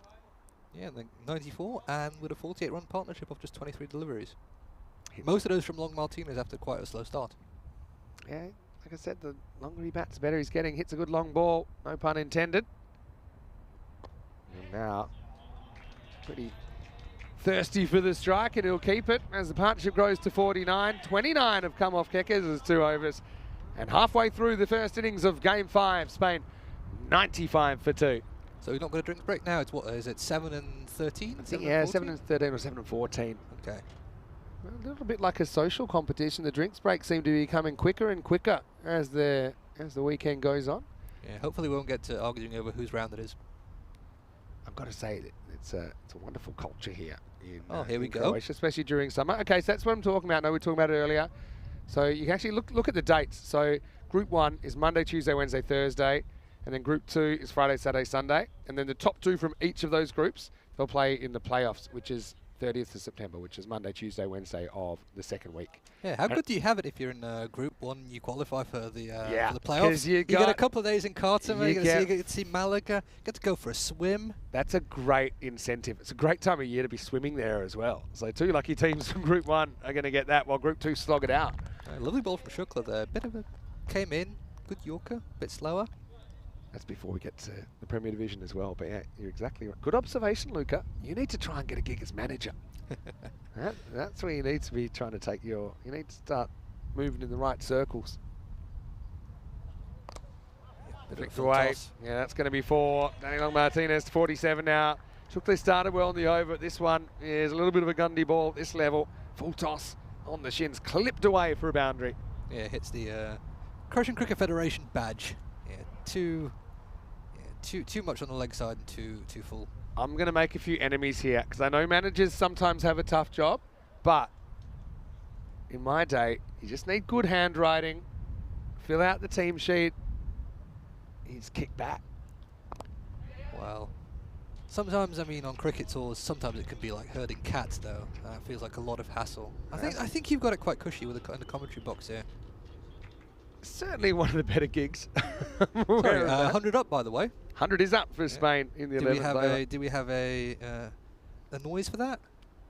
Yeah, the 94, and with a 48-run partnership of just 23 deliveries. Most of those from Long Martinez after quite a slow start. Yeah, like I said, the longer he bats, the better he's getting. Hits a good long ball, no pun intended. And now, pretty thirsty for the strike, and he'll keep it as the partnership grows to 49. 29 have come off Kekes' 2 overs. And halfway through the first innings of Game 5, Spain 95 for 2. So we're not going to drink break now. It's what is it? 7 and 13? I think, yeah, 7 and 13 or 7 and 14. Okay. Well, a little bit like a social competition. The drinks break seem to be coming quicker and quicker as the weekend goes on. Yeah. Hopefully we won't get to arguing over whose round it is. I've got to say that it's a wonderful culture here in here we go. Croatia, especially during summer. Okay, so that's what I'm talking about. No, we were talking about it earlier. So you can actually look at the dates. So Group 1 is Monday, Tuesday, Wednesday, Thursday. And then Group 2 is Friday, Saturday, Sunday. And then the top 2 from each of those groups, they'll play in the playoffs, which is 30th of September, which is Monday, Tuesday, Wednesday of the second week. Yeah, how good do you have it if you're in Group 1, you qualify for the playoffs? 'Cause you get a couple of days in Qatar, you get get to see Malaga, get to go for a swim. That's a great incentive. It's a great time of year to be swimming there as well. So 2 lucky teams from Group 1 are going to get that, while Group 2 slog it out. Lovely ball from Shukla there. Came in, good Yorker, bit slower. That's before we get to the Premier Division as well. But yeah, you're exactly right. Good observation, Luca. You need to try and get a gig as manager. That's where you need to be trying to take you need to start moving in the right circles. Flicked away. Yeah, that's going to be 4. Danny Long Martinez, 47 now. Shukla started well on the over. This one is a little bit of a Gundy ball at this level. Full toss on the shins, clipped away for a boundary. Yeah, hits the Croatian Cricket Federation badge. Yeah, too much on the leg side and too full. I'm going to make a few enemies here because I know managers sometimes have a tough job, but in my day, you just need good handwriting, fill out the team sheet, he's kicked back. Well, sometimes, I mean, on cricket tours, sometimes it can be like herding cats, though. It feels like a lot of hassle. I think you've got it quite cushy with in the commentary box here. Certainly one of the better gigs. Sorry, 100 up, by the way. 100 is up for Spain in the 11th. Do we have a noise for that?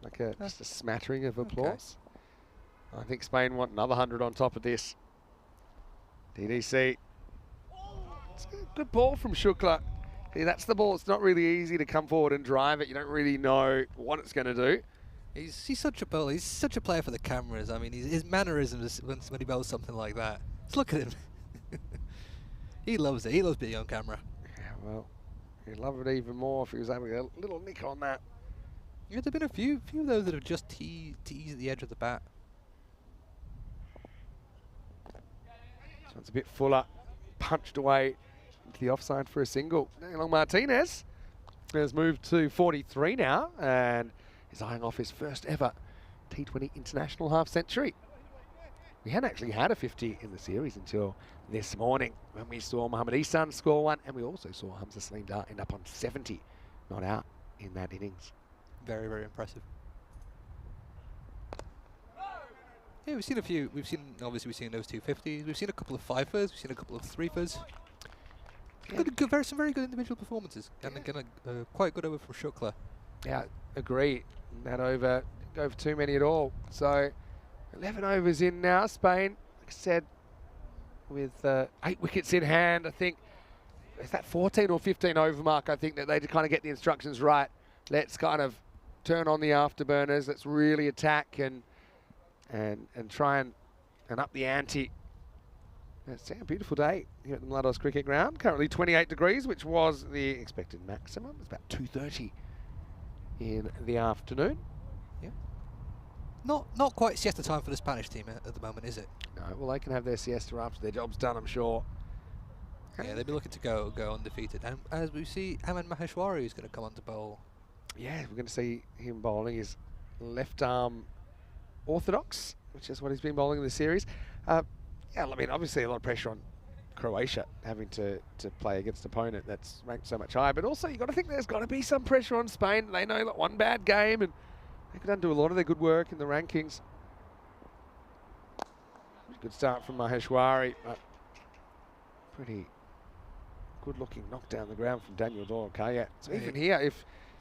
Like just a smattering of applause. Okay. I think Spain want another 100 on top of this. DDC. It's a good ball from Shukla. See, that's the ball. It's not really easy to come forward and drive it. You don't really know what it's going to do. He's such a bowler. He's such a player for the cameras. I mean, his mannerisms when he bowls something like that. Just look at him. He loves it. He loves being on camera. Yeah, well, he'd love it even more if he was having a little nick on that. Yeah, there've been a few of those that have just teased at the edge of the bat. So it's a bit fuller, punched away into the offside for a single. Long Martinez has moved to 43 now and is eyeing off his first ever T20 international half century. We hadn't actually had a 50 in the series until this morning when we saw Mohammad Ihsan score 1, and we also saw Hamza Salim Dar end up on 70, not out in that innings. Very, very impressive. Yeah, we've seen a few. Obviously we've seen those 250s. We've seen a couple of 5ers. We've seen a couple of 3-ers. Yeah. Some very good individual performances. And again, quite good over from Shukla. Yeah, agree. That over go for too many at all. So 11 overs in now. Spain, like I said, with 8 wickets in hand. I think, is that 14 or 15 over mark? I think that they kind of get the instructions right. Let's kind of turn on the afterburners. Let's really attack and try and up the ante. It's a beautiful day here at the Mlados Cricket Ground. Currently 28 degrees, which was the expected maximum. It's about 2:30 in the afternoon. Yeah. Not quite siesta time for the Spanish team at the moment, is it? No, well, they can have their siesta after their job's done, I'm sure. Yeah, they'll be looking to go undefeated. And as we see, Aman Maheshwari is going to come on to bowl. Yeah, we're going to see him bowling his left arm orthodox, which is what he's been bowling in the series. Yeah, I mean, obviously a lot of pressure on Croatia having to play against an opponent that's ranked so much higher. But also, you've got to think there's got to be some pressure on Spain. They know that one bad game and they could undo a lot of their good work in the rankings. Good start from Maheshwari, but pretty good-looking knock down the ground from Daniel Dorokaya. So even here,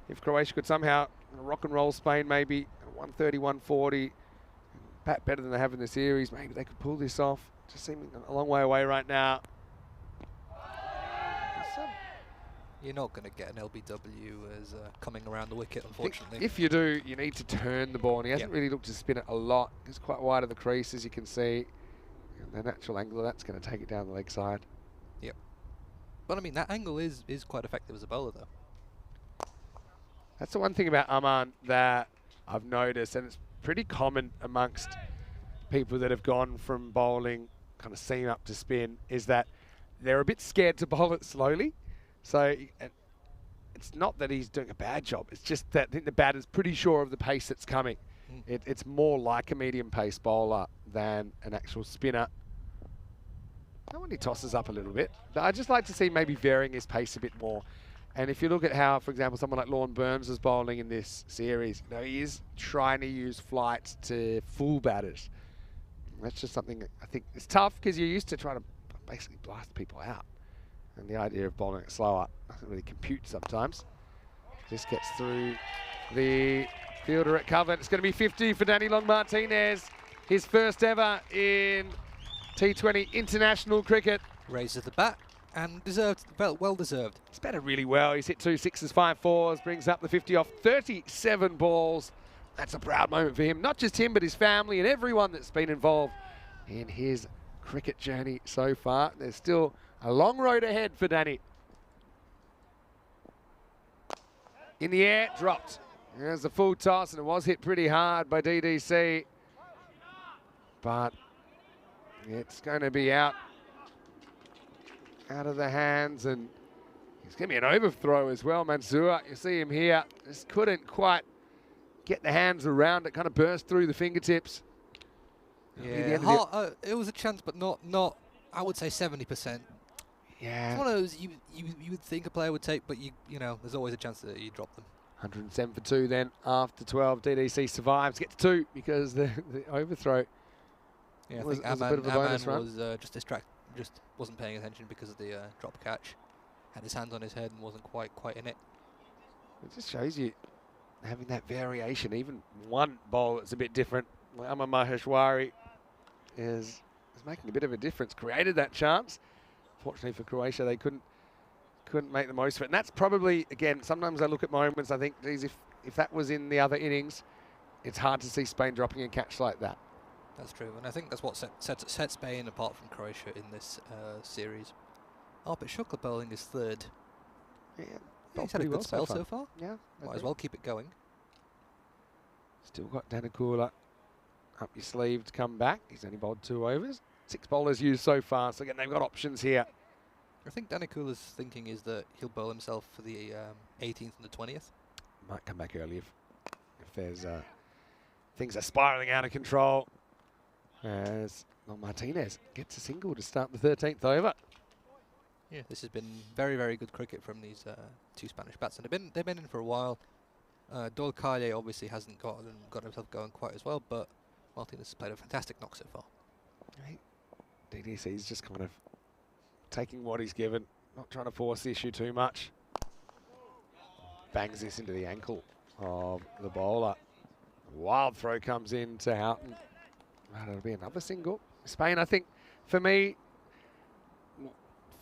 if Croatia could somehow rock and roll Spain, maybe 130, 140, bat better than they have in the series, maybe they could pull this off. Just seeming a long way away right now. You're not going to get an LBW as coming around the wicket, unfortunately. If you do, you need to turn the ball, and he hasn't really looked to spin it a lot. He's quite wide of the crease, as you can see. And the natural angle of that's going to take it down the leg side. Yep. But I mean, that angle is quite effective as a bowler, though. That's the one thing about Aman that I've noticed, and it's pretty common amongst people that have gone from bowling kind of seam up to spin, is that they're a bit scared to bowl it slowly. So it's not that he's doing a bad job. It's just that I think the batter's pretty sure of the pace that's coming. It's more like a medium pace bowler than an actual spinner. That one he tosses up a little bit. But I'd just like to see maybe varying his pace a bit more. And if you look at how, for example, someone like Lorne Burns is bowling in this series, you know, he is trying to use flights to fool batters. That's just something I think is tough because you're used to trying to basically blast people out. And the idea of bowling it slower doesn't really compute sometimes. Just gets through the fielder at cover. It's going to be 50 for Danny Long Martinez. His first ever in T20 international cricket. Raises the bat and deserved, well deserved. He's batted really well. He's hit 2 6s, 5 4s, brings up the 50 off 37 balls. That's a proud moment for him. Not just him, but his family and everyone that's been involved in his cricket journey so far. There's still a long road ahead for Danny. In the air, dropped. There's the full toss, and it was hit pretty hard by DDC. But it's going to be out of the hands, and it's going to be an overthrow as well, Mansour. You see him here. Just couldn't quite get the hands around it, kind of burst through the fingertips. Yeah, it was a chance, but not. I would say 70%. Yeah. It's one of those you would think a player would take, but you know, there's always a chance that you drop them. 107 for 2 then after 12. DDC survives, gets 2 because the overthrow. Yeah, I was think a bit of a bonus run. Was just distracted, just wasn't paying attention because of the drop catch. Had his hands on his head and wasn't quite in it. It just shows you having that variation. Even one bowl that's a bit different. Aman Maheshwari is making a bit of a difference. Created that chance. Fortunately for Croatia, they couldn't make the most of it. And that's probably, again, sometimes I look at moments, I think, geez, if that was in the other innings, it's hard to see Spain dropping a catch like that. That's true, and I think that's what set Spain apart from Croatia in this series. Arbit Shukla bowling is third. Yeah, he's had a good spell so far. Yeah. Might as well keep it going. Still got Danakula up your sleeve to come back. He's only bowled 2 overs. 6 bowlers used so far, so again, they've got options here. I think Danakula's thinking is that he'll bowl himself for the 18th and the 20th. Might come back early if there's things are spiralling out of control. As Martinez gets a single to start the 13th over. Yeah, this has been very, very good cricket from these 2 Spanish batsmen. They've been in for a while. Dorokaya obviously hasn't got himself going quite as well, but Martinez has played a fantastic knock so far. DDC's just kind of taking what he's given, not trying to force the issue too much. Bangs this into the ankle of the bowler. Wild throw comes in to Houghton. That'll be another single. Spain, I think, for me,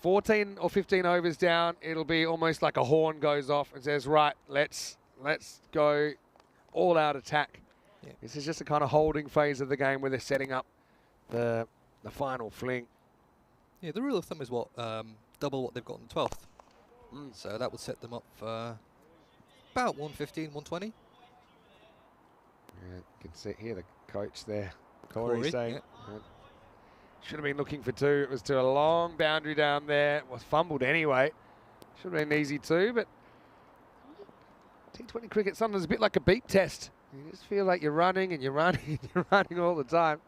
14 or 15 overs down, it'll be almost like a horn goes off and says, right, let's go all out attack. Yeah. This is just a kind of holding phase of the game where they're setting up the final fling. Yeah, the rule of thumb is what, double what they've got on the 12th. So that would set them up for about 115, 120. Yeah, you can see here the coach there, Corey saying, should have been looking for 2. It was to a long boundary down there. It was fumbled anyway. Should have been easy 2, but T20 cricket sometimes a bit like a beep test. You just feel like you're running and you're running and you're running all the time.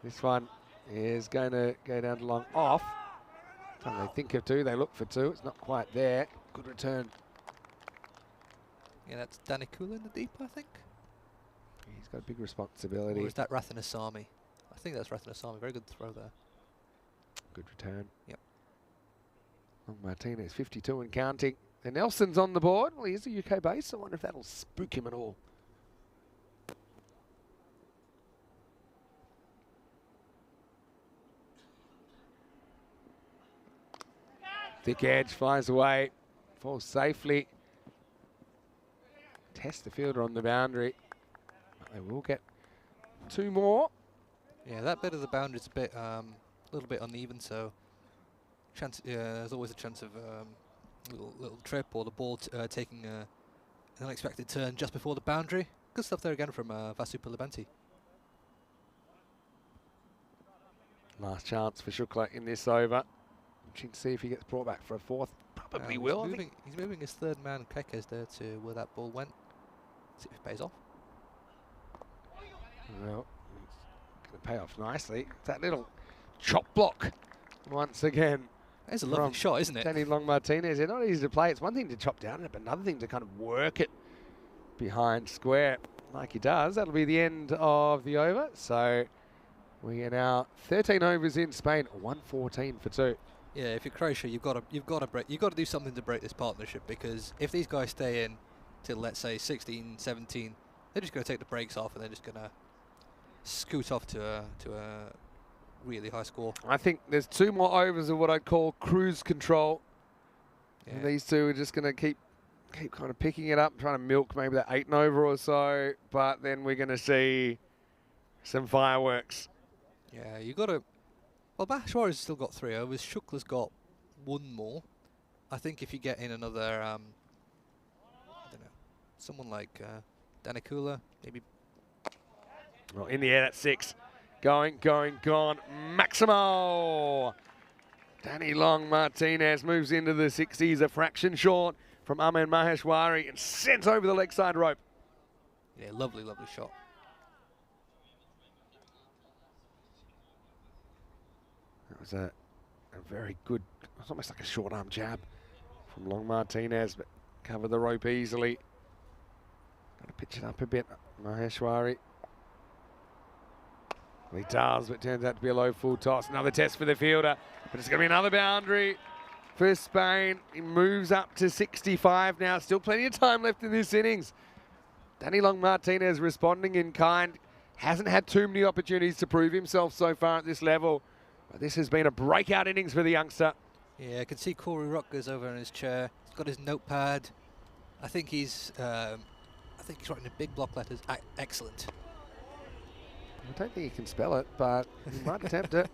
This one is going to go down to long off. Time they think of 2, they look for 2. It's not quite there. Good return. Yeah, that's Danikula in the deep, I think. He's got a big responsibility. Or is that Rathanasamy? I think that's Rathanasamy. Very good throw there. Good return. Yep. Long Martinez, 52 and counting. And Nelson's on the board. Well, he's a UK base. I wonder if that'll spook him at all. Thick edge flies away, falls safely. Test the fielder on the boundary. They will get 2 more. Yeah, that bit of the boundary's a bit, little bit uneven, so there's always a chance of little trip or the ball taking an unexpected turn just before the boundary. Good stuff there again from Vasupilabenti. Last chance for Shukla in this over. Watching to see if he gets brought back for a 4th. Probably will. He's moving his 3rd man, Kekes, there to where that ball went. See if it pays off. Well, it's going to pay off nicely. That little chop block once again. It's a lovely shot, isn't it? Danny Long Martinez. They're not easy to play. It's one thing to chop down it, but another thing to kind of work it behind square like he does. That'll be the end of the over. So we are now 13 overs in Spain, 114 for 2. Yeah, if you're Croatia, you've got to do something to break this partnership, because if these guys stay in till, let's say, 16, 17, they're just going to take the brakes off and they're just going to scoot off to a really high score. I think there's 2 more overs of what I'd call cruise control. Yeah. And these 2 are just going to keep kind of picking it up, trying to milk maybe that 8 and over or so, but then we're going to see some fireworks. Yeah, you got to. Well, Bashwara's still got 3 overs. Shukla's got 1 more. I think if you get in another, I don't know, someone like Danikula, maybe. Well, in the air, that's 6. Going, gone. Maximo! Danny Long Martinez moves into the 60s, a fraction short from Aman Maheshwari, and sent over the leg side rope. Yeah, lovely, lovely shot. That was a very good, it's almost like a short arm jab from Long Martinez, but covered the rope easily. Got to pitch it up a bit, Maheshwari. Well, he does, but it turns out to be a low full toss. Another test for the fielder, but it's going to be another boundary for Spain. He moves up to 65 now. Still plenty of time left in this innings. Danny Long Martinez responding in kind. Hasn't had too many opportunities to prove himself so far at this level. But this has been a breakout innings for the youngster. Yeah, I can see Corey Rutgers over in his chair. He's got his notepad. I think he's writing in big block letters. Excellent. I don't think he can spell it, but he might attempt it.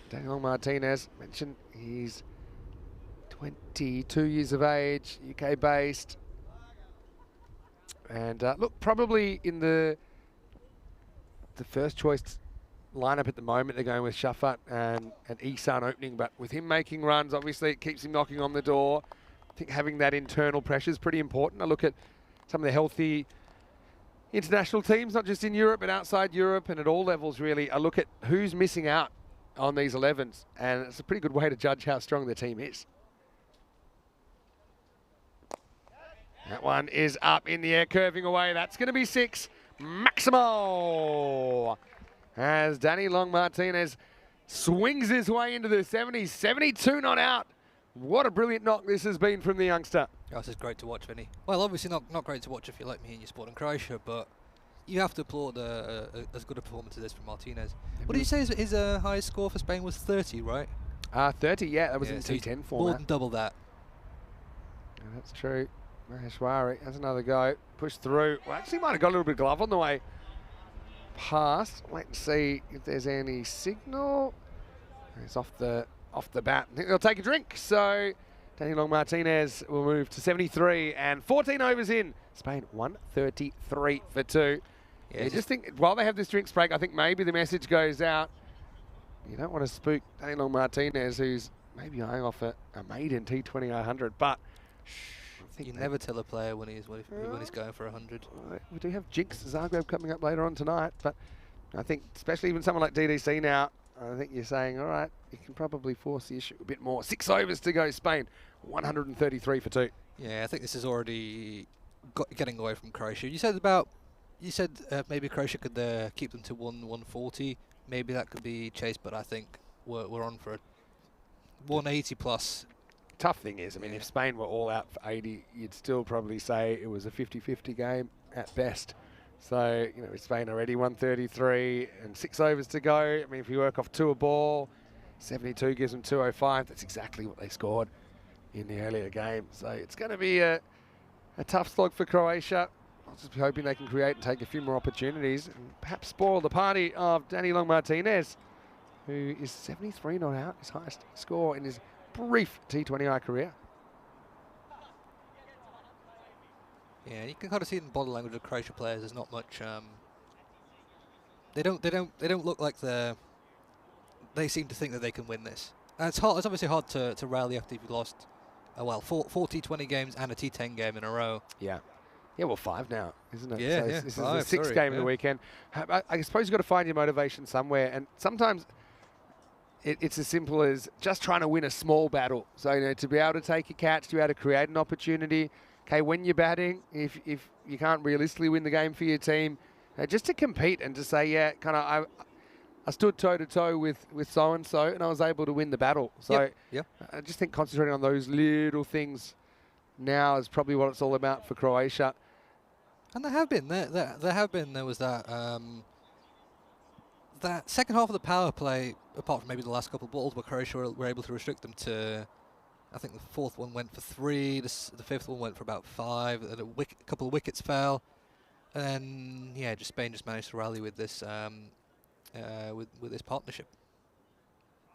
Daniel Martinez, mentioned he's 22 years of age, UK based. And look, probably in the first choice lineup at the moment, they're going with Shafat and Ihsan opening, but with him making runs, obviously it keeps him knocking on the door. I think having that internal pressure is pretty important. I look at some of the healthy international teams, not just in Europe, but outside Europe and at all levels, really. I look at who's missing out on these 11s, and it's a pretty good way to judge how strong the team is. That one is up in the air, curving away. That's going to be 6. Maximo! As Danny Long Martinez swings his way into the 70s. 72 not out What a brilliant knock this has been from the youngster. Oh, this is great to watch, Vinny. Well, obviously not great to watch if you like me and you support in Croatia, but you have to applaud as good a performance as this from Martinez. What did you say his highest score for Spain was 30, right? 30, yeah, that was in so T10 format. More than double that. Yeah, that's true. Maheshwari has another go. Push through. Well, actually might have got a little bit of glove on the way past. Wait and see if there's any signal. It's off the bat. I think they'll take a drink. So Danny Long Martinez will move to 73 and 14 overs in. Spain 133 for 2. Yeah, just think while they have this drinks break, I think maybe the message goes out. You don't want to spook Danny Long Martinez, who's maybe eyeing off a maiden T20I 100, but you never tell a player when he's going for 100. We do have Jinx Zagreb coming up later on tonight, but I think especially even someone like DDC now, I think you're saying, all right, you can probably force the issue a bit more. 6 overs to go, Spain, 133 for 2. Yeah, I think this is already getting away from Croatia. You said maybe Croatia could keep them to 140. Maybe that could be chased, but I think we're on for a 180 plus. Tough thing is, I mean, if Spain were all out for 80, you'd still probably say it was a 50-50 game at best. So, you know, with Spain already 133 and 6 overs to go. I mean, if you work off 2 a ball, 72 gives them 205. That's exactly what they scored in the earlier game. So it's going to be a tough slog for Croatia. I'll just be hoping they can create and take a few more opportunities and perhaps spoil the party of Danny Long Martinez, who is 73 not out, his highest score in his brief T20I career. Yeah, you can kind of see in the body language of Croatia players. There's not much. They don't look like they seem to think that they can win this. And it's hard. It's obviously hard to rally after you've lost. Four T20 games and a T10 game in a row. Yeah. Yeah, well, 5 now, isn't it? Yeah, so yeah. This is the 6th game of the weekend. I suppose you've got to find your motivation somewhere, and sometimes it's as simple as just trying to win a small battle. So, you know, to be able to take a catch, to be able to create an opportunity. Okay, when you're batting, if you can't realistically win the game for your team, just to compete and to say, yeah, kind of, I stood toe-to-toe with so-and-so, and I was able to win the battle. So yep. I just think concentrating on those little things now is probably what it's all about for Croatia. And there have been. There was that that second half of the power play, apart from maybe the last couple of balls, where Croatia were able to restrict them to, I think the 4th one went for 3, the 5th one went for about 5, and a couple of wickets fell. And yeah, Spain just managed to rally with this with this partnership.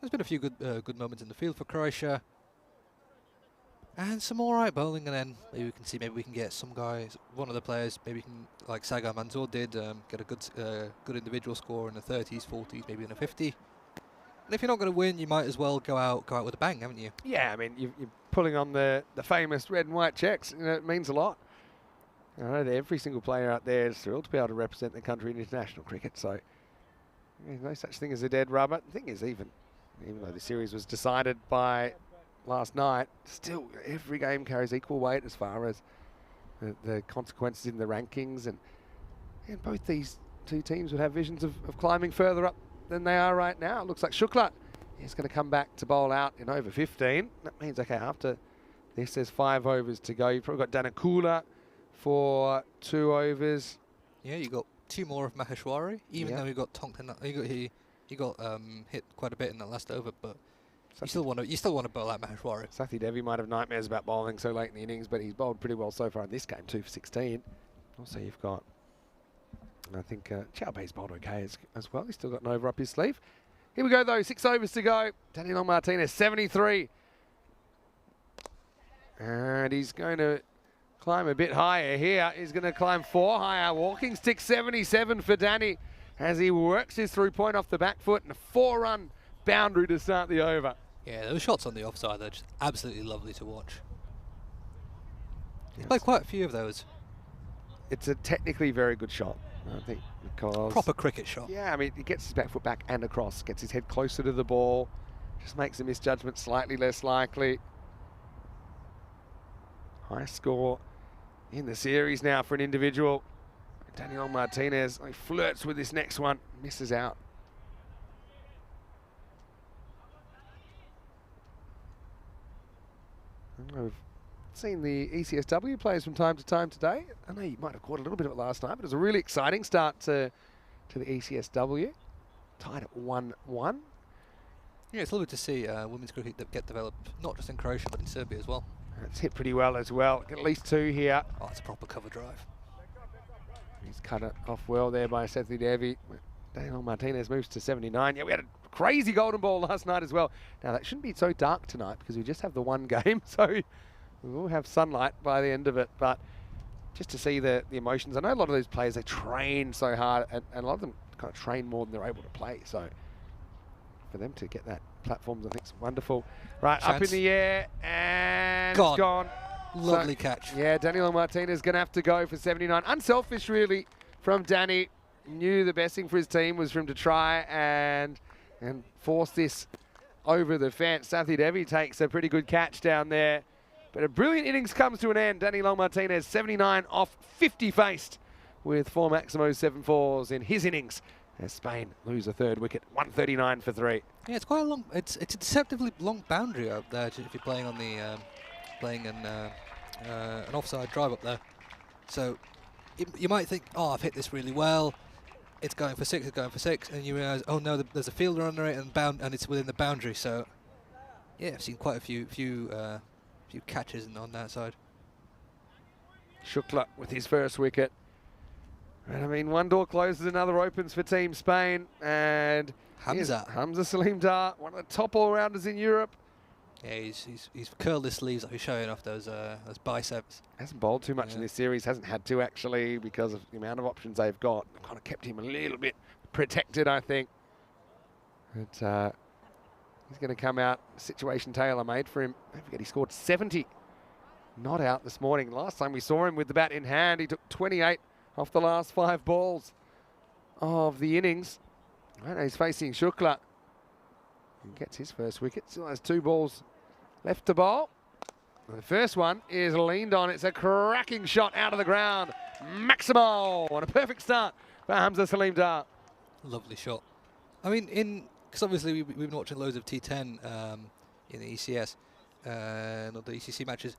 There's been a few good moments in the field for Croatia. And some all right bowling, and then maybe we can get some guys, one of the players, maybe can, like Sagar Manzoor did, get a good individual score in the 30s, 40s, maybe in the 50. And if you're not going to win, you might as well go out with a bang, haven't you? Yeah, I mean, you're pulling on the famous red and white checks. You know, it means a lot. I know that every single player out there is thrilled to be able to represent the country in international cricket. So there's no such thing as a dead rubber. The thing is, even though the series was decided by last night, still every game carries equal weight as far as the consequences in the rankings, and both these two teams would have visions of climbing further up than they are right now. It looks like Shukla is going to come back to bowl out in over 15. That means, okay, after this there's 5 overs to go. You've probably got Danakula for 2 overs. Yeah, you got 2 more of Maheshwari, even though he got tonked in that, he got hit quite a bit in that last over, but you still want to bowl out Maheshwari. Sathi Devi might have nightmares about bowling so late in the innings, but he's bowled pretty well so far in this game, 2 for 16. Also, you've got, I think, Chaubei's bowled okay as well. He's still got an over up his sleeve. Here we go, though. 6 overs to go. Danny Long Martinez, 73. And he's going to climb a bit higher here. He's going to climb 4 higher. Walking stick 77 for Danny as he works his through point off the back foot and a 4-run boundary to start the over. Yeah, those shots on the offside are just absolutely lovely to watch. He's played quite a few of those. It's a technically very good shot, I think, because proper cricket shot. Yeah, I mean, he gets his back foot back and across, gets his head closer to the ball, just makes the misjudgment slightly less likely. High score in the series now for an individual. Daniel Martinez, he flirts with this next one, misses out. We've seen the ECS-W players from time to time today. I know you might have caught a little bit of it last night, but it was a really exciting start to the ECS-W. Tied at 1-1. Yeah, it's lovely to see women's cricket that get developed, not just in Croatia, but in Serbia as well. It's hit pretty well as well. At least 2 here. Oh, it's a proper cover drive. He's cut it off well there by Seth Devi. Daniel Martinez moves to 79. Yeah, we had a crazy golden ball last night as well. Now, that shouldn't be so dark tonight because we just have the one game, so we will have sunlight by the end of it. But just to see the emotions. I know a lot of those players, they train so hard, and a lot of them kind of train more than they're able to play. So for them to get that platform, I think is wonderful. Right, Chance. up in the air, and Gone. it's gone. Lovely So, catch. yeah, Daniel Martinez is going to have to go for 79. Unselfish, really, from Danny. Knew the best thing for his team was for him to try and force this over the fence. Sathi Devi takes a pretty good catch down there. But a brilliant innings comes to an end. Danny Martinez, 79 off 50 faced with 4 Maximo 7-4s in his innings as Spain lose a 3rd wicket, 139 for 3. Yeah, it's quite a long. It's a deceptively long boundary up there if you're playing on the an offside drive up there. So you might think, oh, I've hit this really well. It's going for 6. It's going for 6, and you realise, oh no, there's a fielder under it and it's within the boundary. So yeah, I've seen quite a few catches on that side. Shukla with his first wicket. And I mean, one door closes, another opens for Team Spain. And Hamza Salim Dar, one of the top all-rounders in Europe. Yeah, he's curled his sleeves up. He's showing off those biceps. Hasn't bowled too much in this series. Hasn't had to, actually, because of the amount of options they've got. Kind of kept him a little bit protected, I think. But he's going to come out. Situation tailor-made for him. Don't forget, he scored 70. Not out this morning. Last time we saw him with the bat in hand, he took 28 off the last 5 balls of the innings. Right now he's facing Shukla. He gets his first wicket. Still has 2 balls left to bowl. And the first one is leaned on. It's a cracking shot out of the ground. Maximo on a perfect start for Hamza Salim Dar. Lovely shot. I mean, because obviously we've been watching loads of T10 in the ECS and the ECC matches.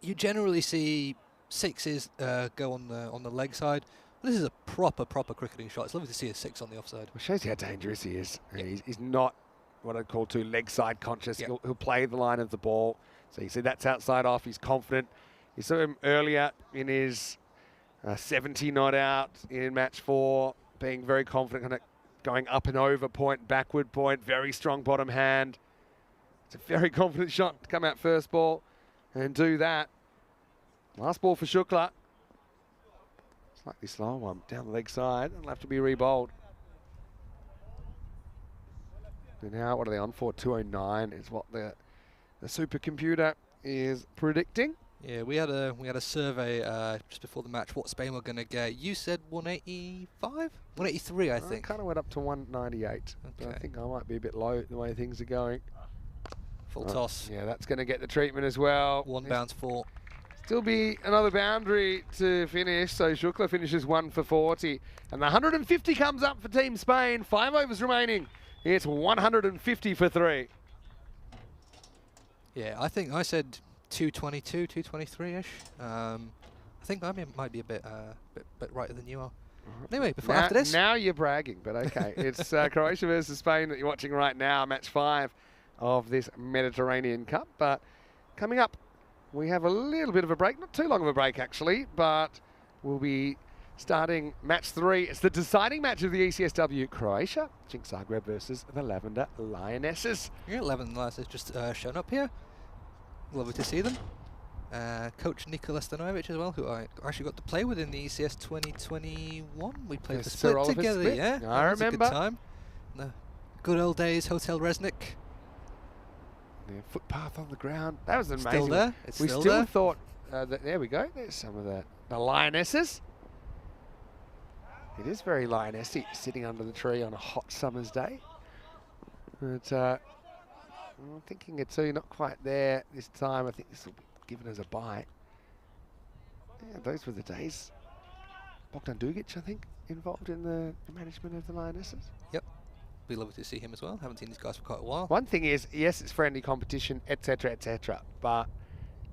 You generally see 6s go on the leg side. This is a proper cricketing shot. It's lovely to see a 6 on the offside. It shows you how dangerous he is. Yep. He's not what I'd call too leg side conscious. Yep. He'll play the line of the ball. So you see that's outside off. He's confident. You saw him earlier in his 70 not out in match 4, being very confident, kind of going up and over point, backward point, very strong bottom hand. It's a very confident shot to come out first ball and do that. Last ball for Shukla. Slightly slow one down the leg side. It'll have to be re-bowled. And now, what are they on for? 209 is what the supercomputer is predicting. Yeah, we had a survey just before the match. What Spain were going to get? You said 185, 183, I think. Kind of went up to 198. Okay. But I think I might be a bit low the way things are going. Full toss. Yeah, that's going to get the treatment as well. 1 bounce 4. Still be another boundary to finish, so Shukla finishes 1 for 40. And the 150 comes up for Team Spain. 5 overs remaining. It's 150 for 3. Yeah, I think I said 222, 223-ish. I think I might be a bit righter than you are. Anyway, after this. Now you're bragging, but okay. It's Croatia versus Spain that you're watching right now, match 5 of this Mediterranean Cup. But coming up, we have a little bit of a break, not too long of a break actually, but we'll be starting match 3. It's the deciding match of the ECS-W, Croatia, Jinx Zagreb versus the Lavender Lionesses. Yeah, Lavender Lionesses just shown up here. Lovely to see them. Coach Nikola Stanojevic as well, who I actually got to play with in the ECS 2021. We played the split together, yeah. I remember. It was a good time. The good old days, Hotel Resnick. The footpath on the ground. That was amazing. Still there. It's we still still there. thought that, there we go. There's some of the Lionesses. It is very lionessy sitting under the tree on a hot summer's day. But I'm thinking a 2, not quite there this time. I think this will be given as a bye. Yeah, those were the days. Bogdan Dugic, I think, involved in the management of the Lionesses. Yep. Be lovely to see him as well. Haven't seen these guys for quite a while. One thing is, yes, it's friendly competition, etc., but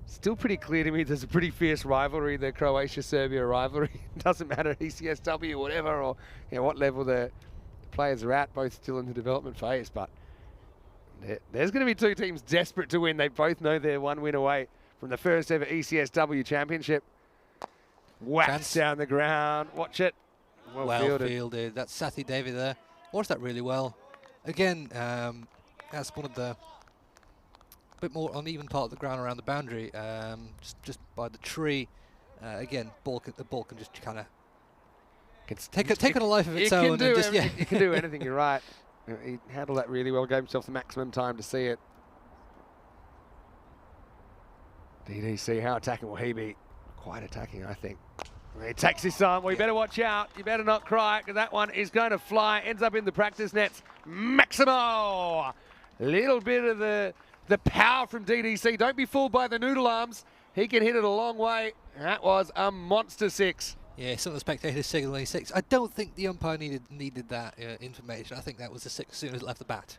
still pretty clear to me there's a pretty fierce rivalry, the Croatia-Serbia rivalry. Doesn't matter, ECS-W, whatever, or what level the players are at, both still in the development phase. But there's going to be two teams desperate to win. They both know they're one win away from the first ever ECS-W championship. Whacks down the ground. Watch it. Well fielded. That's Sathi Devi there. Watched that really well. Again, that's one of the bit more uneven part of the ground around the boundary, just by the tree. Again, the ball can just kind of take on a life of its own. You can do anything. You're right. He handled that really well. Gave himself the maximum time to see it. DDC, how attacking will he be? Quite attacking, I think. He takes his time. Well, you better watch out. You better not cry, because that one is going to fly. Ends up in the practice nets. Maximo! Little bit of the power from DDC. Don't be fooled by the noodle arms. He can hit it a long way. That was a monster 6. Yeah, some of the spectators signaling 6. I don't think the umpire needed that information. I think that was a 6 as soon as it left the bat.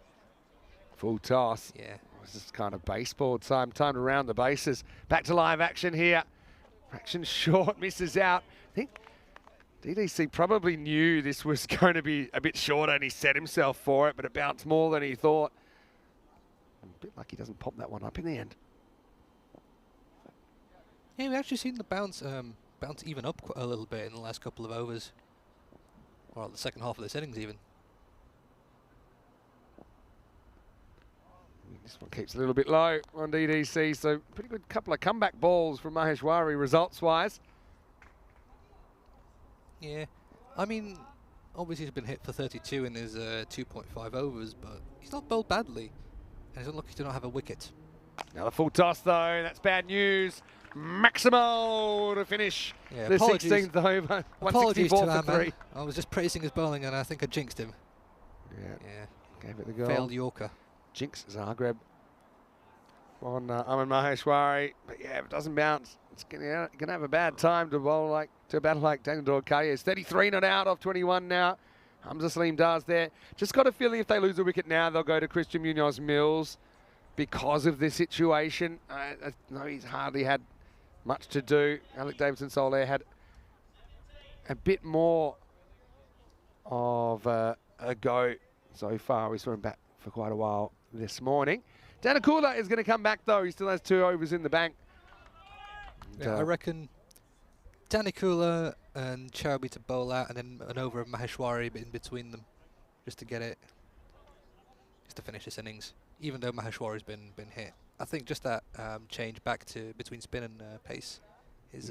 Full toss. Yeah. This is kind of baseball time. Time to round the bases. Back to live action here. Action short, misses out. I think DDC probably knew this was going to be a bit shorter and he set himself for it, but it bounced more than he thought. A bit like he doesn't pop that one up in the end. Yeah, we've actually seen the bounce even up a little bit in the last couple of overs. Or the second half of this innings even. This one keeps a little bit low on DDC, so pretty good couple of comeback balls from Maheshwari results-wise. Yeah, I mean, obviously he's been hit for 32 in his 2.5 overs, but he's not bowled badly, and he's unlucky to not have a wicket. Another full toss though, that's bad news. Maximo to finish the 16th over. Apologies to 164 that for 3. Man. I was just praising his bowling, and I think I jinxed him. Yeah, gave it the goal. Failed Yorker. Jinx Zagreb on Aman Maheshwari, but yeah, if it doesn't bounce, it's gonna have a bad time to battle like Daniel Dorkaye. It's 33 not out off 21 now. Hamza Salim does there. Just got a feeling if they lose a wicket now, they'll go to Christian Munoz Mills because of this situation. I know he's hardly had much to do. Alec Davidson Soler had a bit more of a go so far. We saw him back for quite a while this morning. Danakula is going to come back though. He still has 2 overs in the bank. Yeah, I reckon Danakula and Chowby to bowl out, and then an over of Maheshwari in between them, just to get it, just to finish this innings. Even though Maheshwari's been hit, I think just that change back to between spin and pace is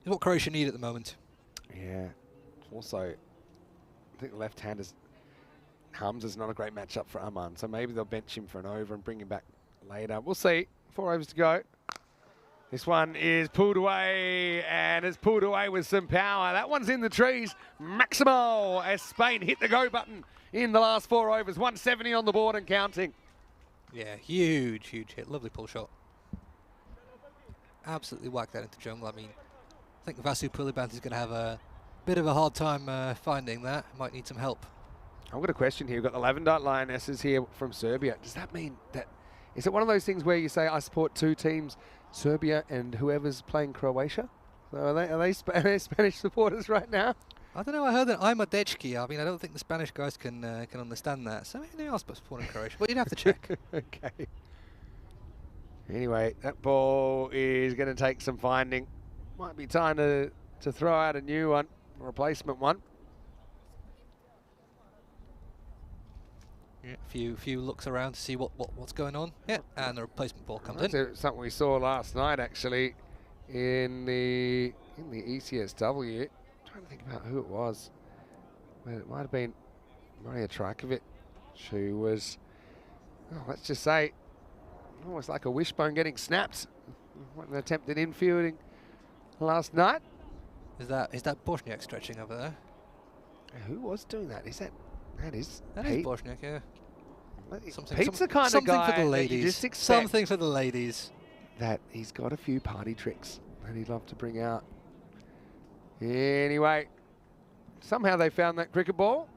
what Croatia need at the moment. Yeah. Also, I think the left-handers. Hamza's not a great matchup for Aman, so maybe they'll bench him for an over and bring him back later. We'll see. 4 overs to go. This one is pulled away, and it's pulled away with some power. That one's in the trees. Maximo as Spain hit the go button in the last 4 overs. 170 on the board and counting. Yeah, huge hit. Lovely pull shot. Absolutely whacked that into jungle. I mean, I think Vasu Puliband is going to have a bit of a hard time finding that. Might need some help. I've got a question here. We've got the Lavendar Lionesses here from Serbia. Does that mean that, is it one of those things where you say, I support 2 teams, Serbia and whoever's playing Croatia? So are they Spanish supporters right now? I don't know. I heard that I'm a Dechki. I mean, I don't think the Spanish guys can understand that. So maybe they are supporting Croatia. But you'd have to check. Okay. Anyway, that ball is going to take some finding. Might be time to throw out a new one, a replacement one. Yeah, few looks around to see what's going on. Yeah, and the replacement ball comes in. Something we saw last night actually in the ECS-W. I'm trying to think about who it was. It might have been Maria Trajkovic, who was, let's just say, almost like a wishbone getting snapped. What an attempt at infielding last night. Is that Bosniak stretching over there? Who was doing that? That is Bosniak, yeah. Pete's the kind of guy for the ladies. That you just expect. Something for the ladies. That he's got a few party tricks that he'd love to bring out. Anyway, somehow they found that cricket ball.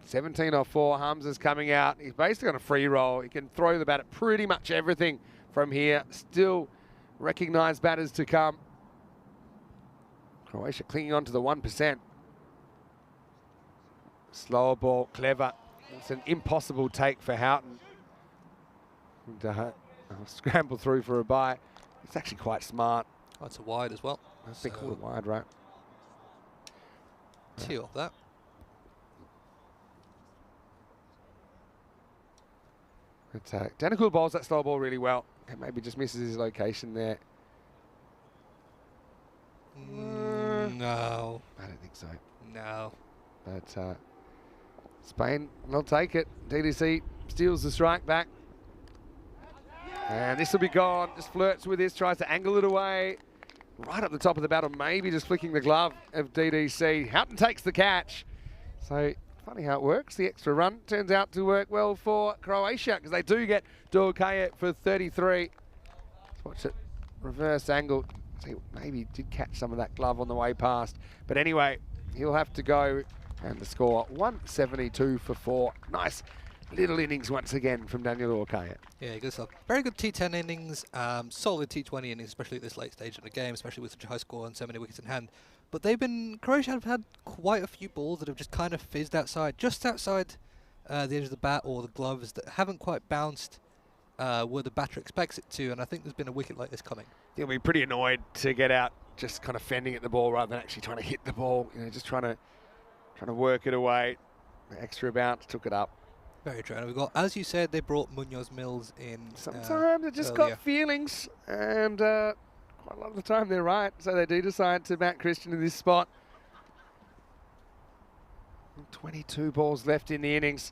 17 off 4. Hamza's coming out. He's basically on a free roll. He can throw the bat at pretty much everything from here. Still recognised batters to come. Croatia clinging on to the 1%. Slower ball, clever. It's an impossible take for Houghton. And, scramble through for a bye. It's actually quite smart. Oh, it's a wide as well. They call it wide, right? Two off that. But Danakul bowls that slow ball really well. And maybe just misses his location there. No. I don't think so. No. But Spain will take it. DDC steals the strike back. And this will be gone. Just flirts with this, tries to angle it away. Right up the top of the battle, maybe just flicking the glove of DDC. Houghton takes the catch. So funny how it works. The extra run turns out to work well for Croatia because they do get Dorkaya for 33. Let's watch it. Reverse angle. See, maybe did catch some of that glove on the way past. But anyway, he'll have to go. And the score, 172 for 4. Nice little innings once again from Daniel Orkaya. Yeah, good stuff. Very good T10 innings, solid T20 innings, especially at this late stage of the game, especially with such a high score and so many wickets in hand. But Croatia have had quite a few balls that have just kind of fizzed outside, just outside the edge of the bat or the gloves that haven't quite bounced where the batter expects it to, and I think there's been a wicket like this coming. He'll be pretty annoyed to get out just kind of fending at the ball rather than actually trying to hit the ball, just trying to work it away. The extra bounce took it up. Very true. And we've got, as you said, they brought Munoz Mills in. Sometimes they just got feelings, and quite a lot of the time they're right. So they do decide to back Christian in this spot. 22 balls left in the innings.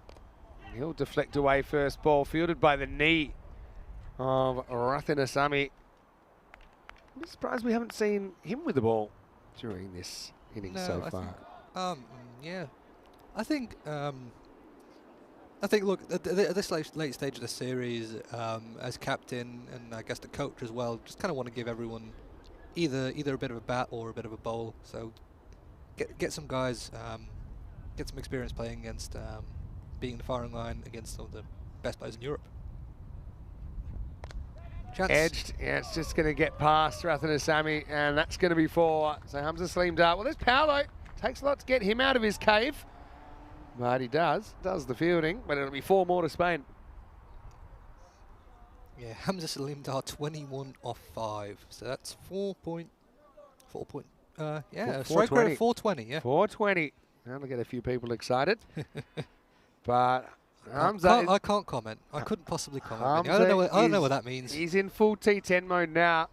He'll deflect away first ball, fielded by the knee of Rathinasamy. I'm surprised we haven't seen him with the ball during this innings so far. Yeah, I think look at this late stage of the series, as captain and I guess the coach as well, just kind of want to give everyone either a bit of a bat or a bit of a bowl. So get some guys, get some experience playing against, being in the firing line against some of the best players in Europe. Chance. Edged, yeah, it's just going to get past Rathinasamy, and that's going to be 4. So Hamza slimmed up. Well, there's Paolo. Takes a lot to get him out of his cave. But he does the fielding, but it'll be 4 more to Spain. Yeah, Hamza Salimdar 21 off 5. So that's 4 point. Yeah, strike rate of 420, yeah. 420. That'll get a few people excited. But Hamza... I can't comment. I couldn't possibly comment. I don't know what that means. He's in full T10 mode now.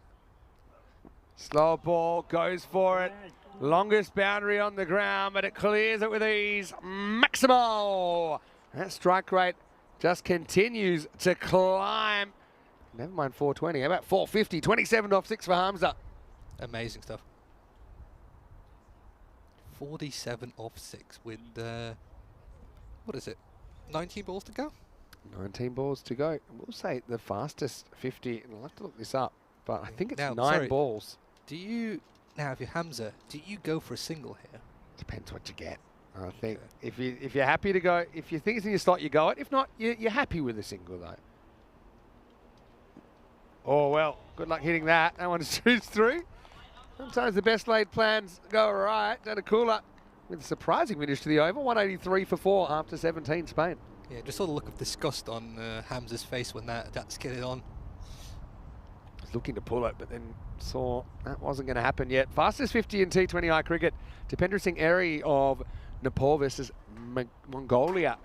Slow ball, goes for it. Longest boundary on the ground, but it clears it with ease. Maximal! That strike rate just continues to climb. Never mind 420. How about 450? 27 off 6 for Hamza. Amazing stuff. 47 off 6 with, what is it, 19 balls to go? 19 balls to go. We'll say the fastest 50, and I'll have to look this up, but I think it's now, 9 balls. Now, if you're Hamza, do you go for a single here? Depends what you get. I think if you're happy to go, if you think it's in your slot, you go it. If not, you're happy with a single though. Oh well, good luck hitting that. That one shoots through. Sometimes the best laid plans go right. Danakul with a surprising finish to the over. 183 for 4 after 17 Spain. Yeah, just saw the look of disgust on Hamza's face when that's skidded on. Looking to pull it, but then saw that wasn't going to happen yet. Fastest 50 in T20I cricket. Dipendra Singh Eri of Nepal versus Mongolia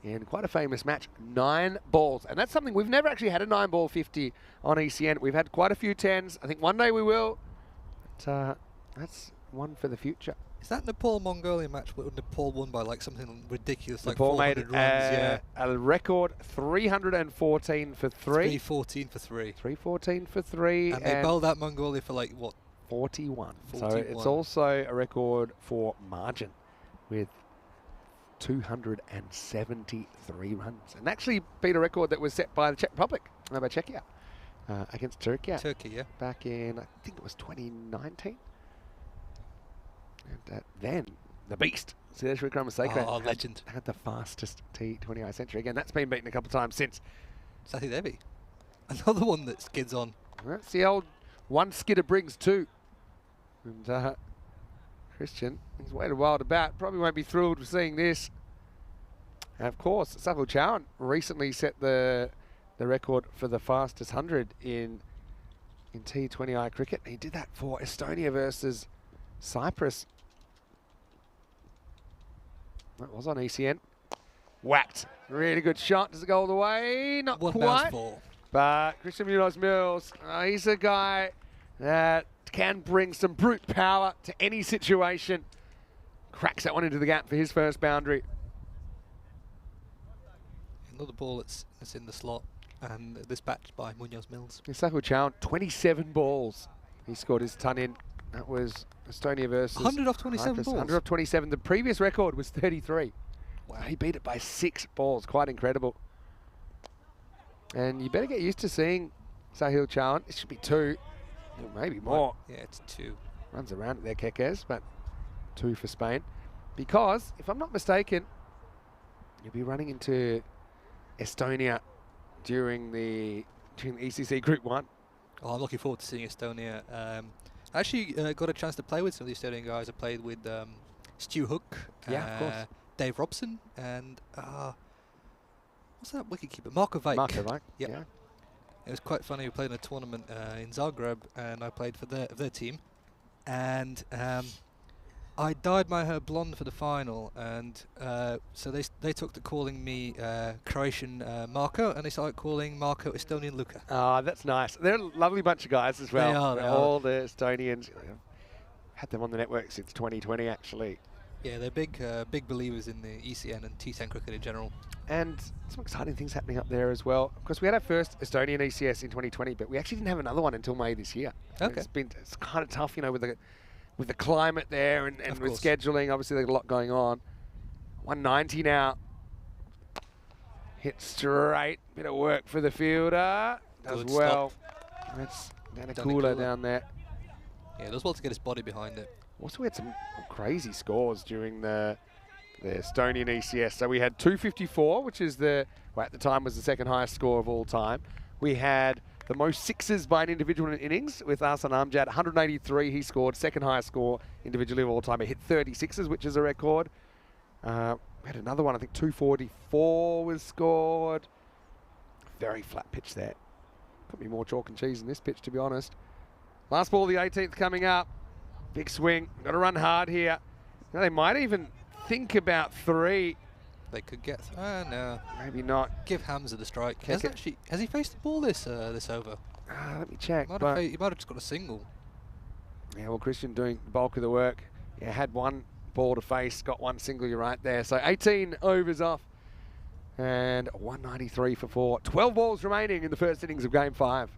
in quite a famous match. 9 balls. And that's something we've never actually had a 9-ball 50 on ECN. We've had quite a few 10s. I think one day we will. But that's one for the future. Is that Nepal-Mongolia match where Nepal won by like something ridiculous, Nepal like 400 runs? A record 314 for 3. 314 for 3. 314 for 3. And they bowled out Mongolia for like, what? 41. So it's also a record for margin with 273 runs. And actually beat a record that was set by the Czech Republic, by Czechia, against Turkey. Turkey, yeah. Back in, I think it was 2019. And then the beast, Suresh Wickramasinghe Oh, legend. had the fastest T20I century. Again, that's been beaten a couple of times since. Sati Devi. Another one that skids on. That's the old one skidder brings two. And Christian, he's waited a while to bat. Probably won't be thrilled with seeing this. And of course, Sahil Chauhan recently set the record for the fastest 100 in T20I cricket. He did that for Estonia versus Cyprus. That was on ECN. Whacked. Really good shot. Does it go all the way? Not One quite. bounce ball. But Christian Munoz-Mills, he's a guy that can bring some brute power to any situation. Cracks that one into the gap for his first boundary. Another ball that's in the slot, and dispatched by Munoz-Mills. Sahil Chauhan, 27 balls. He scored his ton in. That was Estonia versus 100 off 27 Cyprus. balls? 100 off 27. The previous record was 33. Wow. He beat it by 6 balls. Quite incredible. And you better get used to seeing Sahil Chauhan. It should be 2, or maybe more. Yeah, it's 2. Runs around it there, Kekes, but 2 for Spain. Because, if I'm not mistaken, you'll be running into Estonia during the ECC Group 1. Oh, I'm looking forward to seeing Estonia. I actually got a chance to play with some of the Estonian guys. I played with Stu Hook, Yeah, of course. Dave Robson, and what's that wicketkeeper? Marko Vajk. Marko Vajk, Yep. yeah. It was quite funny. We played in a tournament in Zagreb, and I played for their team. And I dyed my hair blonde for the final, and so they took to calling me Croatian Marko, and they started calling Marko Estonian Luka. Ah, that's nice. They're a lovely bunch of guys as well. They are. All the Estonians. Had them on the network since 2020, actually. Yeah, they're big believers in the ECN and T10 cricket in general. And some exciting things happening up there as well. Of course, we had our first Estonian ECS in 2020, but we actually didn't have another one until May this year. Okay. It's kind of tough, you know, with the climate there and Of with course. scheduling. Obviously, there's a lot going on. 190 now. Hit straight. Bit of work for the fielder. Does Good well. stop. That's Danny Cooler Kula. down there. Yeah, does well to get his body behind it. Also, we had some crazy scores during the Estonian ECS. So we had 254, which is at the time was the second highest score of all time. We had the most sixes by an individual in innings with Ahsan Amjad, 183. He scored second highest score individually of all time. He hit 36s, which is a record. We had another one, I think 244 was scored. Very flat pitch there. Could be more chalk and cheese in this pitch, to be honest. Last ball, the 18th coming up. Big swing. Got to run hard here. Now they might even think about 3. They could get. No. Maybe not. Give Hamza the strike. Kick Has he faced the ball this over? Let me check. He might have just got a single. Yeah, well, Christian doing the bulk of the work. Yeah, had one ball to face, got one single, you're right there. So 18 overs off and 193 for 4. 12 balls remaining in the first innings of Game 5.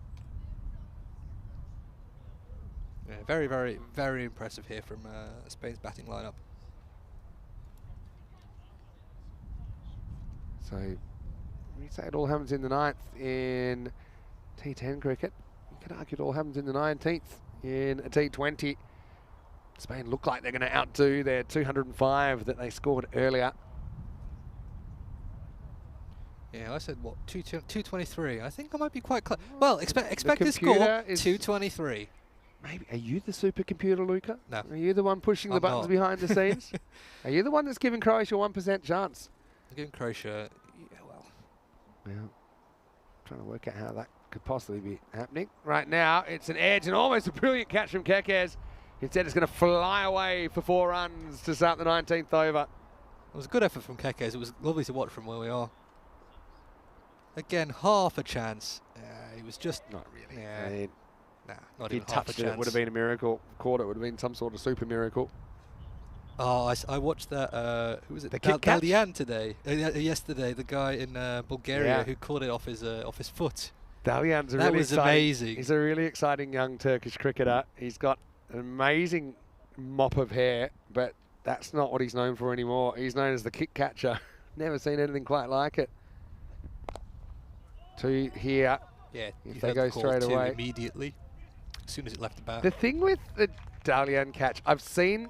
Yeah, very, very, very impressive here from Spain's batting lineup. So, we say it all happens in the 9th in T10 cricket. You could argue it all happens in the 19th in a T20. Spain look like they're going to outdo their 205 that they scored earlier. Yeah, I said, what, 223? I think I might be quite close. Well, expected score, 223. Maybe. Are you the supercomputer, Luca? No. Are you the one pushing the buttons not. behind the scenes? Are you the one that's giving Croatia 1% chance? I'm giving Croatia, yeah, well. Yeah. Trying to work out how that could possibly be happening. Right now, it's an edge and almost a brilliant catch from Kekes. Instead, it's going to fly away for 4 runs to start the 19th over. It was a good effort from Kekes. It was lovely to watch from where we are. Again, half a chance. He was just... Not really. Yeah. I mean, Nah, not if he even half a touched it, chance. it would have been a miracle. Caught it would have been some sort of super miracle. Oh, I watched that. Who was it? The kick catch? Dalian today. Yesterday, the guy in Bulgaria Yeah. who caught it off his foot. Dalian's That was amazing. He's a really exciting young Turkish cricketer. He's got an amazing mop of hair, but that's not what he's known for anymore. He's known as the kick catcher. Never seen anything quite like it. 2 here. Yeah, If you they heard go the call straight too away. immediately, as soon as it left the bat. The thing with the Dalian catch, I've seen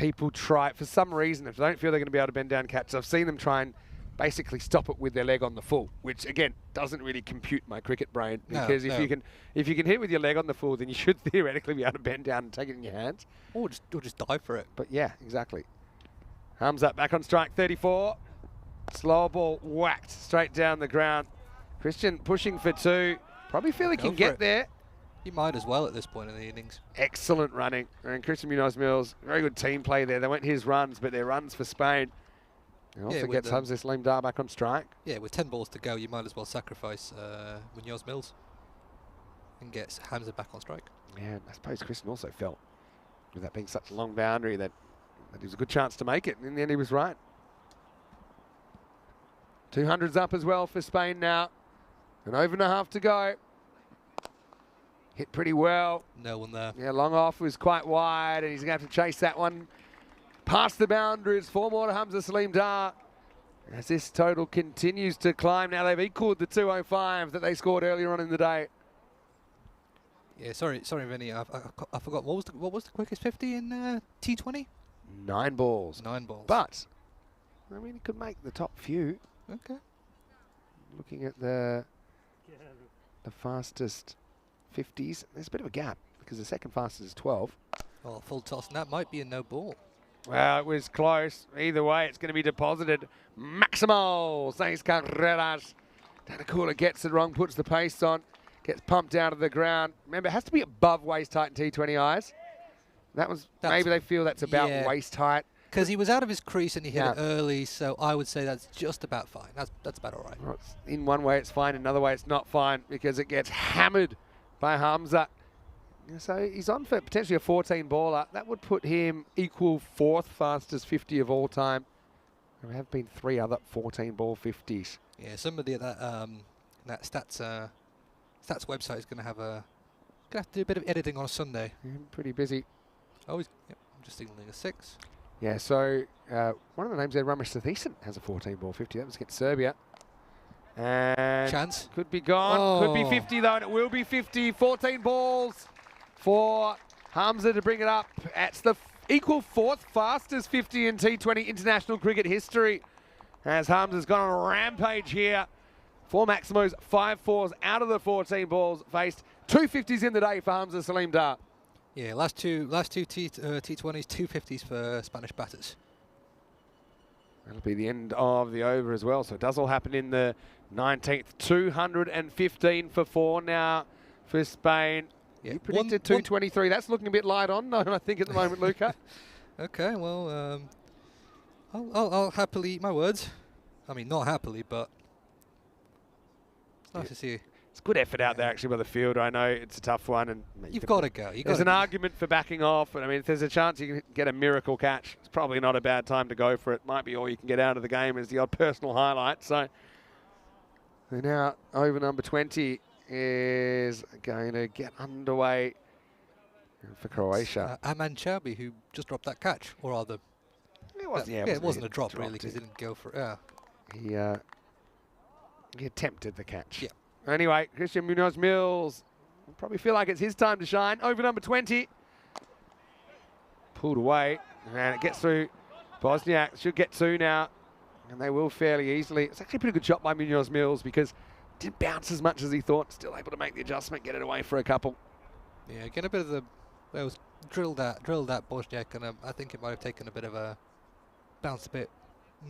people try, for some reason, if they don't feel they're going to be able to bend down catch, I've seen them try and basically stop it with their leg on the full, which again doesn't really compute my cricket brain, because if you can hit with your leg on the full, then you should theoretically be able to bend down and take it in your hands, or just dive for it. But yeah, exactly. Hamza back on strike, 34. Slow ball whacked straight down the ground. Christian pushing for 2. Probably feel he can get there. He might as well at this point in the innings. Excellent running. And Christian Munoz-Mills, very good team play there. They weren't his runs, but their runs for Spain. He also gets Hamza Salim Dar back on strike. Yeah, with 10 balls to go, you might as well sacrifice Munoz-Mills and get Hamza back on strike. Yeah, I suppose Christian also felt, with that being such a long boundary, that he was a good chance to make it. And in the end, he was right. 200's up as well for Spain now. An over and a half to go. Hit pretty well. No one there. Yeah, long off was quite wide, and he's going to have to chase that one past the boundaries. 4 more to Hamza Salim Dar. As this total continues to climb. Now they've equaled the 205 that they scored earlier on in the day. Yeah, sorry, Vinny. I forgot. What was the quickest 50 in T20? 9 balls. 9 balls. But I mean, he could make the top few. Okay. Looking at the fastest 50s, there's a bit of a gap because the second fastest is 12. Oh, full toss, and that might be a no ball. Well, it was close. Either way, it's going to be deposited. Maximo Seis Carreras. Danakula gets it wrong, puts the pace on, gets pumped out of the ground. Remember, it has to be above waist height in T20Is. Maybe they feel that's about waist height. Because he was out of his crease and he hit it early, so I would say that's just about fine. That's about all right. Well, in one way it's fine, another way it's not fine because it gets hammered by Hamza. So he's on for potentially a 14 baller. That would put him equal 4th fastest 50 of all time. There have been 3 other 14 ball 50s. Yeah, somebody at that stats website is going to have to do a bit of editing on a Sunday. Pretty busy. Oh, I'm just signaling a 6. Yeah, so one of the names there, Ramesh Satheesan, has a 14 ball 50. That was against Serbia. And chance. Could be gone. Oh. Could be 50 though, and it will be 50. 14 balls for Hamza to bring it up. It's the equal 4th fastest 50 in T20 international cricket history. As Hamza's gone on a rampage here. 4 Maximos, 5 4s out of the 14 balls faced. 2 50s in the day for Hamza Salim Dar. Yeah, last two T20s, 2 50s for Spanish batters. That'll be the end of the over as well. So it does all happen in the 19th. 215 for 4 now for Spain. Yeah. You predicted 223. That's looking a bit light on, I think, at the moment, Luca. Okay, well, I'll happily eat my words. I mean, not happily, but it's nice to see. It's good effort out there, actually, by the field. I know it's a tough one. And you've got to go. There's an argument for backing off. And I mean, if there's a chance you can get a miracle catch, it's probably not a bad time to go for it. Might be all you can get out of the game as the odd personal highlight. So now over number 20 is going to get underway for Croatia. Aman Chaubi, who just dropped that catch, or rather, it wasn't a drop really because he didn't go for it. Yeah. He attempted the catch. Yeah. Anyway, Christian Munoz-Mills will probably feel like it's his time to shine. Over number 20. Pulled away, and it gets through. Bosniak should get 2 now, and they will fairly easily. It's actually a pretty good shot by Munoz-Mills because it didn't bounce as much as he thought. Still able to make the adjustment, get it away for a couple. Yeah, get a bit of the... That was drilled at Bosniak, and I think it might have taken a bit of a bounce a bit,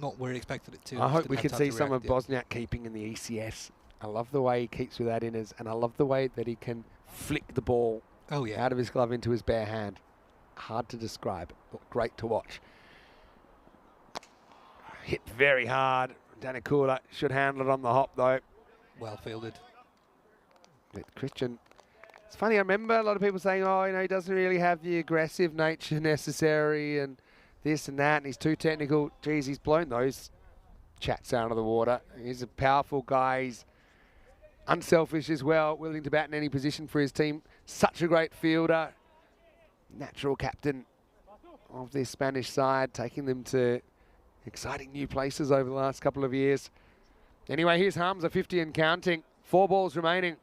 not where he expected it to. I hope we can see some of Bosniak keeping in the ECS. I love the way he keeps with that inners, and I love the way that he can flick the ball out of his glove into his bare hand. Hard to describe, but great to watch. Hit very hard. Danakula should handle it on the hop, though. Well fielded. With Christian. It's funny, I remember a lot of people saying, he doesn't really have the aggressive nature necessary and this and that, and he's too technical. Geez, he's blown those chats out of the water. He's a powerful guy. He's unselfish as well, willing to bat in any position for his team. Such a great fielder. Natural captain of this Spanish side, taking them to exciting new places over the last couple of years. Anyway, here's Hamza, 50 and counting. 4 balls remaining.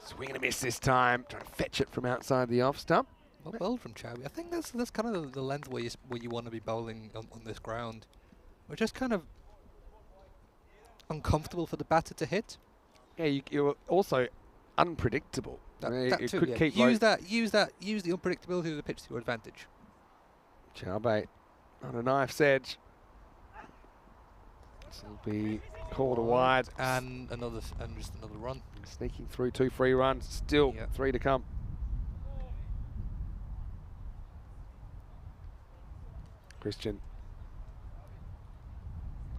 Swing and a miss this time. Trying to fetch it from outside the off stump. Well bowled from Chowby. I think that's kind of the length where you want to be bowling on this ground. We're just kind of uncomfortable for the batter to hit. Yeah, you're also unpredictable. That too, could yeah. keep Use the unpredictability of the pitch to your advantage. Chowby on a knife's edge. This will be called a wide. And just another run. Sneaking through 2 free runs. Still 3 to come. Christian.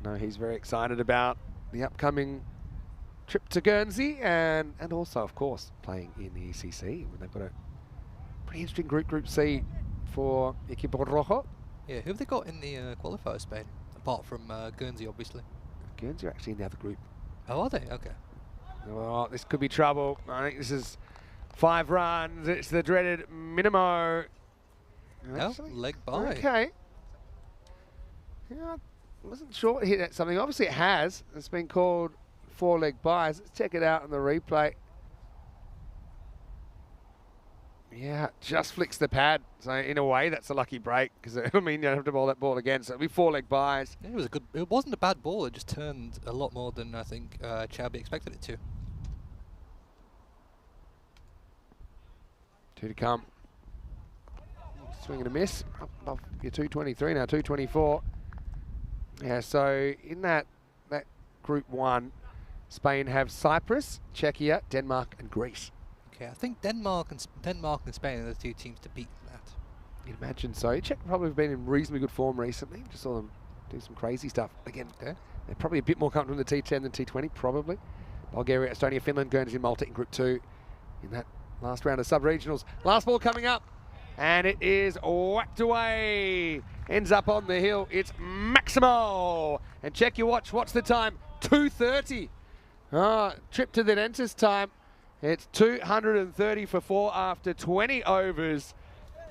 No, he's very excited about the upcoming trip to Guernsey and also, of course, playing in the ECC. They've got a pretty interesting Group C for Equipo Rojo. Yeah, who have they got in the qualifier, Spain? Apart from Guernsey, obviously. Guernsey are actually in the other group. Oh, are they? Okay. Oh, this could be trouble. I think this is 5 runs. It's the dreaded Minimo. No, leg by. Okay. Yeah, I wasn't sure it hit at something. Obviously it has. It's been called 4 leg buys. Let's check it out on the replay. Yeah, just flicks the pad. So in a way, that's a lucky break because it'll mean you don't have to bowl that ball again. So it'll be 4 leg buys. Yeah, it wasn't a bad ball. It just turned a lot more than I think Chowby expected it to. 2 to come. Swing and a miss. Up above your 223 now, 224. Yeah, so in that Group 1, Spain have Cyprus, Czechia, Denmark and Greece. Okay, I think Denmark and Spain are the 2 teams to beat that. You'd imagine so. Czech probably have been in reasonably good form recently. Just saw them do some crazy stuff. Again, they're probably a bit more comfortable in the T10 than T20, probably. Bulgaria, Estonia, Finland, Guernsey and Malta in Group 2 in that last round of sub-regionals. Last ball coming up. And it is whacked away. Ends up on the hill. It's Maximo. And check your watch. What's the time? 2:30. Trip to the dentist time. It's 230 for 4 after 20 overs.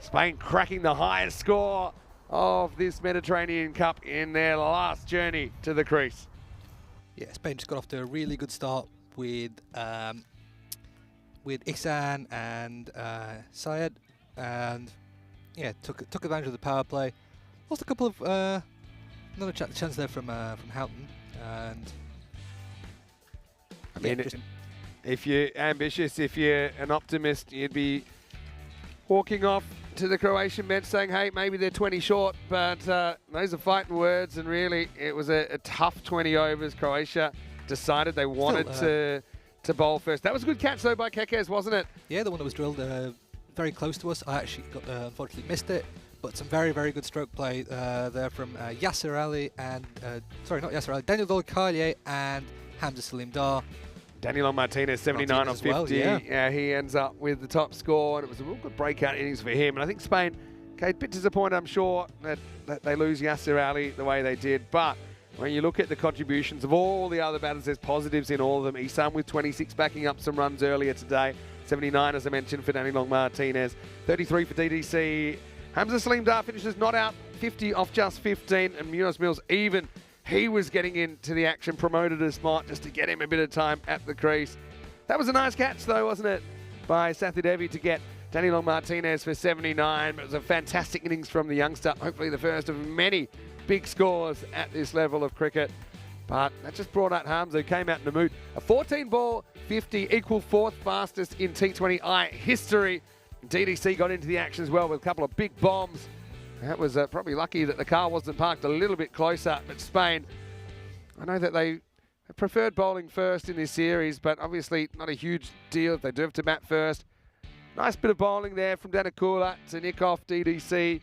Spain cracking the highest score of this Mediterranean Cup in their last journey to the crease. Yeah, Spain just got off to a really good start with ECN and Syed. And yeah, took advantage of the power play. Lost a couple of another chance there from Houghton. And I mean, if you're ambitious, if you're an optimist, you'd be walking off to the Croatian bench saying, "Hey, maybe they're 20 short." But those are fighting words, and really, it was a tough 20 overs. Croatia decided they wanted to bowl first. That was a good catch though by Kekes, wasn't it? Yeah, the one that was drilled very close to us. I actually unfortunately missed it, but some very, very good stroke play there from Yasser Ali and, sorry, not Yasser Ali, Daniel Dolkaye and Hamza Salim Dar. Daniel Martinez, 79 on 50. Well, yeah, he ends up with the top score, and it was a real good breakout innings for him. And I think Spain, okay, a bit disappointed, I'm sure, that they lose Yasser Ali the way they did. But when you look at the contributions of all the other batters, there's positives in all of them. Isam with 26 backing up some runs earlier today. 79, as I mentioned, for Daniel Martinez. 33 for DDC. Hamza Salim Dar finishes not out, 50 off just 15. And Munoz Mills even. He was getting into the action, promoted as smart just to get him a bit of time at the crease. That was a nice catch, though, wasn't it, by Sathy Devi to get Daniel Martinez for 79. It was a fantastic innings from the youngster. Hopefully the first of many big scores at this level of cricket. But that just brought out Hamza, who came out in the mood. A 14-ball 50, equal 4th fastest in T20I history. DDC got into the action as well with a couple of big bombs. That was probably lucky that the car wasn't parked a little bit closer. But Spain, I know that they preferred bowling first in this series, but obviously not a huge deal if they do have to bat first. Nice bit of bowling there from Danakula to nick off DDC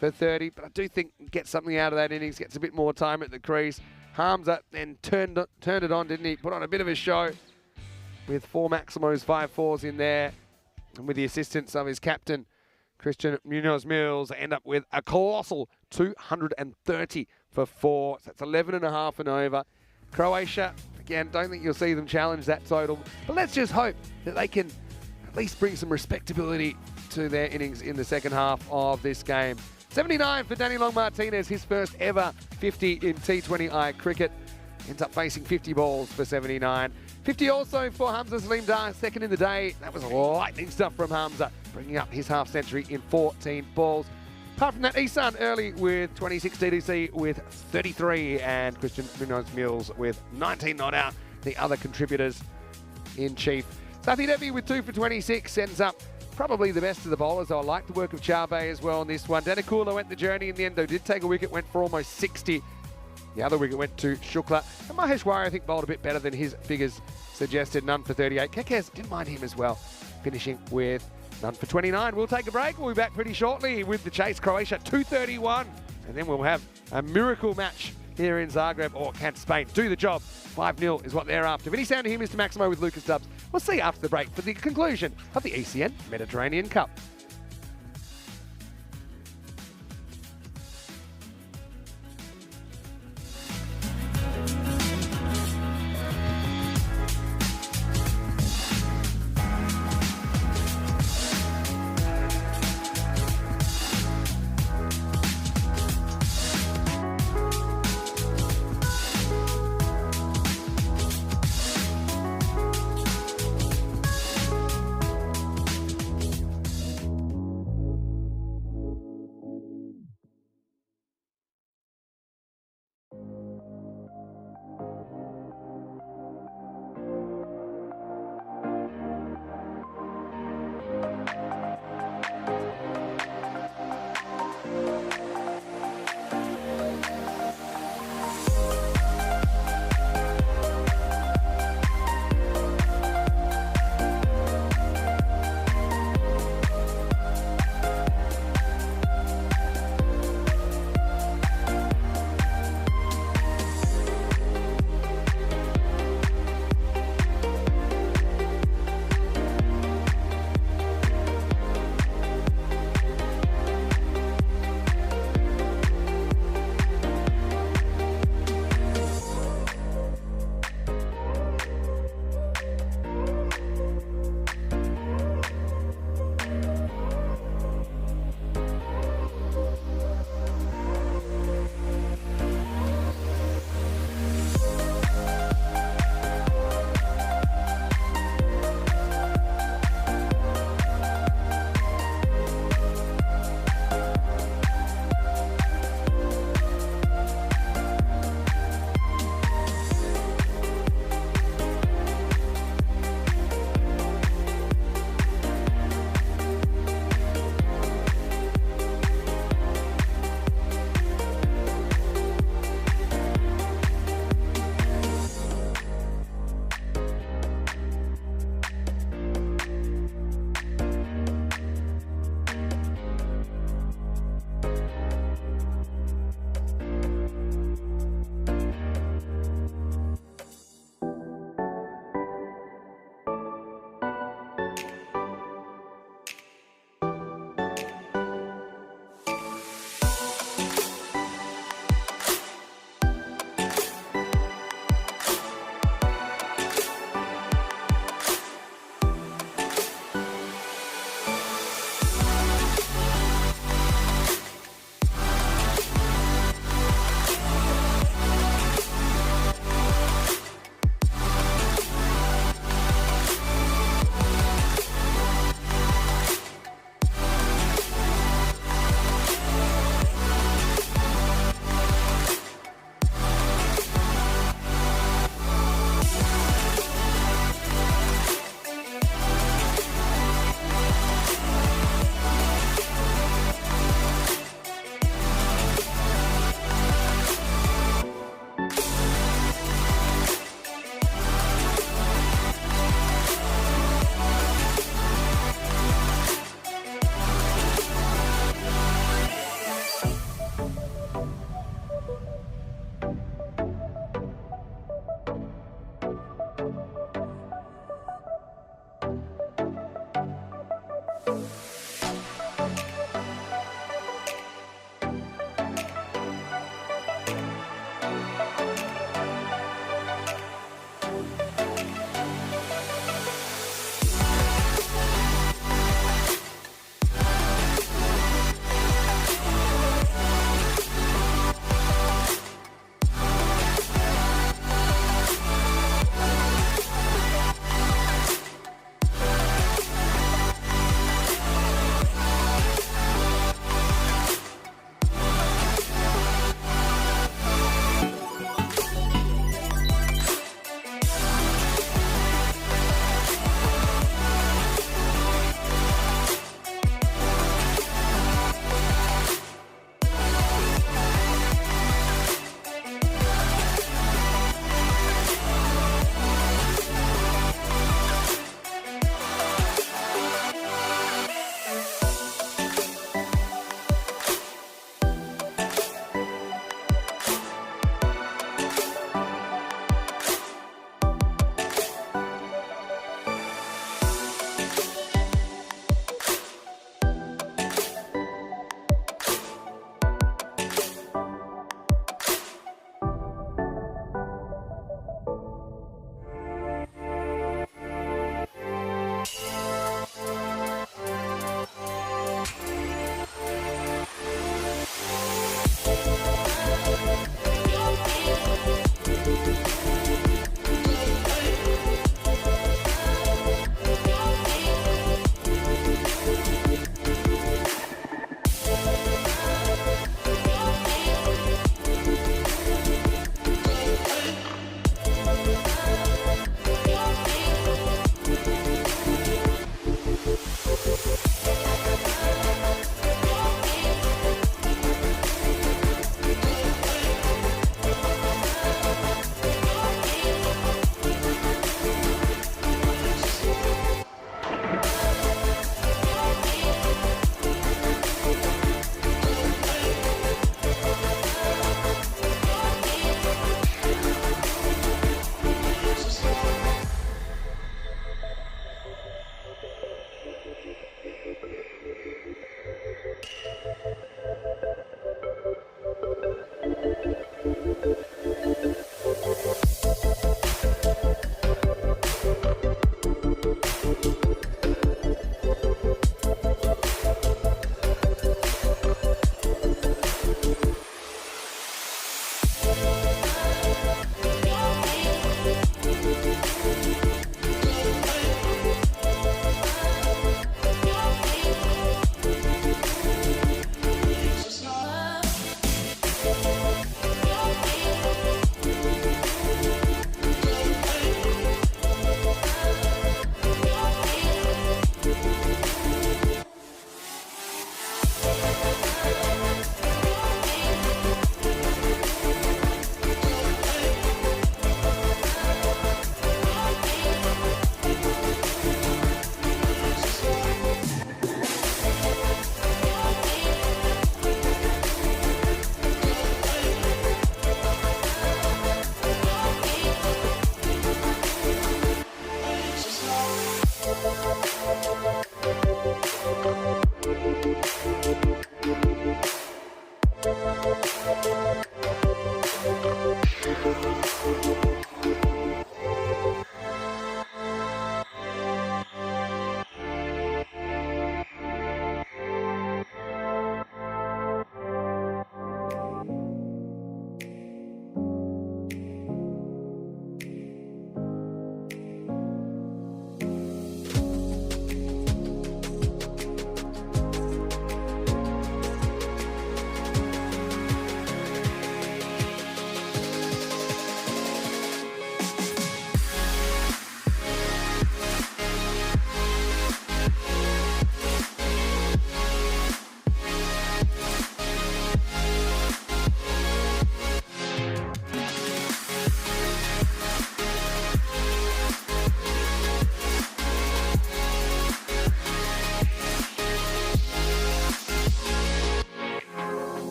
for 30. But I do think get something out of that innings, gets a bit more time at the crease. Hamza then turned it on, didn't he? Put on a bit of a show with 4 Maximos, 5 4s in there. And with the assistance of his captain, Christian Munoz Mills, end up with a colossal 230 for 4. So that's 11.5 and over. Croatia, again, don't think you'll see them challenge that total. But let's just hope that they can at least bring some respectability to their innings in the second half of this game. 79 for Daniel Martinez, his first ever 50 in T20I cricket. Ends up facing 50 balls for 79. 50 also for Hamza Salim Dar, second in the day. That was lightning stuff from Hamza, bringing up his half century in 14 balls. Apart from that, Isan early with 26, DDC with 33, and Christian Munoz-Mules with 19 not out. The other contributors in chief. Sathi Devi with 2 for 26 ends up probably the best of the bowlers. I like the work of Chave as well on this one. Danakula went the journey in the end, though. Did take a wicket, went for almost 60. The other wicket went to Shukla. And Maheshwari, I think, bowled a bit better than his figures suggested. None for 38. Kekes didn't mind him as well, finishing with none for 29. We'll take a break. We'll be back pretty shortly with the chase. Croatia 231. And then we'll have a miracle match here in Zagreb. Or can Spain do the job? 5-0 is what they're after. Vinny Sound here, Mr. Maximo with Lucas Dubs. We'll see you after the break for the conclusion of the ECN Mediterranean Cup.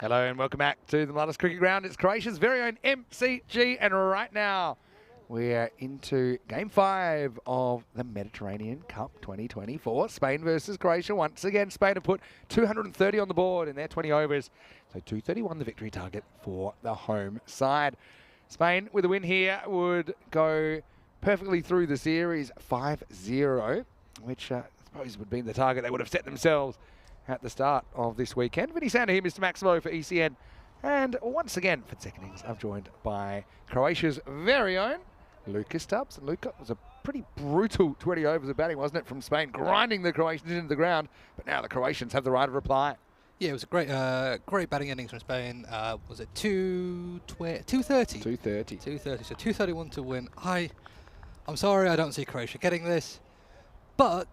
Hello and welcome back to the Mladost Cricket Ground. It's Croatia's very own MCG, and right now we're into Game 5 of the Mediterranean Cup 2024. Spain versus Croatia. Once again, Spain have put 230 on the board in their 20 overs. So 231 the victory target for the home side. Spain with a win here would go perfectly through the series 5-0, which I suppose would be the target they would have set themselves at the start of this weekend. Vinny Sander here, Mr. Maximo for ECN. And once again, for second innings, I'm joined by Croatia's very own Lucas Stubbs. And Luca, was a pretty brutal 20 overs of batting, wasn't it, from Spain, grinding the Croatians into the ground. But now the Croatians have the right of reply. Yeah, it was a great batting innings from Spain. Was it 230? 230. 230, so 231 to win. I'm sorry I don't see Croatia getting this, but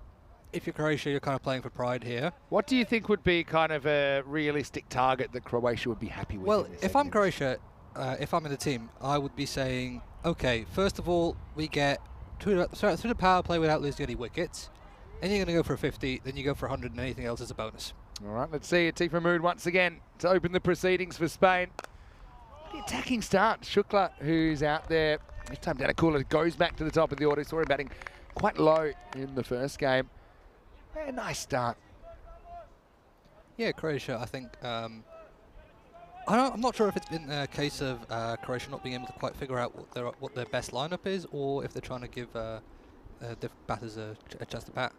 if you're Croatia, you're kind of playing for pride here. What do you think would be kind of a realistic target that Croatia would be happy with? Well, if I'm Croatia, if I'm in the team, I would be saying, okay, first of all, we get through the power play without losing any wickets. Then you're going to go for 50, then you go for 100, and anything else is a bonus. All right, let's see Atiq Mahmood once again to open the proceedings for Spain. The attacking start. Shukla, who's out there, this time Danakoula goes back to the top of the order. Saw him batting quite low in the first game. A nice start. Yeah, Croatia, I think. I'm not sure if it's been a case of Croatia not being able to quite figure out what their best lineup is, or if they're trying to give different batters a chance to bat.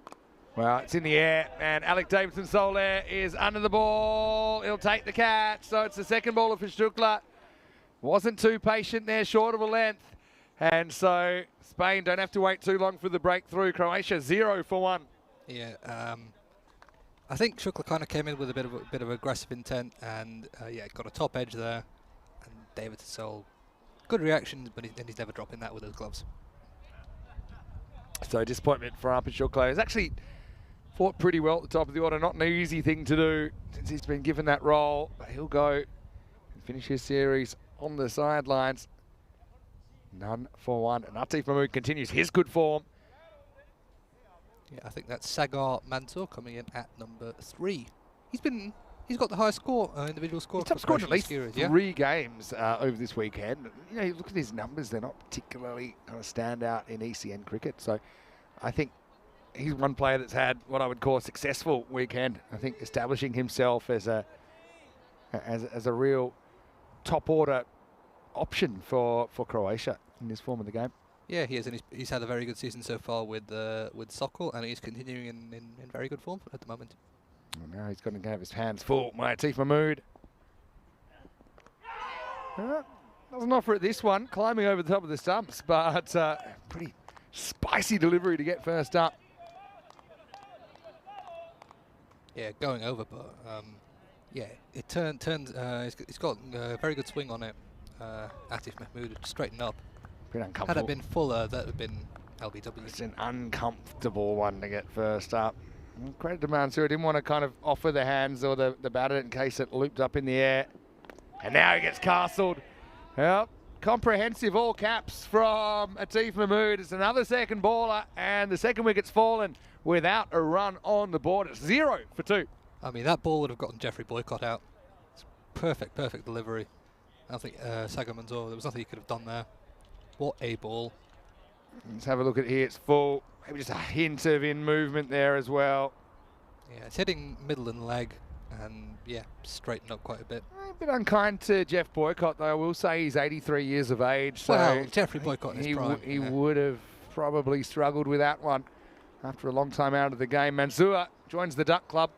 Well, it's in the air, and Alec Davidson-Soler is under the ball. He'll take the catch, so it's the second baller for Shukla. Wasn't too patient there, short of a length. And so Spain don't have to wait too long for the breakthrough. Croatia 0 for 1. Yeah, I think Shukla kind of came in with a bit of aggressive intent, and yeah, got a top edge there. And Davidson, good reaction, but he's never dropping that with his gloves. So disappointment for Arpit Shukla. He's actually fought pretty well at the top of the order. Not an easy thing to do since he's been given that role. But he'll go and finish his series on the sidelines. None for 1. And Atiq Mahmood continues his good form. Yeah, I think that's Sagar Mansour coming in at number 3. He's got the highest score, individual score. He's top scored at least series, 3 games over this weekend. You know, you look at his numbers; they're not particularly kind of stand out in ECN cricket. So, I think he's one player that's had what I would call a successful weekend. I think establishing himself as a real top order option for Croatia in this form of the game. Yeah, he is, and he's had a very good season so far with Sokol, and he's continuing in very good form at the moment. And now he's going to have his hands full. Atiq Mahmood. Doesn't offer it this one, climbing over the top of the stumps, but pretty spicy delivery to get first up. Yeah, going over, but yeah, it turned. He's got a very good swing on it. Atiq Mahmood straightened up. Pretty uncomfortable. Had it been fuller, that would have been LBW. It's an uncomfortable one to get first up. Credit to Mansour, didn't want to kind of offer the hands or the batter in case it looped up in the air. And now he gets castled. Well, comprehensive all caps from Atiq Mahmood. It's another second baller, and the second wicket's fallen without a run on the board. It's 0 for 2. I mean, that ball would have gotten Jeffrey Boycott out. It's perfect delivery. I don't think Sagar Mansour, there was nothing he could have done there. What a ball. Let's have a look at here. It's full. Maybe just a hint of in movement there as well. Yeah, it's hitting middle and leg, and yeah, straightened up quite a bit. A bit unkind to Jeff Boycott, though. I will say he's 83 years of age. So well, Jeffrey Boycott in his prime. He would have probably struggled with that one after a long time out of the game. Mansour joins the Duck Club.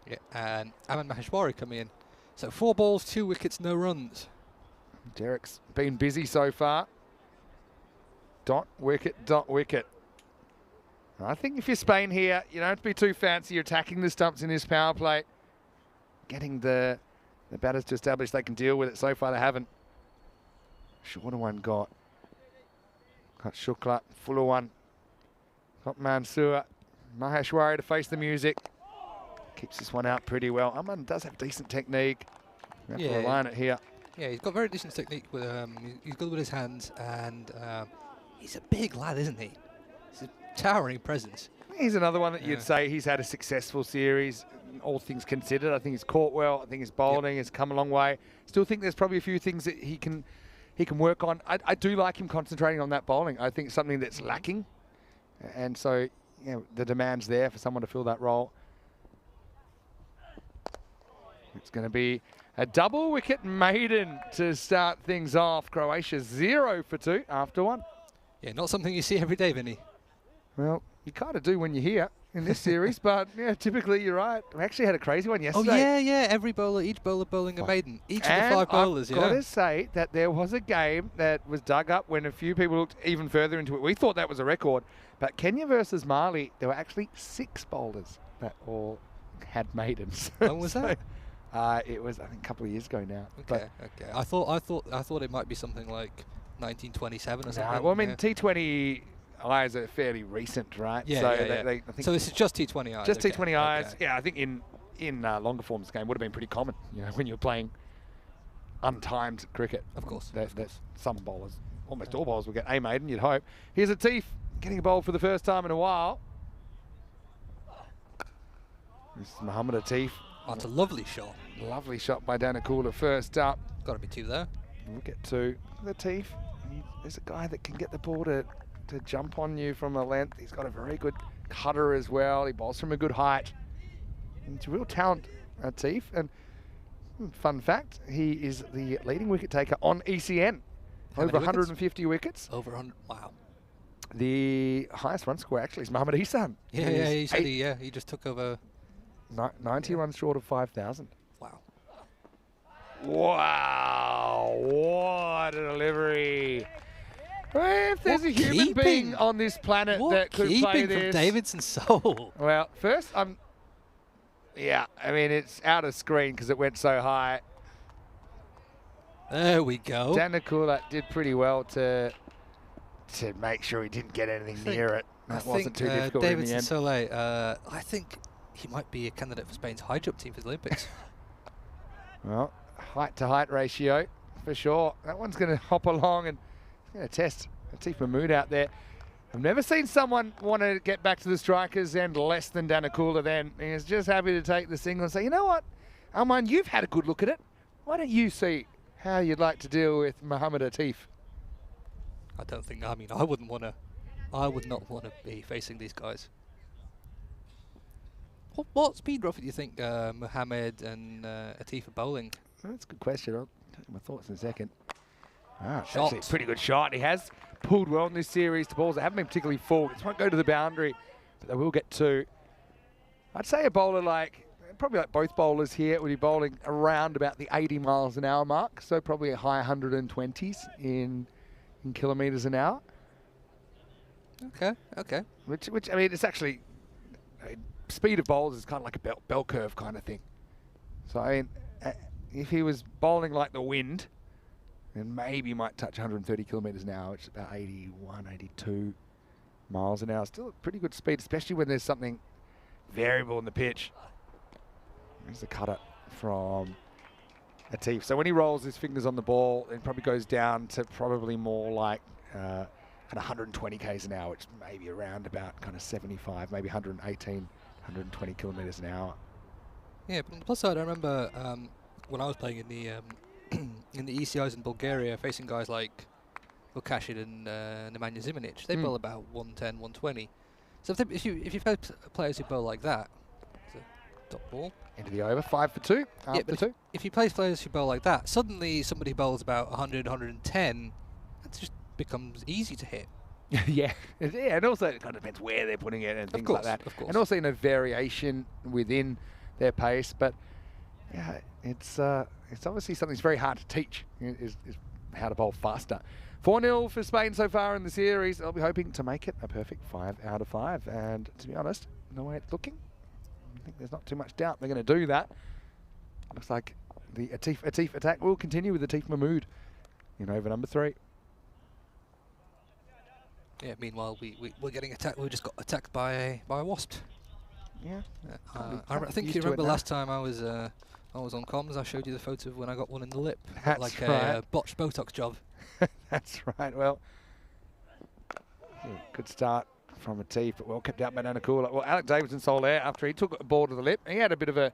Yeah, and Aman Maheshwari coming in. So 4 balls, 2 wickets, no runs. Derek's been busy so far. Dot wicket, dot wicket. I think if you're Spain here, you don't have to be too fancy. You're attacking the stumps in this power play. Getting the batters to establish they can deal with it. So far they haven't. Shorter one got Shukla, fuller one. Got Mansour. Maheshwari to face the music. Keeps this one out pretty well. Aman does have decent technique. You have to rely on it here. Yeah, he's got very decent technique. With he's good with his hands, and he's a big lad, isn't he? He's a towering presence. He's another one that you'd say he's had a successful series. all things considered. I think he's caught well. I think his bowling has come a long way. Still think there's probably a few things that he can work on. I do like him concentrating on that bowling. I think it's something that's lacking. And so, you know, the demand's there for someone to fill that role. It's going to be a double wicket maiden to start things off. Croatia 0 for 2 after 1. Yeah, not something you see every day, Vinny. Well, you kind of do when you're here in this series, but yeah, typically you're right. We actually had a crazy one yesterday. Oh yeah, each bowler bowling a maiden. Each of the 5 bowlers, I've got to say that there was a game that was dug up when a few people looked even further into it. We thought that was a record, but Kenya versus Mali, there were actually 6 bowlers that all had maidens. When was that? It was, I think, a couple of years ago now. Okay. I thought it might be something like 1927 or something. Well, I mean, T20I is a fairly recent, right? Yeah, so I think so this is just T20I. Just T20Is. Okay. Yeah, I think in longer forms game would have been pretty common. You know, when you're playing untimed cricket. Of course. That some bowlers, almost all bowlers, will get a maiden. You'd hope. Here's Atif getting a bowl for the first time in a while. This is Mohammad Atif. Oh, it's a lovely shot. Lovely shot by Danakula first up. Got to be 2 there. We'll get to Atif. There's a guy that can get the ball to jump on you from a length. He's got a very good cutter as well. He bowls from a good height. It's a real talent, Atif. And fun fact, he is the leading wicket taker on ECN. Over 150 wickets. Over 100. Wow. The highest run score actually is Mohammad Ihsan. Yeah, he said he just took over 90 runs short of 5,000. Wow. Wow, what a delivery. If there's a human being on this planet that could play this. From Davidson's soul. Well, first, I mean, it's out of screen because it went so high. There we go. Danakula did pretty well to make sure he didn't get anything near it. That wasn't too difficult in the end. Davidson Soleil, I think he might be a candidate for Spain's high jump team for the Olympics. Well, height to height ratio for sure. That one's going to hop along and going to test Atif Mahmood out there. I've never seen someone want to get back to the strikers and less than Danakula then. He's just happy to take the single and say, you know what, Alman, you've had a good look at it. Why don't you see how you'd like to deal with Mohammad Atif? I would not want to be facing these guys. What speed roughly do you think Mohammad and Atif are bowling? Well, that's a good question. I'll tell you my thoughts in a second. Shot. Actually a pretty good shot. He has pulled well in this series to balls that haven't been particularly full. It won't go to the boundary, but they will get 2. I'd say a bowler probably like both bowlers here, would be bowling around about the 80 miles an hour mark, so probably a high 120s in kilometres an hour. Okay. Which I mean, it's actually speed of bowls is kind of like a bell curve kind of thing. So I mean, if he was bowling like the wind, then maybe he might touch 130 kilometres an hour, which is about 81, 82 miles an hour. Still a pretty good speed, especially when there's something variable in the pitch. There's the cutter from Atif. So when he rolls his fingers on the ball, it probably goes down to probably more like at 120 k's an hour, which may be around about kind of 75, maybe 118, 120 kilometres an hour. Yeah, but on the plus side, I remember when I was playing in the in the ECIs in Bulgaria, facing guys like Lukashid and Nemanja Zimanic, they bowl about 110, 120. So if you play players who bowl like that, it's a top ball. Into the over, 5 for 2, after 2. If you play players who bowl like that, suddenly somebody bowls about 100, 110, it just becomes easy to hit. Yeah, and also it kind of depends where they're putting it and things like that. Of course. And also, variation within their pace. But yeah, it's obviously something that's very hard to teach, is how to bowl faster. 4-0 for Spain so far in the series. I'll be hoping to make it a perfect 5 out of 5. And to be honest, the way it's looking, I think there's not too much doubt they're going to do that. Looks like the Atif attack will continue with Atif Mahmood in over number 3. Yeah. Meanwhile, we're getting attacked. We just got attacked by a wasp. Yeah. I think you remember last time I was on comms. I showed you the photo of when I got one in the lip. That's like right. a botched Botox job. That's right. Well, good start from Atif, but well kept out by Nanakula. Well, Alec Davidson sold there after he took a ball to the lip. He had a bit of a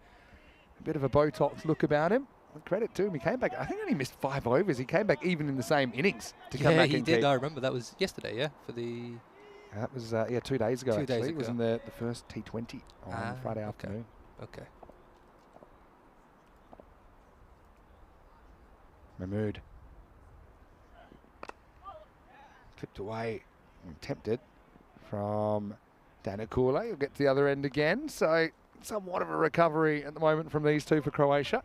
Botox look about him. Credit to him, he came back. I think he only missed 5 overs. He came back even in the same innings to come back. Yeah, he and did. keep. I remember that was yesterday. Yeah, for the. That was 2 days ago. 2 days actually. ago. It was in the first T20 on Friday afternoon. Okay. Mahmood clipped away and tempted from Danakula. He'll get to the other end again. So somewhat of a recovery at the moment from these two for Croatia.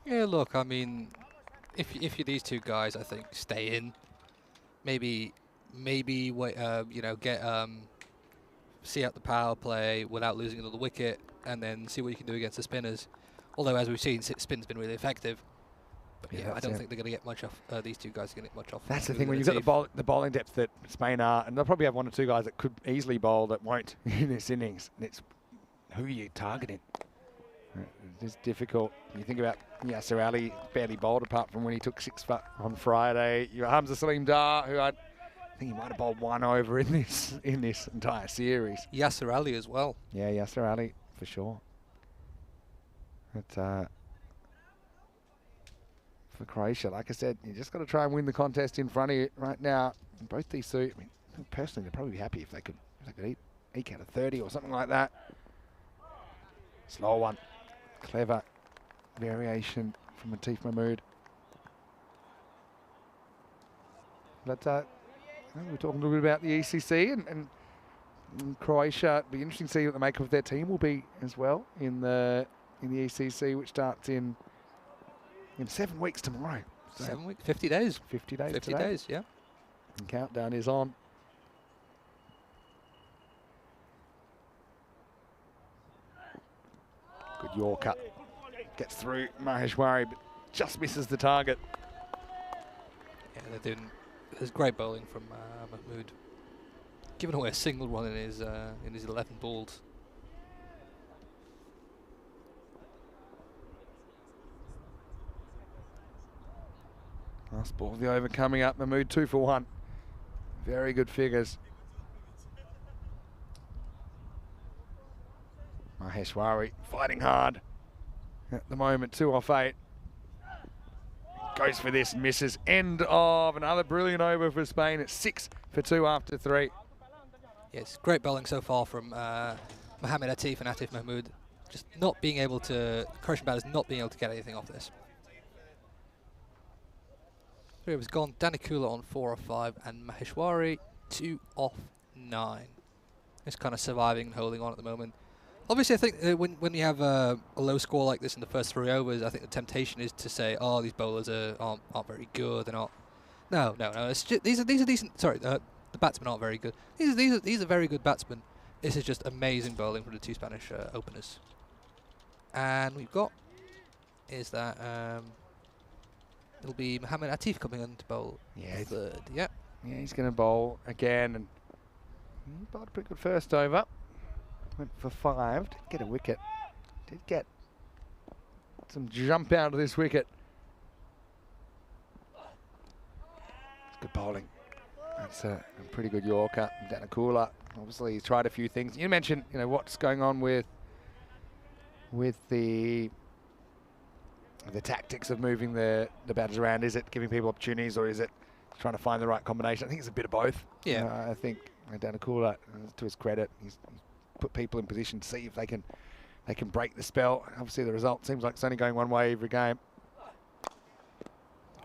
Yeah, look, I mean, if you're these two guys, I think stay in. Maybe wait, get see out the power play without losing another wicket, and then see what you can do against the spinners. Although, as we've seen, spin's been really effective. But yeah, I don't think they're going to get much off. These two guys are going to get much off. That's the thing when you've got the bowling depth that Spain are, and they'll probably have 1 or 2 guys that could easily bowl that won't in this innings. And it's who are you targeting? It's difficult. You think about Yasser Ali barely bowled apart from when he took 6 on Friday. You got Hamza Salim Dar, who I think he might have bowled 1 over in this entire series. Yasser Ali as well. Yeah, Yasser Ali for sure. But for Croatia, like I said, you just got to try and win the contest in front of you right now. Both these two, I mean, personally, they'd probably be happy if they could eke out of 30 or something like that. Slow one. Clever variation from Atif Mahmood. But we're talking a little bit about the ECC and Croatia. It'll be interesting to see what the makeup of their team will be as well in the ECC, which starts in 7 weeks tomorrow. So 7 weeks, 50 days. 50 days 50 today. days, yeah. And countdown is on. Good Yorker. Gets through Maheshwari, but just misses the target. Yeah, they're doing. There's great bowling from Mahmood. Giving away a single run in his 11 balls. Last ball of the over coming up. Mahmood 2 for 1. Very good figures. Maheshwari fighting hard at the moment. 2 off 8. Goes for this and misses. End of another brilliant over for Spain. It's 6 for 2 after 3. Yes, great bowling so far from Mohamed Atif and Atif Mahmood. Just not being able to, Croatian batters not being able to get anything off this. 3 overs gone. Danakula on 4 off 5 and Maheshwari 2 off 9. Just kind of surviving and holding on at the moment. Obviously, I think when you have a low score like this in the first 3 overs, I think the temptation is to say, "Oh, these bowlers aren't very good. They're not." No. It's just, these are decent. Sorry, the batsmen aren't very good. These are very good batsmen. This is just amazing bowling from the 2 Spanish openers. And we've got is that it'll be Mohamed Atif coming in to bowl. Yeah, third. Yeah. Yeah, he's going to bowl again, and he bowled a pretty good first over. Went for 5, did get a wicket. Did get some jump out of this wicket. It's good bowling. That's a pretty good Yorker. Danakula, obviously he's tried a few things. You mentioned, what's going on with the tactics of moving the batters around. Is it giving people opportunities, or is it trying to find the right combination? I think it's a bit of both. Yeah. I think Danakula, to his credit, he's put people in position to see if they can break the spell. Obviously, the result seems like it's only going one way every game.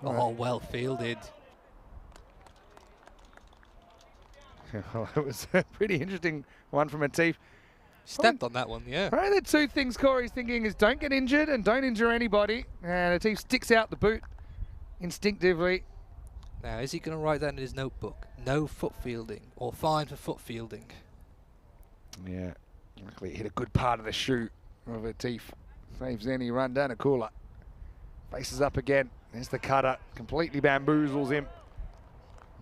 Oh, well fielded. It was a pretty interesting one from Atif. Stepped on that one, yeah. Right, the 2 things Corey's thinking is don't get injured and don't injure anybody. And Atif sticks out the boot instinctively. Now, is he going to write that in his notebook? No foot fielding, or fine for foot fielding. Yeah, luckily he hit a good part of the shoe of Atif. Saves any run down a cooler. Faces up again. There's the cutter. Completely bamboozles him.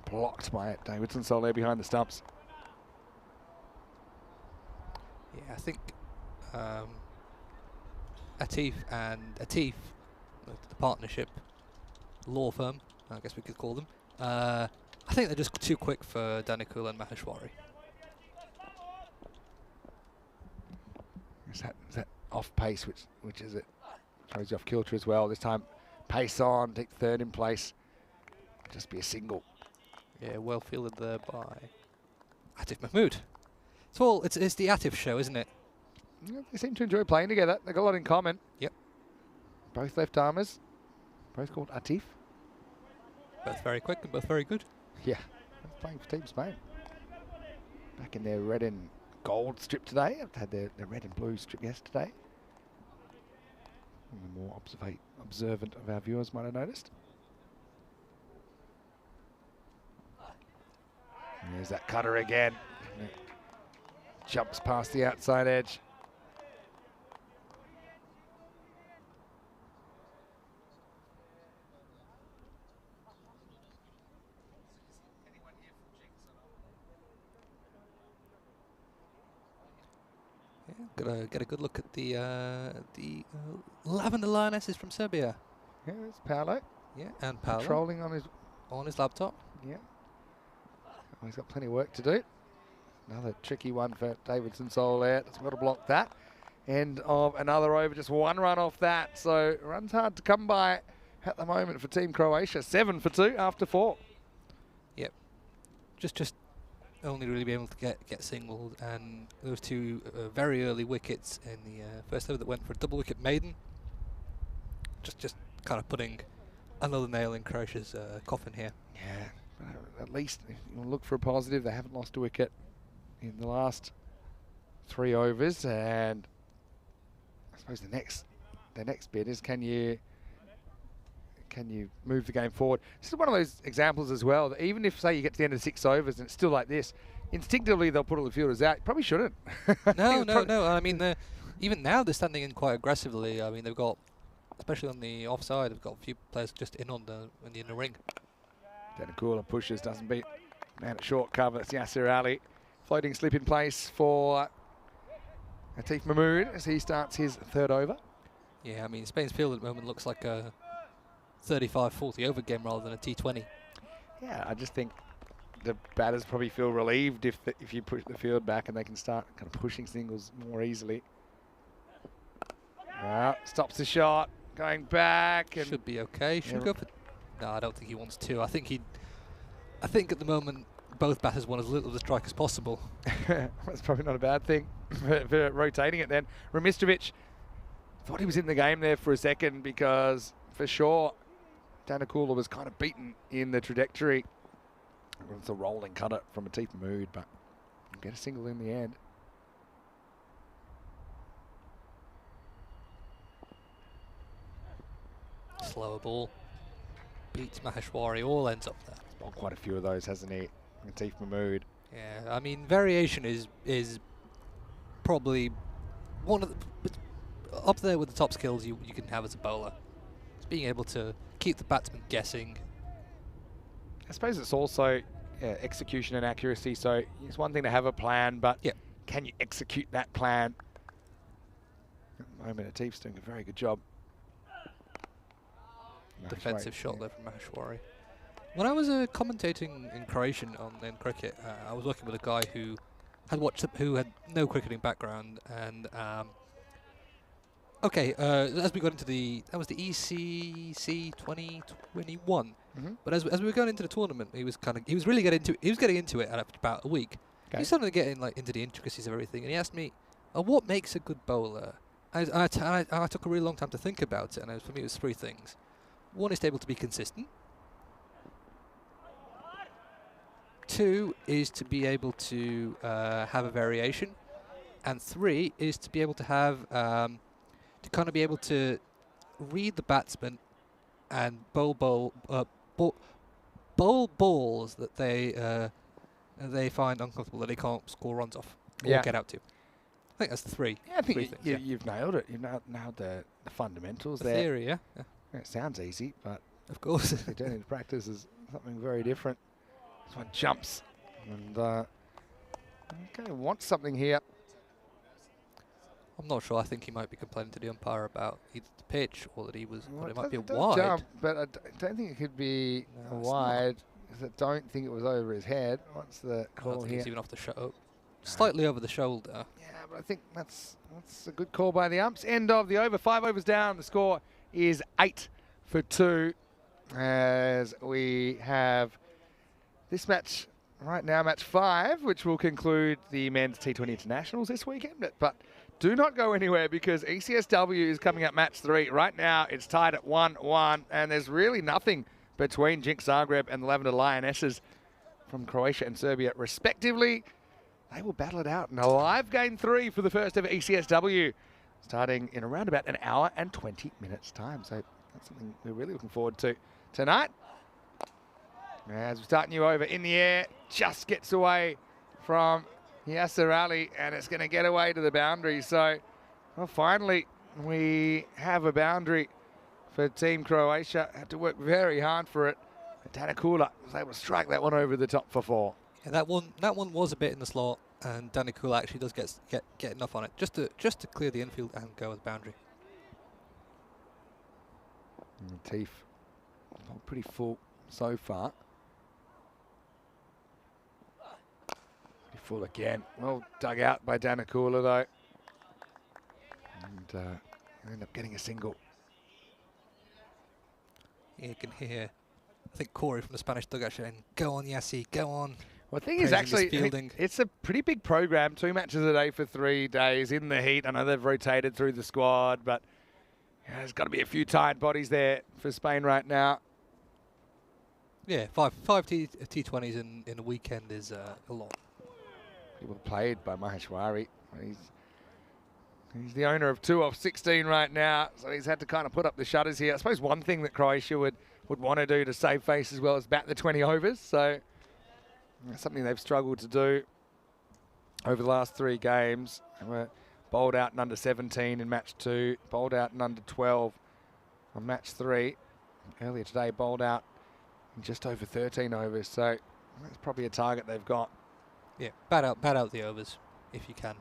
Blocked by Davidson Soler behind the stumps. Yeah, I think Atif and Atif, the partnership law firm, I guess we could call them, I think they're just too quick for Danakula and Maheshwari. Is that off pace, which is it? Throws you off kilter as well. This time, pace on, take third in place. Just be a single. Yeah, well fielded there by Atif Mahmood. It's the Atif show, isn't it? Yeah, they seem to enjoy playing together. They've got a lot in common. Yep. Both left armers. Both called Atif. Both very quick and both very good. Yeah. Playing for Team Spain. Back in their red and gold strip today. I've had their red and blue strip yesterday. And the more observant of our viewers might have noticed. And there's that cutter again. Jumps past the outside edge. Gotta get a good look at the Lavender Lionesses from Serbia. Yeah, there's Paolo. Yeah, and Paolo Trolling on his laptop. Yeah. Oh, he's got plenty of work to do. Another tricky one for Davidson Soul there. Doesn't got to block that. End of another over, just one run off that. So runs hard to come by at the moment for Team Croatia. 7 for 2 after 4. Yep. Just only really be able to get singled, and those two very early wickets in the first over that went for a double wicket maiden. Just kind of putting another nail in Croatia's coffin here. Yeah, at least if you look for a positive, they haven't lost a wicket in the last 3 overs, and I suppose the next bit is can you move the game forward? This is one of those examples as well, that even if, say, you get to the end of 6 overs and it's still like this, instinctively they'll put all the fielders out. You probably shouldn't. No. I mean, even now they're standing in quite aggressively. I mean, they've got, especially on the offside, they've got a few players just in the inner ring. Danakula pushes, doesn't beat man at short cover. That's Yasser Ali. Floating slip in place for Atif Mahmood as he starts his 3rd over. Yeah, I mean, Spain's field at the moment looks like a 35-40 over game rather than a T20. Yeah, I just think the batters probably feel relieved if you push the field back and they can start kind of pushing singles more easily. Stops the shot, going back. And should be okay. Should go for. No, I don't think he wants to. I think at the moment both batters want as little of the strike as possible. That's probably not a bad thing for rotating it then. Remistovic thought he was in the game there for a second because for sure Danakula was kind of beaten in the trajectory. It's a rolling cutter from Atif Mahmood, but get a single in the end. Slower ball. Beats Maheshwari, all ends up there. He's bowled quite a few of those, hasn't he? Atif Mahmood. Yeah, I mean, variation is probably one of the, up there with the top skills you can have as a bowler. It's being able to keep the batsman guessing. I suppose it's also execution and accuracy. So it's one thing to have a plan, but can you execute that plan? At the moment, Atif's doing a very good job. Defensive shot there from Maheshwari. When I was commentating in Croatian in cricket, I was working with a guy who had no cricketing background, and as we got into that was the ECC 2021. But as we were going into the tournament, he was really getting into it after about a week. Okay. He was starting to get into the intricacies of everything, and he asked me, "What makes a good bowler?" I took a really long time to think about it, and for me it was 3 things. 1 is to be able to be consistent. 2 is to be able to have a variation, and 3 is to be able to have be able to read the batsman and bowl balls that they find uncomfortable, that they can't score runs off or get out to. I think that's the 3. Yeah, I think you've nailed it. You've nailed the fundamentals there. Theory, yeah. It sounds easy, but of course, if you do need to practice is something very different. This one jumps, and wants something here. I'm not sure. I think he might be complaining to the umpire about either the pitch or that he was. Well, it might be a wide. wide. But I don't think it could be wide. Because I don't think it was over his head. What's the call I don't think here? he's even off the show. slightly over the shoulder. Yeah, but I think that's a good call by the umps. End of the over. 5 overs down. The score is 8 for 2. As we have this match right now, match 5, which will conclude the men's T20 Internationals this weekend. But do not go anywhere because ECS-W is coming up match 3. Right now, it's tied at 1-1, and there's really nothing between Jinx Zagreb and the Lavender Lionesses from Croatia and Serbia, respectively. They will battle it out in a live game 3 for the first ever ECS-W, starting in around about an hour and 20 minutes time. So that's something we're really looking forward to tonight. As we start new over in the air, just gets away from Yasser Ali, and it's going to get away to the boundary. So, well, finally, we have a boundary for Team Croatia. Had to work very hard for it. Danikula was able to strike that one over the top for 4. Yeah, that one was a bit in the slot, and Danikula actually does get enough on it just to clear the infield and go with the boundary. And the teeth pretty full so far. Pretty full again. Well dug out by Danikula though, and end up getting a single. Yeah, you can hear, I think, Corey from the Spanish dugout saying, "Go on, Yassi, go on." Well, the thing is, actually, it's a pretty big program. 2 matches a day for 3 days in the heat. I know they've rotated through the squad, but yeah, there's got to be a few tired bodies there for Spain right now. Yeah, five T20s in a weekend is a lot. Pretty well played by Maheshwari. He's the owner of 2 off 16 right now, so he's had to kind of put up the shutters here. I suppose one thing that Croatia would want to do to save face as well is bat the 20 overs. So that's something they've struggled to do over the last 3 games. They were bowled out in under 17 in match 2, bowled out in under 12 on match 3. Earlier today, bowled out in just over 13 overs. So that's probably a target they've got. Yeah, bat out the overs if you can.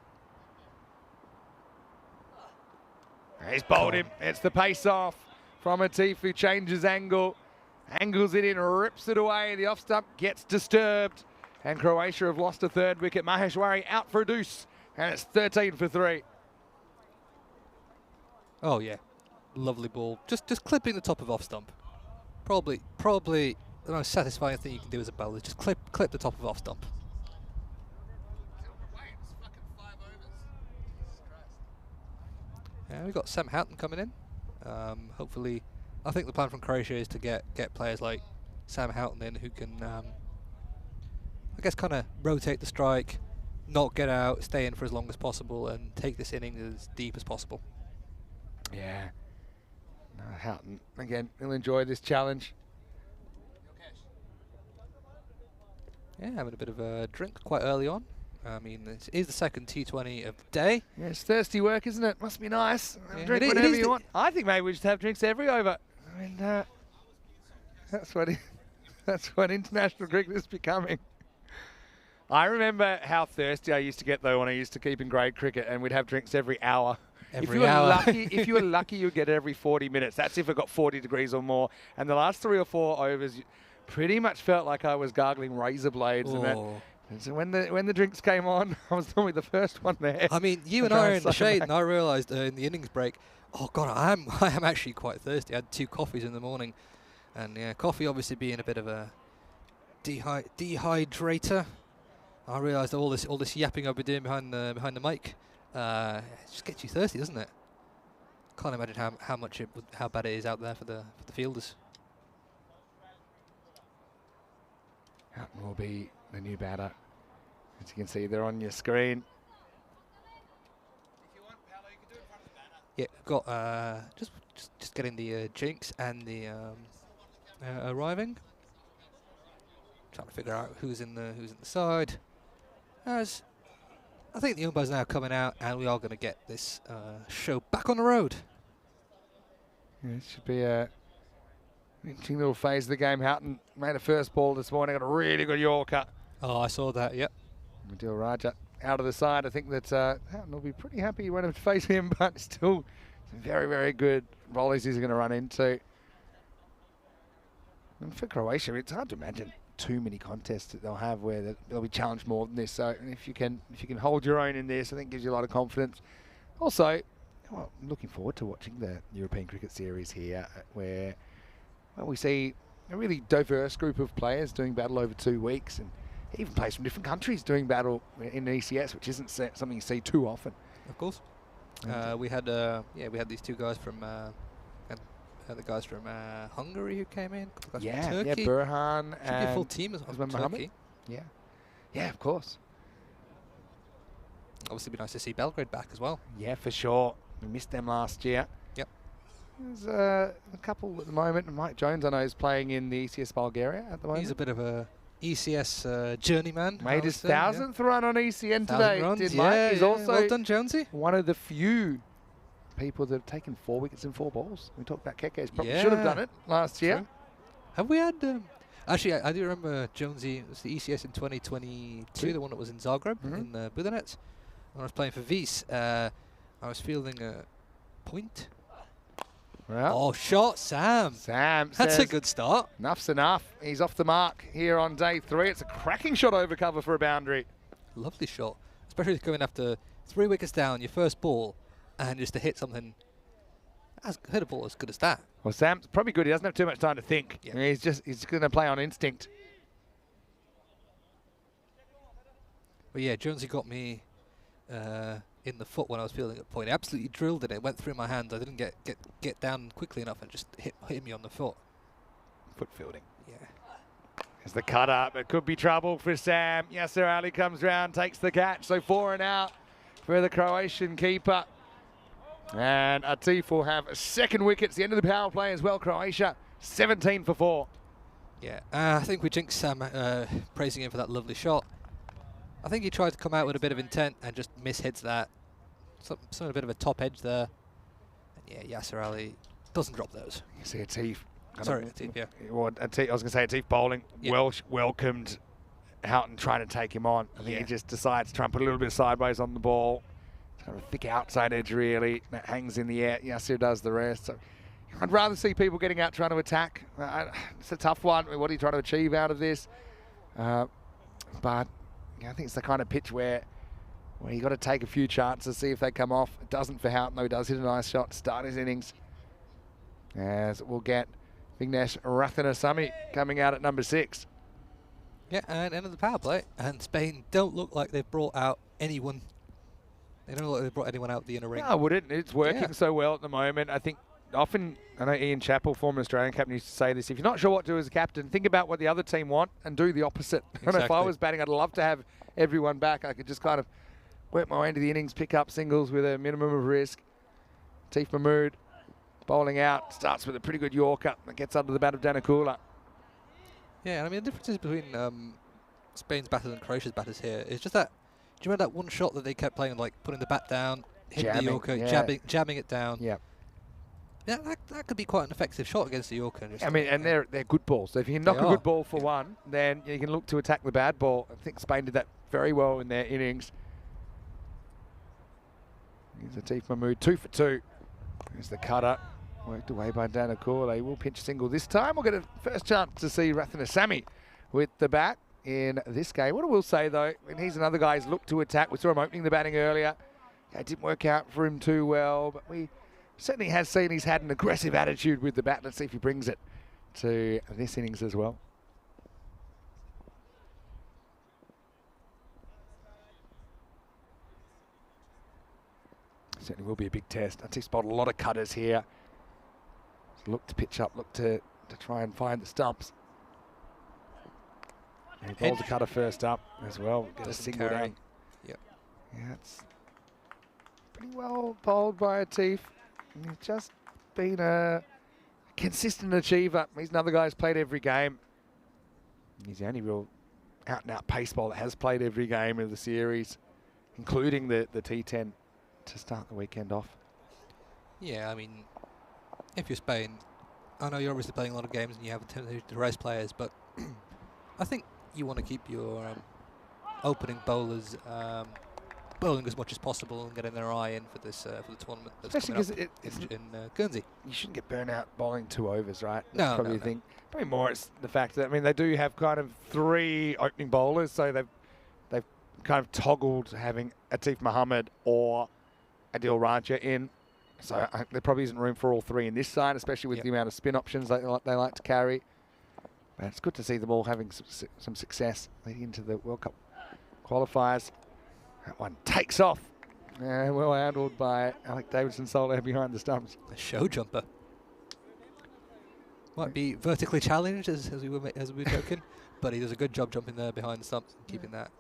He's bowled him. It's the pace off from Atif, who changes angle. Angles it in, rips it away. The off stump gets disturbed. And Croatia have lost a 3rd wicket. Maheshwari out for a deuce. And it's 13 for 3. Oh, yeah. Lovely ball. Just clipping the top of off stump. Probably the most satisfying thing you can do as a bowler is just clip the top of off stump. Yeah, we've got Sam Houghton coming in. Hopefully, I think the plan from Croatia is to get players like Sam Houghton in who can, I guess, kind of rotate the strike, not get out, stay in for as long as possible, and take this inning as deep as possible. Yeah. No, Houghton, again, he'll enjoy this challenge. Yeah, having a bit of a drink quite early on. I mean, it is the second T20 of the day. Yeah, it's thirsty work, isn't it? Must be nice. Yeah, Drink whatever you want. I think maybe we just have drinks every over. I mean, that's what international cricket is becoming. I remember how thirsty I used to get though when I used to keep in grade cricket, and we'd have drinks every hour. If you were lucky, you'd get it every 40 minutes. That's if it got 40 degrees or more. And the last 3 or 4 overs, pretty much felt like I was gargling razor blades. And so when the drinks came on, I was normally the first one there. I mean, you and I are in the shade, and I realised in the innings break, oh God, I am actually quite thirsty. I had 2 coffees in the morning, and yeah, coffee obviously being a bit of a dehydrator. I realised all this yapping I've been doing behind the mic just gets you thirsty, doesn't it? Can't imagine how bad it is out there for the fielders. Houghton will be the new batter, as you can see there on your screen. Yeah, got just getting the Jinx and the arriving. Trying to figure out who's in the side. As I think the umpires now coming out, and we are going to get this show back on the road. Yeah, it should be a interesting little phase of the game. Houghton made a first ball this morning, got a really good Yorker. Oh, I saw that, yep. Adil Raja out of the side. I think that Houghton will be pretty happy when it face him, but still some very, very good volleys he's going to run into. And for Croatia, it's hard to imagine too many contests that they'll have where they'll be challenged more than this. So if you can hold your own in this, I think gives you a lot of confidence. Also, well, I'm looking forward to watching the European Cricket Series here, where we see a really diverse group of players doing battle over 2 weeks, and even players from different countries doing battle in ECS, which isn't something you see too often. Of course. We had these two guys from the guys from Hungary who came in. Guys from Turkey. Burhan Should be a full team as well from Turkey. Yeah, of course. Obviously, it'd be nice to see Belgrade back as well. Yeah, for sure. We missed them last year. Yep. There's a couple at the moment. Mike Jones, I know, is playing in the ECS Bulgaria at the moment. He's a bit of a ECS journeyman. Made his 1,000th run on ECN today. Runs, did Mike. He's also well done, Jonesy. one of the few people that have taken 4 wickets and 4 balls. We talked about Kekes. Probably should have done it last year. True. Have we had... actually, I do remember Jonesy. It was the ECS in 2022, the one that was in Zagreb, in Budanets. When I was playing for Vis, I was fielding a point. Well, oh, shot, Sam. Sam That's says a good start. Enough's enough. He's off the mark here on day 3. It's a cracking shot over cover for a boundary. Lovely shot. Especially coming after 3 wickets down, your first ball, and just to hit something, hit a ball as good as that. Well, Sam's probably good. He doesn't have too much time to think. Yeah. He's going to play on instinct. But yeah, Jonesy got me in the foot when I was fielding at point. He absolutely drilled it. It went through my hands. I didn't get down quickly enough and just hit me on the foot. Foot fielding. Yeah. There's the cut up. It could be trouble for Sam. Yasser Ali comes round, takes the catch. So 4 and out for the Croatian keeper. And Atif will have a 2nd wicket. It's the end of the power play as well. Croatia 17 for 4. Yeah, I think we jinxed Sam praising him for that lovely shot. I think he tried to come out with a bit of intent and just mishits that. Some a bit of a top edge there. And yeah, Yasser Ali doesn't drop those. You see Atif. Sorry, Atif, yeah. Well, Atif, I was going to say Atif bowling. Yeah. Welsh welcomed Houghton trying to take him on. I think he just decides to try and put a little bit sideways on the ball. Kind of a thick outside edge, really. That hangs in the air. Yasser does the rest. So I'd rather see people getting out trying to attack. It's a tough one. What are you trying to achieve out of this? But I think it's the kind of pitch where you got to take a few chances, see if they come off. It doesn't for Houghton, though. He does hit a nice shot to start his innings. As we'll get Vignesh Rathinasamy coming out at number 6. Yeah, and end of the power play. And Spain don't look like they've brought out anyone. They don't look like they've brought anyone out the inner ring. No, I wouldn't. It's working so well at the moment. I think often, I know Ian Chappell, former Australian captain, used to say this: if you're not sure what to do as a captain, think about what the other team want and do the opposite. Exactly. And if I was batting, I'd love to have everyone back. I could just kind of work my way into the innings, pick up singles with a minimum of risk. Atif Mahmood bowling out, starts with a pretty good Yorker that gets under the bat of Danakula. Yeah, I mean, the differences between Spain's batters and Croatia's batters here is just that. Do you remember that one shot that they kept playing, like putting the bat down, hitting the Yorker, jamming it down? Yeah. Yeah, that could be quite an effective shot against the Yorker. I mean, and they're good balls. So if you can knock a good ball for one, then you can look to attack the bad ball. I think Spain did that very well in their innings. Here's Atif Mahmood, 2 for 2. Here's the cutter, worked away by Danakula. They will pinch single this time. We'll get a first chance to see Rathinasamy with the bat in this game. What I will say, though, and he's another guy who's looked to attack. We saw him opening the batting earlier. It didn't work out for him too well, but we certainly has seen he's had an aggressive attitude with the bat. Let's see if he brings it to this innings as well. Certainly will be a big test. I think he's spotted a lot of cutters here. Look to pitch up, look to try and find the stumps. And he bowls a cutter first up as well. Get a single down. Yep. Yeah, it's pretty well bowled by Atif. He's just been a consistent achiever. He's another guy who's played every game. He's the only real out-and-out pace bowler that has played every game of the series, including the T10 to start the weekend off. Yeah, I mean, if you're Spain, I know you're obviously playing a lot of games and you have a tendency to race players, but I think you want to keep your opening bowlers bowling as much as possible and getting their eye in for this for the tournament that's Especially coming up because in Guernsey. you shouldn't get burnt out bowling 2 overs, right? No, That's probably no, the thing. Probably more it's the fact that, I mean, they do have kind of 3 opening bowlers, so they've kind of toggled having Atif Mohammed or Adil Raja in. So there probably isn't room for all 3 in this side, especially with the amount of spin options they like to carry. But it's good to see them all having some success leading into the World Cup qualifiers. That one takes off. And well handled by Alec Davidson-Soler behind the stumps. A show jumper. Might be vertically challenged, as we were joking, but he does a good job jumping there behind the stumps and keeping that.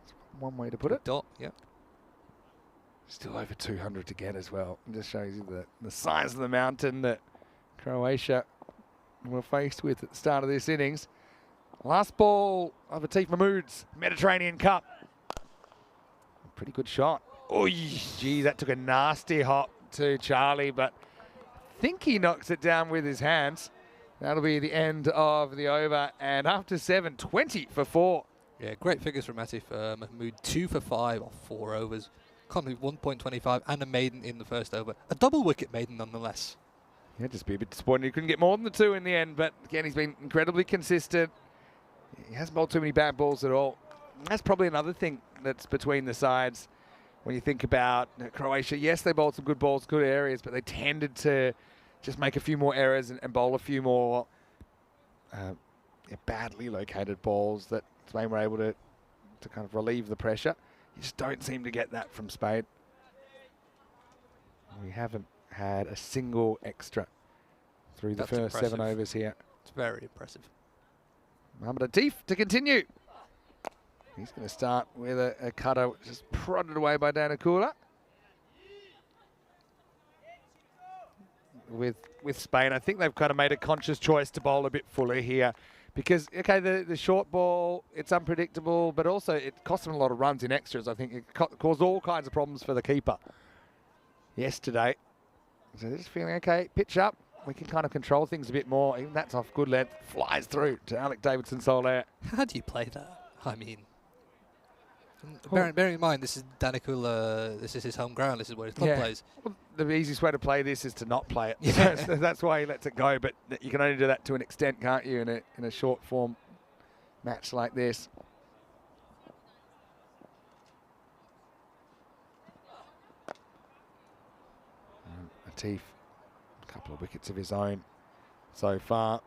That's one way to put it. Dot, yeah. Still over 200 to get as well. It just shows you the size of the mountain that Croatia were faced with at the start of this innings. Last ball of Atif Mahmood's Mediterranean Cup. Pretty good shot. Oh, geez, that took a nasty hop to Charlie, but I think he knocks it down with his hands. That'll be the end of the over, and after 7, 20 for 4. Yeah, great figures from Atif Mahmood. 2 for 5 off 4 overs. Can't believe 1.25 and a maiden in the first over. A double wicket maiden nonetheless. Yeah, just be a bit disappointed. He couldn't get more than the 2 in the end, but again, he's been incredibly consistent. He hasn't bowled too many bad balls at all. And that's probably another thing that's between the sides when you think about Croatia. Yes, they bowled some good balls, good areas, but they tended to just make a few more errors and bowl a few more badly located balls that Spain were able to kind of relieve the pressure. You just don't seem to get that from Spain. We haven't had a single extra through the first impressive. 7 overs here. It's very impressive. Mohammed Atif to continue. He's going to start with a cutter just prodded away by Danakula. With Spain, I think they've kind of made a conscious choice to bowl a bit fuller here. Because, okay, the short ball, it's unpredictable, but also it cost them a lot of runs in extras. I think it caused all kinds of problems for the keeper yesterday. So they're just feeling, okay, pitch up. We can kind of control things a bit more. Even that's off good length. Flies through to Alec Davidson-Soler. How do you play that? I mean, bearing in mind, this is Danakula, this is his home ground, this is where his club plays. Well, the easiest way to play this is to not play it. Yeah. So that's why he lets it go, but you can only do that to an extent, can't you, in a short form match like this. Atif, a couple of wickets of his own so far.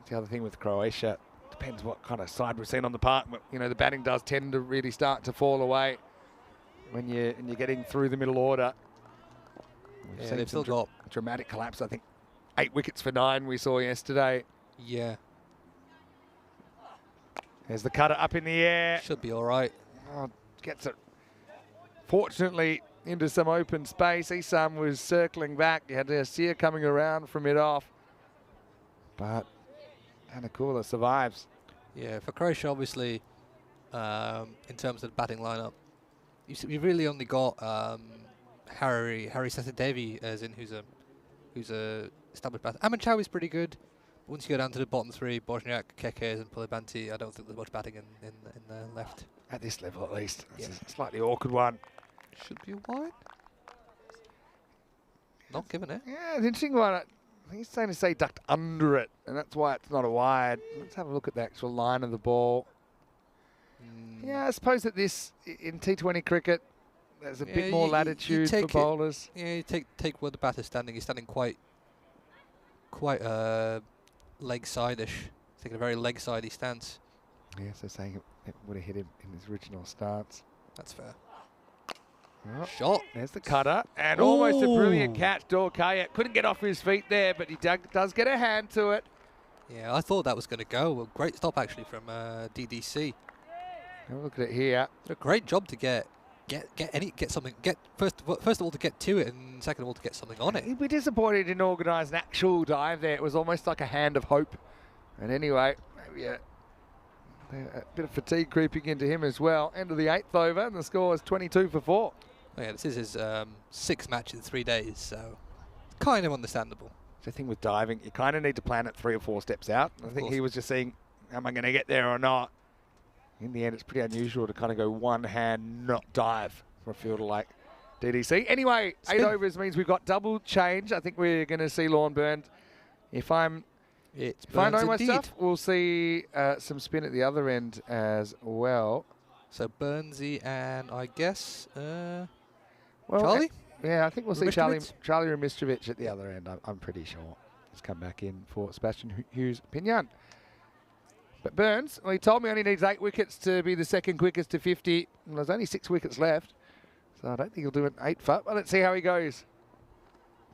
The other thing with Croatia, depends what kind of side we've seen on the park. You know, the batting does tend to really start to fall away when you're getting through the middle order. Yeah, they've still got dramatic collapse. I think 8 wickets for 9 we saw yesterday. Yeah. There's the cutter up in the air. Should be all right. Oh, gets it, fortunately, into some open space. Isam was circling back. You had Sear coming around from it off. But Danakula survives. Yeah, for Croatia, obviously, in terms of the batting lineup, you've really only got Harry Satadevi as in who's a established batter. Aman Chow is pretty good. Once you go down to the bottom 3, Bosniak, Kekes and Pulibanti, I don't think there's much batting in the left. At this level, at least. Yeah. It's a slightly awkward one. Should be wide. Not given it. Yeah, it's an interesting one. I think he's trying to say ducked under it, and that's why it's not a wide. Let's have a look at the actual line of the ball. Yeah, I suppose that this, in T20 cricket, there's a bit more latitude for bowlers. Yeah, you take where the batter's standing. He's standing quite leg side-ish. Taking a very leg sidey stance. Yeah, so saying it would have hit him in his original stance. That's fair. Oh, shot. There's the cutter. And almost a brilliant catch. Dorkaya couldn't get off his feet there, but he does get a hand to it. Yeah, I thought that was going to go. Well, great stop, actually, from DDC. Have a look at it here. Did a great job to get something. First of all to get to it, and second of all to get something on it. He'd be disappointed he didn't organise an actual dive there. It was almost like a hand of hope. And anyway, maybe a bit of fatigue creeping into him as well. End of the 8th over, and the score is 22 for 4. Oh yeah, this is his 6th match in 3 days, so kind of understandable. The thing with diving, you kind of need to plan it 3 or 4 steps out. I think he was just seeing, am I going to get there or not? In the end, it's pretty unusual to kind of go one hand, not dive for a fielder like DDC. Anyway, 8 overs means we've got double change. I think we're going to see Lorne Burns. If I know my stuff, we'll see some spin at the other end as well. So Burnsy and I guess Well, Charlie? Yeah, I think we'll see Charlie Ramistrovic at the other end. I'm pretty sure. He's come back in for Sebastian Hughes-Pignon. But Burns, well, he told me only needs 8 wickets to be the second quickest to 50. And there's only 6 wickets left. So I don't think he'll do an 8-foot. But let's see how he goes.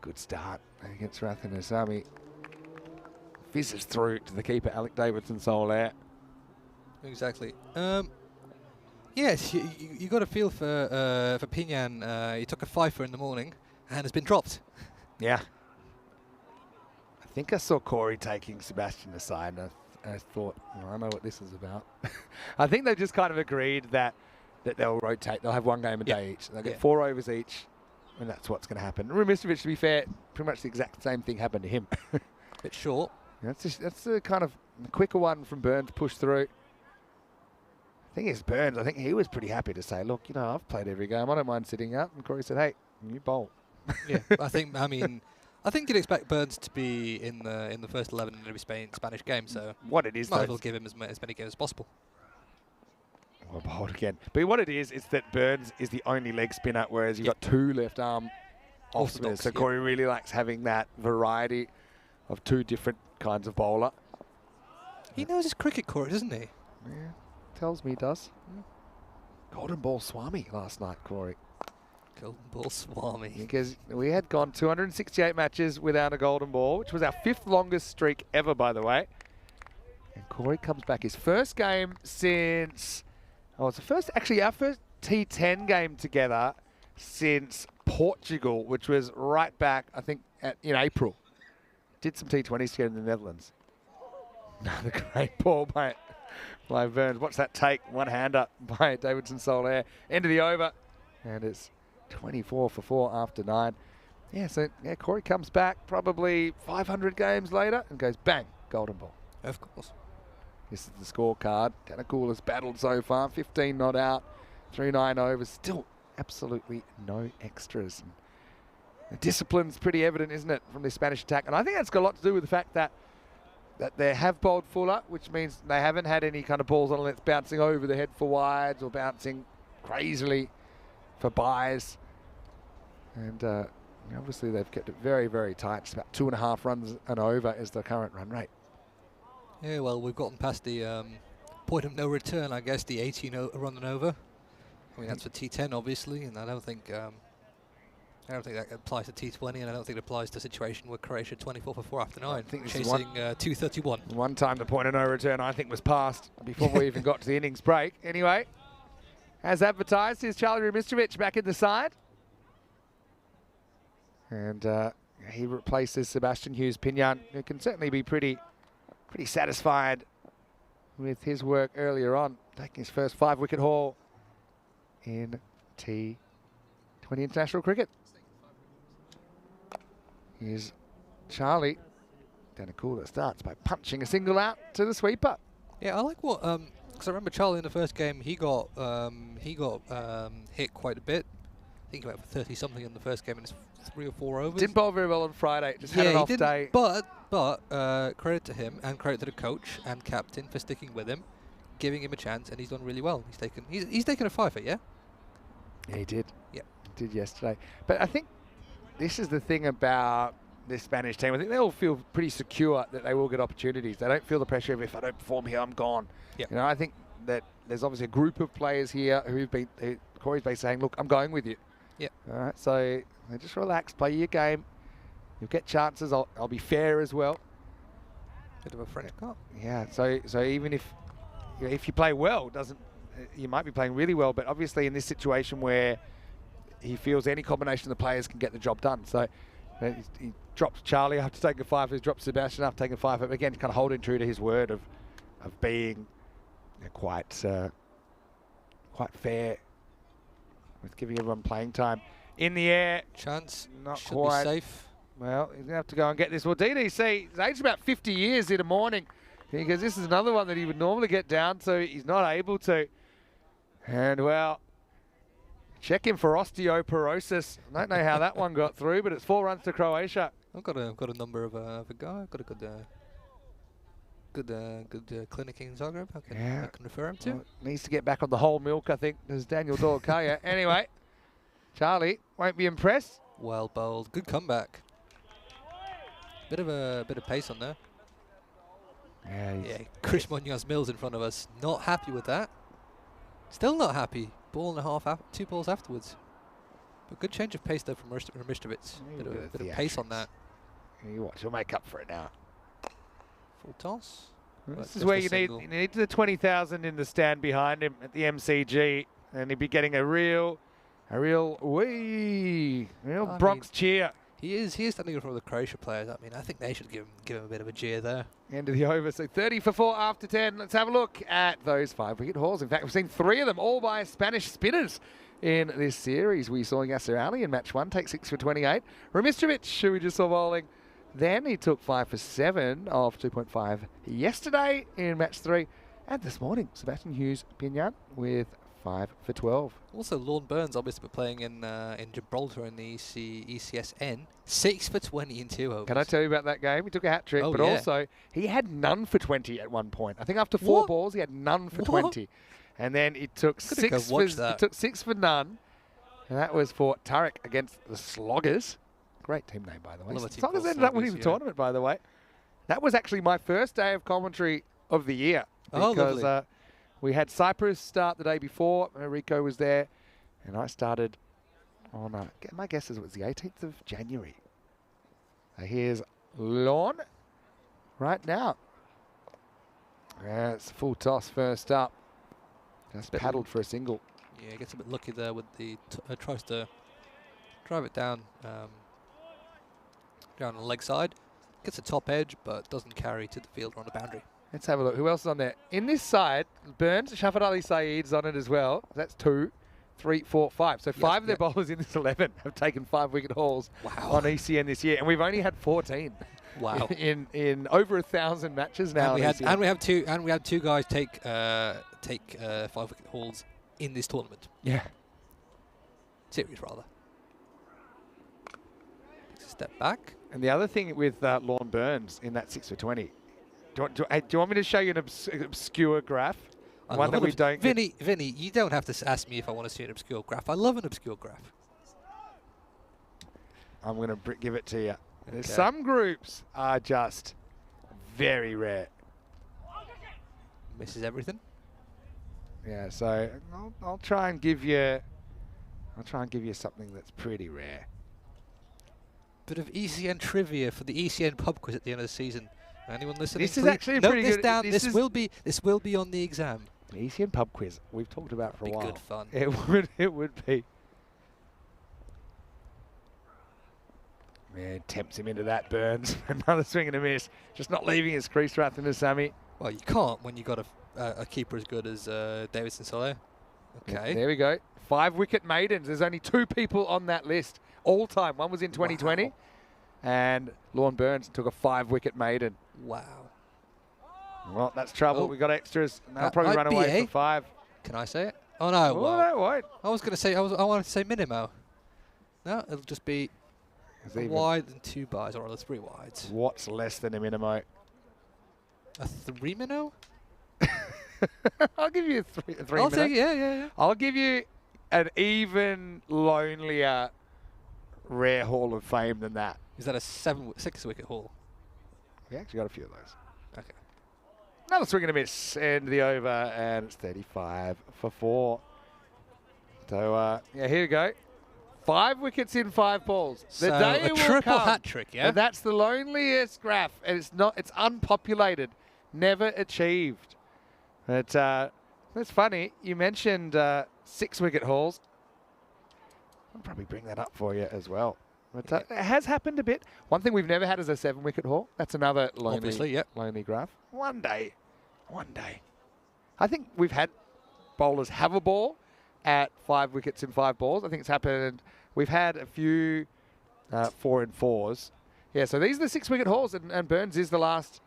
Good start against Rathinasamy. Fizzes through to the keeper, Alec Davidson-Solaire. Exactly. Yes, you got a feel for Pignon. He took a 5-for in the morning and has been dropped. Yeah. I think I saw Corey taking Sebastian aside, and I thought, well, I know what this is about. I think they've just kind of agreed that they'll rotate. They'll have one game a day each. They'll get 4 overs each, and that's what's going to happen. Ramistrovic, to be fair, pretty much the exact same thing happened to him. Bit short. That's the kind of quicker one from Burns push through. I think it's Burns. I think he was pretty happy to say, look, I've played every game. I don't mind sitting out. And Corey said, hey, you bowl. Yeah, I think you'd expect Burns to be in the first 11 in every Spanish game. So what it is, might as well give him as many games as possible. Well, bowled again. But what it is that Burns is the only leg spinner, whereas you've got 2 left arm off spinners. So Corey really likes having that variety of 2 different kinds of bowler. He knows his cricket, Corey, doesn't he? Yeah, tells me he does. Golden ball Swami last night, Corey. Golden ball Swami. Because we had gone 268 matches without a golden ball, which was our 5th longest streak ever, by the way. And Corey comes back his first game since... Oh, it's our first T10 game together since Portugal, which was right back, I think, in April. Did some T20s together in the Netherlands. Another great ball by Burns. Watch that take. One-hander by Davidson-Solaire. End of the over. And it's 24 for 4 after 9. Yeah, so Corey comes back probably 500 games later and goes, bang, golden ball. Of course. This is the scorecard. Tanakul has battled so far. 15 not out. 3-9 overs. Still absolutely no extras. And the discipline's pretty evident, isn't it, from this Spanish attack? And I think that's got a lot to do with the fact that they have bowled fuller, which means they haven't had any kind of balls on length bouncing over the head for wides or bouncing crazily for buys. And obviously they've kept it very, very tight. It's about 2.5 runs and over is the current run rate. Yeah, well, we've gotten past the point of no return, I guess, the 18 run and over. I mean, that's for T10, obviously, and I don't think that applies to T20, and I don't think it applies to a situation where Croatia 24 for 4 after 9, I think chasing 231. One time the point of no return, I think, was passed before we even got to the innings break. Anyway, as advertised, here's Charlie Ramistrovic back in the side. And he replaces Sebastian Hughes-Pignon, who can certainly be pretty satisfied with his work earlier on, taking his first 5-wicket haul in T20 international cricket. Here's Charlie. Done a cool that starts by punching a single out to the sweeper. Yeah, I like what because I remember Charlie in the first game he got hit quite a bit. I think he went for 30 something in the first game in his 3 or 4 overs. Didn't bowl very well on Friday. Just had an off day. But credit to him and credit to the coach and captain for sticking with him, giving him a chance, and he's done really well. He's taken a 5-for, yeah. Yeah, he did. Yeah, he did yesterday. But I think this is the thing about this Spanish team. I think they all feel pretty secure that they will get opportunities. They don't feel the pressure of if I don't perform here, I'm gone. Yeah. I think that there's obviously a group of players here who Corey's basically saying, look, I'm going with you. Yeah. All right, so just relax, play your game. You'll get chances. I'll be fair as well. Bit of a French cup. Yeah, so even if you play well, you might be playing really well, but obviously in this situation where he feels any combination of the players can get the job done. So he drops Charlie after taking a 5, he drops Sebastian after taking a 5, but again, kind of holding true to his word of being quite fair with giving everyone playing time. In the air. Chance. Not should quite. Be safe. Well, he's going to have to go and get this. Well, DDC, he's aged about 50 years in the morning. Because this is another one that he would normally get down to. He's not able to. And, well, check him for osteoporosis. I don't know how that one got through, but it's 4 runs to Croatia. I've got a number of a guy. I've got a good clinic in Zagreb. I can refer him to. Well, needs to get back on the whole milk, I think, as Daniel Dorkaya. Anyway, Charlie won't be impressed. Well bowled. Good comeback. Bit of pace on there. Yeah, Chris Munoz-Mills in front of us. Not happy with that. Still not happy. Ball and a half, 2 balls afterwards. But good change of pace there from Rmištović. Bit of pace on that. You watch, he'll make up for it now. Full toss. This is where you need the 20,000 in the stand behind him at the MCG, and he'd be getting a real Bronx cheer. He is standing in front of the Croatia players. I mean, I think they should give him a bit of a jeer there. End of the over, so 30 for 4 after 10. Let's have a look at those 5-wicket hauls. In fact, we've seen 3 of them, all by Spanish spinners in this series. We saw Yasser Ali in match 1 take 6 for 28. Rmištović, who we just saw bowling, then he took 5 for 7 off 2.5 yesterday in match 3. And this morning, Sebastian Hughes-Pinyan with 5 for 12. Also, Lorne Burns obviously playing in Gibraltar in the ECS-N. 6 for 20 in 2 overs. Can I tell you about that game? He took a hat-trick, but also he had none for 20 at one point. I think after 4 balls, he had none for 20. And then he took 6 for none. And that was for Turek against the Sloggers. Great team name, by the way. Sloggers ended up winning the tournament, by the way. That was actually my first day of commentary of the year. Because we had Cyprus start the day before. Rico was there. And I started on, my guess is it was the 18th of January. Here's Lorne right now. It's a full toss first up. Just paddled for a single. Yeah, gets a bit lucky there with the, tries to drive it down, down the leg side. Gets a top edge, but doesn't carry to the field or on the boundary. Let's have a look. Who else is on there? In this side, Burns, Shafat Ali Saeed's on it as well. That's 2, 3, 4, 5. So 5 of their bowlers in this 11 have taken 5-wicket hauls on ECN this year, and we've only had 14. Wow! in over 1,000 matches now. And we have two guys take 5-wicket hauls in this tournament. Yeah. Series rather. Takes a step back. And the other thing with Lorne Burns in that 6 for 20. Do you want me to show you an obscure graph? One that we don't Vinny, you don't have to ask me if I want to see an obscure graph. I love an obscure graph. I'm going to give it to you. Okay. Some groups are just very rare. Misses everything. Yeah, so I'll try and give you something that's pretty rare. Bit of ECN trivia for the ECN pub quiz at the end of the season. Anyone listening? This is actually a pretty good. This will be on the exam. An ECN pub quiz we've talked about for a while. Good fun. It would be. Man, tempts him into that, Burns. Another swing and a miss. Just not leaving his crease right in the Sammy. Well, you can't when you got a keeper as good as Davidson Soler. Okay. Yeah, there we go. 5-wicket maidens. There's only 2 people on that list all time. One was in 2020. Wow. And Lorne Burns took a 5-wicket maiden. Wow. Well, that's trouble. We've got extras. And they'll probably run away for 5. Can I say it? Oh, no. Oh, no, wait. I was going to say, I wanted to say minimo. No, it'll just be a wide and 2 byes, or 3 wides. What's less than a minimo? A 3 minnow? I'll give you a 3 I'll minnow. take it, yeah. I'll give you an even lonelier rare Hall of Fame than that. Is that a 6-wicket haul? We actually got a few of those. Okay. Another swing and a miss, end the over, and it's 35 for 4. So, yeah, here we go. 5 wickets in 5 balls. So the day a triple hat trick, yeah? And that's the loneliest graph, and it's unpopulated, never achieved. But that's funny. You mentioned 6-wicket hauls. I'll probably bring that up for you as well. But it has happened a bit. One thing we've never had is a 7-wicket haul. That's another lonely graph. One day. I think we've had bowlers have a ball at 5 wickets in 5 balls. I think it's happened. We've had a few 4 and 4s. Yeah, so these are the 6-wicket hauls, and Burns is the last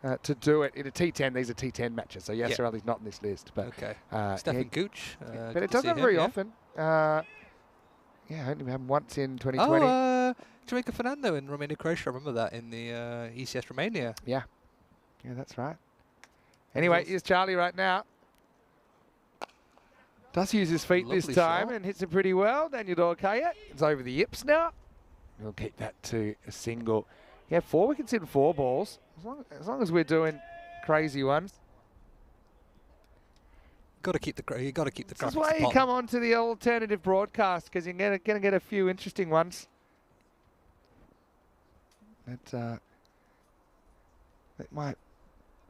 to do it in a T10. These are T10 matches, so Yeah. Yasser Ali's not in this list. But Okay. yeah, Stefan Gooch. but it doesn't very often. Yeah, I only had him once in 2020. Oh, Jamaica Fernando in Romania, Croatia. I remember that in the ECS Romania. Yeah, that's right. Anyway, here's Charlie right now. Does use his feet Lovely this time shot. and hits it pretty well. Daniel Dorkaya. It's over the yips now. We'll keep that to a single. Yeah, 4 wickets in 4 balls. As long as we're doing crazy ones. Got to keep the you got to keep the. This is why you come on to the alternative broadcast, because you're going to get a few interesting ones. That might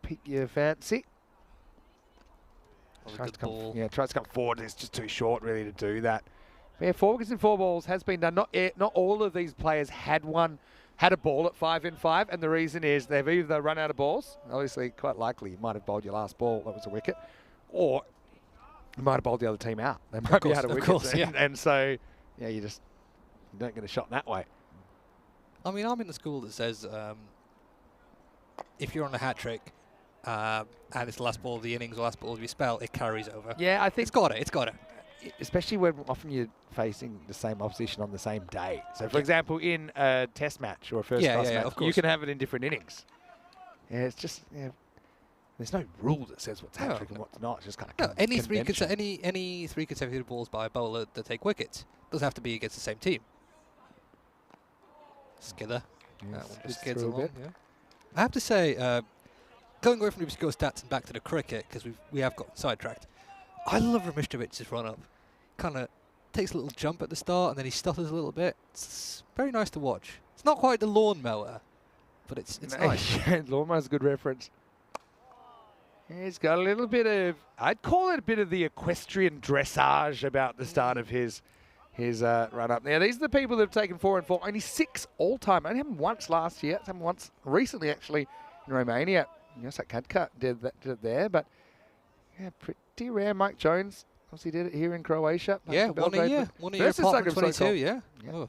pique your fancy. Tries to come forward. It's just too short, really, to do that. But yeah, 4 wickets in 4 balls has been done. Not all of these players had a ball at 5 in 5, and the reason is they've either run out of balls. Obviously, quite likely you might have bowled your last ball. That was a wicket, or you might have bowled the other team out. They might be out of wickets, course, and so yeah, you don't get a shot that way. I mean, I'm in the school that says if you're on a hat trick and it's the last ball of the innings or last ball of your spell, it carries over. Yeah, I think it's got it. Especially when often you're facing the same opposition on the same day. So, for example, in a test match or a first-class match, of course. you can have it in different innings. Yeah, it's just there's no rule that says what's hat trick and what's not. It's just kind of any three consecutive balls by a bowler that take wickets doesn't have to be against the same team. Skidder. That one just skids along. Yeah. I have to say, going away from the obscure stats and back to the cricket, because we have gotten sidetracked. I love Ramishtovic's run up. Kind of takes a little jump at the start and then he stutters a little bit. It's very nice to watch. It's not quite the lawnmower, but it's nice. Lawnmower's a good reference. He's got a little bit of, I'd call it a bit of the equestrian dressage about the start of his run up. Now, these are the people that have taken 4 and 4. Only 6 all time. I only had them once last year. I had them once recently, actually, in Romania. Yes, Kadka did it there, but yeah, pretty rare. Mike Jones obviously did it here in Croatia. Yeah, one a year apart from 22, yeah. Oh.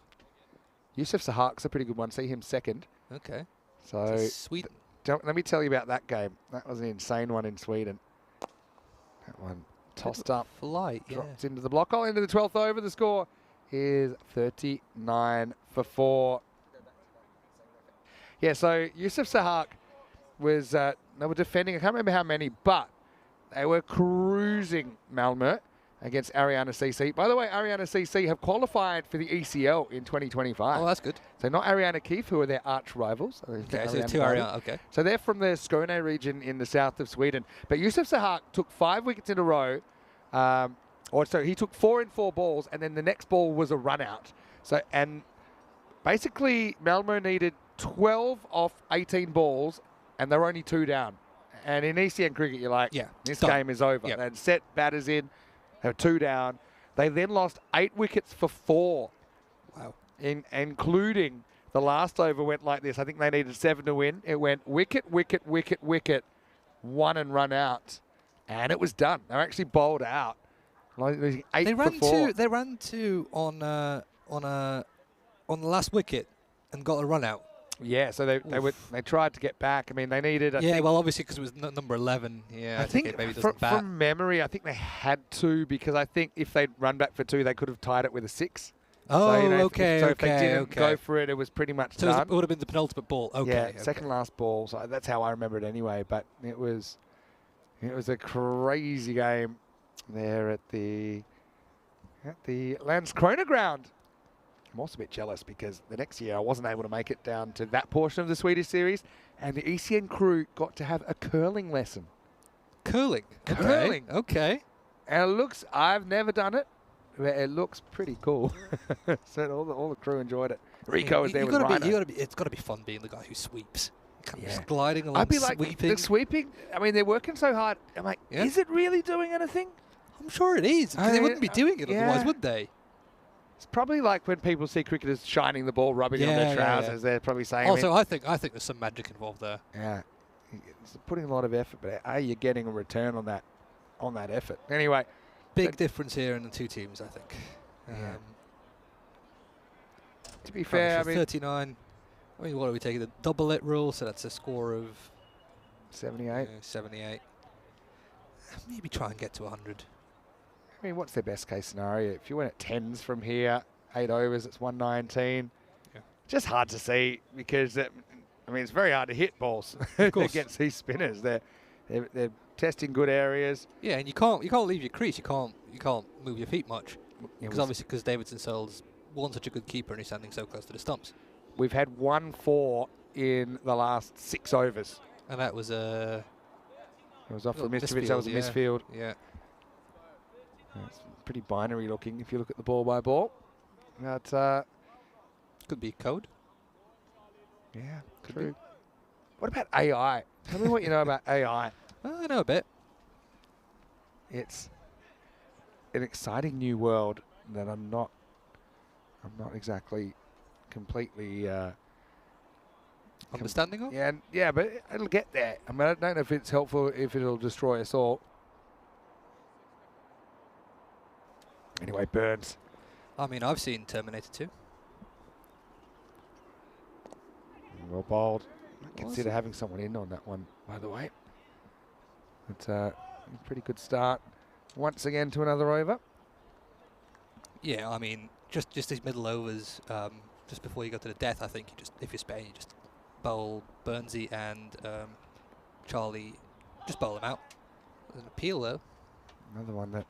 Yusuf Sahak's a pretty good one. See him second. Okay. So Sweden. Let me tell you about that game. That was an insane one in Sweden. That one tossed up, flight, dropped into the block hole, into the 12th over. The score is 39 for 4. Yeah, so Yusuf Sahak was, they were defending, I can't remember how many, but they were cruising Malmö against Ariana CC. By the way, Ariana CC have qualified for the ECL in 2025. Oh, that's good. So not Ariana Keefe, who are their arch rivals. Okay, so 2 Ariana, okay. So they're from the Skåne region in the south of Sweden. But Yusuf Sahak took 5 wickets in a row. He took 4 in 4 balls, and then the next ball was a run out. So, and basically Malmö needed 12 off 18 balls, and they were only 2 down. And in ECN cricket, you're like, this game is over. Yep. They'd set batters in, they were 2 down. They then lost 8 wickets for 4. Wow. Including the last over went like this. I think they needed 7 to win. It went wicket, wicket, wicket, wicket, 1 and run out. And it was done. They were actually bowled out. Losing 8 for 4. They ran 2 on the last wicket and got a run out. Yeah, so they tried to get back. I mean, they needed. I think, well, obviously because it was number 11. Yeah, I think it maybe doesn't bat. From memory, I think they had to, because I think if they'd run back for 2, they could have tied it with a 6. Oh, so, okay. If they didn't go for it, it was pretty much done. It would have been the penultimate ball. Okay. Yeah, second last ball. So that's how I remember it anyway. But it was a crazy game there at the Landskrona ground. I'm also a bit jealous because the next year I wasn't able to make it down to that portion of the Swedish series, and the ECN crew got to have a curling lesson. Curling? Okay. And I've never done it, but it looks pretty cool. So all the crew enjoyed it. Rico was there with Rhino. It's got to be fun being the guy who sweeps. Kind of gliding along, I'd be like, sweeping. the sweeping, I mean, they're working so hard. I'm like, is it really doing anything? I'm sure it is. Because they wouldn't be doing it otherwise, would they? It's probably like when people see cricketers shining the ball, rubbing it on their trousers. They're probably saying. Also, I think there's some magic involved there. Yeah, it's putting a lot of effort, but are you getting a return on that effort? Anyway, big difference here in the 2 teams, I think. To be fair, I mean, 39. I mean, what are we taking? The double it rule, so that's a score of 78. 78. Maybe try and get to 100. I mean, what's their best case scenario? If you went at 10s from here, 8 overs, it's 119. Yeah. Just hard to see because, I mean, it's very hard to hit balls Of course. against these spinners. They're testing good areas. Yeah, and you can't leave your crease. You can't move your feet much because obviously Davidson sells one such a good keeper and he's standing so close to the stumps. We've had 1-4 in the last 6 overs. And that was It was off the misfield, Mitrovic. That was a misfield. Yeah. It's pretty binary looking if you look at the ball by ball. But Could be code. yeah, true. What about AI? Tell me what you know about AI. I know a bit. It's an exciting new world that I'm not exactly completely Understanding of? yeah, but it'll get there. I mean, I don't know if it's helpful, if it'll destroy us all. Anyway, Burns. I mean, I've seen Terminator 2. Well bowled. I Was consider it? having someone in on that one, by the way. It's a pretty good start. Once again to another over. Yeah, I mean, just these middle overs, just before you go to the death, I think if you're Spain, you just bowl Burnsy and Charlie, just bowl them out. There's an appeal though. Another one that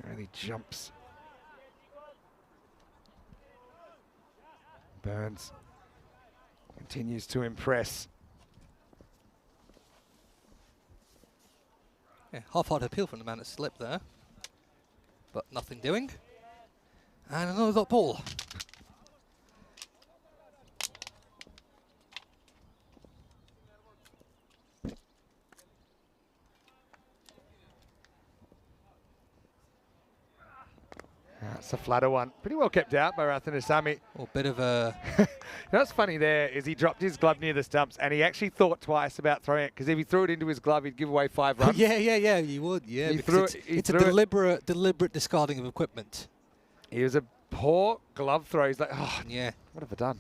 really jumps. Burns continues to impress. Yeah, half-hearted appeal from the man that slipped there, but nothing doing. And another dot ball. That's a flatter one. Pretty well kept out by Rathanasamy. Or a bit of a... You know what's funny there is he dropped his glove near the stumps and he actually thought twice about throwing it because if he threw it into his glove, he'd give away 5 runs. yeah, you would, yeah. He Because threw it's, it- he it's a threw it. deliberate discarding of equipment. He was a poor glove throw. He's like, oh, Yeah. what have I done?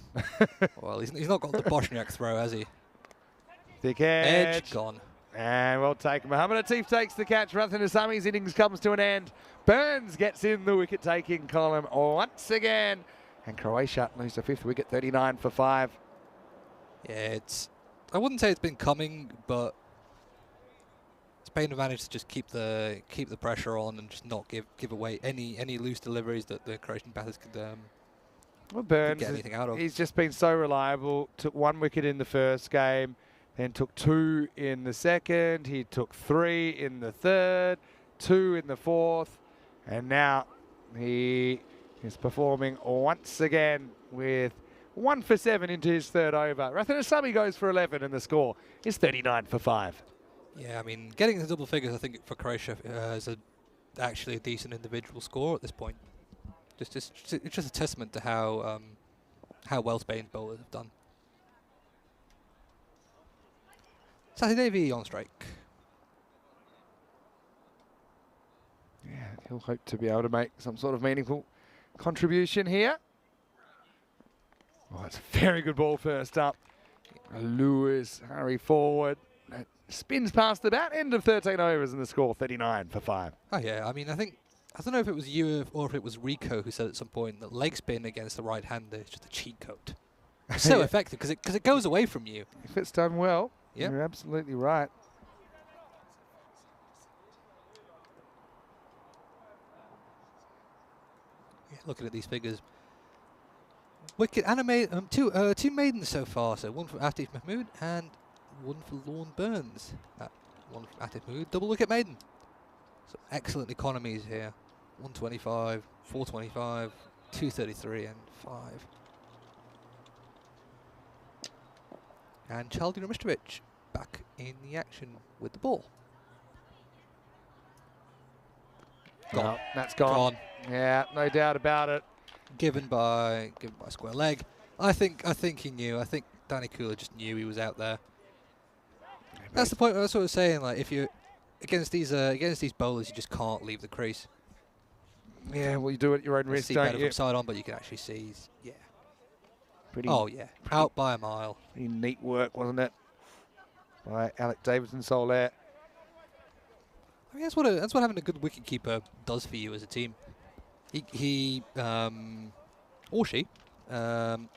Well, he's not got the Bosniak throw, has he? Thick Edge edge. gone. And well taken. Mohamed Atif takes the catch. Rathanasami's innings comes to an end. Burns gets in the wicket-taking column once again. And Croatia lose the 5th wicket, 39 for 5. Yeah, it's... I wouldn't say it's been coming, but Spain have managed to just keep the pressure on and just not give away any loose deliveries that the Croatian batters could Well, Burns, get anything out of. he's just been so reliable. Took 1 wicket in the first game, then took 2 in the second. He took 3 in the third, 2 in the fourth, and now he is performing once again with 1 for 7 into his third over. Rathanasamy goes for 11 and the score is 39 for 5. Yeah, I mean, getting the double figures, I think, for Croatia is actually a decent individual score at this point. It's just a testament to how well Spain's bowlers have done. Saturday V on strike. Yeah, he'll hope to be able to make some sort of meaningful contribution here. Oh, it's a very good ball first up. Lewis, hurry forward. That spins past the bat. End of 13 overs and the score 39 for 5. Oh yeah, I mean, I don't know if it was you or if it was Rico who said at some point that leg spin against the right-hander is just a cheat code. It's so Yeah. effective because it goes away from you. If it's done well, Yep. you're absolutely right. Yeah, looking at these figures. Wicket animate two maidens so far. So one from Atif Mahmood and one for Lorne Burns. One from Atif Mahmood, double wicket maiden. So excellent economies here. 125, 425, 233 and 5. And Charlie Mitrovic back in the action with the ball. Gone. Well, that's gone. Yeah, no doubt about it. Given by square leg. I think he knew. I think Danny Cooler just knew he was out there. That's the point. That's what I was saying. Like if you against these bowlers, you just can't leave the crease. Yeah, well, you do it at your own You risk, see don't better you? from side on, but you can actually see. Yeah. Pretty, Oh yeah. Out by a mile. pretty neat work, wasn't it? by Alec Davidson-Soler. I mean, that's what having a good wicketkeeper does for you as a team. He or she can.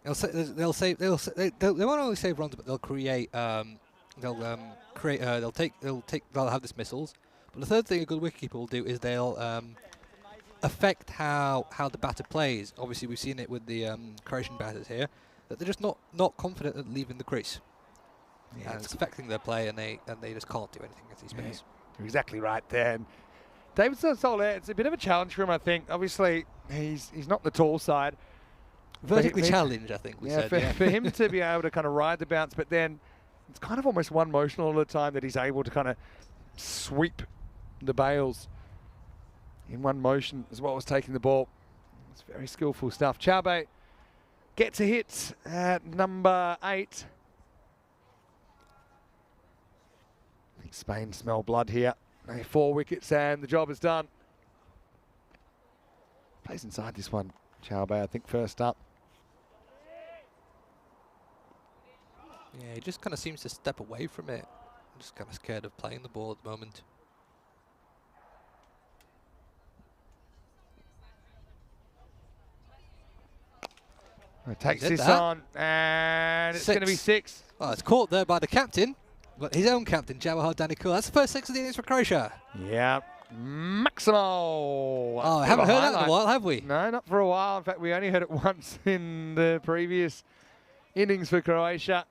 They won't only save runs, but they'll create. They'll have dismissals. But the third thing a good wicketkeeper will do is they'll affect how the batter plays. Obviously, we've seen it with the Croatian batters here, that they're just not confident at leaving the crease. Yeah, and it's affecting their play, and they just can't do anything against these players. You're exactly right there. And Davidson-Soler, it's a bit of a challenge for him, I think. Obviously, he's not the tall side. Vertically challenged, I think we said. For him to be able to kind of ride the bounce, but then it's kind of almost one motion all the time that he's able to kind of sweep the bails in one motion as well as taking the ball. It's very skillful stuff. Chaube gets a hit at number 8. I think Spain smell blood here. 4 wickets and the job is done. Plays inside this one, Chaube, I think, first up. Yeah, he just kind of seems to step away from it. I'm just kind of scared of playing the ball at the moment. Takes this on, and it's going to be 6. Oh, it's caught there by the captain, but his own captain, Jawahar Danikul. That's the first 6 of the innings for Croatia. Yeah, Maximo. Oh, I haven't heard that in a while, have we? No, not for a while. In fact, we only heard it once in the previous innings for Croatia.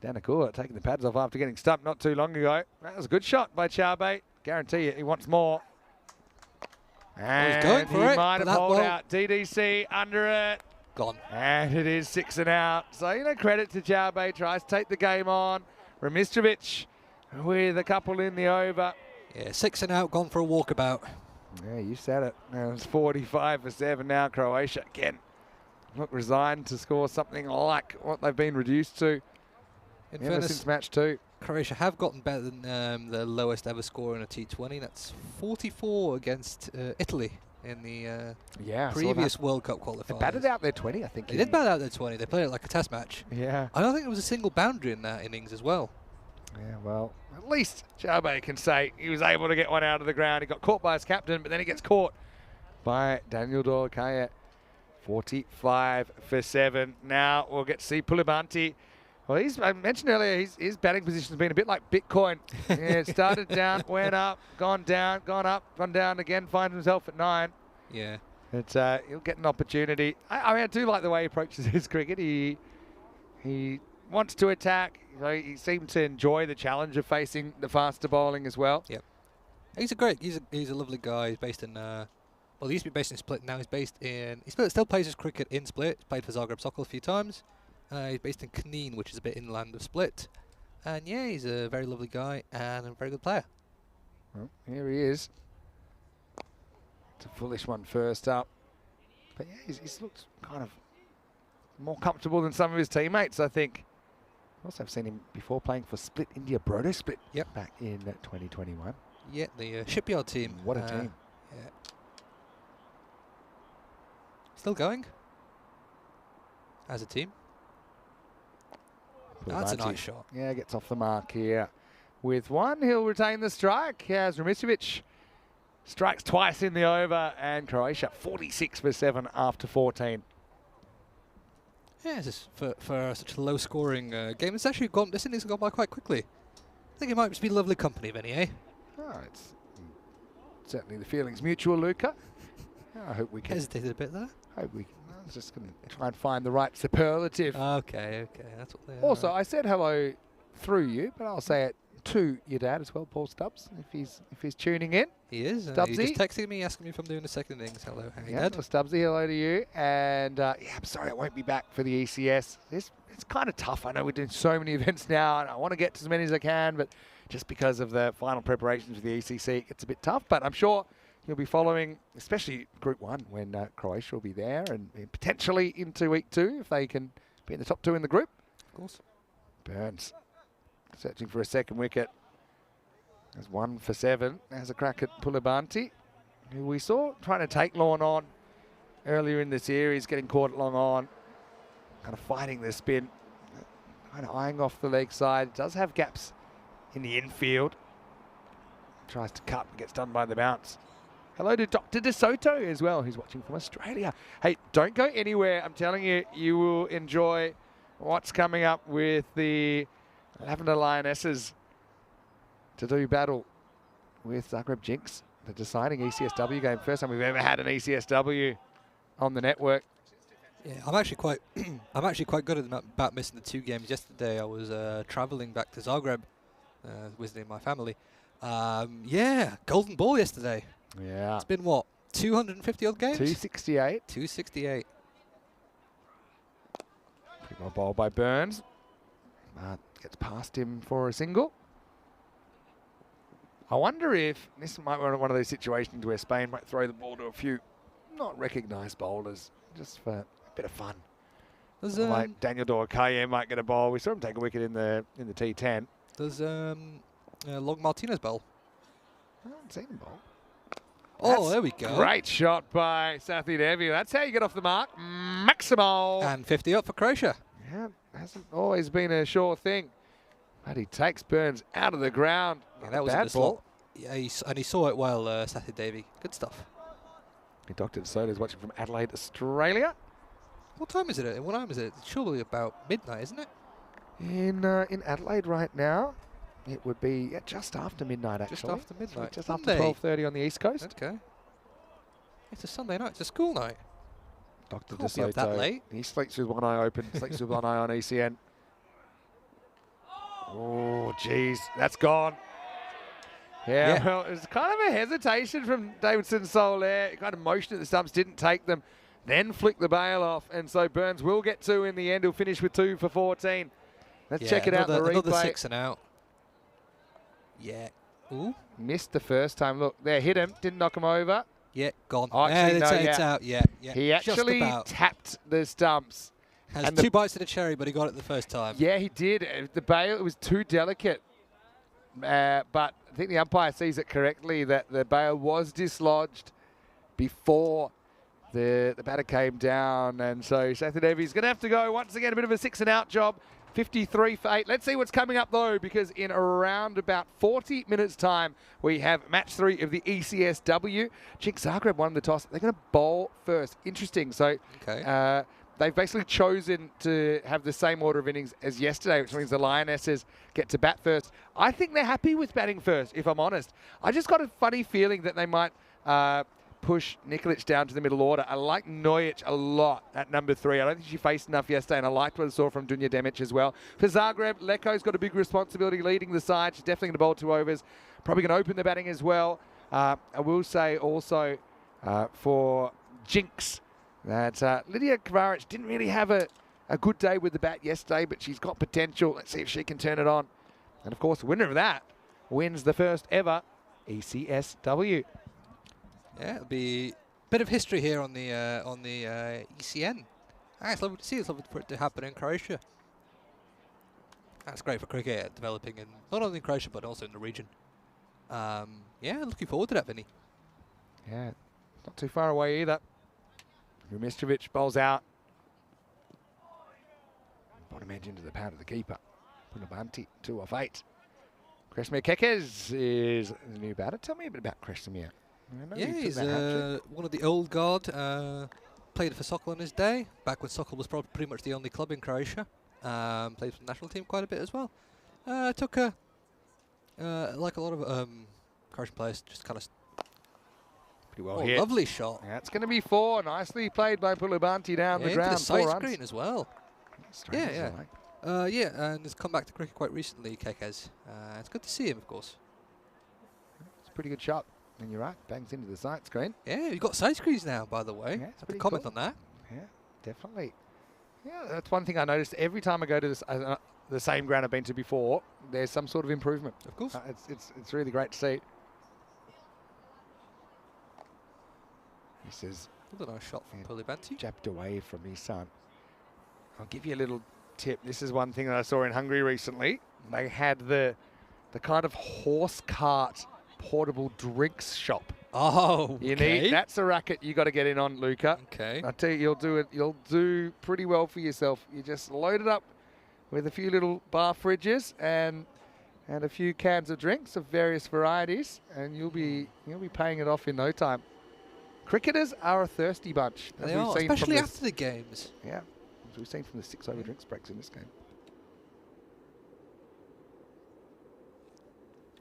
Danikul taking the pads off after getting stumped not too long ago. That was a good shot by Chaube. Guarantee it, he wants more. And he's going for it. He might have pulled out. DDC under it. Gone. And it is 6 and out. So, credit to Chaube. Tries to take the game on. Ramistrovic with a couple in the over. Yeah, 6 and out, gone for a walkabout. Yeah, you said it. Now it's 45 for 7 now. Croatia again look resigned to score something like what they've been reduced to ever since match 2. Croatia have gotten better than the lowest ever score in a T20. That's 44 against Italy in the previous World Cup qualifiers. They batted out their 20, I think. They did bat out their 20. They played it like a test match. Yeah. I don't think there was a single boundary in that innings as well. Yeah, well, at least Chaube can say he was able to get one out of the ground. He got caught by his captain, but then he gets caught by Daniel Dorkaya. 45 for 7. Now we'll get to see Pulibanti. Well, I mentioned earlier, his batting position has been a bit like Bitcoin. Yeah, it started down, went up, gone down, gone up, gone down again, finds himself at 9. Yeah. He'll get an opportunity. I do like the way he approaches his cricket. He wants to attack. He seemed to enjoy the challenge of facing the faster bowling as well. Yep. He's a lovely guy. He's based in well, he used to be based in Split. Now he's based in. He still plays his cricket in Split. He's played for Zagreb Sokol a few times. He's based in Knin, which is a bit inland of Split. And yeah, he's a very lovely guy and a very good player. Well, here he is. It's a foolish one first up. But yeah, he's looked kind of more comfortable than some of his teammates, I think. Also, I've seen him before playing for Split India Brodo Split back in 2021. Yeah, the shipyard team. What a team. Yeah. Still going as a team. That's a nice shot. Yeah, gets off the mark here. With 1, he'll retain the strike as Ramistrovic strikes twice in the over, and Croatia 46 for 7 after 14. Yeah, just for such a low-scoring game, it's actually gone. This innings has gone by quite quickly. I think it might just be lovely company, Vinny, eh? Oh, it's certainly the feeling's mutual, Luca. I hope we can. Hesitated a bit there. I was just going to try and find the right superlative. Okay, that's what they are. Also, I said hello through you, but I'll say it to your dad as well, Paul Stubbs, if he's tuning in. He is. Stubbsy. He's just texting me, asking me if I'm doing the second innings. Hello, hey, yeah, Dad. Stubbsy, hello to you. And yeah, I'm sorry I won't be back for the ECS. It's kind of tough. I know we're doing so many events now, and I want to get to as many as I can, but just because of the final preparations for the ECC, it gets a bit tough. But I'm sure you'll be following, especially Group 1, when Croatia will be there, and potentially into Week 2 if they can be in the top 2 in the group. Of course. Burns searching for a second wicket. There's 1 for 7. Has a crack at Pulibanti, who we saw trying to take Lorne on earlier in the series, getting caught at long on, kind of fighting the spin. Kind of eyeing off the leg side. Does have gaps in the infield. Tries to cut and gets done by the bounce. Hello to Dr. De Soto as well, who's watching from Australia. Hey, don't go anywhere. I'm telling you, you will enjoy what's coming up with the Lavender Lionesses to do battle with Zagreb Jinx, the deciding ECS-W game. First time we've ever had an ECS-W on the network. Yeah, I'm actually quite good about missing the 2 games yesterday. I was traveling back to Zagreb, visiting my family. Yeah, golden ball yesterday. Yeah. It's been what, 250 odd games? 268. 268. Pretty well bowled by Burns. Gets past him for a single. I wonder if this might be one of those situations where Spain might throw the ball to a few not recognised bowlers, just for a bit of fun. Like Daniel Dorcaye might get a bowl. We saw him take a wicket in the T10. Does Long Martinez bowl? I haven't seen him bowl. Oh, there we go. Great shot by Sathi Devi. That's how you get off the mark. Maximal. And 50 up for Croatia. Yeah, hasn't always been a sure thing. But he takes Burns out of the ground. Yeah, that was a bad ball. Yeah, and he saw it well, Sathi Devi. Good stuff. Dr. De Soto is watching from Adelaide, Australia. What time is it? What time is it? It's surely about midnight, isn't it? In Adelaide right now, it would be just after midnight, actually. Just after midnight. Just Sunday. after 12:30 on the East Coast. Okay. It's a Sunday night. It's a school night. Dr. De Can't be up Soto, that late. he sleeps with one eye open, sleeps with one eye on ECN. Oh, geez, that's gone. Yeah, well, it was kind of a hesitation from Davidson Sol there. He kind of motioned at the stumps, didn't take them, then flicked the bail off. And so Burns will get 2 in the end. He'll finish with 2 for 14. Let's check it out in the replay. Another 6 and out. Yeah. Ooh. Missed the first time. Look, there, hit him, didn't knock him over. Yeah, gone. Oh, actually, no, it's out. Yeah. He actually tapped the stumps. Has 2 bites to the cherry, but he got it the first time. Yeah, he did. The bail, it was too delicate. But I think the umpire sees it correctly that the bail was dislodged before the batter came down. And so Sathi Devi's going to have to go once again, a bit of a 6 and out job. 53 for 8. Let's see what's coming up, though, because in around about 40 minutes' time, we have match 3 of the ECS-W. Jinx Zagreb won the toss. They're going to bowl first. Interesting. So they've basically chosen to have the same order of innings as yesterday, which means the Lionesses get to bat first. I think they're happy with batting first, if I'm honest. I just got a funny feeling that they might push Nikolic down to the middle order. I like Nojic a lot at number 3. I don't think she faced enough yesterday, and I liked what I saw from Dunja Demic as well. For Zagreb, Leko's got a big responsibility leading the side. She's definitely going to bowl 2 overs. Probably going to open the batting as well. I will say also for Jinx that Lydia Kavaric didn't really have a good day with the bat yesterday, but she's got potential. Let's see if she can turn it on. And of course, the winner of that wins the first ever ECS-W. Yeah, it'll be a bit of history here on the ECN. It's lovely to see. It's lovely for it to happen in Croatia. That's great for cricket, developing in not only in Croatia but also in the region. Yeah, looking forward to that, Vinny. Yeah, not too far away either. Rumistovic bowls out. Bottom edge into the pad of the keeper. Punabanti, 2 off 8. Kresimir Kekes is the new batter. Tell me a bit about Kresimir. Yeah, he's one of the old guard. Played for Sokol in his day, back when Sokol was probably pretty much the only club in Croatia. Played for the national team quite a bit as well. Took a, like a lot of Croatian players, just kind of pretty well hit. Lovely shot. Yeah, it's going to be 4. Nicely played by Punabanti down the ground. Into the side screen as well. Yeah. And he's come back to cricket quite recently, Kekes. It's good to see him, of course. It's a pretty good shot. And you're right, bangs into the side screen. Yeah, you've got side screens now, by the way. Yeah, I have to comment on that. Yeah, definitely. Yeah, that's one thing I noticed. Every time I go to this, the same ground I've been to before, there's some sort of improvement. Of course. It's really great to see. This is a nice shot from Pulibanti. Jabbed away from his son. I'll give you a little tip. This is one thing that I saw in Hungary recently. They had the kind of horse cart portable drinks shop. Oh, okay. That's a racket you got to get in on, Luca. Okay. I tell you, you'll do pretty well for yourself. You just load it up with a few little bar fridges and a few cans of drinks of various varieties, and you'll be paying it off in no time. Cricketers are a thirsty bunch. They are, especially after the games. Yeah, as we've seen from the 6 over drinks breaks in this game.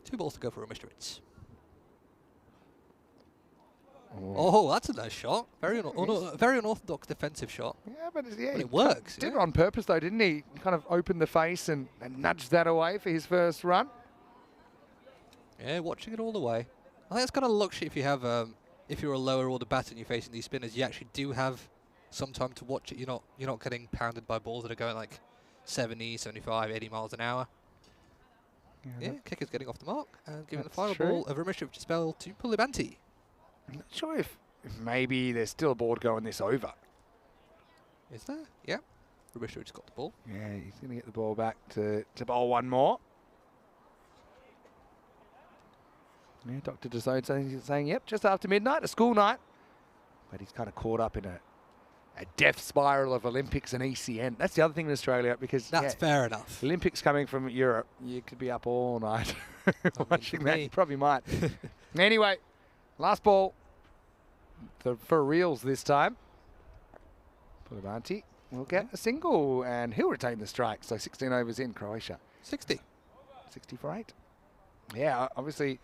2 balls to go for Mr. Ritz. Oh, that's a nice shot. Very unorthodox defensive shot. Yeah, but But he it works. did it on purpose though, didn't he? Kind of opened the face and nudged that away for his first run. Yeah, watching it all the way. I think it's kind of luxury if you have, if you're a lower order batter and you're facing these spinners, you actually do have some time to watch it. You're not getting pounded by balls that are going like 70, 75, 80 miles an hour. Yeah, kicker's getting off the mark and giving the final ball of Ramirez's spell to Pulibanti. I'm not sure if maybe there's still a board going this over. Is there? Yeah. Ramirez got the ball. Yeah, he's going to get the ball back to bowl one more. Yeah, Dr. Desode saying, yep, just after midnight, a school night. But he's kind of caught up in a death spiral of Olympics and ECN. That's the other thing in Australia, because that's fair enough. Olympics coming from Europe, you could be up all night watching that. You probably might. Anyway, last ball for reals this time. Pulibanti will get a single, and he'll retain the strike. So 16 overs in Croatia. 60. 60 for 8. Yeah, obviously,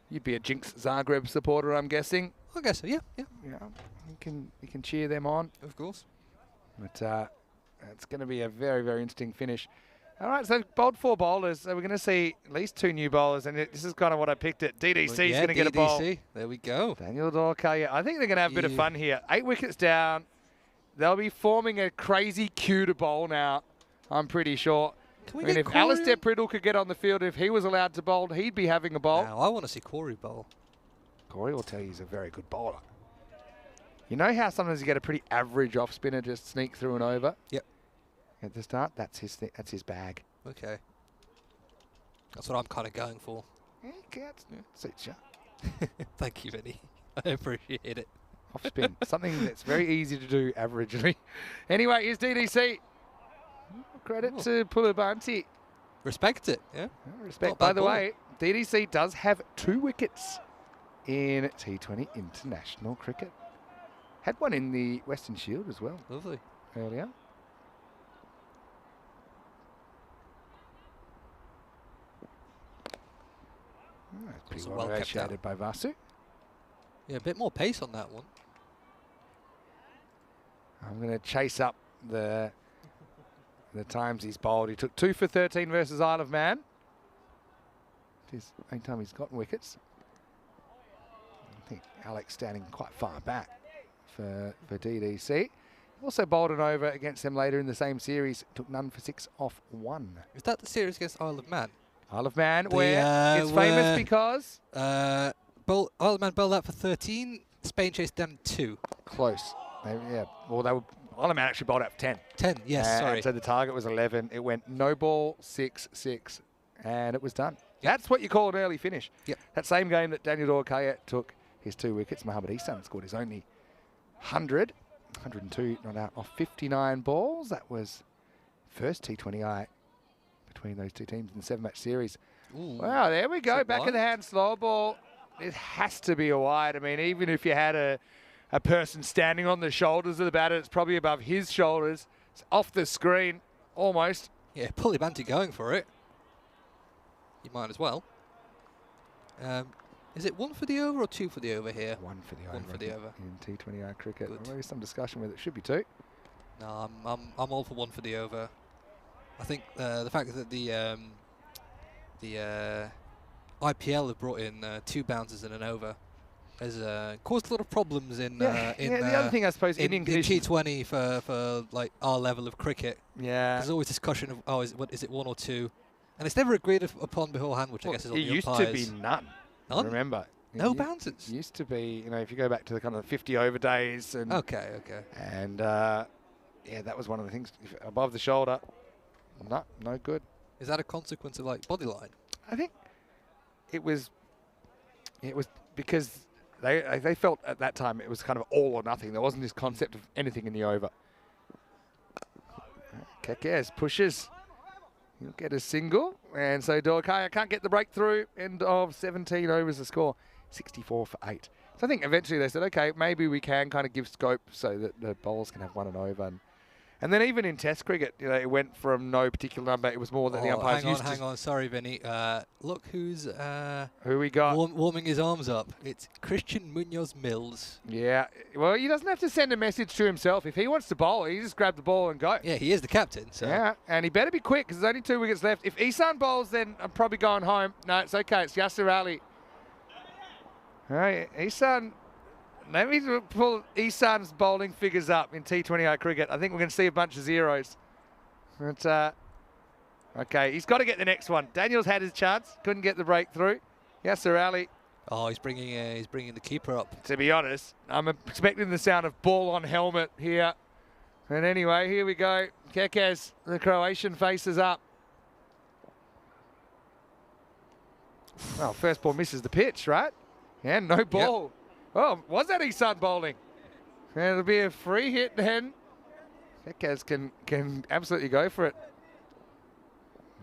you'd be a Jinx Zagreb supporter, I'm guessing. I guess so, yeah. Yeah, you can cheer them on. Of course. But it's going to be a very, very interesting finish. All right, so bowled 4 bowlers. So we're going to see at least 2 new bowlers, and this is kind of what I picked it. DDC is going to get a bowl. There we go. Daniel Dorkaye. I think they're going to have a bit of fun here. 8 wickets down. They'll be forming a crazy queue to bowl now, I'm pretty sure. I mean, if Alistair Priddle could get on the field, if he was allowed to bowl, he'd be having a bowl. Now, I want to see Corey bowl. Corey will tell you he's a very good bowler. You know how sometimes you get a pretty average off spinner just sneak through and over? Yep. At the start, that's his bag. Okay. That's what I'm kind of going for. Yeah, suits you. Thank you, Vinny. I appreciate it. Off spin, something that's very easy to do averagely. Anyway, here's DDC. Credit to Pulibanti. Respect it, yeah. Respect. By the way, DDC does have 2 wickets in T20 international cricket. Had one in the Western Shield as well. Lovely. Earlier. Pretty well negotiated by Vasu. Yeah, a bit more pace on that one. I'm going to chase up the times he's bowled. He took 2 for 13 versus Isle of Man. It's the only time he's gotten wickets. I think Alex standing quite far back for DDC. Also bowled an over against them later in the same series. Took none for 6 off 1. Is that the series against Isle of Man? Isle of Man, where it's famous because? Isle of Man bowled out for 13. Spain chased them 2. Close. Yeah. Well, Isle of Man actually bowled out for 10. 10, yes, sorry. So the target was 11. It went no ball, 6, 6, and it was done. That's what you call an early finish. Yep. That same game that Daniel Dorkaye took his 2 wickets, Mohamed Ihsan scored his only 100. 102 not out off 59 balls. That was first T20I between those 2 teams in the 7-match series. Ooh. Wow, there we go. Back of the hand, slow ball. It has to be a wide. I mean, even if you had a person standing on the shoulders of the batter, it's probably above his shoulders. It's off the screen, almost. Yeah, Pulibanti going for it. You might as well. Is it 1 for the over or 2 for the over here? 1 for the over. 1 for the over. In T20I cricket. Good. There is some discussion whether it should be 2. No, I'm all for 1 for the over. I think the fact that the IPL have brought in 2 bounces and an over has caused a lot of problems in the other thing I suppose in conditions. T20 for like our level of cricket. Yeah. There's always discussion of is it 1 or 2, and it's never agreed upon beforehand, which I guess is on the umpires. It used to be none. None? Remember? No bounces. It used to be, if you go back to the kind of 50 over days. And okay. And yeah, that was one of the things. Above the shoulder, no good. Is that a consequence of like body line? I think it was because they felt at that time it was kind of all or nothing. There wasn't this concept of anything in the over. Kekes pushes. He'll get a single. And so Dorkaya can't get the breakthrough. End of 17 overs the score. 64 for 8. So I think eventually they said, okay, maybe we can kind of give scope so that the bowlers can have one and over. And then even in Test cricket, you know, it went from no particular number. It was more that the umpires used to. Hang on. Sorry, Vinny. Look who's who we got warming his arms up. It's Christian Munoz Mills. Yeah. Well, he doesn't have to send a message to himself. If he wants to bowl, he just grab the ball and go. Yeah, he is the captain. So. Yeah, and he better be quick because there's only 2 wickets left. If Isan bowls, then I'm probably going home. No, it's okay. It's Yasser Ali. All right, Isan. Let me pull Isan's bowling figures up in T20I cricket. I think we're going to see a bunch of zeros. But, okay, he's got to get the next one. Daniel's had his chance, couldn't get the breakthrough. Yasser Ali. Oh, he's bringing the keeper up. To be honest, I'm expecting the sound of ball on helmet here. And anyway, here we go. Kekes, the Croatian, faces up. Well, first ball misses the pitch, right? Yeah, no ball. Yep. Oh, was that Isan bowling? And it'll be a free hit then. Kekes can absolutely go for it.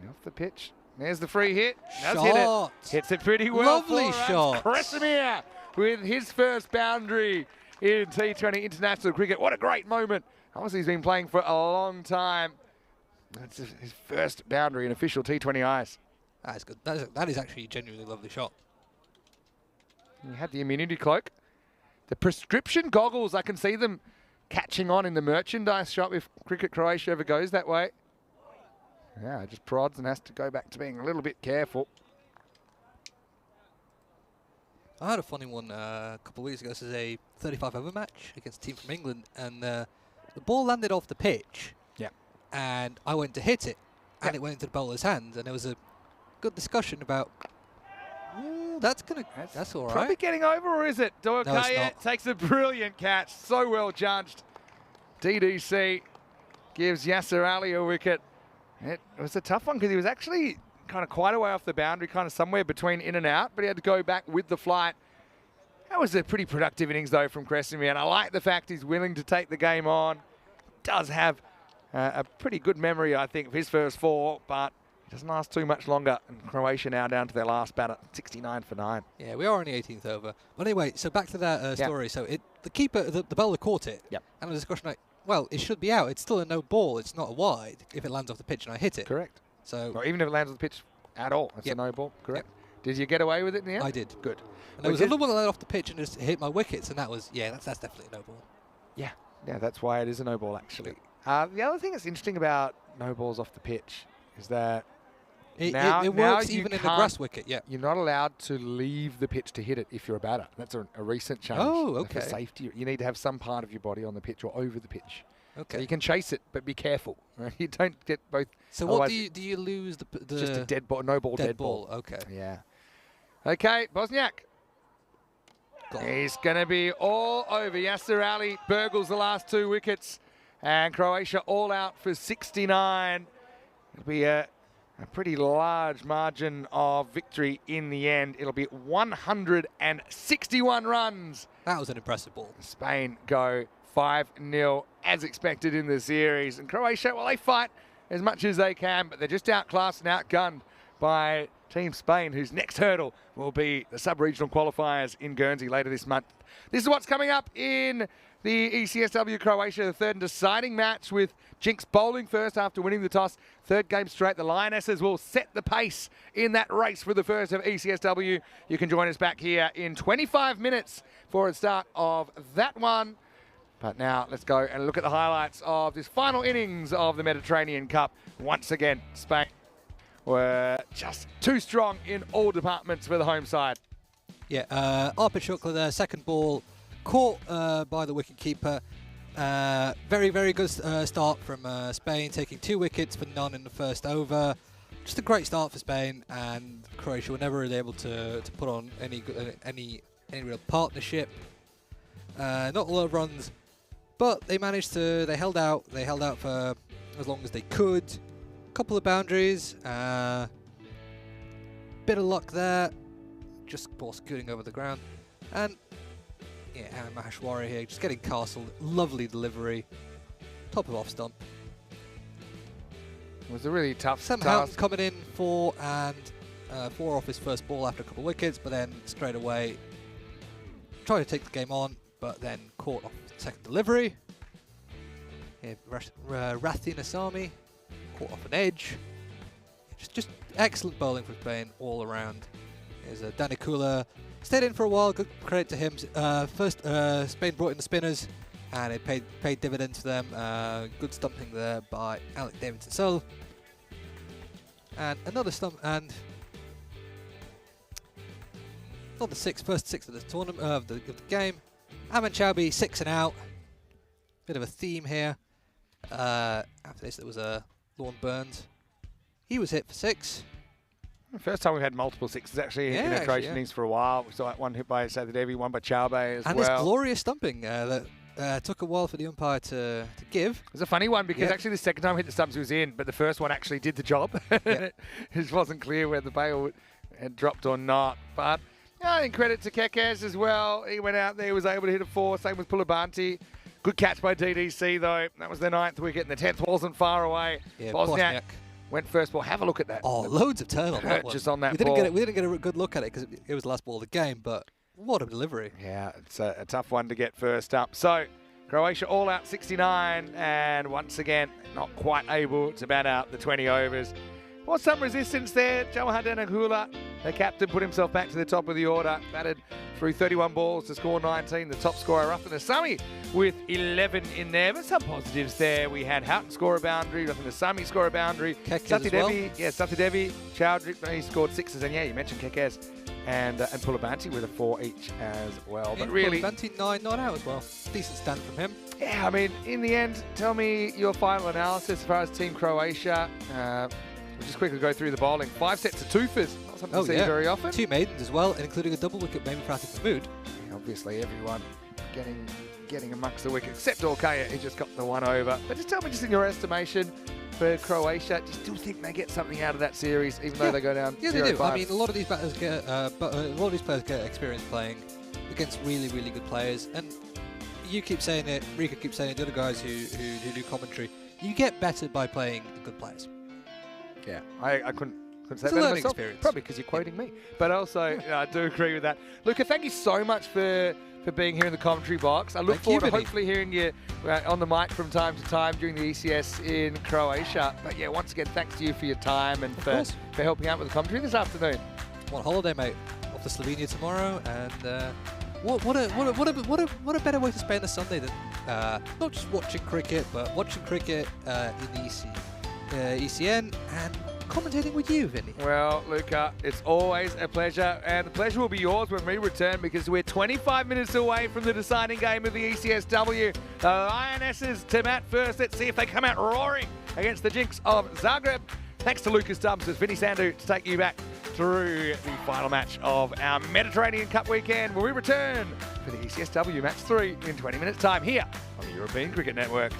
Off the pitch. There's the free hit. Does hit it. Hits it pretty well. Lovely shot. Kresimir with his first boundary in T20 international cricket. What a great moment. Obviously, he's been playing for a long time. That's his first boundary in official T20Is. That's good. That is actually a genuinely lovely shot. He had the immunity cloak. The prescription goggles, I can see them catching on in the merchandise shop if Cricket Croatia ever goes that way. Yeah, just prods and has to go back to being a little bit careful. I had a funny one a couple of weeks ago. This is a 35-over match against a team from England, and the ball landed off the pitch. Yeah. And I went to hit it, and it went into the bowler's hands, and there was a good discussion about, that's all right. Probably getting over, or is it? Dorkaya takes a brilliant catch. So well judged. DDC gives Yasser Ali a wicket. It was a tough one because he was actually kind of quite a way off the boundary, kind of somewhere between in and out, but he had to go back with the flight. That was a pretty productive innings, though, from Kresimir, and I like the fact he's willing to take the game on. Does have a pretty good memory, I think, of his first 4, but it doesn't last too much longer. And Croatia now down to their last batter, 69 for 9. Yeah, we are on the 18th over. But anyway, so back to that story. So the keeper, the bowler caught it. Yep. And the discussion like, well, it should be out. It's still a no ball. It's not a wide if it lands off the pitch and I hit it. Correct. So, or even if it lands on the pitch at all, it's a no ball. Correct. Yep. Did you get away with it in the end? I did. Good. And there was a little one that landed off the pitch and just hit my wickets, and that was, that's definitely a no ball. Yeah. Yeah, that's why it is a no ball, actually. The other thing that's interesting about no balls off the pitch is that it works even in a grass wicket, You're not allowed to leave the pitch to hit it if you're a batter. That's a recent change. Oh, okay. For safety, you need to have some part of your body on the pitch or over the pitch. Okay. So you can chase it, but be careful. Right? You don't get both. So what do you lose the just a dead ball, no ball, dead ball. Okay. Yeah. Okay, Bosniak. He's going to be all over. Yasser Ali burgles the last 2 wickets, and Croatia all out for 69. It'll be a pretty large margin of victory in the end. It'll be 161 runs. That was an impressive ball. Spain go 5-0 as expected in the series. And Croatia, well, they fight as much as they can, but they're just outclassed and outgunned by Team Spain, whose next hurdle will be the sub-regional qualifiers in Guernsey later this month. This is what's coming up in the ECS-W Croatia, the third and deciding match with Jinx bowling first after winning the toss. 3rd game straight. The Lionesses will set the pace in that race for the first of ECS-W. You can join us back here in 25 minutes for the start of that one. But now let's go and look at the highlights of this final innings of the Mediterranean Cup. Once again, Spain were just too strong in all departments for the home side. Yeah, Arpit Shukla there, second ball, caught by the wicketkeeper. Very, very good start from Spain, taking 2 wickets for none in the first over. Just a great start for Spain, and Croatia were never really able to put on any real partnership. Not a lot of runs, but they managed to. They held out for as long as they could. Couple of boundaries, bit of luck there. Just ball scooting over the ground, and Maheshwari here just getting castled. Lovely delivery, top of off stump. It was a really tough Somehow task. coming in 4 off his first ball after a couple of wickets, but then straight away tried to take the game on, but then caught off the second delivery. Yeah, Rathine Asami caught off an edge. Just excellent bowling for Spain all around. There's Danny Kula stayed in for a while. Good credit to him. First, Spain brought in the spinners, and it paid dividends for them. Good stumping there by Alec Davidson-Searle. And another stump, and not the first six of the tournament of the game. Aman Chowbi 6 and out. Bit of a theme here. After this, there was Lorne Burns. He was hit for 6. First time we've had multiple sixes actually in a Croatian innings for a while. We saw one hit by Sathidevi, one by Chowbe as well. And this glorious stumping that took a while for the umpire to give. It was a funny one because actually the second time hit the stumps was in, but the first one actually did the job. It just wasn't clear whether the bail had dropped or not. But I think credit to Kekes as well. He went out there, was able to hit a 4. Same with Pulabanti. Good catch by DDC though. That was the 9th wicket, and the 10th wasn't far away. Yeah, Bosniak went first ball. Have a look at that. Oh, loads of turn on that one. Just on that we ball. Didn't get a good look at it because it was the last ball of the game, but what a delivery. Yeah, it's a tough one to get first up. So, Croatia all out 69, and once again, not quite able to bat out the 20 overs. Was some resistance there. Johan Danakula, the captain, put himself back to the top of the order, batted through 31 balls to score 19. The top scorer, Rafin Asami, with 11 in there. But some positives there. We had Houghton score a boundary, Rafin Asami score a boundary. Sathidevi, Sathidevi, Chowdhury, he scored 6s. And yeah, you mentioned Kekes and Pulabanti with a 4 each as well. But really, Pulabanti 9 not out as well. Decent stand from him. Yeah, I mean, in the end, tell me your final analysis as far as Team Croatia. We'll just quickly go through the bowling. 5 sets of twofers, not something to see very often. 2 maidens as well, including a double wicket maybe for Atif Mahmood. Yeah, obviously, everyone getting amongst the wicket, except Orkaya, who just got the 1 over. But just tell me, just in your estimation, for Croatia, do you still think they get something out of that series, even though they go down 0-5? Yeah, they do. I mean, a lot of these batters get, a lot of these players get experience playing against really, really good players. And you keep saying it, Rika keeps saying it, the other guys who do commentary, you get better by playing good players. Yeah, I couldn't say it's better a learning myself. experience. Probably because you're quoting me. But also, I do agree with that. Luca, thank you so much for being here in the commentary box. I look forward to hopefully hearing you on the mic from time to time during the ECS in Croatia. But yeah, once again, thanks to you for your time and for helping out with the commentary this afternoon. What holiday, mate? Off to Slovenia tomorrow, and what a better way to spend a Sunday than not just watching cricket, but watching cricket in the ECN and commentating with you, Vinny. Well, Luca, it's always a pleasure, and the pleasure will be yours when we return because we're 25 minutes away from the deciding game of the ECS-W. The Lionesses to bat first. Let's see if they come out roaring against the Jinx of Zagreb. Thanks to Lucas Stubbs as Vinny Sandu to take you back through the final match of our Mediterranean Cup weekend when we return for the ECS-W Match 3 in 20 minutes' time here on the European Cricket Network.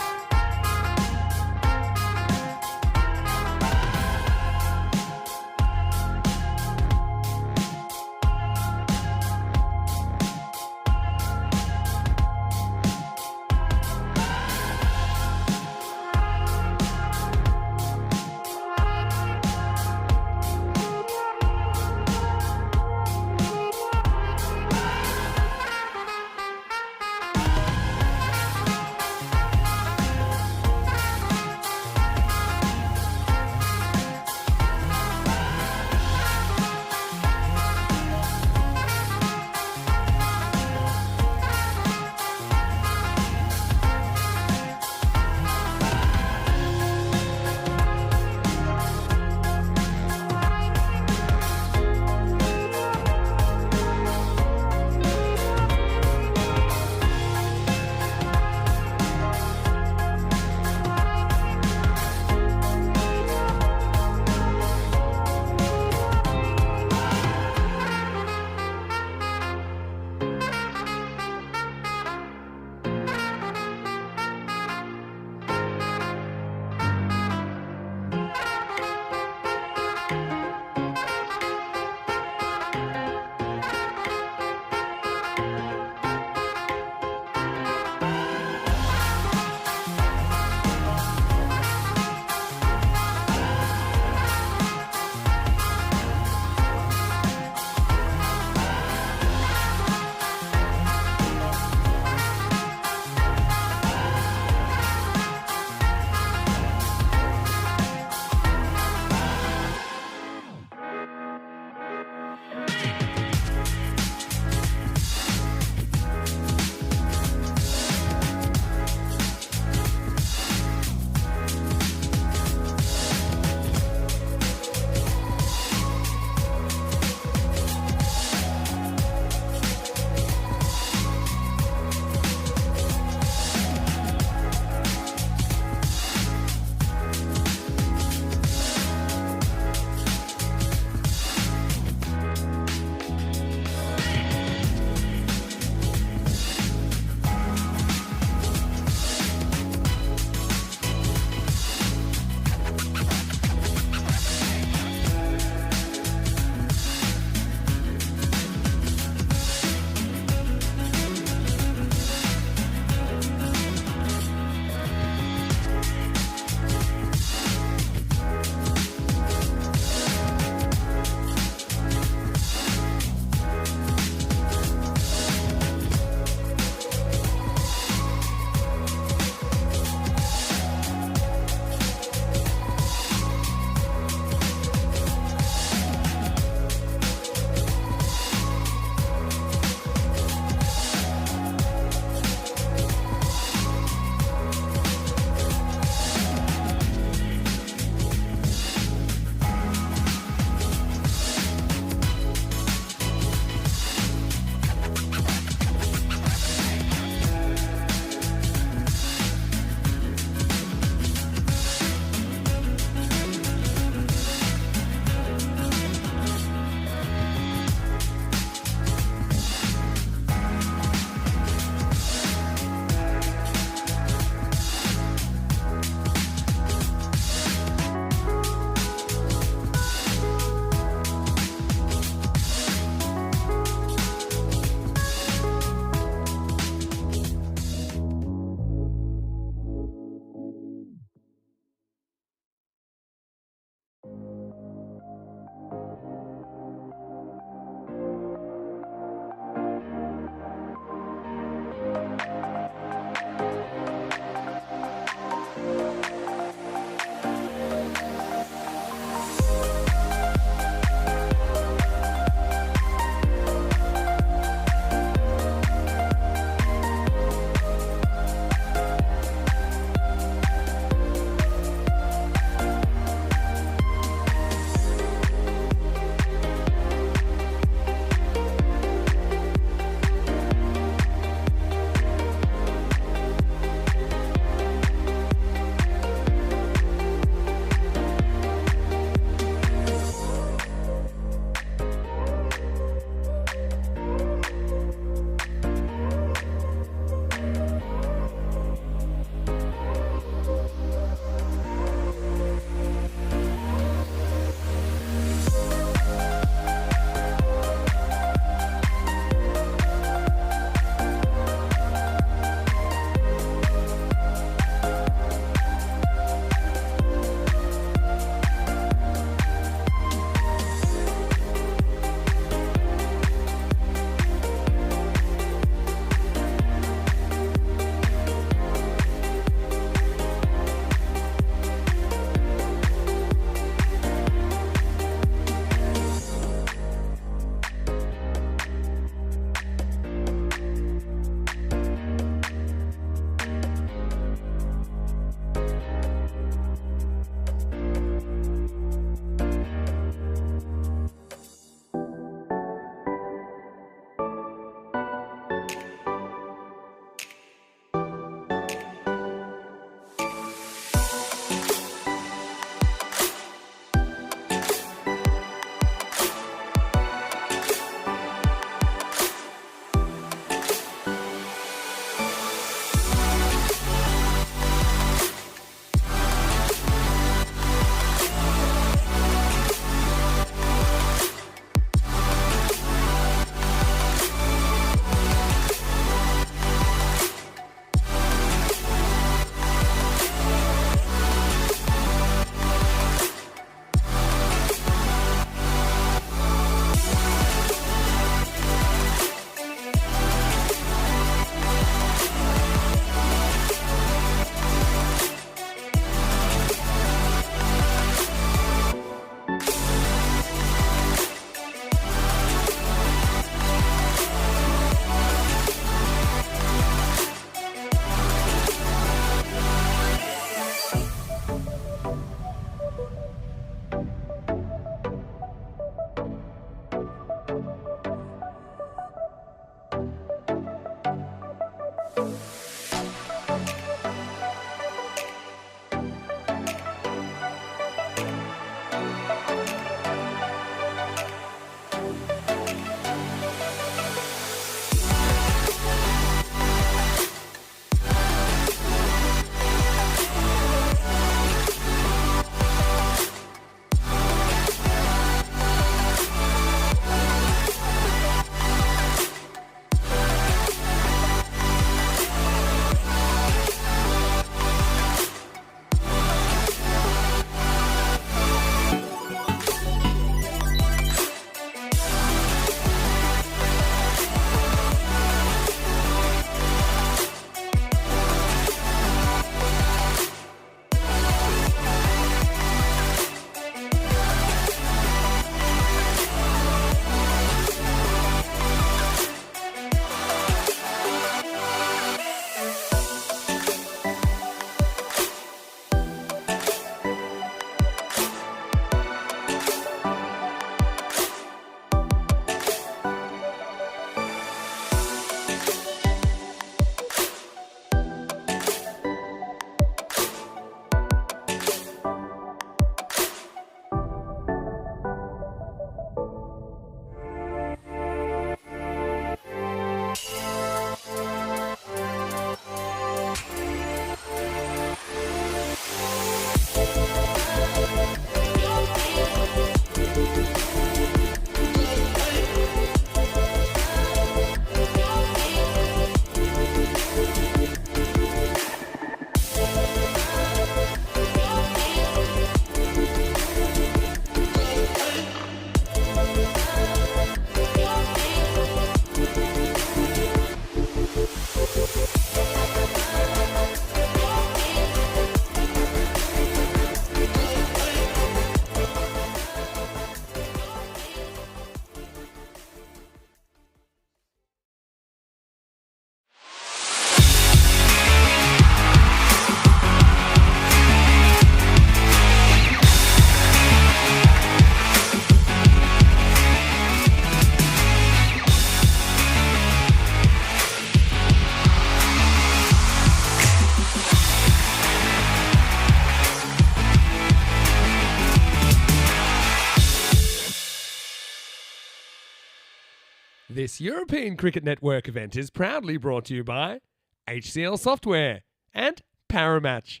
This European Cricket Network event is proudly brought to you by HCL Software and Paramatch.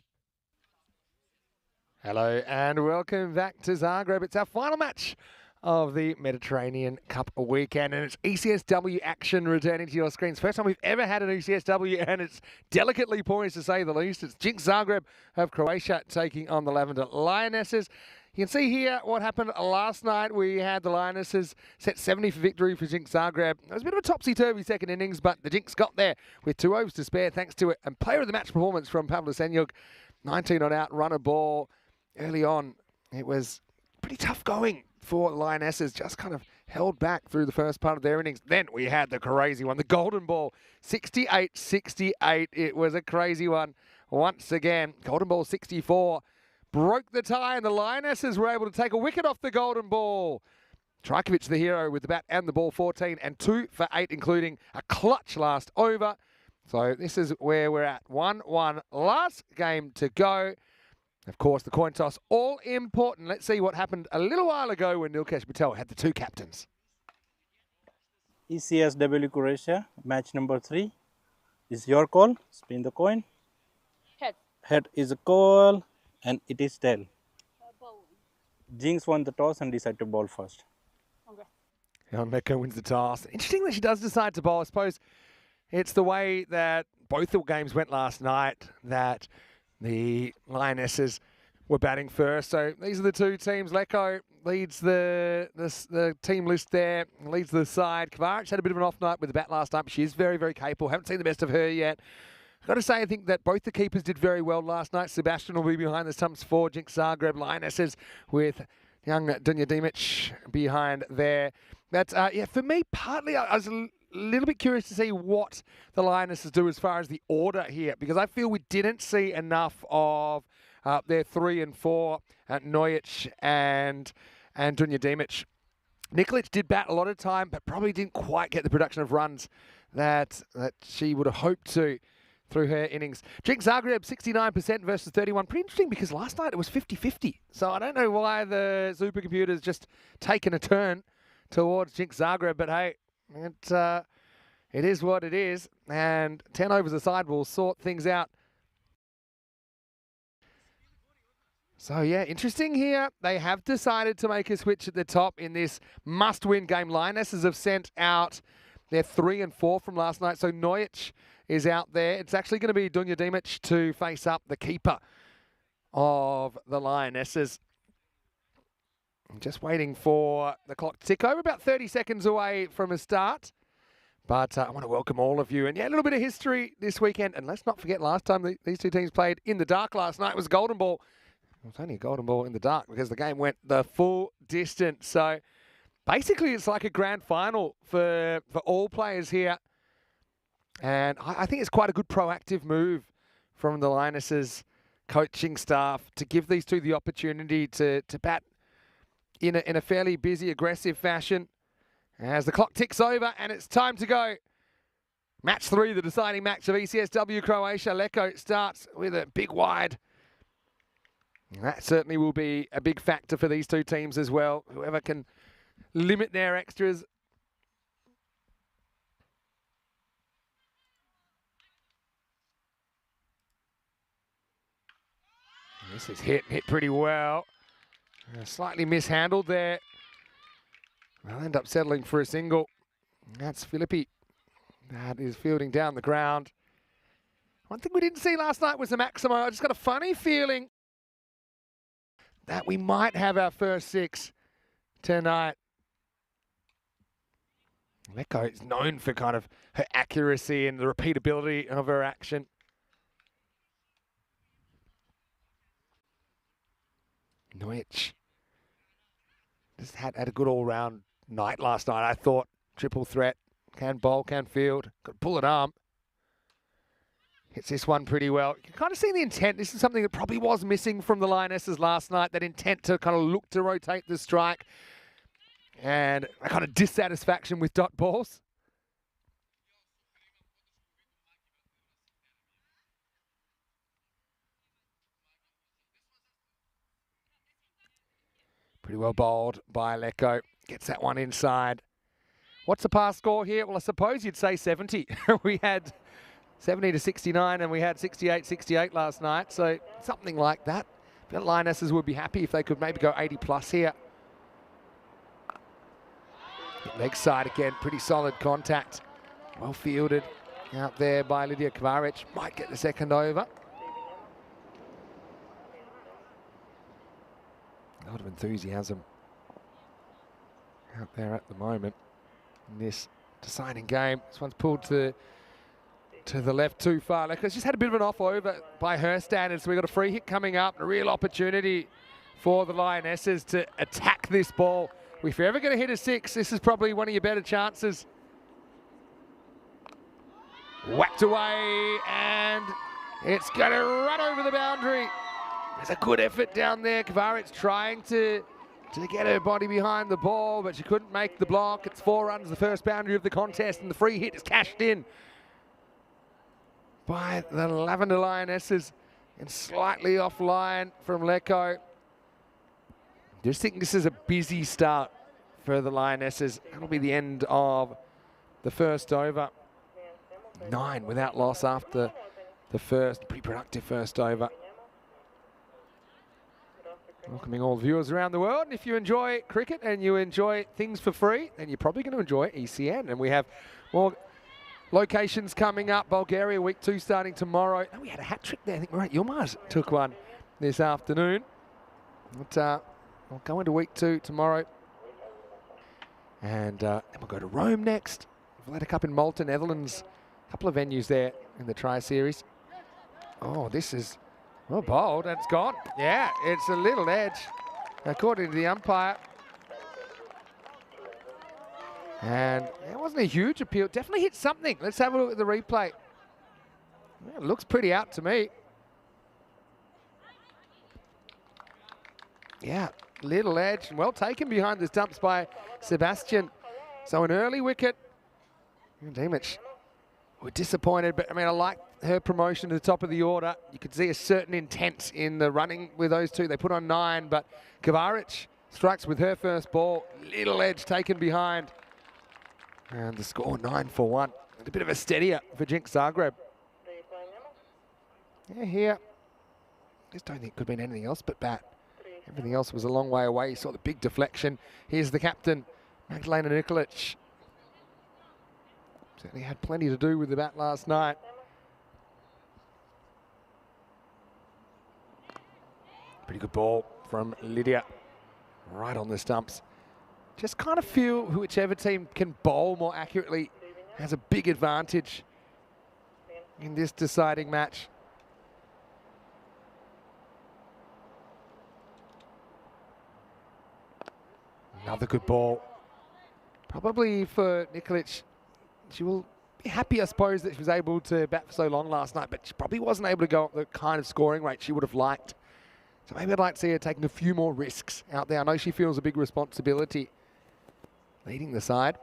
Hello and welcome back to Zagreb. It's our final match of the Mediterranean Cup weekend, and it's ECS-W action returning to your screens. First time we've ever had an ECS-W, and it's delicately poised to say the least. It's Jinx Zagreb of Croatia taking on the Lavender Lionesses. You can see here what happened last night. We had the Lionesses set 70 for victory for Jinx Zagreb. It was a bit of a topsy-turvy second innings, but the Jinx got there with 2 overs to spare thanks to it. And player of the match performance from Pavla Senyuk, 19 on out, run a ball. Early on, it was pretty tough going for the Lionesses, just kind of held back through the first part of their innings. Then we had the crazy one, the golden ball, 68-68. It was a crazy one once again. Golden ball 64 broke the tie, and the Lionesses were able to take a wicket off the golden ball. Trajkovic, the hero, with the bat and the ball, 14 and 2 for 8, including a clutch last over. So this is where we're at, 1-1, last game to go. Of course, the coin toss, all important. Let's see what happened a little while ago when Nilkesh Patel had the 2 captains. ECS-W Croatia, match number 3. Is your call. Spin the coin. Head. Head is a call, and it is tail. Jinx won the toss and decided to bowl first. Okay. Meko wins the toss. Interesting that she does decide to bowl. I suppose it's the way that both the games went last night that the Lionesses were batting first. So these are the 2 teams. Leko leads the team list there, leads the side. Kvaric had a bit of an off night with the bat last night, but she is very, very capable. Haven't seen the best of her yet. I've got to say, I think that both the keepers did very well last night. Sebastian will be behind the stumps for Jinx Zagreb Lionesses, with young Dunja Dimic behind there. But yeah, for me, partly I was a little bit curious to see what the Lionesses do as far as the order here, because I feel we didn't see enough of their 3 and 4 at Nojic and Dunja Dimic. Nikolic did bat a lot of time, but probably didn't quite get the production of runs that she would have hoped to through her innings. Jinx Zagreb, 69% versus 31. Pretty interesting, because last night it was 50-50. So I don't know why the supercomputer's just taken a turn towards Jinx Zagreb, but hey, it is what it is, and 10 overs aside will sort things out. So yeah, interesting here. They have decided to make a switch at the top in this must-win game. Lionesses have sent out their 3 and 4 from last night, so Nojic is out there. It's actually going to be Dunja Dimic to face up the keeper of the Lionesses. I'm just waiting for the clock to tick over, about 30 seconds away from a start. But I want to welcome all of you. And yeah, a little bit of history this weekend. And let's not forget, last time these 2 teams played in the dark last night was golden ball. It was only a golden ball in the dark because the game went the full distance. So basically it's like a grand final for all players here. And I think it's quite a good proactive move from the Lionesses coaching staff to give these 2 the opportunity to bat in a fairly busy, aggressive fashion. As the clock ticks over and it's time to go. Match 3, the deciding match of ECS-W Croatia. Leko starts with a big wide. That certainly will be a big factor for these 2 teams as well. Whoever can limit their extras. This is hit pretty well. Slightly mishandled there. They'll end up settling for a single. That's Filippi. That is fielding down the ground. One thing we didn't see last night was the Maximo. I just got a funny feeling that we might have our first 6 tonight. Leko is known for kind of her accuracy and the repeatability of her action. Nojic just had a good all-round night last night. I thought triple threat, can bowl, can field, could pull an arm. Hits this one pretty well. You can kind of see the intent. This is something that probably was missing from the Lionesses last night, that intent to kind of look to rotate the strike and a kind of dissatisfaction with dot balls. Pretty well bowled by Leko. Gets that one inside. What's the past score here? Well, I suppose you'd say 70. We had 70 to 69 and we had 68-68 last night. So something like that. The Lionesses would be happy if they could maybe go 80 plus here. Leg side again, pretty solid contact. Well fielded out there by Lydia Kvaric. Might get the second over. A lot of enthusiasm out there at the moment in this deciding game. This one's pulled to the left too far. Like, it's just had a bit of an off over by her standards. So we've got a free hit coming up, a real opportunity for the Lionesses to attack this ball. If you're ever going to hit a 6, this is probably one of your better chances. Whacked away, and it's going to run over the boundary. There's a good effort down there. Kvaric trying to get her body behind the ball, but she couldn't make the block. It's 4 runs, the first boundary of the contest, and the free hit is cashed in by the Lavender Lionesses and slightly offline from Lecco. Just think this is a busy start for the Lionesses. That'll be the end of the first over. 9 without loss after the first. Pretty productive first over. Welcoming all viewers around the world. And if you enjoy cricket and you enjoy things for free, then you're probably going to enjoy ECN. And we have more locations coming up. Bulgaria week 2 starting tomorrow. Oh, we had a hat trick there. I think Marat Yilmaz took one this afternoon. But we'll go into week 2 tomorrow. And then we'll go to Rome next. Valletta Cup in Malta, Netherlands. A couple of venues there in the Tri-Series. Oh, this is... Oh, bowled, and it's gone. Yeah, it's a little edge, according to the umpire. And it wasn't a huge appeal. Definitely hit something. Let's have a look at the replay. Yeah, it looks pretty out to me. Yeah, little edge. Well taken behind the stumps by Sebastian. So an early wicket. Dimic, we're disappointed, but I mean, I like her promotion to the top of the order. You could see a certain intent in the running with those two. They put on 9, but Kvaric strikes with her first ball. Little edge taken behind. And the score 9 for 1. And a bit of a steadier for Jinx Zagreb. Yeah, here. Just don't think it could have been anything else but bat. Everything else was a long way away. You saw the big deflection. Here's the captain, Magdalena Nikolic. Certainly had plenty to do with the bat last night. Pretty good ball from Lydia. Right on the stumps. Just kind of feel whichever team can bowl more accurately has a big advantage in this deciding match. Another good ball. Probably for Nikolic, she will be happy, I suppose, that she was able to bat for so long last night, but she probably wasn't able to go at the kind of scoring rate she would have liked. So maybe I'd like to see her taking a few more risks out there. I know she feels a big responsibility leading the side.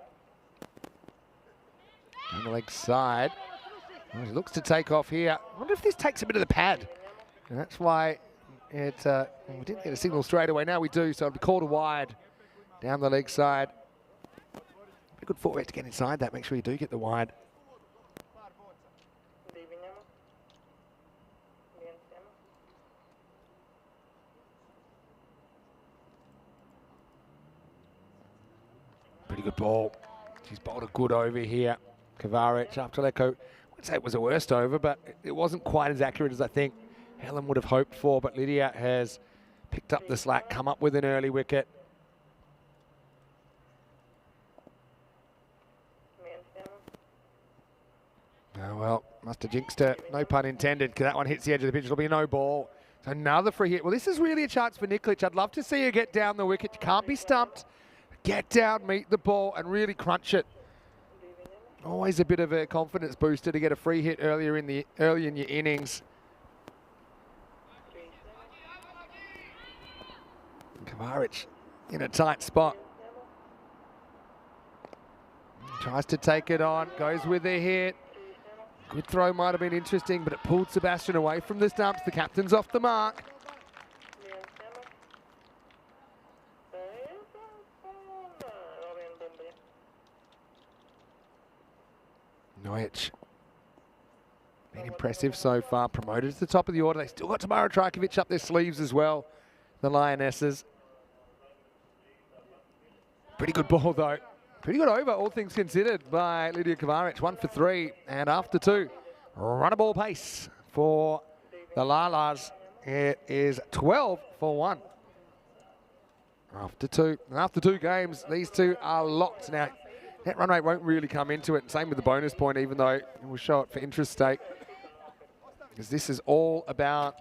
On the leg side. Well, she looks to take off here. I wonder if this takes a bit of the pad. And that's why it, we didn't get a signal straight away. Now we do, so it'll be called a wide down the leg side. A good footwork to get inside that. Make sure you do get the wide. Pretty good ball. She's bowled a good over here. Kvaric after Lecco. I wouldn't say it was a worst over, but it wasn't quite as accurate as I think Helen would have hoped for. But Lydia has picked up the slack, come up with an early wicket. Oh, well, must have jinxed her. No pun intended, because that one hits the edge of the pitch. It'll be no ball. So another free hit. Well, this is really a chance for Nikolic. I'd love to see her get down the wicket. You can't be stumped. Get down, meet the ball, and really crunch it. Always a bit of a confidence booster to get a free hit early in your innings. Kvaric in a tight spot. Tries to take it on, goes with a hit. Good throw might have been interesting, but it pulled Sebastian away from the stumps. The captain's off the mark. Nojic. Been impressive so far. Promoted to the top of the order. They still got Tamara Trajkovic up their sleeves as well. The Lionesses. Pretty good ball though. Pretty good over, all things considered, by Lydia Kavaric. 1 for 3 and after 2. Run a ball pace for the Lalas. It is 12 for 1. After two games, these two are locked. Now, net run rate won't really come into it. Same with the bonus point, even though we'll show it for interest sake. Because this is all about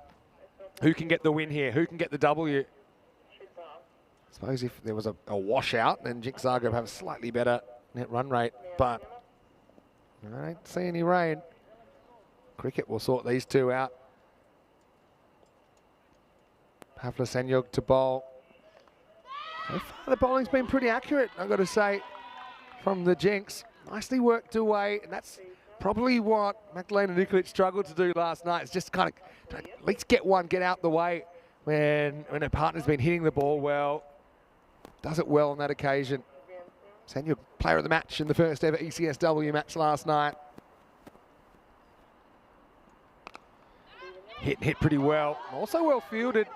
who can get the win here, who can get the W. I suppose if there was a washout, then Jinx Zagreb have a slightly better net run rate, but I don't see any rain. Cricket will sort these two out. Pavla Senyug to bowl. So far the bowling's been pretty accurate, I've got to say, from the Jinx. Nicely worked away, and that's probably what Magdalena Nikolic struggled to do last night. It's just kind of at least get one, get out the way when her partner's been hitting the ball well. Does it well on that occasion. Senyug, player of the match in the first ever ECS-W match last night. Hit pretty well. Also well fielded.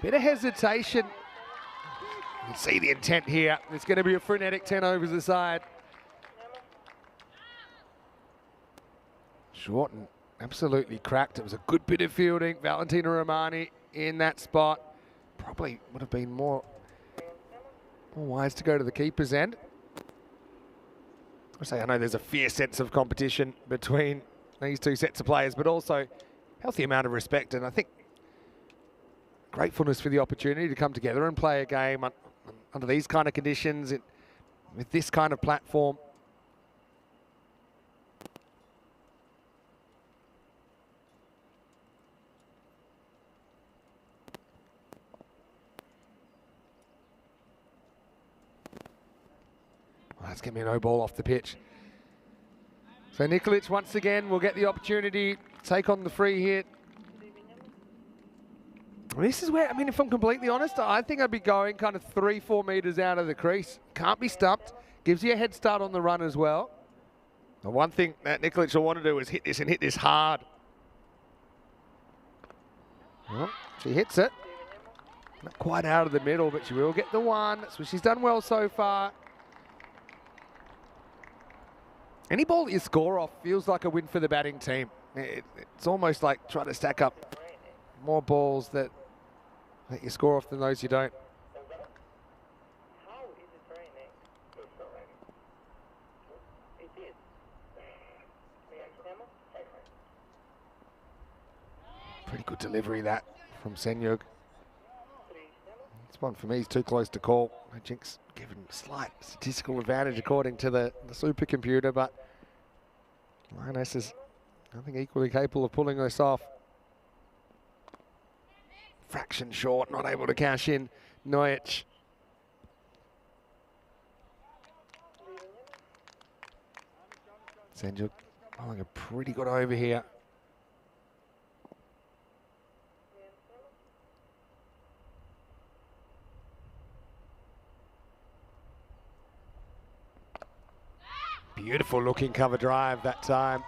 Bit of hesitation. You can see the intent here. It's going to be a frenetic 10 overs aside. Short and absolutely cracked. It was a good bit of fielding. Valentina Romani in that spot. Probably would have been more wise to go to the keeper's end. I know there's a fierce sense of competition between these two sets of players, but also healthy amount of respect, and I think gratefulness for the opportunity to come together and play a game under these kind of conditions, with this kind of platform. Well, that's going to be a no ball off the pitch. So Nikolic once again will get the opportunity to take on the free hit. This is where, I mean, if I'm completely honest, I think I'd be going kind of 3-4 meters out of the crease. Can't be stumped. Gives you a head start on the run as well. The one thing that Nikolic will want to do is hit this and hit this hard. Well, she hits it. Not quite out of the middle, but she will get the one. So she's done well so far. Any ball that you score off feels like a win for the batting team. It's almost like trying to stack up more balls that you score off than those you don't. Pretty good delivery that from Senyug. This one for me is too close to call. Jinx given slight statistical advantage according to the supercomputer, but Lioness is, I think, equally capable of pulling this off. Fraction short, not able to cash in. Nojic. Senyug bowling a pretty good over here. Beautiful looking cover drive that time.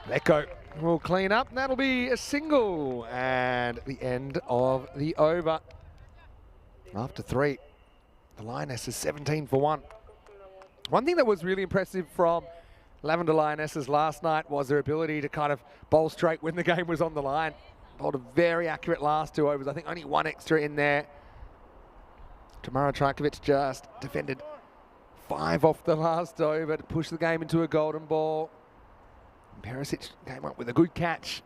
Lecco will clean up, and that'll be a single, and the end of the over. After 3, the Lioness is 17 for 1. One thing that was really impressive from Lavender Lionesses last night was their ability to kind of bowl straight when the game was on the line. Bowled a very accurate last 2 overs. I think only 1 extra in there. Tamara Trajkovic just defended 5 off the last over to push the game into a golden ball. Perisic came up with a good catch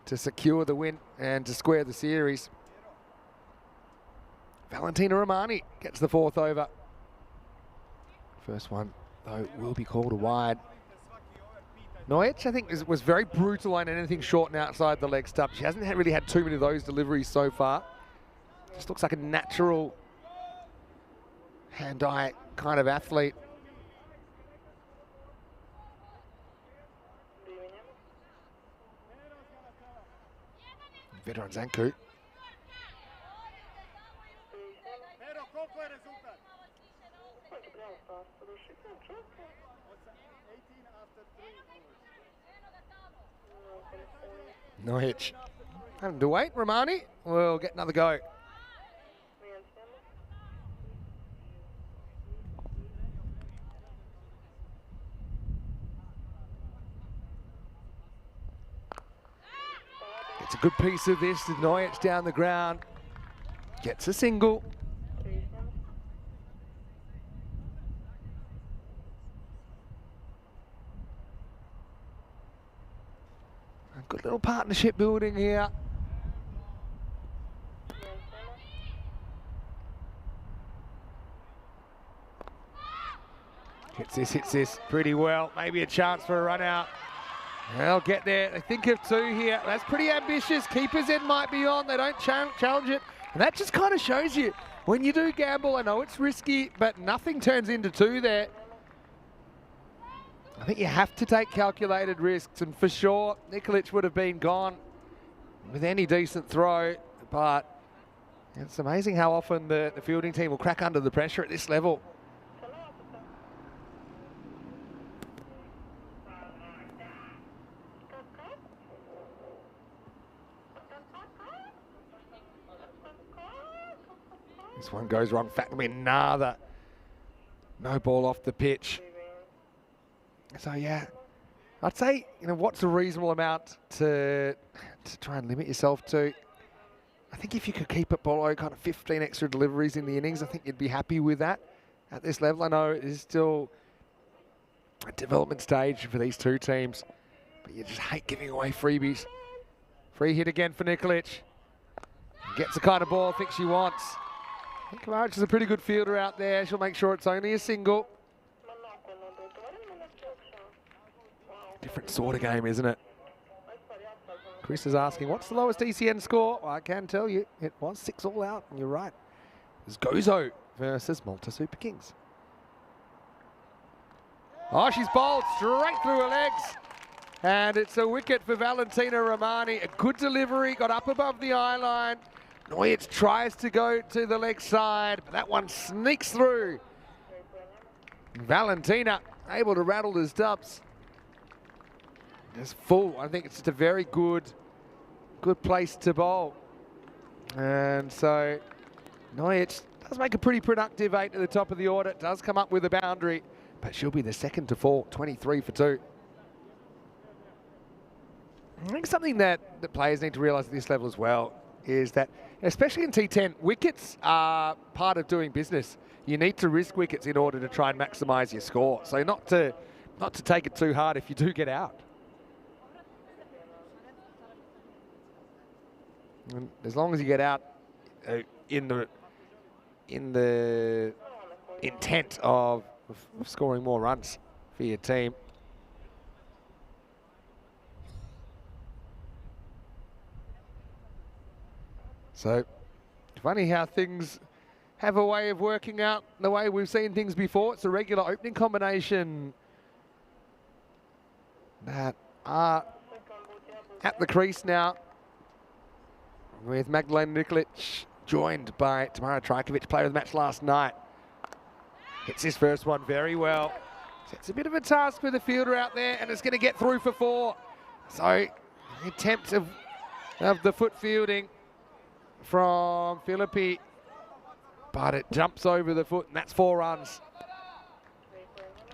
to secure the win and to square the series. Valentina Romani gets the 4th over. First one, though, will be called a wide. Nojic, I think, was very brutal on anything short and outside the leg stump. She hasn't really had too many of those deliveries so far. Just looks like a natural hand-eye kind of athlete. Veteran Zanku. No hitch. Having to wait, Romani will get another go. It's a good piece of this. Noyich down the ground. Gets a single. A good little partnership building here. Hits this pretty well. Maybe a chance for a run out. They'll get there. They think of two here. That's pretty ambitious. Keeper's end might be on. They don't challenge it. And that just kind of shows you when you do gamble, I know it's risky, but nothing turns into two there. I think you have to take calculated risks, and for sure, Nikolic would have been gone with any decent throw, but it's amazing how often the fielding team will crack under the pressure at this level. This one goes wrong. Fact, another no ball off the pitch. So yeah, I'd say, what's a reasonable amount to try and limit yourself to? I think if you could keep it below kind of 15 extra deliveries in the innings, I think you'd be happy with that at this level. I know it is still a development stage for these two teams, but you just hate giving away freebies. Free hit again for Nikolic. Gets the kind of ball I think she wants. I think Croatia is a pretty good fielder out there. She'll make sure it's only a single. Different sort of game, isn't it? Chris is asking, what's the lowest ECN score? Well, I can tell you, it was 6 all out, and you're right. It was Gozo versus Malta Super Kings. Oh, she's bowled straight through her legs. And it's a wicket for Valentina Romani. A good delivery, got up above the eye line. Noyich tries to go to the leg side, but that one sneaks through. Valentina able to rattle the stumps. It's full. I think it's just a very good place to bowl. And so Noyich does make a pretty productive 8 to the top of the order. Does come up with a boundary, but she'll be the second to fall, 23 for 2. I think something that the players need to realise at this level as well is that, especially in T10, wickets are part of doing business. You need to risk wickets in order to try and maximise your score. So not to take it too hard if you do get out. And as long as you get out in the intent of scoring more runs for your team. So, funny how things have a way of working out the way we've seen things before. It's a regular opening combination that are at the crease now, with Magdalena Nikolic joined by Tamara Trajkovic, player of the match last night. Hits his first one very well. So it's a bit of a task for the fielder out there, and it's going to get through for 4. So, the attempt of the foot fielding from Philippi, but it jumps over the foot, and that's 4 runs.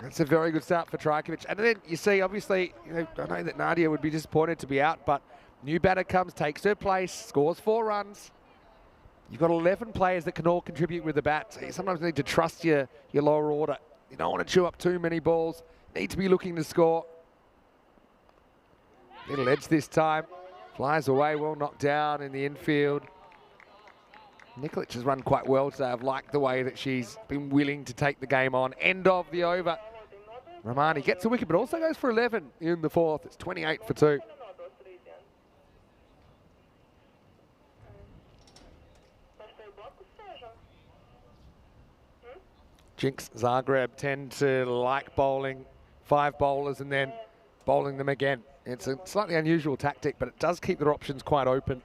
That's a very good start for Trajkovic. And then you see, obviously, I know that Nadia would be disappointed to be out, but new batter comes, takes her place, scores 4 runs. You've got 11 players that can all contribute with the bat. So you sometimes need to trust your lower order. You don't want to chew up too many balls. Need to be looking to score. Little edge this time. Flies away, well knocked down in the infield. Nikolic has run quite well today. I've liked the way that she's been willing to take the game on. End of the over. Romani gets a wicket, but also goes for 11 in the 4th. It's 28 for 2. Jinx Zagreb tend to like bowling 5 bowlers and then bowling them again. It's a slightly unusual tactic, but it does keep their options quite open.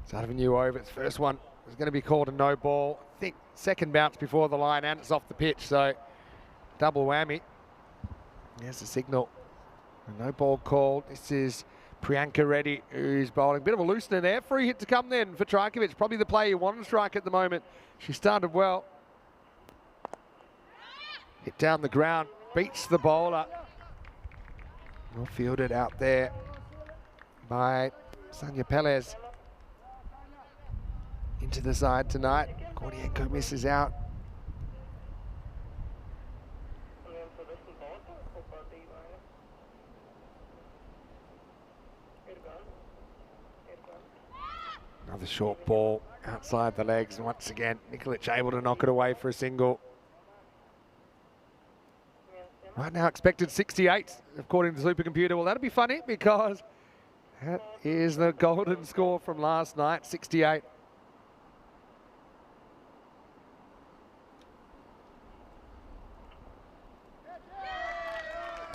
Start of a new over. Its first one is going to be called a no ball. I think second bounce before the line and it's off the pitch, so double whammy. There's the signal. A no ball called. This is Priyanka Reddy, who's bowling. Bit of a loosener there. Free hit to come then for Trajkovic. Probably the player you want to strike at the moment. She started well. Hit down the ground. Beats the bowler. Well fielded out there by Sanya Pelez. Into the side tonight. Gordienko misses out. Another short ball outside the legs. Once again, Nikolic able to knock it away for a single. Right now expected 68, according to the supercomputer. Well, that'll be funny because that is the golden score from last night, 68.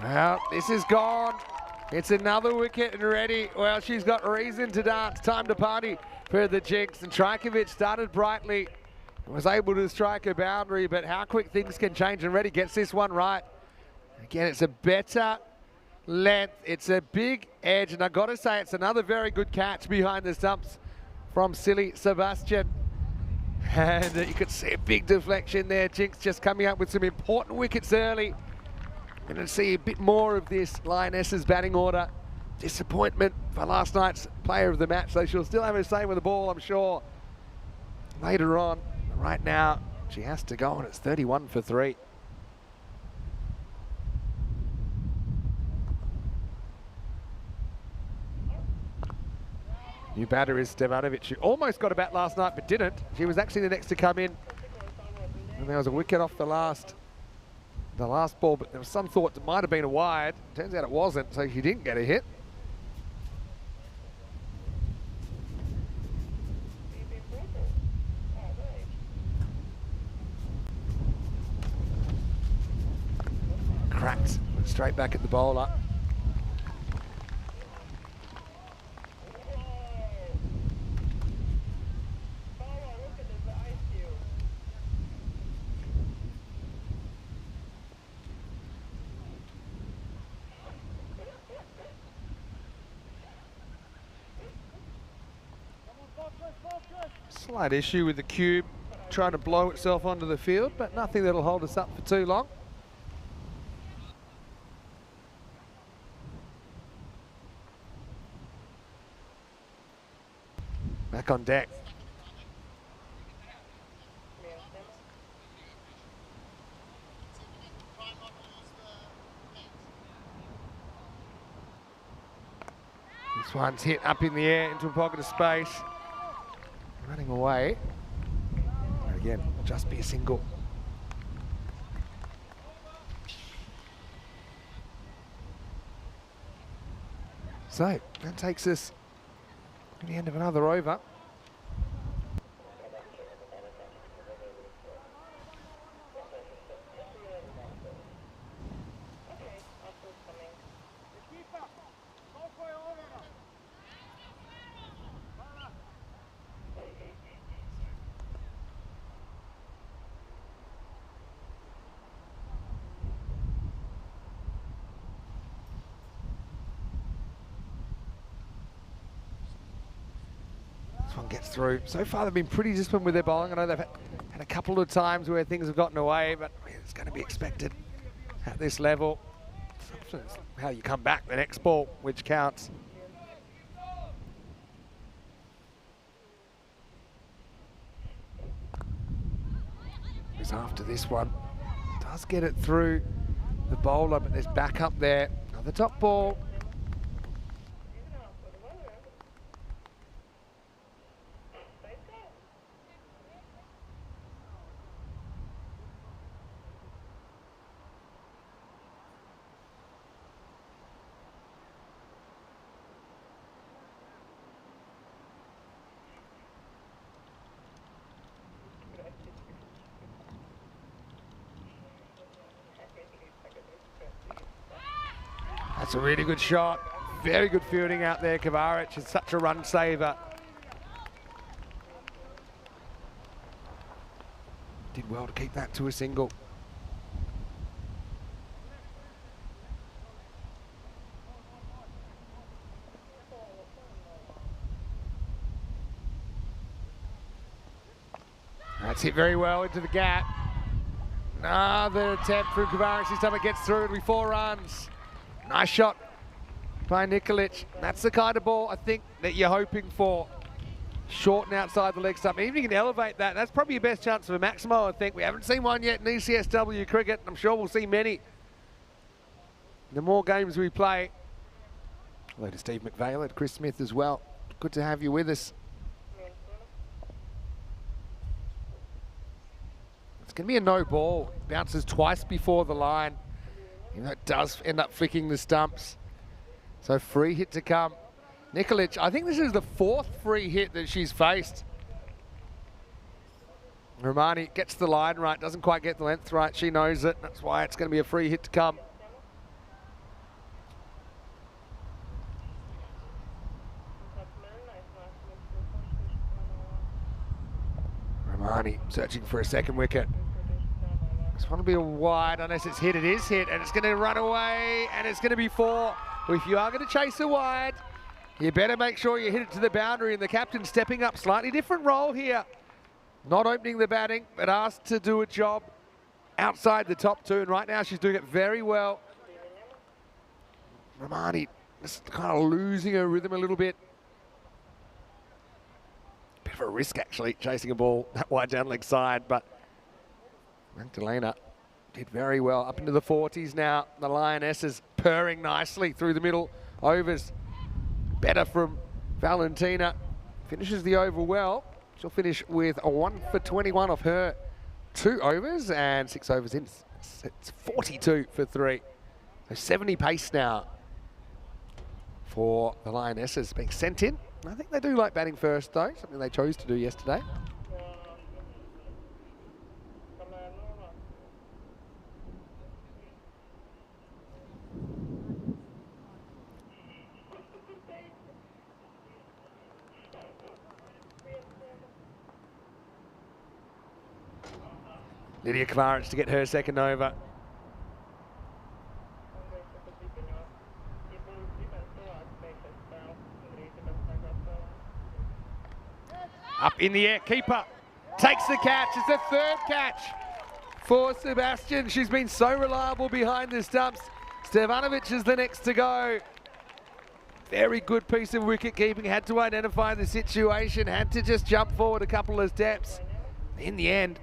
Well, this is gone. It's another wicket and Reddy. Well, she's got reason to dance. Time to party for the Jinx. And Trajkovic started brightly. Was able to strike a boundary, but how quick things can change. And Reddy gets this one right. Again, it's a better length. It's a big edge. And I've got to say, it's another very good catch behind the stumps from Silly Sebastian. And you could see a big deflection there. Jinx just coming up with some important wickets early. We're going to see a bit more of this Lioness's batting order. Disappointment for last night's player of the match, so she'll still have her say with the ball, I'm sure, later on. But right now, she has to go, and it's 31 for 3. New batter is Stevanovic, who almost got a bat last night, but didn't. She was actually the next to come in. And there was a wicket off the last ball, but there was some thought it might have been a wide. Turns out it wasn't, so she didn't get a hit. Cracked, straight back at the bowler. Slight issue with the cube trying to blow itself onto the field, but nothing that'll hold us up for too long. Back on deck. This one's hit up in the air into a pocket of space. Running away. And again, just be a single. So that takes us to the end of another over. This one gets through. So far they've been pretty disciplined with their bowling. I know they've had a couple of times where things have gotten away, but it's going to be expected at this level. It's how you come back the next ball, which counts. Who's after this one? Does get it through the bowler, but there's backup there. Another top ball. That's a really good shot. Very good fielding out there. Kavaric is such a run saver. well to keep that to a single. That's hit very well into the gap. Another attempt from Kavaric. This time it gets through. It'll be 4 runs. Nice shot by Nikolic. That's the kind of ball I think that you're hoping for. Short and outside the leg stump. Even if you can elevate that, that's probably your best chance of a maximo, I think. We haven't seen one yet in ECS-W cricket. I'm sure we'll see many. The more games we play. Hello to Steve McVeigh, and Chris Smith as well. Good to have you with us. It's going to be a no ball. Bounces twice before the line. You know, it does end up flicking the stumps. So free hit to come. Nikolic, I think this is the 4th free hit that she's faced. Romani gets the line right, doesn't quite get the length right. She knows it. That's why it's going to be a free hit to come. Romani searching for a second wicket. This one will be a wide unless it's hit. It is hit, and it's going to run away, and it's going to be 4. If you are going to chase a wide, you better make sure you hit it to the boundary, and the captain stepping up. Slightly different role here. Not opening the batting, but asked to do a job outside the top 2, and right now she's doing it very well. Romani just kind of losing her rhythm a little bit. Bit of a risk, actually, chasing a ball that wide down leg side, but Magdalena did very well. Up into the 40s now. The Lionesses purring nicely through the middle overs. Better from Valentina. Finishes the over well. She'll finish with a 1 for 21 off her 2 overs and 6 overs in. It's 42 for 3. So 70 pace now for the Lionesses being sent in. I think they do like batting first though, something they chose to do yesterday. Lydia Kavaric to get her second over. Up in the air, keeper takes the catch. It's the 3rd catch for Sebastian. She's been so reliable behind the stumps. Stevanovic is the next to go. Very good piece of wicket keeping. Had to identify the situation, had to just jump forward a couple of steps. In the end,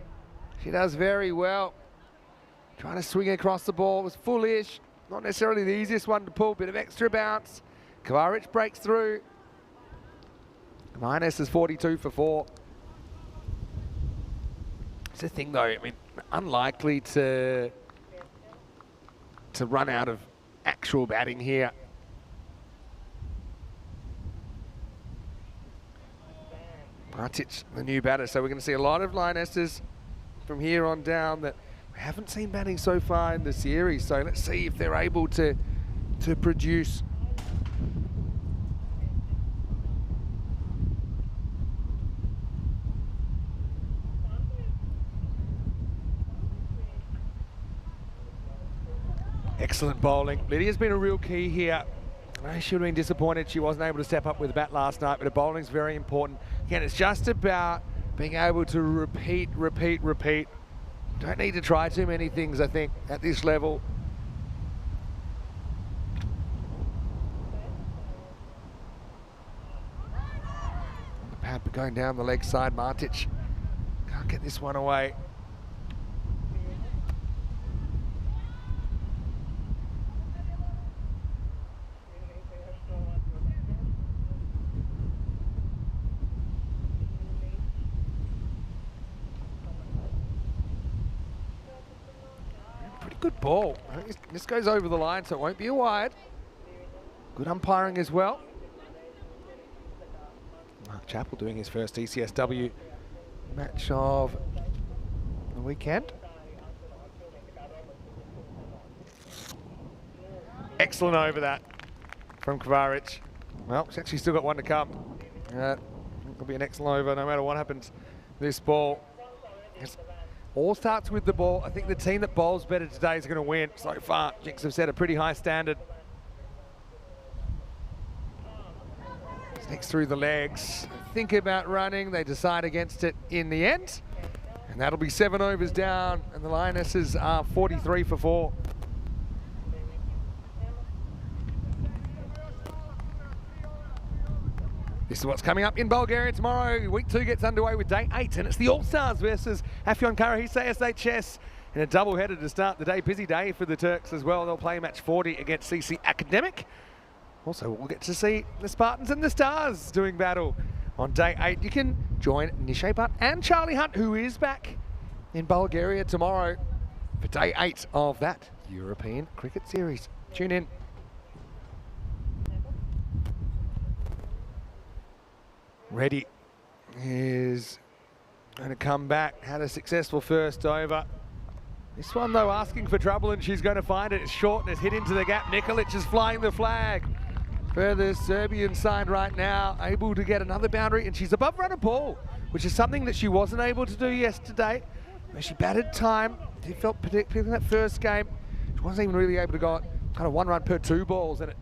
she does very well. Trying to swing across the ball was foolish. Not necessarily the easiest one to pull, bit of extra bounce. Kavaric breaks through. Minus is 42 for 4. It's the thing though, I mean, unlikely to run out of actual batting here. Martic, the new batter, so we're going to see a lot of Lionesses from here on down that we haven't seen batting so far in the series. So let's see if they're able to produce. Excellent bowling. Lydia's been a real key here. I should have been disappointed she wasn't able to step up with the bat last night, but the bowling's very important. Again, it's just about being able to repeat. Don't need to try too many things, I think, at this level. The pad going down the leg side, Martic can't get this one away. Good ball. This goes over the line, so it won't be a wide. Good umpiring as well. Mark Chappell doing his first ECS-W match of the weekend. Excellent over that from Kavaric. Well, she's actually still got one to come. It'll be an excellent over no matter what happens this ball. There's All starts with the ball. I think the team that bowls better today is going to win. So far, Jinx have set a pretty high standard. Sneaks through the legs. Think about running. They decide against it in the end. And that'll be 7 overs down. And the Lionesses are 43 for 4. This is what's coming up in Bulgaria tomorrow. Week 2 gets underway with day 8, and it's the All-Stars versus Afyon Karahisei SHS in a double-header to start the day. Busy day for the Turks as well. They'll play match 40 against CC Academic. Also, we'll get to see the Spartans and the Stars doing battle on day 8. You can join Nishay Butt and Charlie Hunt, who is back in Bulgaria tomorrow for day 8 of that European Cricket Series. Tune in. Reddy is going to come back. Had a successful first over. This one, though, asking for trouble, and she's going to find it. It's short and it's hit into the gap. Nikolic is flying the flag. Further Serbian side right now, able to get another boundary, and she's above run of ball, which is something that she wasn't able to do yesterday, where she batted time. It felt particularly in that first game. She wasn't even really able to go kind of 1 run per 2 balls, and it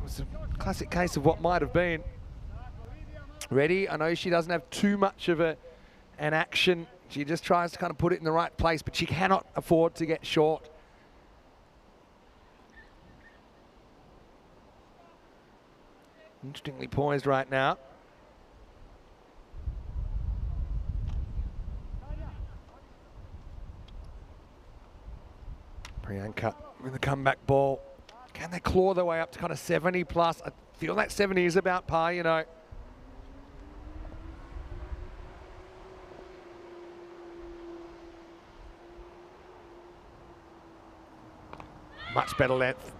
was a classic case of what might have been. Reddy, I know she doesn't have too much of an action. She just tries to kind of put it in the right place, but she cannot afford to get short. Interestingly poised right now. Priyanka with the comeback ball. Can they claw their way up to kind of 70 plus? I feel that 70 is about par, you know. Much better length.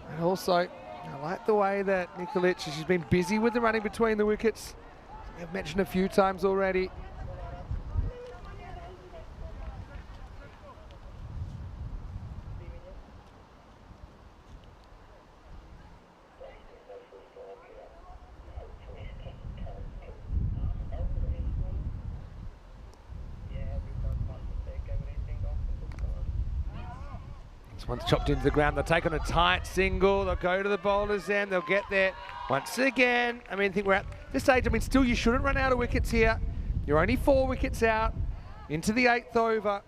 And also, I like the way that Nikolic, she's been busy with the running between the wickets. I've mentioned a few times already. This one's chopped into the ground. They'll take on a tight single. They'll go to the bowler's end. They'll get there once again. I mean, I think we're at this stage. I mean, still, you shouldn't run out of wickets here. You're only 4 wickets out into the 8th over.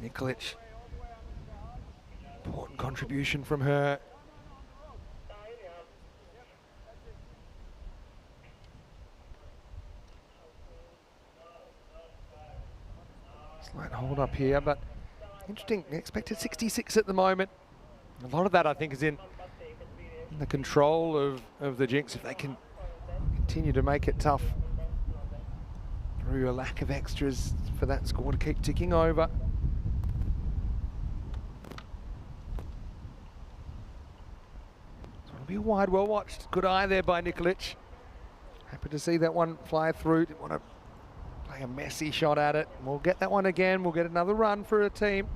Nikolic. Important contribution from her. Slight hold up here, but interesting. Expected 66 at the moment. A lot of that, I think, is in the control of the Jinx, if they can continue to make it tough through a lack of extras for that score to keep ticking over. So it'll be a wide, well watched. Good eye there by Nikolic. Happy to see that one fly through. Didn't want to play a messy shot at it. We'll get that one again. We'll get another run for a team.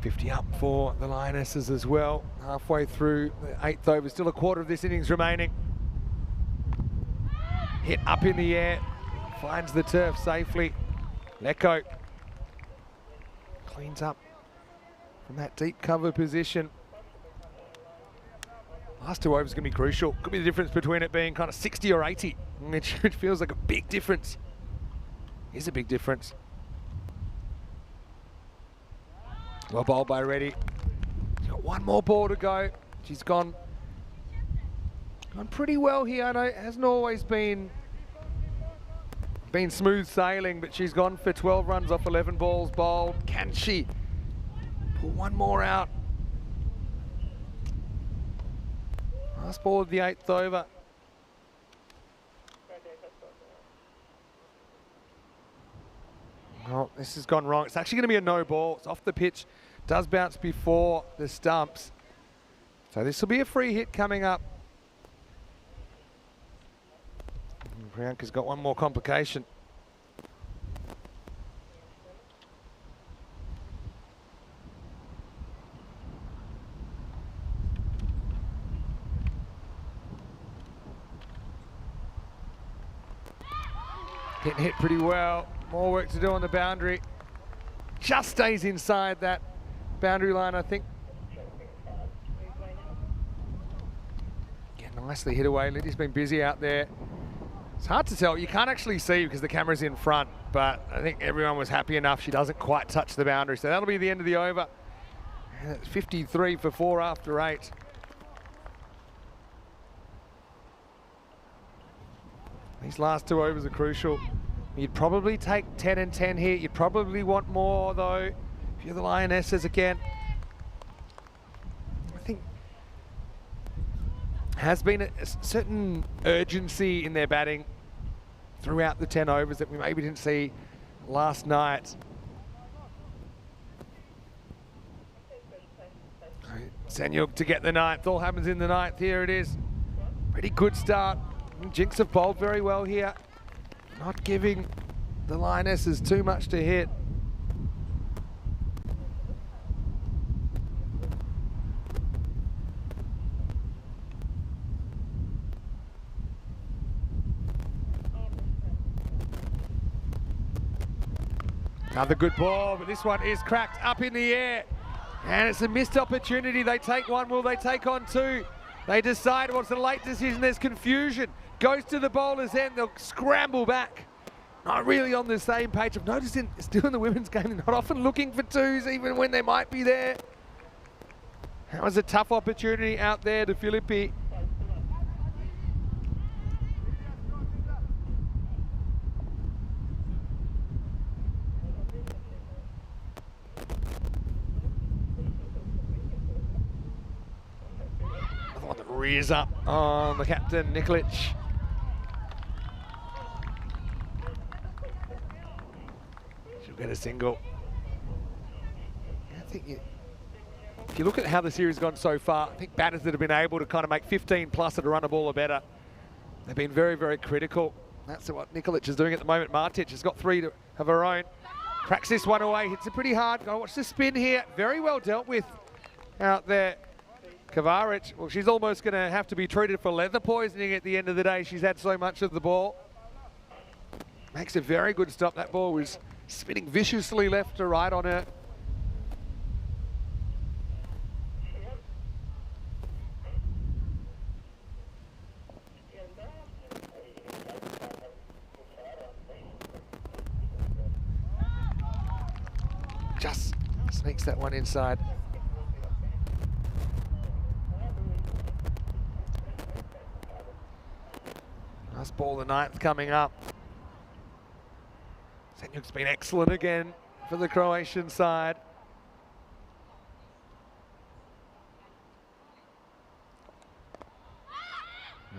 50 up for the Lionesses as well. Halfway through the 8th over. Still a quarter of this innings remaining. Hit up in the air. Finds the turf safely. Leko cleans up from that deep cover position. Last 2 overs going to be crucial. Could be the difference between it being kind of 60 or 80. It feels like a big difference. Is a big difference. Well bowled by Reddy. She's got 1 more ball to go. She's gone pretty well here. I know it hasn't always been smooth sailing, but she's gone for 12 runs off 11 balls bowled. Can she pull 1 more out? Last ball of the 8th over. Oh, this has gone wrong. It's actually going to be a no ball. It's off the pitch. Does bounce before the stumps. So this will be a free hit coming up. And Priyanka's got 1 more complication. Getting hit pretty well. More work to do on the boundary. Just stays inside that boundary line, I think. Yeah, nicely hit away. Liddy's been busy out there. It's hard to tell. You can't actually see because the camera's in front, but I think everyone was happy enough she doesn't quite touch the boundary. So that'll be the end of the over. And it's 53 for 4 after 8. These last 2 overs are crucial. You'd probably take 10 and 10 here. You'd probably want more though, if you're the Lionesses again. I think has been a certain urgency in their batting throughout the 10 overs that we maybe didn't see last night. Sanyuk to get the 9th. All happens in the 9th. Here it is. Pretty good start. Jinx have bowled very well here. Not giving the Lionesses too much to hit. Another good ball, but this one is cracked up in the air. And it's a missed opportunity. They take one, will they take on 2? They decide, well, it's a late decision, there's confusion. Goes to the bowler's end, they'll scramble back. Not really on the same page. I've noticed still in the women's game, they're not often looking for 2s, even when they might be there. That was a tough opportunity out there to Philippi. Rears up on the captain, Nikolic. She'll get a single. I think if you look at how the series has gone so far, I think batters that have been able to kind of make 15 plus at a run a ball or better, they've been very, very critical. That's what Nikolic is doing at the moment. Martic has got 3 of her own. Cracks this one away, hits it pretty hard. Go watch the spin here. Very well dealt with out there. Kavaric, well, she's almost going to have to be treated for leather poisoning at the end of the day. She's had so much of the ball. Makes a very good stop. That ball was spinning viciously left to right on her. Just sneaks that one inside. Nice ball, the 9th coming up. Sanyuk's been excellent again for the Croatian side.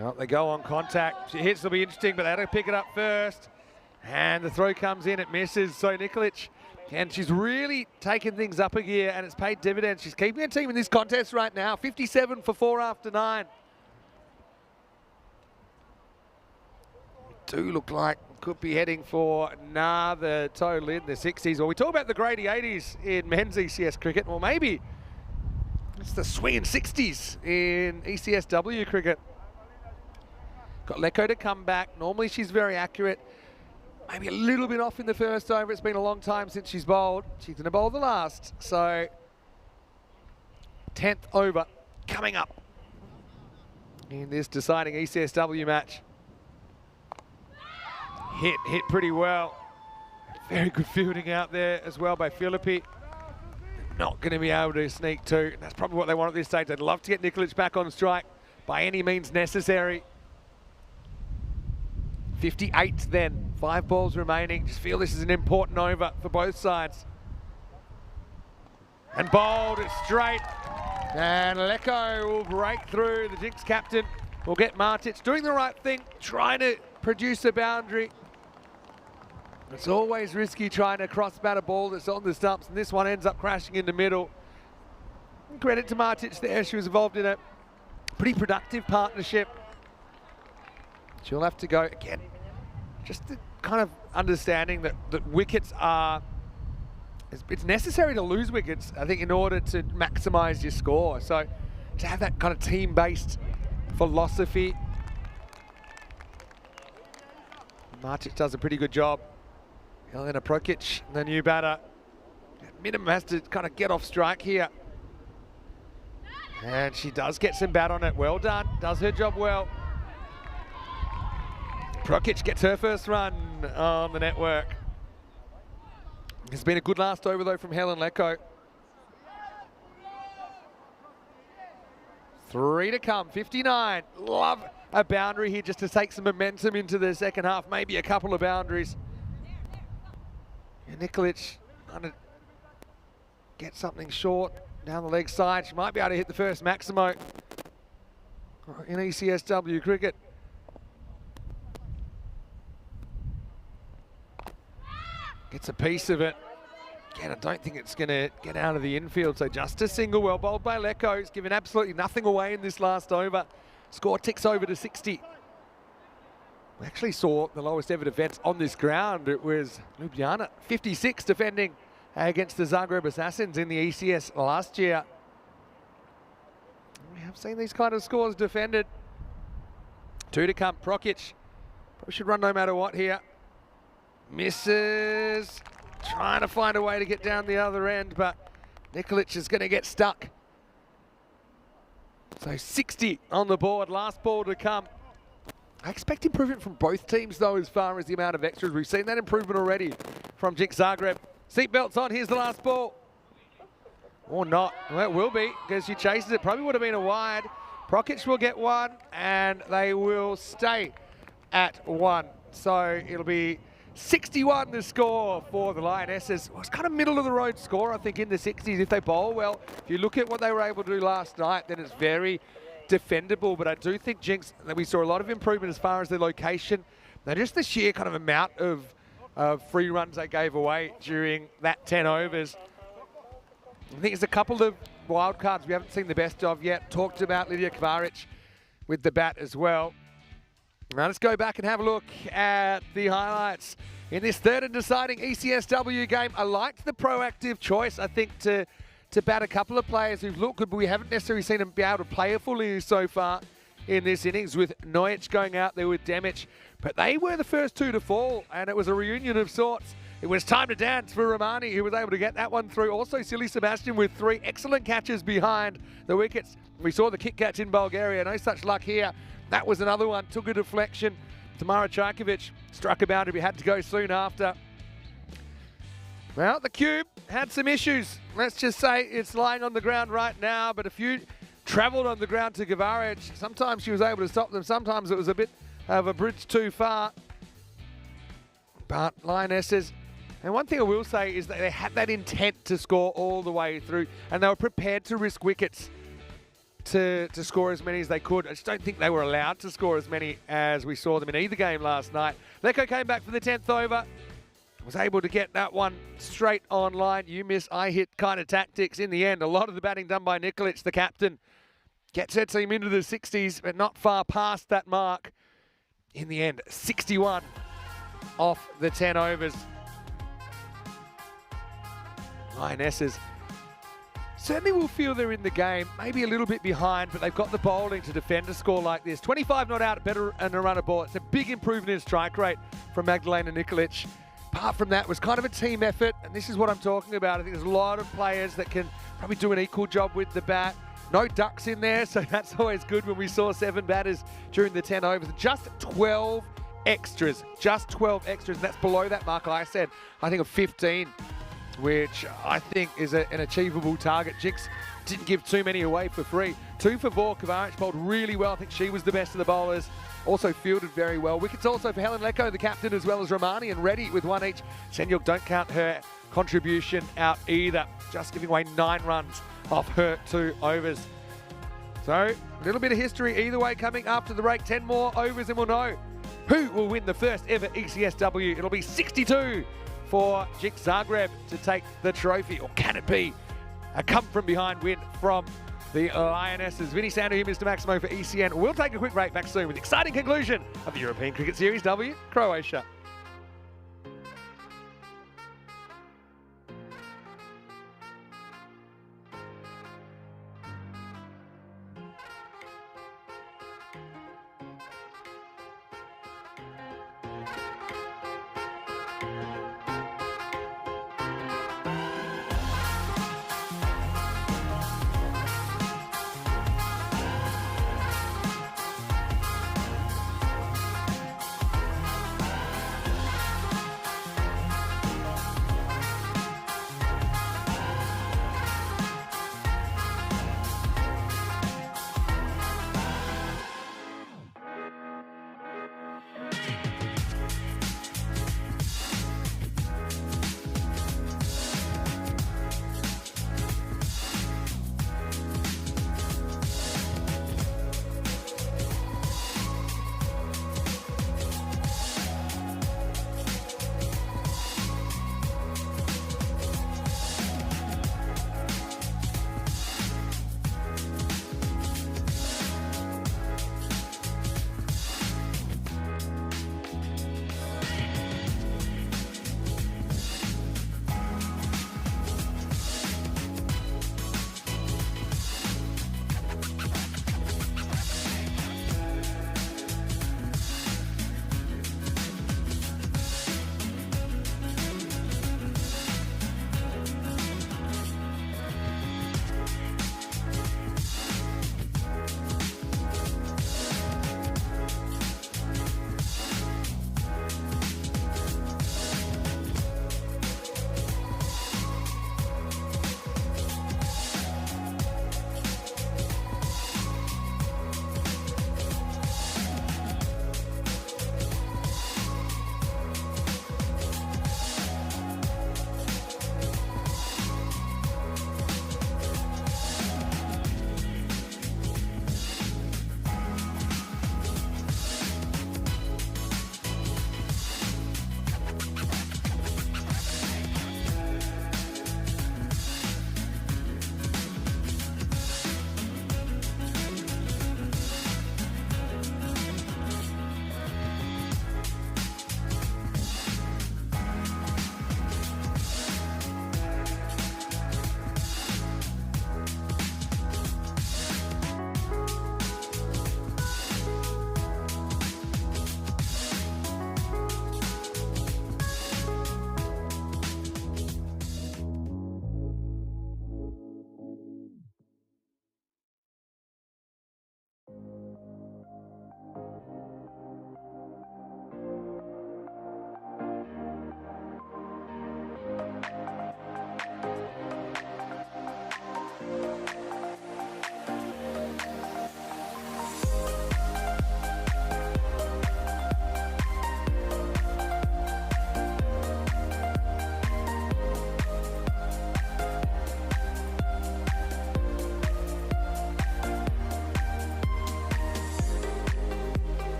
Well, they go on contact. She hits, will be interesting, but they had to pick it up first. And the throw comes in, it misses. So Nikolic, and she's really taken things up a gear, and it's paid dividends. She's keeping her team in this contest right now. 57 for 4 after 9. Do look like could be heading for another total in the 60s. Well, we talk about the grady 80s in men's ECS cricket. Well, maybe it's the swinging 60s in ECS-W cricket. Got Leko to come back. Normally she's very accurate. Maybe a little bit off in the first over. It's been a long time since she's bowled. She's going to bowl the last. So 10th over coming up in this deciding ECS-W match. Hit pretty well. Very good fielding out there as well by Philippi. Not going to be able to sneak 2. That's probably what they want at this stage. They'd love to get Nikolic back on strike by any means necessary. 58 then, 5 balls remaining. Just feel this is an important over for both sides. And bowled it straight. And Leko will break through. The Jinx captain will get Martic doing the right thing, trying to produce a boundary. It's always risky trying to cross-bat a ball that's on the stumps, and this one ends up crashing in the middle. And credit to Martic there, she was involved in a pretty productive partnership. She'll have to go again. Just the kind of understanding that wickets are, it's necessary to lose wickets, I think, in order to maximise your score. So to have that kind of team-based philosophy. Martic does a pretty good job. Jelena Prokic, the new batter. At minimum has to kind of get off strike here. And she does get some bat on it. Well done. Does her job well. Prokic gets her first run on the network. It's been a good last over, though, from Helen Lecco. 3 to come, 59. Love a boundary here just to take some momentum into the second half. Maybe a couple of boundaries. And Nikolic trying to get something short down the leg side. She might be able to hit the first Maximo in ECS-W cricket. Gets a piece of it. Again, I don't think it's going to get out of the infield, so just a single, well bowled by Lecco. He's given absolutely nothing away in this last over. Score ticks over to 60. We actually saw the lowest ever defence on this ground. It was Ljubljana, 56 defending against the Zagreb Assassins in the ECS last year. We have seen these kind of scores defended. 2 to come, Prokic. Probably should run no matter what here. Misses. Trying to find a way to get down the other end, but Nikolic is going to get stuck. So 60 on the board, last ball to come. I expect improvement from both teams, though, as far as the amount of extras. We've seen that improvement already from Jinx Zagreb. Seatbelts on, here's the last ball. Or not. Well, it will be, because she chases it. Probably would have been a wide. Prokic will get one, and they will stay at 1. So it'll be 61 the score for the Lionesses. Well, it's kind of middle of the road score, I think, in the 60s if they bowl well. If you look at what they were able to do last night, then it's very defendable. But I do think Jinx, that we saw a lot of improvement as far as the location. Now, just the sheer kind of amount of free runs they gave away during that 10 overs. I think there's a couple of wild cards we haven't seen the best of yet. Talked about Lydia Kvaric with the bat as well. Now let's go back and have a look at the highlights. In this third and deciding ECS-W game, I liked the proactive choice, I think, to bat a couple of players who've looked good, but we haven't necessarily seen them be able to play a fully so far in this innings, with Nojic going out there with Demic. But they were the first 2 to fall, and it was a reunion of sorts. It was time to dance for Romani, who was able to get that one through. Also, Silly Sebastian with 3 excellent catches behind the wickets. We saw the kick catch in Bulgaria. No such luck here. That was another one. Took a deflection. Tamara Chajkovic struck a boundary. We had to go soon after. Well, the cube had some issues. Let's just say it's lying on the ground right now, but a few travelled on the ground to Kvaric. Sometimes she was able to stop them. Sometimes it was a bit of a bridge too far. But Lionesses, and one thing I will say is that they had that intent to score all the way through, and they were prepared to risk wickets to score as many as they could. I just don't think they were allowed to score as many as we saw them in either game last night. Lecco came back for the 10th over. Was able to get that one straight on line. You miss, I hit kind of tactics in the end. A lot of the batting done by Nikolic, the captain. Gets her team into the 60s, but not far past that mark. In the end, 61 off the 10 overs. Lionesses certainly will feel they're in the game, maybe a little bit behind, but they've got the bowling to defend a score like this. 25 not out, better and a run of ball. It's a big improvement in strike rate from Magdalena Nikolic. Apart from that, it was kind of a team effort, and this is what I'm talking about. I think there's a lot of players that can probably do an equal job with the bat. No ducks in there, so that's always good when we saw 7 batters during the 10 overs. Just 12 extras, just 12 extras. And that's below that mark I said, I think, of 15, which I think is an achievable target. Jinx didn't give too many away for free. 2 for 4. Kvaric bowled really well. I think she was the best of the bowlers. Also fielded very well. Wickets also for Helen Lecco, the captain, as well as Romani and Reddy with 1 each. Senyuk, don't count her contribution out either. Just giving away 9 runs off her 2 overs. So a little bit of history either way coming after the break. 10 more overs and we'll know who will win the first ever ECS-W. It'll be 62 for Jinx Zagreb to take the trophy, or can it be a come-from-behind win from the Lionesses? Vinny Sandu here, Mr. Maximo for ECN. We'll take a quick break, back soon with the exciting conclusion of the European Cricket Series W, Croatia.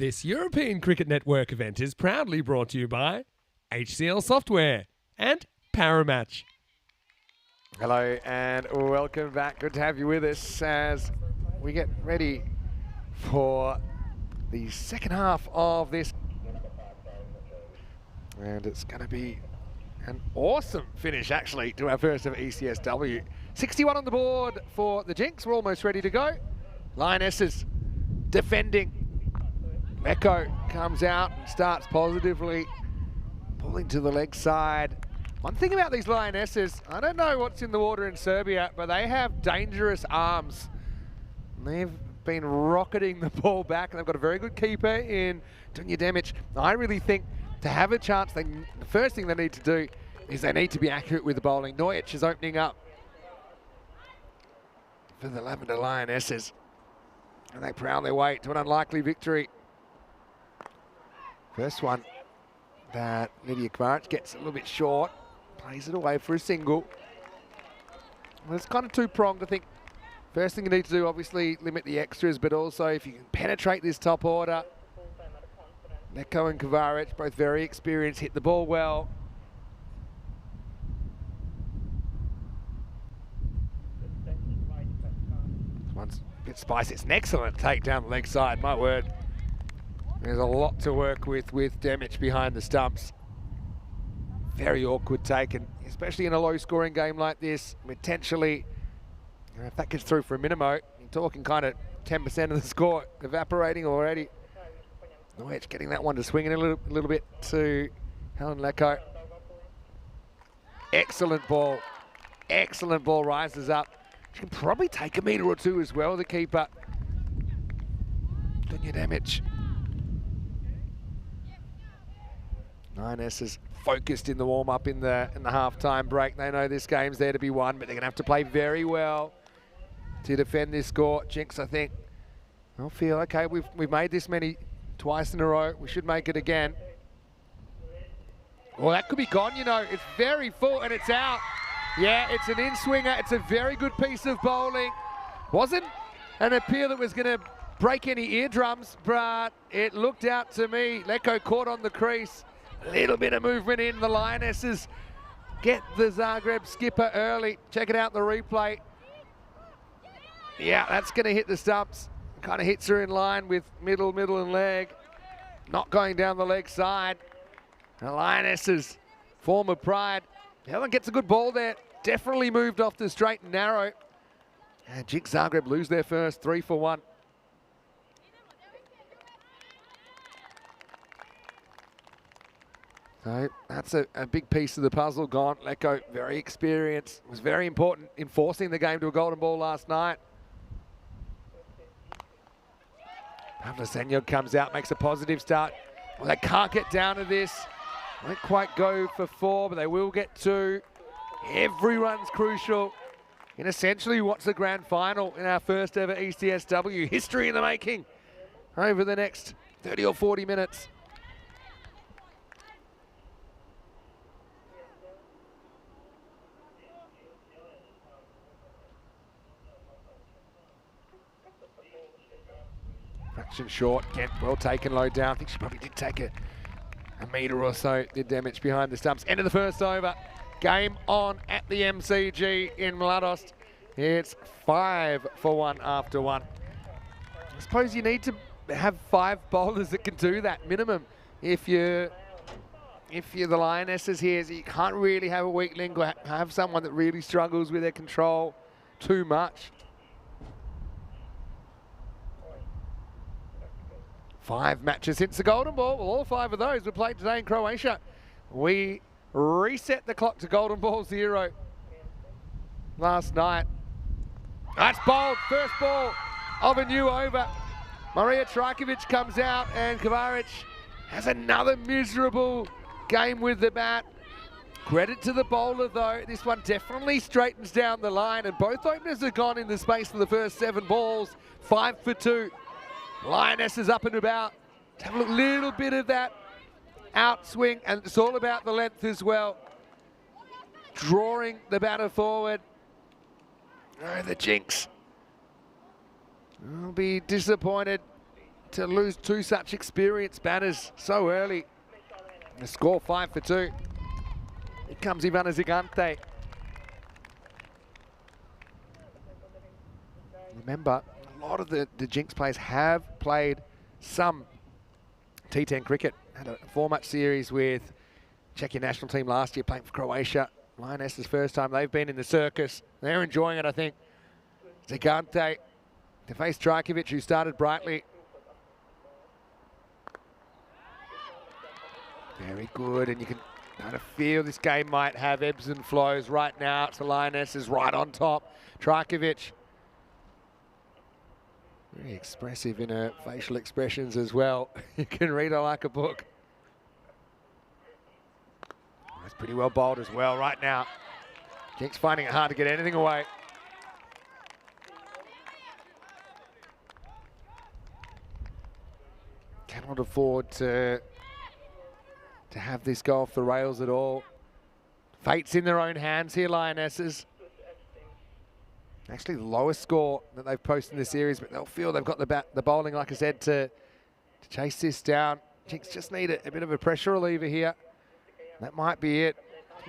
This European Cricket Network event is proudly brought to you by HCL Software and Paramatch. Hello and welcome back. Good to have you with us as we get ready for the second half of this. And it's going to be an awesome finish, actually, to our first of ECS-W. 61 on the board for the Jinx. We're almost ready to go. Lionesses defending. Echo comes out and starts positively, pulling to the leg side. One thing about these Lionesses, I don't know what's in the water in Serbia, but they have dangerous arms. They've been rocketing the ball back, and they've got a very good keeper in Dunja Demic. I really think to have a chance, the first thing they need to do is they need to be accurate with the bowling. Nojic is opening up for the Lavender Lionesses, and they proudly wait to an unlikely victory. First one that Lydia Kvaric gets a little bit short, plays it away for a single. Well, it's kind of two-pronged, I think. First thing you need to do, obviously, limit the extras, but also if you can penetrate this top order. Neko and Kvaric, both very experienced, hit the ball well. This one's a bit spicy. It's an excellent take down the leg side, my word. There's a lot to work with Demic behind the stumps. Very awkward take, and especially in a low-scoring game like this, potentially, you know, if that gets through for a minimo, you're talking kind of 10% of the score evaporating already. Nojic getting that one to swing in a little bit to Helen Leko. Excellent ball. Excellent ball, rises up. She can probably take a metre or two as well, the keeper. Dunja Demic. Lionesses focused in the warm-up in the half-time break. They know this game's there to be won, but they're going to have to play very well to defend this score. Jinx, I think, I'll feel, okay, we've made this many twice in a row. We should make it again. Well, that could be gone, you know. It's very full, and it's out. Yeah, it's an in-swinger. It's a very good piece of bowling. Wasn't an appeal that was going to break any eardrums, but it looked out to me. Leko caught on the crease. A little bit of movement in. The Lionesses get the Zagreb skipper early. Check it out, the replay. Yeah, that's going to hit the stumps. Kind of hits her in line with middle and leg. Not going down the leg side. The Lionesses, former pride. Helen gets a good ball there. Definitely moved off the straight and narrow. And Jinx Zagreb lose their first 3 for 1. So that's a big piece of the puzzle gone. Leko, very experienced, was very important in forcing the game to a golden ball last night. Pavlasenyog comes out, makes a positive start. Well, they can't get down to this. Won't quite go for 4, but they will get 2. Every run's crucial in essentially what's the grand final in our first ever ECS-W. History in the making over the next 30 or 40 minutes. Fraction short, Kent well taken low down. I think she probably did take a metre or so, did damage behind the stumps. End of the first over. Game on at the MCG in Mladost. It's 5 for 1 after 1. I suppose you need to have 5 bowlers that can do that minimum. If you're the Lionesses here, so you can't really have a weak link or have someone that really struggles with their control too much. 5 matches since the golden ball. Well, all 5 of those were played today in Croatia. We reset the clock to golden ball 0 last night. That's bowled. First ball of a new over. Maria Trajkovic comes out, and Kvaric has another miserable game with the bat. Credit to the bowler, though. This one definitely straightens down the line, and both openers are gone in the space of the first 7 balls. 5 for 2. Lionesses up and about. Let's have a little bit of that outswing, and it's all about the length as well. Drawing the batter forward. Oh, the Jinx will be disappointed to lose two such experienced batters so early. The score 5-2. Here comes Ivana Zigante. Remember, a lot of the Jinx players have played some T10 cricket. Had a 4-match series with Czechia national team last year playing for Croatia. Lionesses' first time they've been in the circus. They're enjoying it, I think. Zigante to face Trajkovic, who started brightly. Very good, and you can kind of feel this game might have ebbs and flows. Right now, it's the Lionesses right on top. Trajkovic, very expressive in her facial expressions as well. You can read her like a book. That's pretty well bowled as well right now. Jinx finding it hard to get anything away. Cannot afford to have this go off the rails at all. Fate's in their own hands here, Lionesses. Actually the lowest score that they've posted in the series, but they'll feel they've got the bowling, like I said, to chase this down. Jinx just need a bit of a pressure reliever here. That might be it.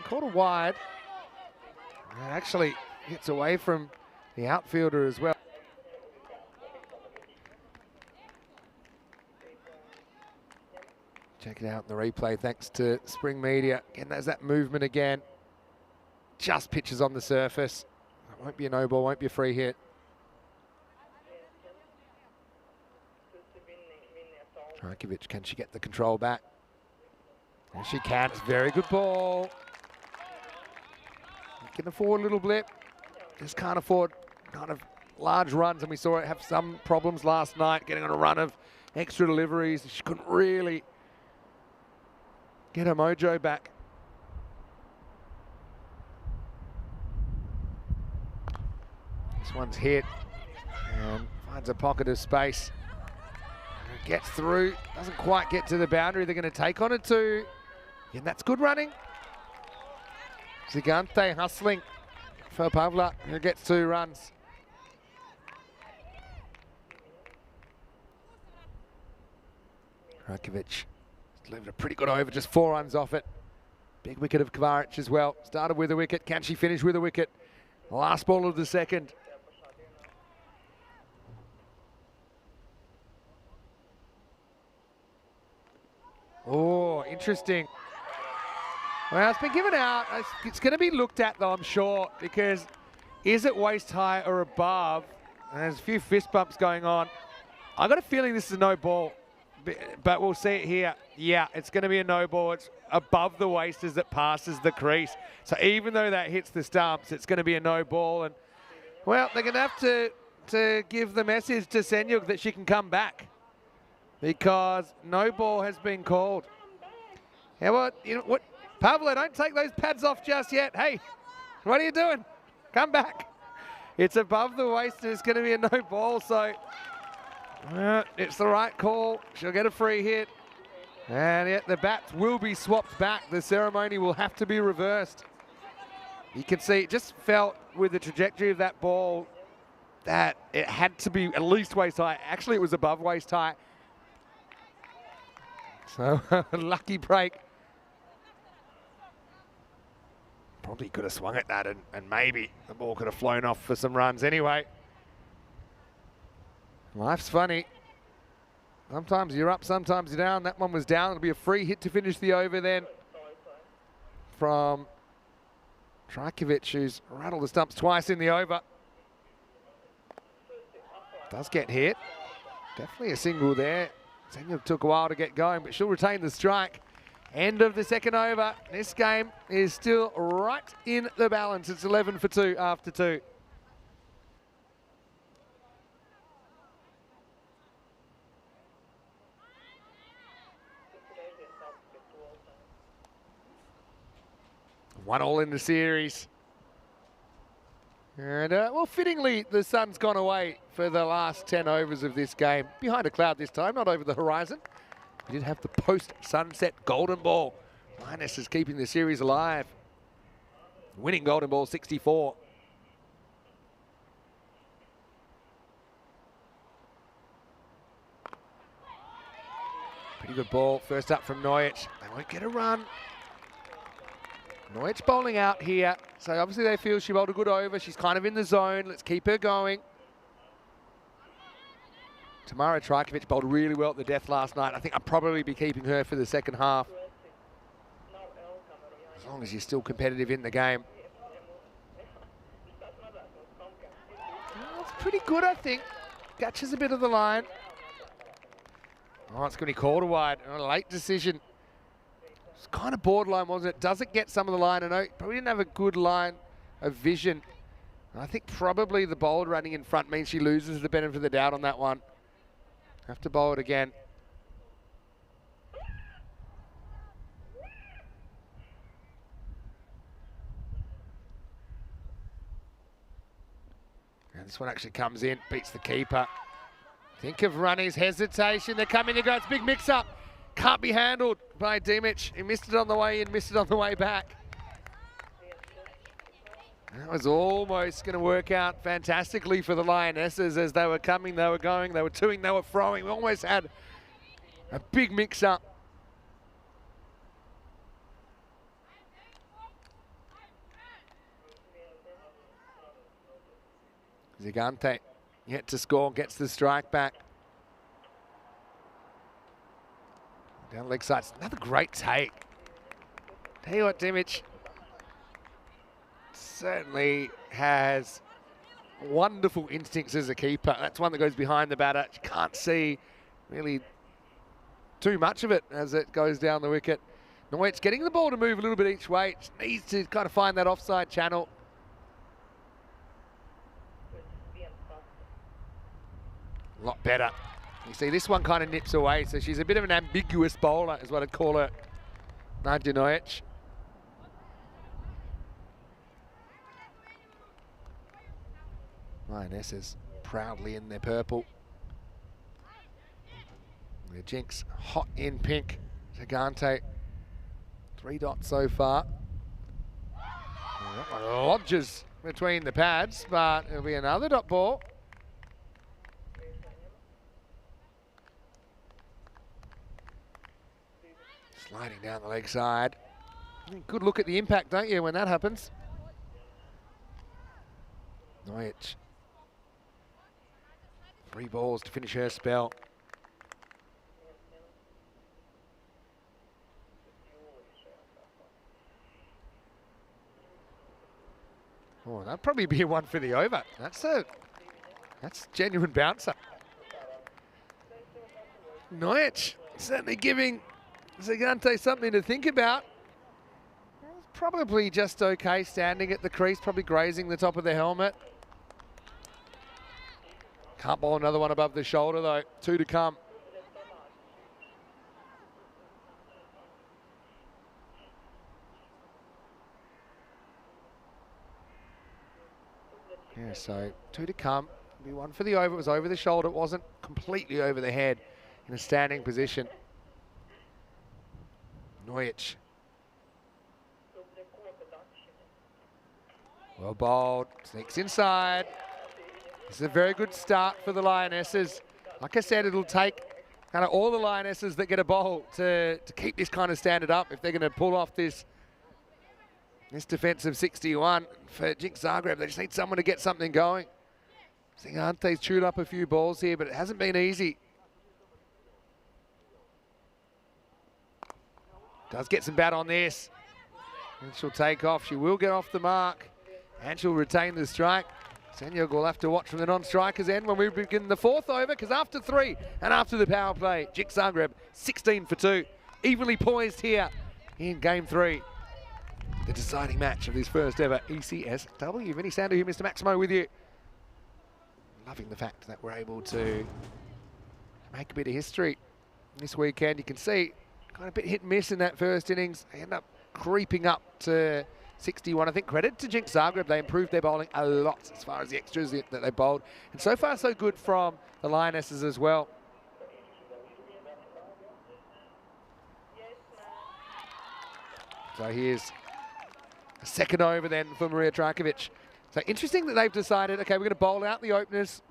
Caught a wide. And actually gets away from the outfielder as well. Check it out in the replay, thanks to Spring Media. Again, there's that movement again. Just pitches on the surface. It won't be a no ball, won't be a free hit. Trajkovic, can she get the control back? Yes, she can. It's a very good ball. You can afford a little blip. Just can't afford kind of large runs, and we saw it have some problems last night, getting on a run of extra deliveries. She couldn't really get her mojo back. This one's hit and finds a pocket of space. Gets through, doesn't quite get to the boundary. They're going to take on a 2. And that's good running. Zigante hustling for Pavla, who gets 2 runs. Trajkovic delivered a pretty good over, just 4 runs off it. Big wicket of Kvaric as well. Started with a wicket. Can she finish with a wicket? Last ball of the second. Oh, interesting. Well, it's been given out. It's going to be looked at, though, I'm sure, because is it waist high or above? And there's a few fist bumps going on. I've got a feeling this is a no ball, but we'll see it here. Yeah, it's going to be a no ball. It's above the waist as it passes the crease. So even though that hits the stumps, it's going to be a no ball. And, well, they're going to have to give the message to Senyuk that she can come back, because no ball has been called. Yeah, well, you know what? Pavla, don't take those pads off just yet. Hey, what are you doing? Come back. It's above the waist and it's going to be a no ball, so it's the right call. She'll get a free hit. And yet the bats will be swapped back. The ceremony will have to be reversed. You can see it just felt with the trajectory of that ball that it had to be at least waist high. Actually, it was above waist high. So, lucky break. Probably could have swung at that and maybe the ball could have flown off for some runs anyway. Life's funny. Sometimes you're up, sometimes you're down. That one was down. It'll be a free hit to finish the over then from Trajkovic, who's rattled the stumps twice in the over. Does get hit. Definitely a single there. Senyuk took a while to get going, but she'll retain the strike. End of the second over. This game is still right in the balance. It's 11 for 2 after 2. One all in the series. And, well, fittingly, the sun's gone away for the last 10 overs of this game. Behind a cloud this time, not over the horizon. We did have the post-sunset golden ball. Linus is keeping the series alive. Winning golden ball 64. Pretty good ball. First up from Nojic. They won't get a run. Nojic bowling out here. So obviously they feel she bowled a good over. She's kind of in the zone. Let's keep her going. Tamara Trajkovic bowled really well at the death last night. I think I'll probably be keeping her for the second half. As long as you're still competitive in the game. That's pretty good, I think. Catches a bit of the line. Oh, it's going to be called a wide. A late decision. It's kind of borderline, wasn't it? Does it get some of the line? I know probably didn't have a good line of vision. I think probably the bowler running in front means she loses the benefit of the doubt on that one. Have to bowl it again. And this one actually comes in, beats the keeper. Think of Runny's hesitation. They're coming to go. It's a big mix-up. Can't be handled by Dimic. He missed it on the way in, missed it on the way back. That was almost going to work out fantastically for the Lionesses as they were coming, they were going, they were toing, they were throwing. We almost had a big mix-up. Gigante yet to score, gets the strike back. Down leg side, another great take. Tell you what, Dimic certainly has wonderful instincts as a keeper. That's one that goes behind the batter. You can't see really too much of it as it goes down the wicket. Nojic getting the ball to move a little bit each way. Just needs to kind of find that offside channel. A lot better. You see this one kind of nips away, so she's a bit of an ambiguous bowler is what I'd call her, Nadia Nojic. Lionesses proudly in their purple. The Jinx hot in pink. Gigante, 3 dots so far. That one lodges between the pads, but it'll be another dot ball. Sliding down the leg side. Good look at the impact, don't you, when that happens? Nojic. 3 balls to finish her spell. Oh, that'd probably be one for the over. That's genuine bouncer. Nojic certainly giving Gigante something to think about. Probably just okay standing at the crease, probably grazing the top of the helmet. Can't bowl another one above the shoulder though. 2 to come. Yeah, so 2 to come. Be 1 for the over. It was over the shoulder. It wasn't completely over the head in a standing position. Nojic. Well bowled. Sneaks inside. This is a very good start for the Lionesses. Like I said, it'll take kind of all the Lionesses that get a bowl to keep this kind of standard up if they're going to pull off this defensive 61. For Jinx Zagreb, they just need someone to get something going. Gigante's chewed up a few balls here, but it hasn't been easy. Does get some bat on this. And she'll take off. She will get off the mark. And she'll retain the strike. Senyog will have to watch from the non-strikers end when we begin the 4th over, because after 3 and after the power play, Jinx Zagreb 16 for 2. Evenly poised here in game 3. The deciding match of this first ever ECS-W. Vinny Sando here, Mr. Maximo with you. Loving the fact that we're able to make a bit of history this weekend. You can see kind of a bit hit and miss in that first innings. They end up creeping up to 61. I think credit to Jinx Zagreb. They improved their bowling a lot as far as the extras that they bowled. And so far, so good from the Lionesses as well. So here's a second over then for Maria Trajkovic. So interesting that they've decided, okay, we're going to bowl out the openers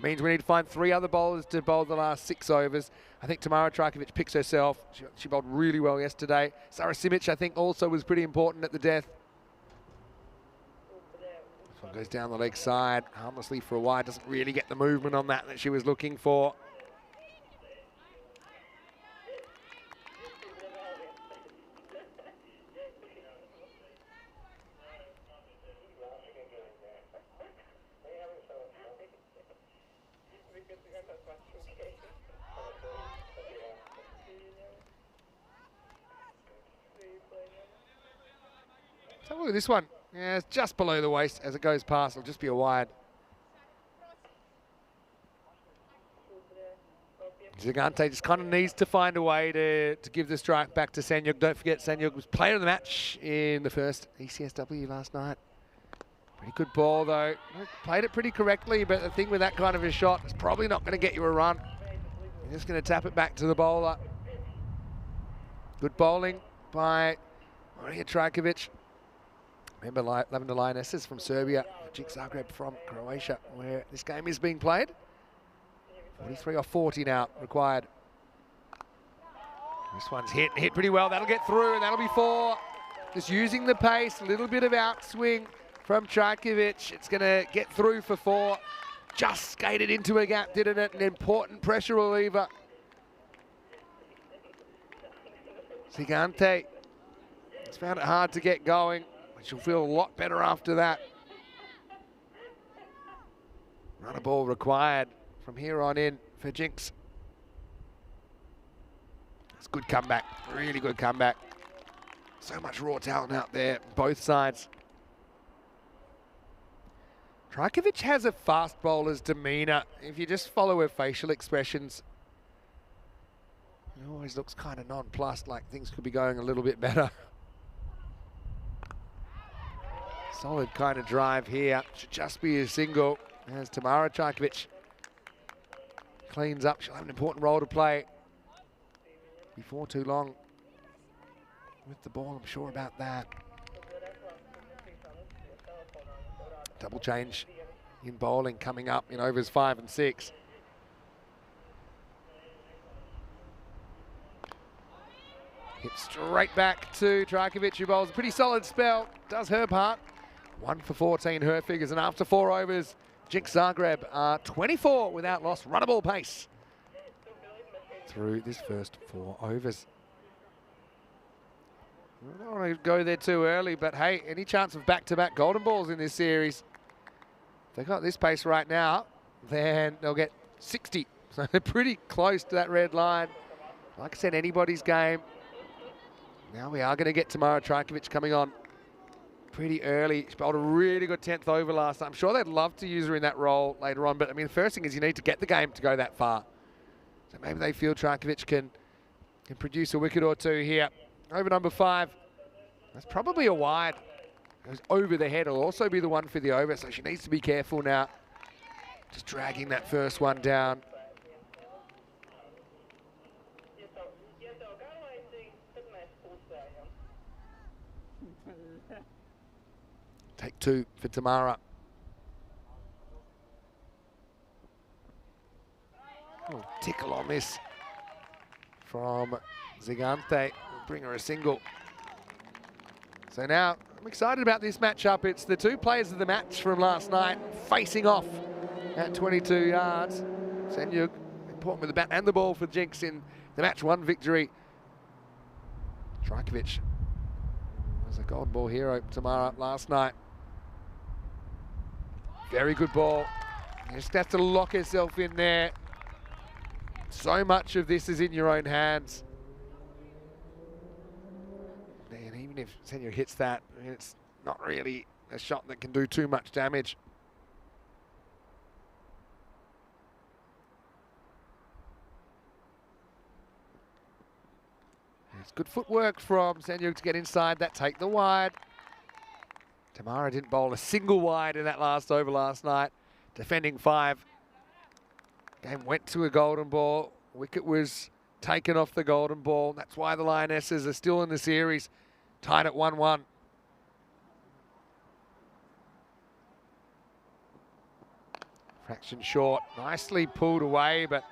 Means we need to find 3 other bowlers to bowl the last 6 overs. I think Tamara Trajkovic picks herself. She bowled really well yesterday. Sarah Simic, I think, also was pretty important at the death. This one goes down the leg side, harmlessly for a wide. Doesn't really get the movement on that she was looking for. So look at this one. Yeah, it's just below the waist as it goes past. It'll just be a wide. Gigante just kind of needs to find a way to give the strike back to Sanyug. Don't forget, Sanyug was player of the match in the first ECS-W last night. Pretty good ball, though. Played it pretty correctly, but the thing with that kind of a shot, it's probably not going to get you a run. You're just going to tap it back to the bowler. Good bowling by Marija Trajkovic. Remember, Lavender Lionesses from Serbia, Jinx Zagreb from Croatia, where this game is being played. 43 or 40 now required. This one's hit pretty well. That'll get through, and that'll be 4. Just using the pace, a little bit of outswing from Trajkovic. It's going to get through for 4. Just skated into a gap, didn't it? An important pressure reliever. Gigante has found it hard to get going. She'll feel a lot better after that. Runner ball required from here on in for Jinx. It's a good comeback, really good comeback. So much raw talent out there, both sides. Trajkovic has a fast bowler's demeanour. If you just follow her facial expressions, it always looks kind of nonplussed, like things could be going a little bit better. Solid kind of drive here. Should just be a single as Tamara Trajkovic cleans up. She'll have an important role to play before too long with the ball. I'm sure about that. Double change in bowling coming up in overs 5 and 6. Hit straight back to Trajkovic, who bowls a pretty solid spell. Does her part. 1 for 14, her figures, and after 4 overs, Jinx Zagreb are 24 without loss. Runnable pace through this first 4 overs. I don't want to go there too early, but hey, any chance of back-to-back golden balls in this series? If they got this pace right now, then they'll get 60. So they're pretty close to that red line. Like I said, anybody's game. Now we are going to get Tamara Trajkovic coming on pretty early. She bowled a really good 10th over last time. I'm sure they'd love to use her in that role later on, but I mean, the first thing is you need to get the game to go that far. So maybe they feel Trajkovic can produce a wicket or 2 here. Over number 5. That's probably a wide. Goes over the head. It'll also be the one for the over, so she needs to be careful now. Just dragging that first one down. Take 2 for Tamara. Oh, tickle on this from Gigante. Bring her a single. So now, I'm excited about this matchup. It's the 2 players of the match from last night facing off at 22 yards. Sanyug, important with the bat and the ball for Jinx in the match 1 victory. Trajkovic was a golden ball hero, Tamara, last night. Very good ball. You just have to lock yourself in there. So much of this is in your own hands. And even if Sanyug hits that, I mean, it's not really a shot that can do too much damage. It's good footwork from Sanyug to get inside that, take the wide. Tamara didn't bowl a single wide in that last over last night, defending 5. Game went to a golden ball. Wicket was taken off the golden ball. That's why the Lionesses are still in the series, tied at 1-1. Fraction short, nicely pulled away, but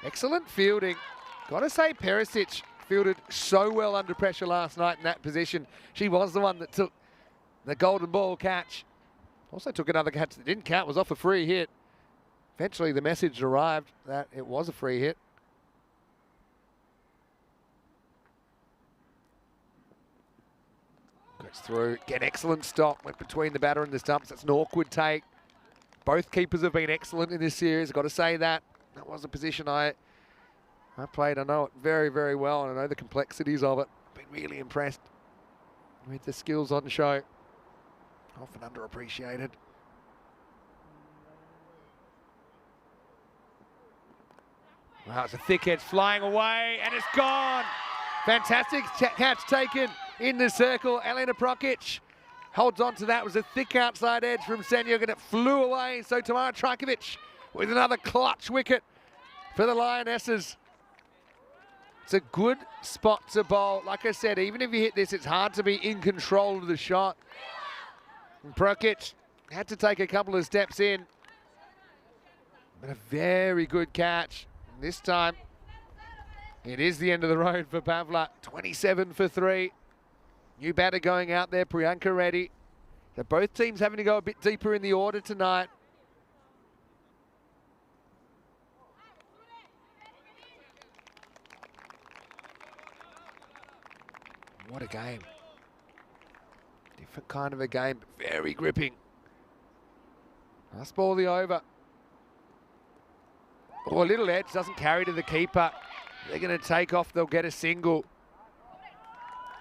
excellent fielding. Got to say, Perisic fielded so well under pressure last night in that position. She was the one that took the golden ball catch. Also took another catch that didn't count, was off a free hit. Eventually the message arrived that it was a free hit. Goes through, again, excellent stop, went between the batter and the stumps. That's an awkward take. Both keepers have been excellent in this series, got to say that. That was a position I played. I know it very, very well, and I know the complexities of it. Been really impressed with the skills on show. Often underappreciated. Wow, it's a thick edge flying away, and it's gone. Fantastic catch taken in the circle. Elena Prokic holds on to that. It was a thick outside edge from Senjug, and it flew away. So Tamara Trajkovic with another clutch wicket for the Lionesses. It's a good spot to bowl. Like I said, even if you hit this, it's hard to be in control of the shot. And Prokic had to take a couple of steps in. But a very good catch. And this time, it is the end of the road for Pavla. 27 for 3. New batter going out there, Priyanka Reddy. So both teams having to go a bit deeper in the order tonight. What a game. Different kind of a game, but very gripping. Last ball of the over. Oh, a little edge, doesn't carry to the keeper. They're going to take off, they'll get a single.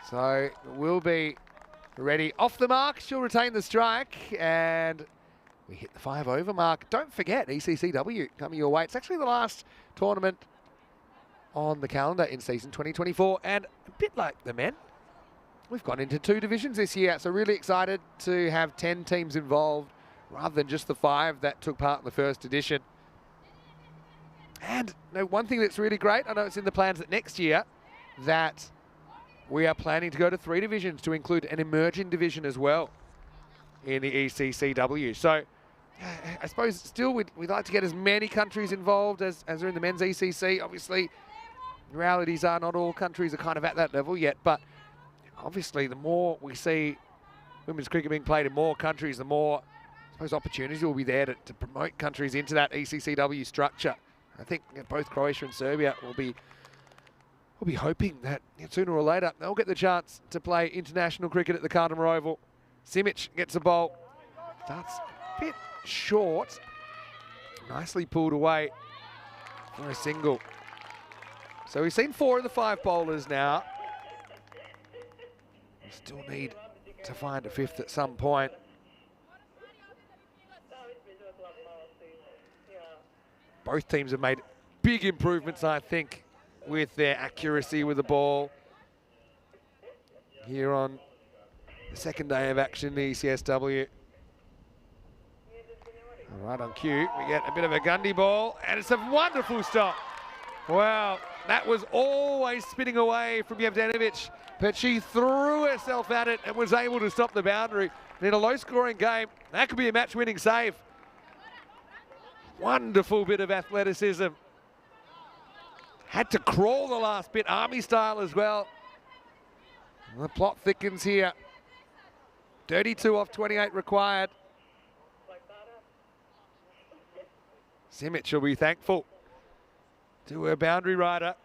So it will be Reddy off the mark. She'll retain the strike, and we hit the 5 over mark. Don't forget, ECC-W coming your way. It's actually the last tournament on the calendar in season 2024, and a bit like the men, we've gone into 2 divisions this year, so really excited to have 10 teams involved rather than just the 5 that took part in the first edition. And one thing that's really great, I know it's in the plans that next year, that we are planning to go to 3 divisions to include an emerging division as well in the ECC-W. So I suppose still we'd like to get as many countries involved as are in the men's ECC. Obviously, the realities are not all countries are kind of at that level yet, but obviously the more we see women's cricket being played in more countries, the more, I suppose, opportunities will be there to promote countries into that ECC-W structure. I think both Croatia and Serbia will be hoping that sooner or later they'll get the chance to play international cricket at the Cardimer Oval. Simic gets a bowl. Starts a bit short. Nicely pulled away for a single. So we've seen 4 of the 5 bowlers now. We still need to find a 5th at some point. Both teams have made big improvements, I think, with their accuracy with the ball. Here on the second day of action, the ECS-W. All right, on cue, we get a bit of a Gundy ball, and it's a wonderful stop. Wow, that was always spinning away from Yevdanovic, but she threw herself at it and was able to stop the boundary. And in a low-scoring game, that could be a match-winning save. Wonderful bit of athleticism. Had to crawl the last bit, army style as well. And the plot thickens here. 32 off 28 required. Simic will be thankful to her boundary rider.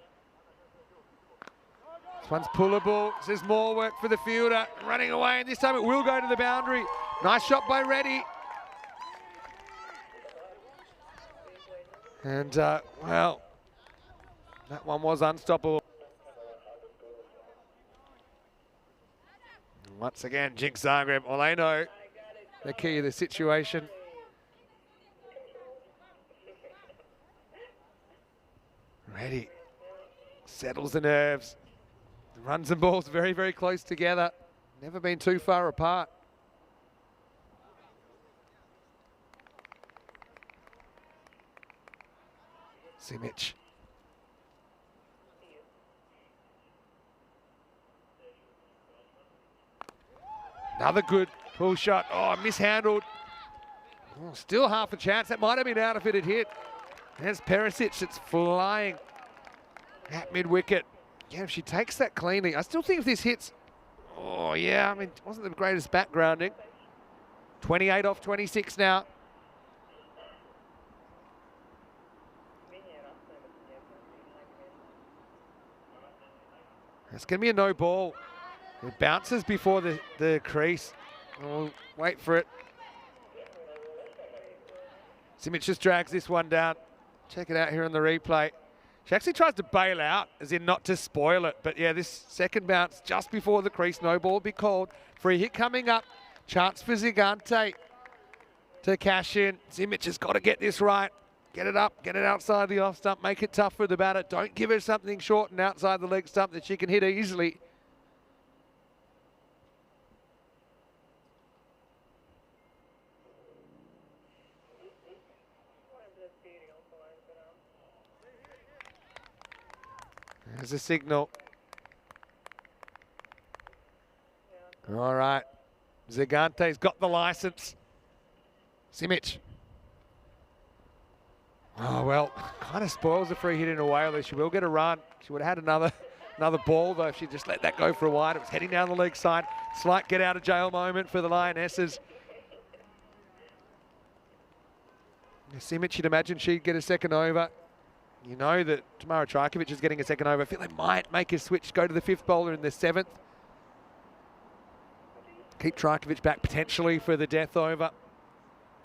This one's pullable. This is more work for the fielder. Running away, and this time it will go to the boundary. Nice shot by Reddy. And, well, that one was unstoppable. And once again, Jinx Zagreb, well, they know the key of the situation. Reddy settles the nerves. The runs and balls very, very close together. Never been too far apart. Simic. Another good pull shot. Oh, mishandled. Oh, still half a chance. That might have been out if it had hit. There's Perisic. It's flying at mid-wicket. Yeah, if she takes that cleanly. I still think if this hits... Oh, yeah, I mean, it wasn't the greatest backgrounding. 28 off 26 now. It's going to be a no ball. It bounces before the crease. We'll wait for it. Simic just drags this one down. Check it out here on the replay. She actually tries to bail out, as in not to spoil it. But yeah, this second bounce just before the crease. No ball will be called. Free hit coming up. Chance for Zigante to cash in. Simic has got to get this right. Get it up, get it outside the off stump, make it tough for the batter. Don't give her something short and outside the leg stump that she can hit easily. There's a signal. All right. Zigante's got the license. Simic. Oh, well, kind of spoils the free hit in a way, although she will get a run. She would have had another ball, though, if she just let that go for a wide. It was heading down the leg side. Slight get out of jail moment for the Lionesses. Simic, you'd imagine she'd get a second over. You know that Tamara Trajkovic is getting a second over. I feel they might make a switch, go to the fifth bowler in the seventh. Keep Trajkovic back potentially for the death over.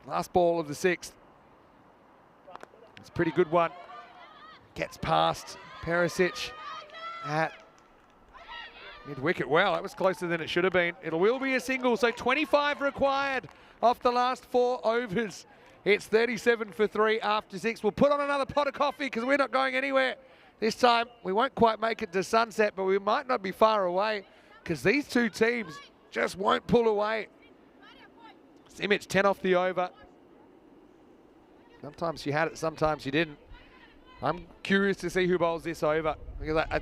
Last ball of the sixth. It's a pretty good one. Gets past Perisic at mid-wicket. Well, that was closer than it should have been. It will be a single, so 25 required off the last 4 overs. It's 37 for 3 after 6. We'll put on another pot of coffee because we're not going anywhere. This time, we won't quite make it to sunset, but we might not be far away because these two teams just won't pull away. Simic 10 off the over. Sometimes she had it, sometimes she didn't. I'm curious to see who bowls this over because I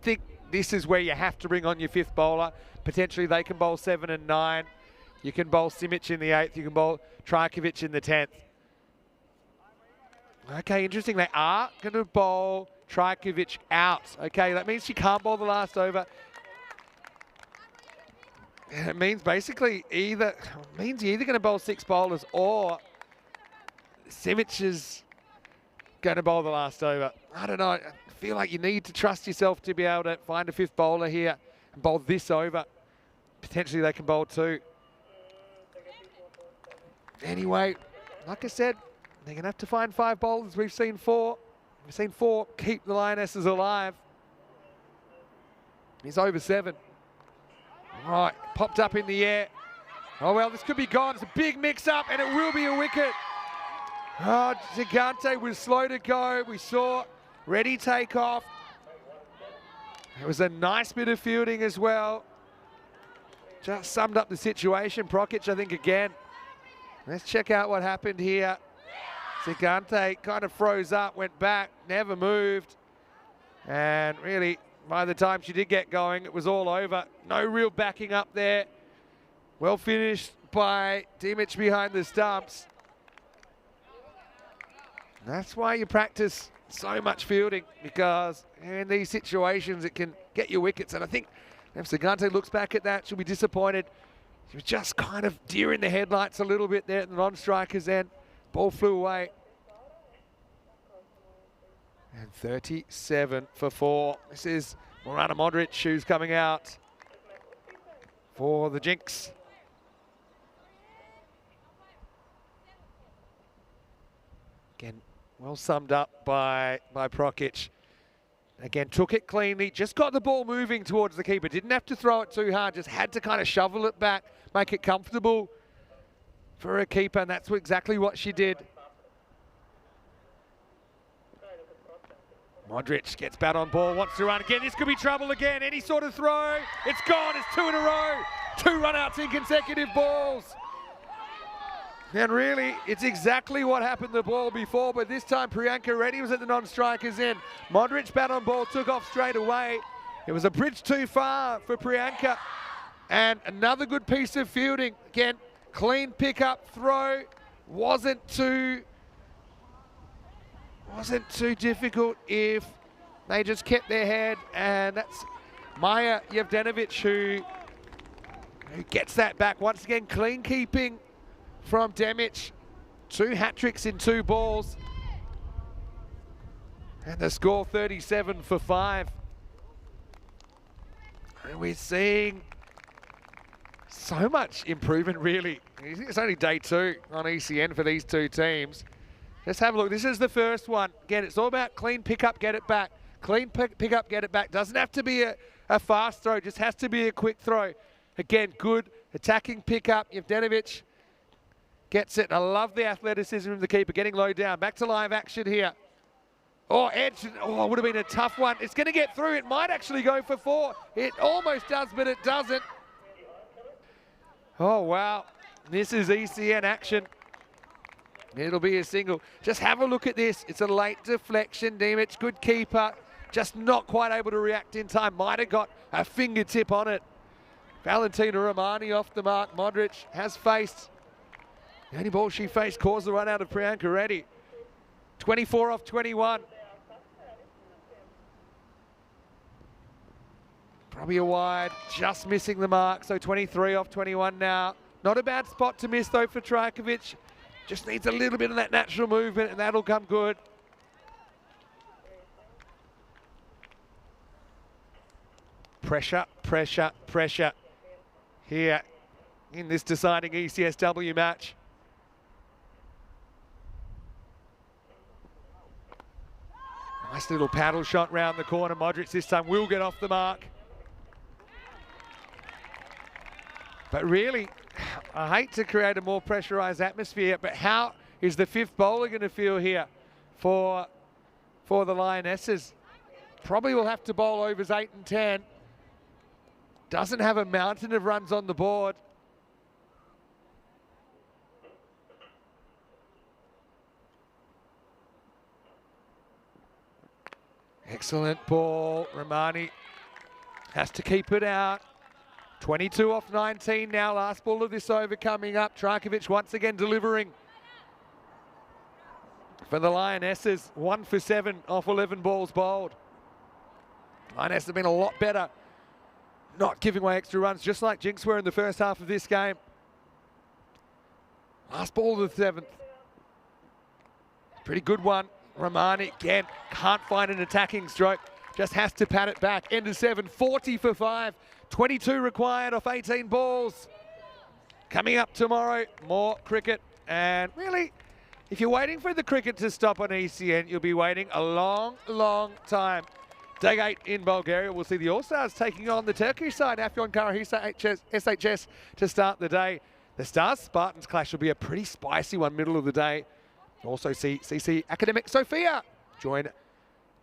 think this is where you have to bring on your fifth bowler. Potentially they can bowl 7 and 9. You can bowl Simic in the 8th. You can bowl Trajkovic in the 10th. Okay, interesting. They are going to bowl Trajkovic out. Okay, that means she can't bowl the last over. It means basically you're either going to bowl 6 bowlers or Simic is going to bowl the last over. I don't know. I feel like you need to trust yourself to be able to find a fifth bowler here and bowl this over. Potentially they can bowl 2. Anyway, like I said, they're going to have to find 5 bowlers. We've seen 4. We've seen 4 keep the Lionesses alive. He's over 7. Right, popped up in the air. Oh, well, this could be gone. It's a big mix-up, and it will be a wicket. Oh, Zigante was slow to go. We saw ready take off. It was a nice bit of fielding as well. Just summed up the situation. Prokic, I think, again. Let's check out what happened here. Zigante kind of froze up, went back, never moved. And really, by the time she did get going, it was all over. No real backing up there. Well finished by Dimic behind the stumps. That's why you practice so much fielding, because in these situations it can get you wickets. And I think if Zigante looks back at that, she'll be disappointed. She was just kind of deer in the headlights a little bit there at the non-strikers end. Ball flew away. And 37 for 4. This is Morana Modric who's coming out for the Jinx. Again, well summed up by Prokic. Again, took it cleanly, just got the ball moving towards the keeper. Didn't have to throw it too hard, just had to kind of shovel it back, make it comfortable for a keeper, and that's exactly what she did. Modric gets bat on ball, wants to run again. This could be trouble again. Any sort of throw, it's gone. It's 2 in a row. 2 run-outs in consecutive balls. And really, it's exactly what happened the ball before, but this time Priyanka Reddy was at the non-strikers end. Modric bat on ball, took off straight away. It was a bridge too far for Priyanka. And another good piece of fielding. Again, clean pick-up, throw, wasn't too difficult if they just kept their head, and that's Maya Yevdanovic who gets that back. Once again, clean keeping from Demic. 2 hat-tricks in 2 balls. And the score 37 for 5. And we're seeing so much improvement, really. It's only day 2 on ECN for these 2 teams. Let's have a look. This is the first one. Again, it's all about clean pick-up, get it back. Clean pick-up, get it back. Doesn't have to be a fast throw, just has to be a quick throw. Again, good attacking pick-up. Yevdanovic gets it. I love the athleticism of the keeper, getting low down. Back to live action here. Oh, edge. Oh, would have been a tough one. It's going to get through. It might actually go for 4. It almost does, but it doesn't. Oh, wow. This is ECN action. It'll be a single. Just have a look at this. It's a late deflection. Demic, good keeper. Just not quite able to react in time. Might have got a fingertip on it. Valentina Romani off the mark. Modric has faced. The only ball she faced caused the run out of Priyanka Reddy. 24 off 21. Probably a wide, just missing the mark. So 23 off 21 now. Not a bad spot to miss though for Trajkovic. Just needs a little bit of that natural movement and that'll come good. Pressure, pressure, pressure here in this deciding ECS-W match. Nice little paddle shot round the corner. Modric this time will get off the mark. But really, I hate to create a more pressurised atmosphere, but how is the 5th bowler going to feel here for the Lionesses? Probably will have to bowl overs 8 and 10. Doesn't have a mountain of runs on the board. Excellent ball. Romani has to keep it out. 22 off 19 now. Last ball of this over coming up. Trajkovic once again delivering for the Lionesses. 1 for 7 off 11 balls bowled. Lionesses have been a lot better, not giving away extra runs, just like Jinx were in the first half of this game. Last ball of the 7th. Pretty good one. Romani again can't find an attacking stroke. Just has to pat it back. End of 7, 40 for 5. 22 required off 18 balls. Coming up tomorrow, more cricket. And really, if you're waiting for the cricket to stop on ECN, you'll be waiting a long, long time. Day 8 in Bulgaria, we'll see the All-Stars taking on the Turkish side, Afyon Karahisar SHS to start the day. The Stars-Spartans clash will be a pretty spicy one middle of the day. Also see CC Academic Sofia join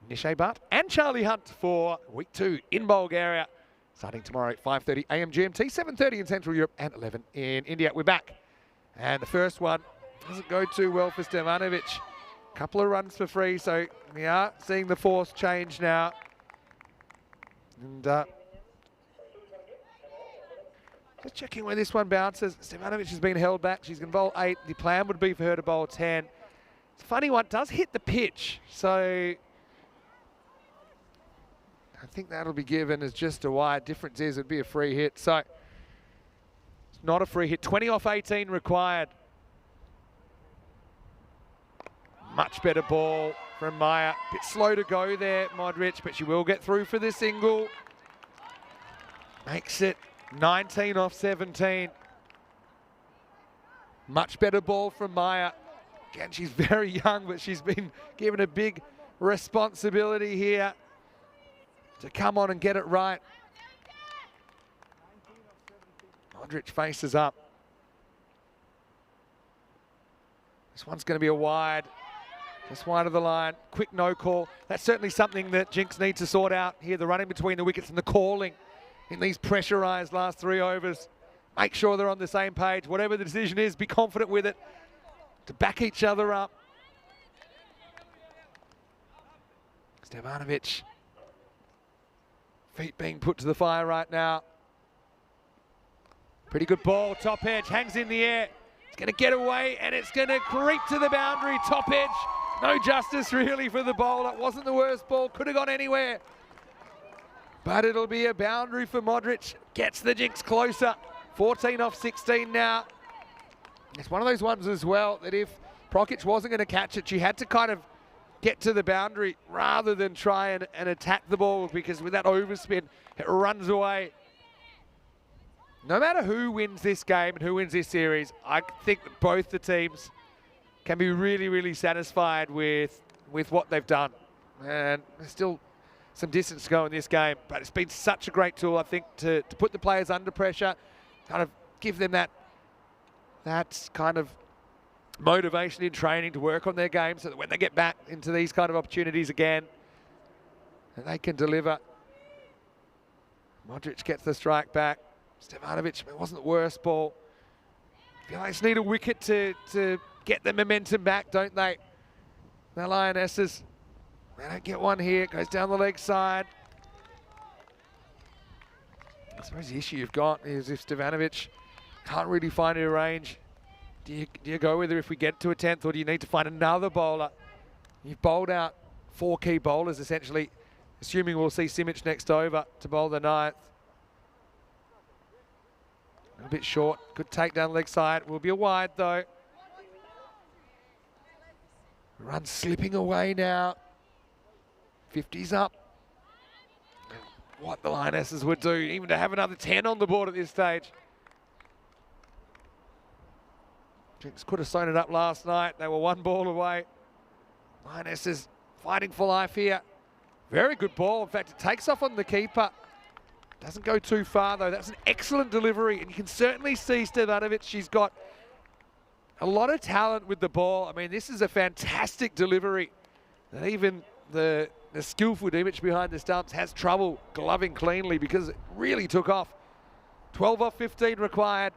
Nishay Bhatt and Charlie Hunt for week 2 in Bulgaria. Starting tomorrow at 5:30 AM GMT, 7:30 in Central Europe and 11 in India. We're back. And the first one doesn't go too well for Stevanovic. Couple of runs for free, so we are seeing the force change now. And just checking where this one bounces. Stevanovic has been held back. She's going to bowl 8. The plan would be for her to bowl 10. It's a funny one. Does hit the pitch, so I think that'll be given as just a wide. Difference is it'd be a free hit. So it's not a free hit. 20 off 18 required. Much better ball from Maya. Bit slow to go there, Modric, but she will get through for the single. Makes it 19 off 17. Much better ball from Maya. Again, she's very young, but she's been given a big responsibility here to come on and get it right. Modric faces up. This one's going to be a wide. Just wide of the line. Quick no call. That's certainly something that Jinx needs to sort out here. The running between the wickets and the calling in these pressurised last 3 overs. Make sure they're on the same page. Whatever the decision is, be confident with it to back each other up. Stevanovic. Feet being put to the fire right now. Pretty good ball. Top edge. Hangs in the air. It's going to get away, and it's going to creep to the boundary, top edge. No justice really for the bowler. It wasn't the worst ball, could have gone anywhere. But it'll be a boundary for Modric. Gets the Jinx closer. 14 off 16 now. It's one of those ones as well that if Prokic wasn't going to catch it, she had to kind of get to the boundary rather than try and attack the ball, because with that overspin, it runs away. No matter who wins this game and who wins this series, I think that both the teams can be really, really satisfied with what they've done. And there's still some distance to go in this game, but it's been such a great tool, I think, to put the players under pressure, kind of give them that kind of motivation in training to work on their game, so that when they get back into these kind of opportunities again, that they can deliver. Modric gets the strike back. Stevanovic, it wasn't the worst ball. I feel like they just need a wicket to get the momentum back, don't they? The Lionesses, they don't get one here. It goes down the leg side. I suppose the issue you've got is if Stevanovic can't really find a range, do you go with her if we get to a 10th, or do you need to find another bowler? You've bowled out 4 key bowlers, essentially, assuming we'll see Simic next over to bowl the 9th. A bit short, good take down the leg side. Will be a wide though. Run slipping away now. 50's up. What the Lionesses would do, even to have another 10 on the board at this stage. Jinx could have sewn it up last night. They were 1 ball away. Lionesses fighting for life here. Very good ball. In fact, it takes off on the keeper. Doesn't go too far though. That's an excellent delivery, and you can certainly see Stevanovic. She's got a lot of talent with the ball. I mean, this is a fantastic delivery that even the skillful Dimic behind the stumps has trouble gloving cleanly, because it really took off. 12 off 15 required.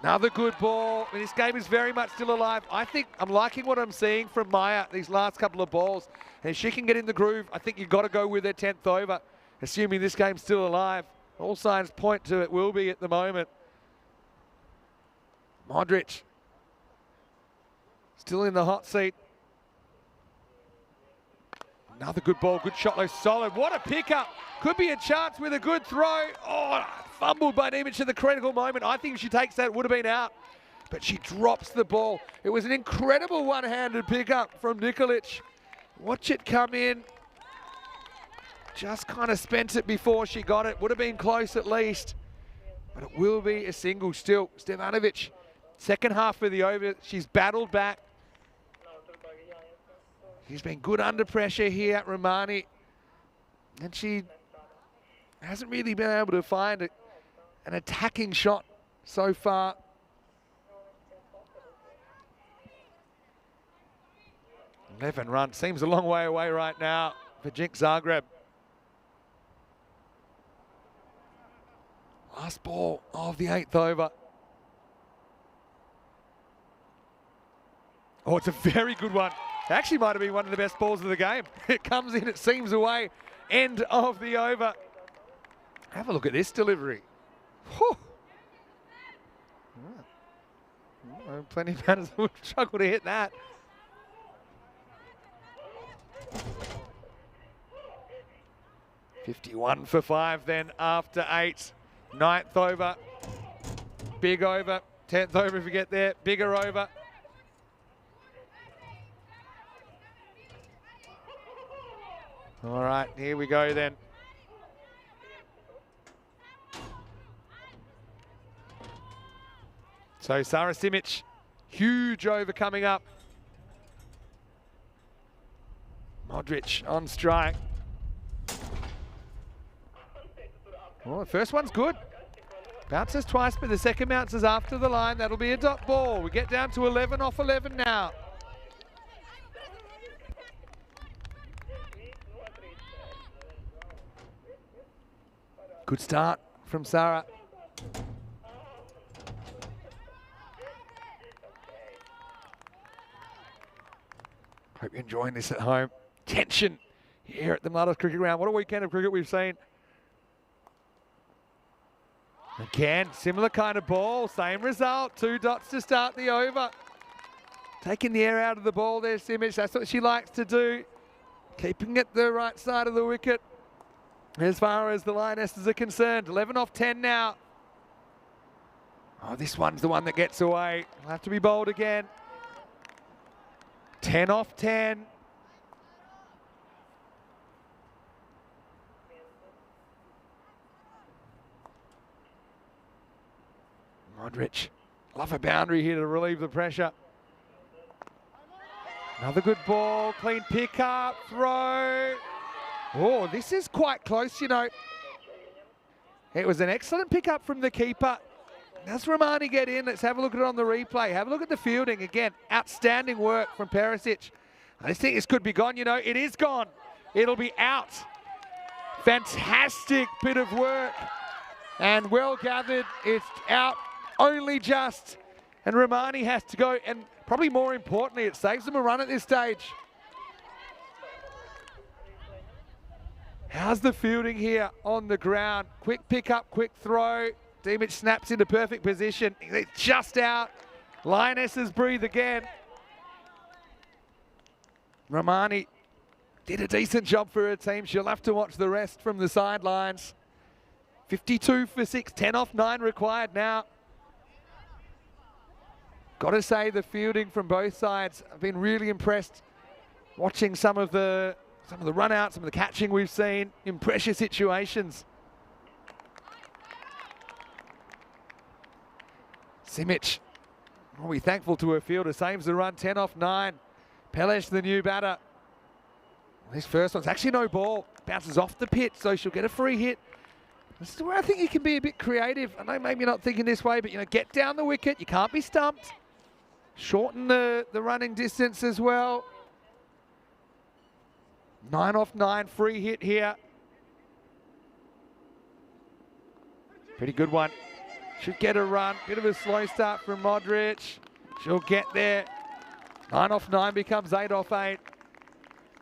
Another good ball. I mean, this game is very much still alive. I think I'm liking what I'm seeing from Maya these last couple of balls. And if she can get in the groove, I think you've got to go with her 10th over, assuming this game's still alive. All signs point to it will be at the moment. Modric still in the hot seat. Another good ball, good shot though, solid. What a pickup. Could be a chance with a good throw. Oh, fumbled by Dimic at the critical moment. I think if she takes that, it would have been out. But she drops the ball. It was an incredible one-handed pickup from Nikolic. Watch it come in. Just kind of spent it before she got it. Would have been close at least. But it will be a single still. Stevanovic, second half of the over. She's battled back. She's been good under pressure here at Romani. And she hasn't really been able to find an attacking shot so far. Eleven runs. Seems a long way away right now for Jinx Zagreb. Last ball of the 8th over. Oh, it's a very good one. Actually might have been one of the best balls of the game. It comes in, it seams away. End of the over. Have a look at this delivery. Whew. Well, plenty of batters would struggle to hit that. $51 for 5 then after 8. 9th over. Big over. 10th over if you get there. Bigger over. All right, here we go then. So Sara Simic, huge over coming up. Modric on strike. Well, the first one's good. Bounces twice, but the second bounces after the line. That'll be a dot ball. We get down to 11 off 11 now. Good start from Sara. Hope you're enjoying this at home. Tension here at the Mother's Cricket Ground. What a weekend of cricket we've seen. Again, similar kind of ball, same result. 2 dots to start the over. Taking the air out of the ball there, Simic. That's what she likes to do. Keeping it the right side of the wicket as far as the Lionesses are concerned. 11 off 10 now. Oh, this one's the one that gets away. Will have to be bowled again. 10 off 10. Modric, love a boundary here to relieve the pressure. Another good ball, clean pick up, throw. Oh, this is quite close, you know. It was an excellent pick up from the keeper. Does Romani get in? Let's have a look at it on the replay. Have a look at the fielding. Again, outstanding work from Perisic. I just think this could be gone, you know. It is gone. It'll be out. Fantastic bit of work. And well gathered. It's out only just. And Romani has to go. And probably more importantly, it saves them a run at this stage. How's the fielding here on the ground? Quick pick up, quick throw. Dimic snaps into perfect position. It's just out. Lionesses breathe again. Romani did a decent job for her team. She'll have to watch the rest from the sidelines. 52 for 6, 10 off 9 required now. Got to say the fielding from both sides. I've been really impressed watching some of the run out, some of the catching we've seen in pressure situations. Simic, we'll be thankful to her fielder, saves the run, 10 off 9. Pelesh, the new batter. This first one's actually no ball, bounces off the pitch, so she'll get a free hit. This is where I think you can be a bit creative. I know maybe you're not thinking this way, but you know, get down the wicket, you can't be stumped. Shorten the running distance as well. 9 off 9, free hit here. Pretty good one. Should get a run. Bit of a slow start from Modric. She'll get there. 9 off 9 becomes 8 off 8.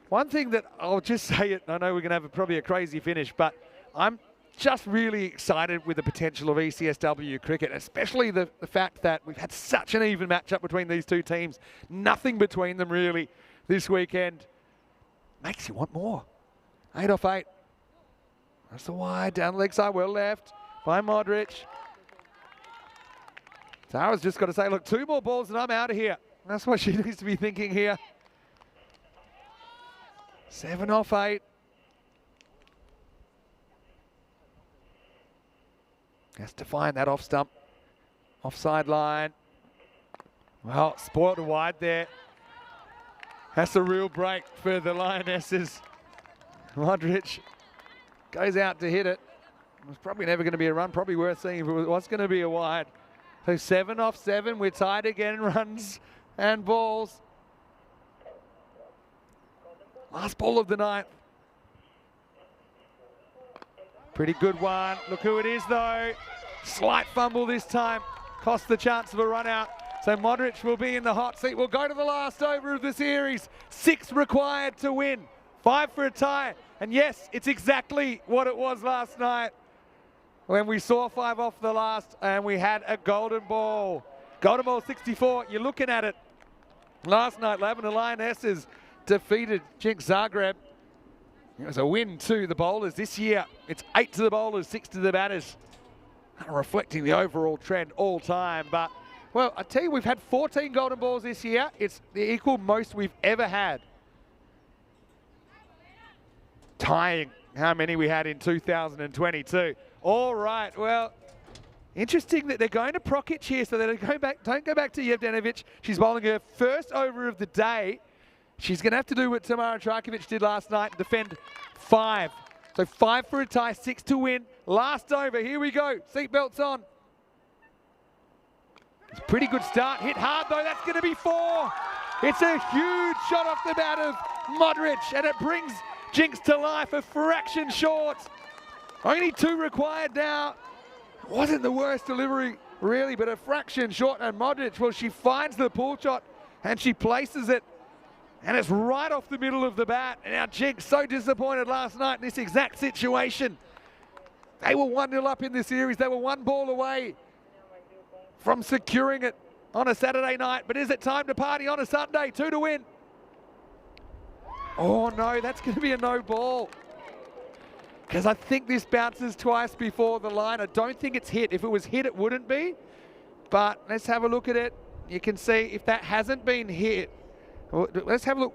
One thing that I'll just say it, I know we're going to have probably a crazy finish, but I'm just really excited with the potential of ECS-W cricket, especially the fact that we've had such an even matchup between these two teams. Nothing between them really this weekend. Makes you want more. 8 off 8. That's the wide, down the leg side, well left by Modric. Zara's just got to say, look, 2 more balls and I'm out of here. That's what she needs to be thinking here. 7 off 8. Has to find that off stump, offside line. Well, spoiled wide there. That's a real break for the Lionesses. Modric goes out to hit it. It was probably never going to be a run, probably worth seeing if it was going to be a wide. So 7 off 7, we're tied again in runs and balls. Last ball of the ninth. Pretty good one. Look who it is though. Slight fumble this time. Cost the chance of a run out. So Modric will be in the hot seat. We'll go to the last over of the series. 6 required to win. 5 for a tie. And yes, it's exactly what it was last night when we saw 5 off the last and we had a golden ball. Golden ball 64. You're looking at it. Last night, Lavender Lionesses defeated Jinx Zagreb. It was a win to the bowlers this year. It's 8 to the bowlers, 6 to the batters. Reflecting the overall trend all time. But, well, I tell you, we've had 14 golden balls this year. It's the equal most we've ever had. Tying how many we had in 2022. All right, well, interesting that they're going to Prokic here, so they don't go back to Yevdanovic. She's bowling her first over of the day. She's going to have to do what Tamara Trajkovic did last night and defend 5. So 5 for a tie, 6 to win. Last over, here we go. Seatbelts on. It's a pretty good start. Hit hard though, that's going to be 4. It's a huge shot off the bat of Modric, and it brings Jinx to life, a fraction short. Only 2 required now. It wasn't the worst delivery, really, but a fraction short. And Modric, well, she finds the pull shot and she places it. And it's right off the middle of the bat. And now Jinx so disappointed last night in this exact situation. They were 1-0 up in the series. They were one ball away from securing it on a Saturday night. But is it time to party on a Sunday? 2 to win. Oh no, that's going to be a no ball. Because I think this bounces twice before the line. I don't think it's hit. If it was hit, it wouldn't be. But let's have a look at it. You can see if that hasn't been hit. Let's have a look.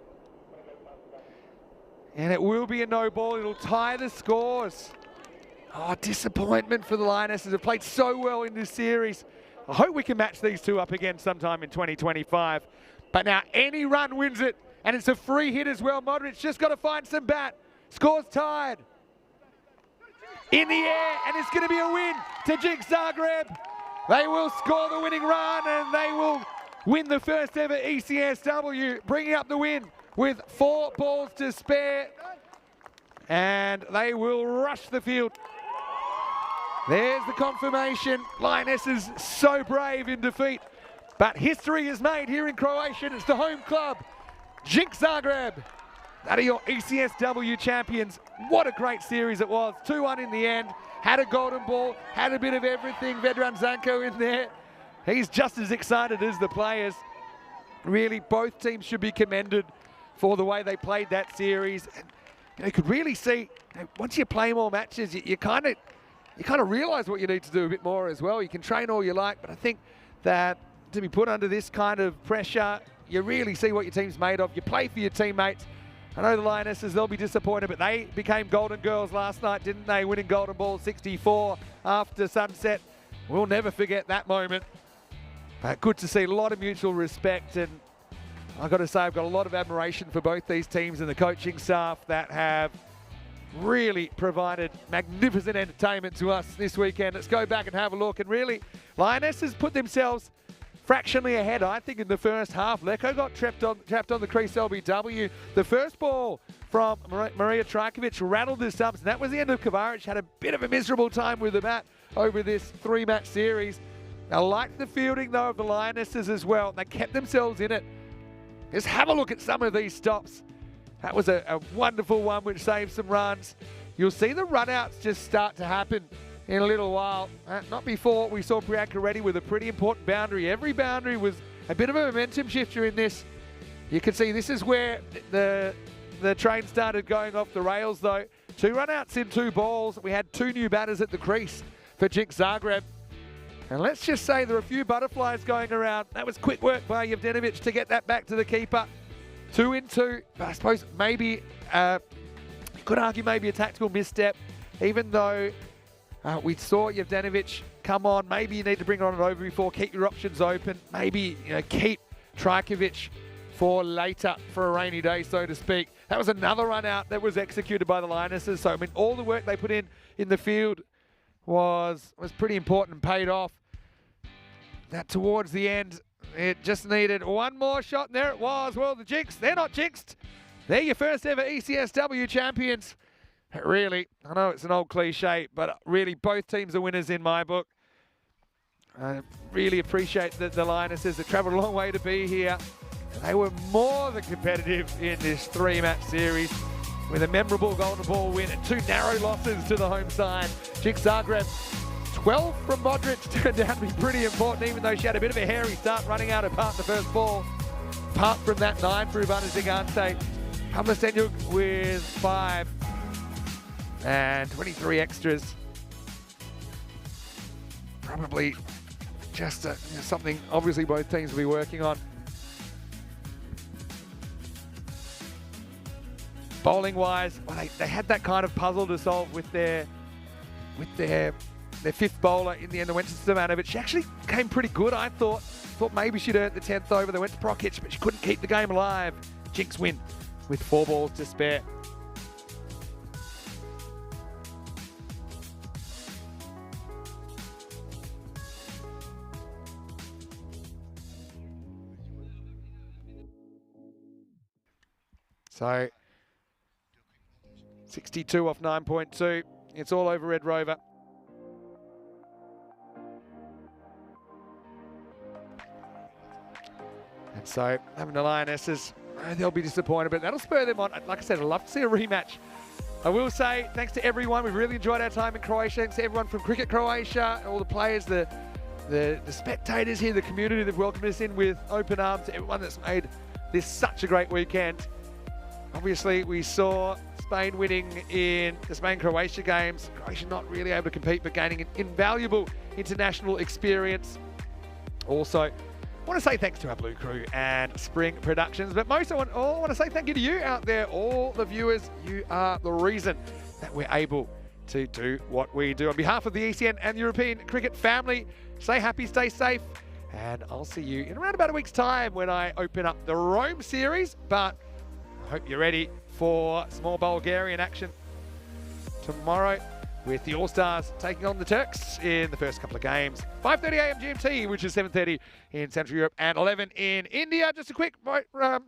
And it will be a no ball. It'll tie the scores. Oh, disappointment for the Lionesses. Have played so well in this series. I hope we can match these two up again sometime in 2025. But now any run wins it. And it's a free hit as well. Modric just got to find some bat. Scores tied. In the air, and it's going to be a win to Jinx Zagreb. They will score the winning run, and they will win the first ever ECS-W, bringing up the win with 4 balls to spare. And they will rush the field. There's the confirmation. Lionesses so brave in defeat. But history is made here in Croatia. It's the home club, Jinx Zagreb. That are your ECS-W champions. What a great series it was. 2-1 in the end. Had a golden ball. Had a bit of everything. Vedran Zanko in there. He's just as excited as the players. Really, both teams should be commended for the way they played that series. And you could really see, once you play more matches, you kind of realise what you need to do a bit more as well. You can train all you like, but I think that to be put under this kind of pressure, you really see what your team's made of. You play for your teammates. I know the Lionesses, they'll be disappointed, but they became Golden Girls last night, didn't they? Winning Golden Ball 64 after sunset. We'll never forget that moment. But good to see a lot of mutual respect, and I've got to say I've got a lot of admiration for both these teams and the coaching staff that have really provided magnificent entertainment to us this weekend. Let's go back and have a look. And really, Lionesses put themselves fractionally ahead, I think, in the first half. Leko got trapped on the crease LBW. The first ball from Maria Trajkovic rattled the stumps, and that was the end of Kavaric. Had a bit of a miserable time with the bat over this 3-match series. I like the fielding, though, of the Lionesses as well. They kept themselves in it. Just have a look at some of these stops. That was a wonderful one which saved some runs. You'll see the run-outs just start to happen in a little while. Not before we saw Priyanka Reddy with a pretty important boundary. Every boundary was a bit of a momentum shifter in this. You can see this is where the train started going off the rails, though. 2 run-outs in 2 balls. We had 2 new batters at the crease for Jinx Zagreb. And let's just say there are a few butterflies going around. That was quick work by Yevdenovic to get that back to the keeper. 2 in 2. But I suppose maybe, you could argue maybe a tactical misstep, even though we saw Yevdenovic come on. Maybe you need to bring it on and over before. Keep your options open. Maybe keep Trajkovic for later, for a rainy day, so to speak. That was another run out that was executed by the Lionesses. So, I mean, all the work they put in the field was pretty important and paid off. That towards the end, it just needed one more shot, and there it was. Well, the Jinx, they're not jinxed. They're your first ever ECS-W champions. Really, I know it's an old cliche, but really both teams are winners in my book. I really appreciate the Lionesses that travelled a long way to be here. They were more than competitive in this 3-match series with a memorable golden ball win and 2 narrow losses to the home side. Jinx Zagreb, 12 from Modric turned out to be pretty important, even though she had a bit of a hairy start running out of part in the first ball. Apart from that, 9 for Ivana Zigante. Pavlasenyuk with 5 and 23 extras. Probably just something obviously both teams will be working on. Bowling wise, well, they had that kind of puzzle to solve with their 5th bowler in the end. They went to Stamanovic. She actually came pretty good, I thought. Thought maybe she'd earned the 10th over. They went to Prokic, but she couldn't keep the game alive. Jinx win with 4 balls to spare. So 62 off 9.2. It's all over Red Rover. And so having the Lionesses, they'll be disappointed, but that'll spur them on. Like I said, I'd love to see a rematch I will say thanks to everyone. We've really enjoyed our time in Croatia. Thanks to everyone from Cricket Croatia, all the players, the spectators here, the community that have welcomed us in with open arms, everyone that's made this such a great weekend. Obviously, we saw Spain winning in the Spain-Croatia games. Croatia not really able to compete, but gaining an invaluable international experience. Also, I want to say thanks to our Blue Crew and Spring Productions, but most I want to say thank you to you out there, all the viewers. You are the reason that we're able to do what we do. On behalf of the ECN and European cricket family, stay happy, stay safe, and I'll see you in around about a week's time when I open up the Rome series. But I hope you're ready for small Bulgarian action tomorrow with the All-Stars taking on the Turks in the first couple of games. 5:30 a.m. GMT, which is 7:30 in Central Europe and 11 in India. Just a quick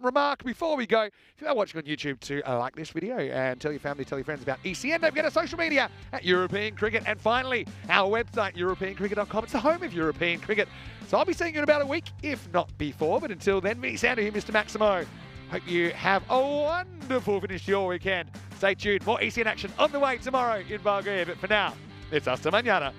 remark before we go. If you are watching on YouTube, to like this video and tell your family, tell your friends about ECN. Don't forget our social media at European Cricket. And finally, our website, EuropeanCricket.com. It's the home of European Cricket. So I'll be seeing you in about a week, if not before. But until then, me, Sander here, Mr. Maximo. Hope you have a wonderful finish to your weekend. Stay tuned. More ECN action on the way tomorrow in Bulgaria. But for now, it's hasta mañana.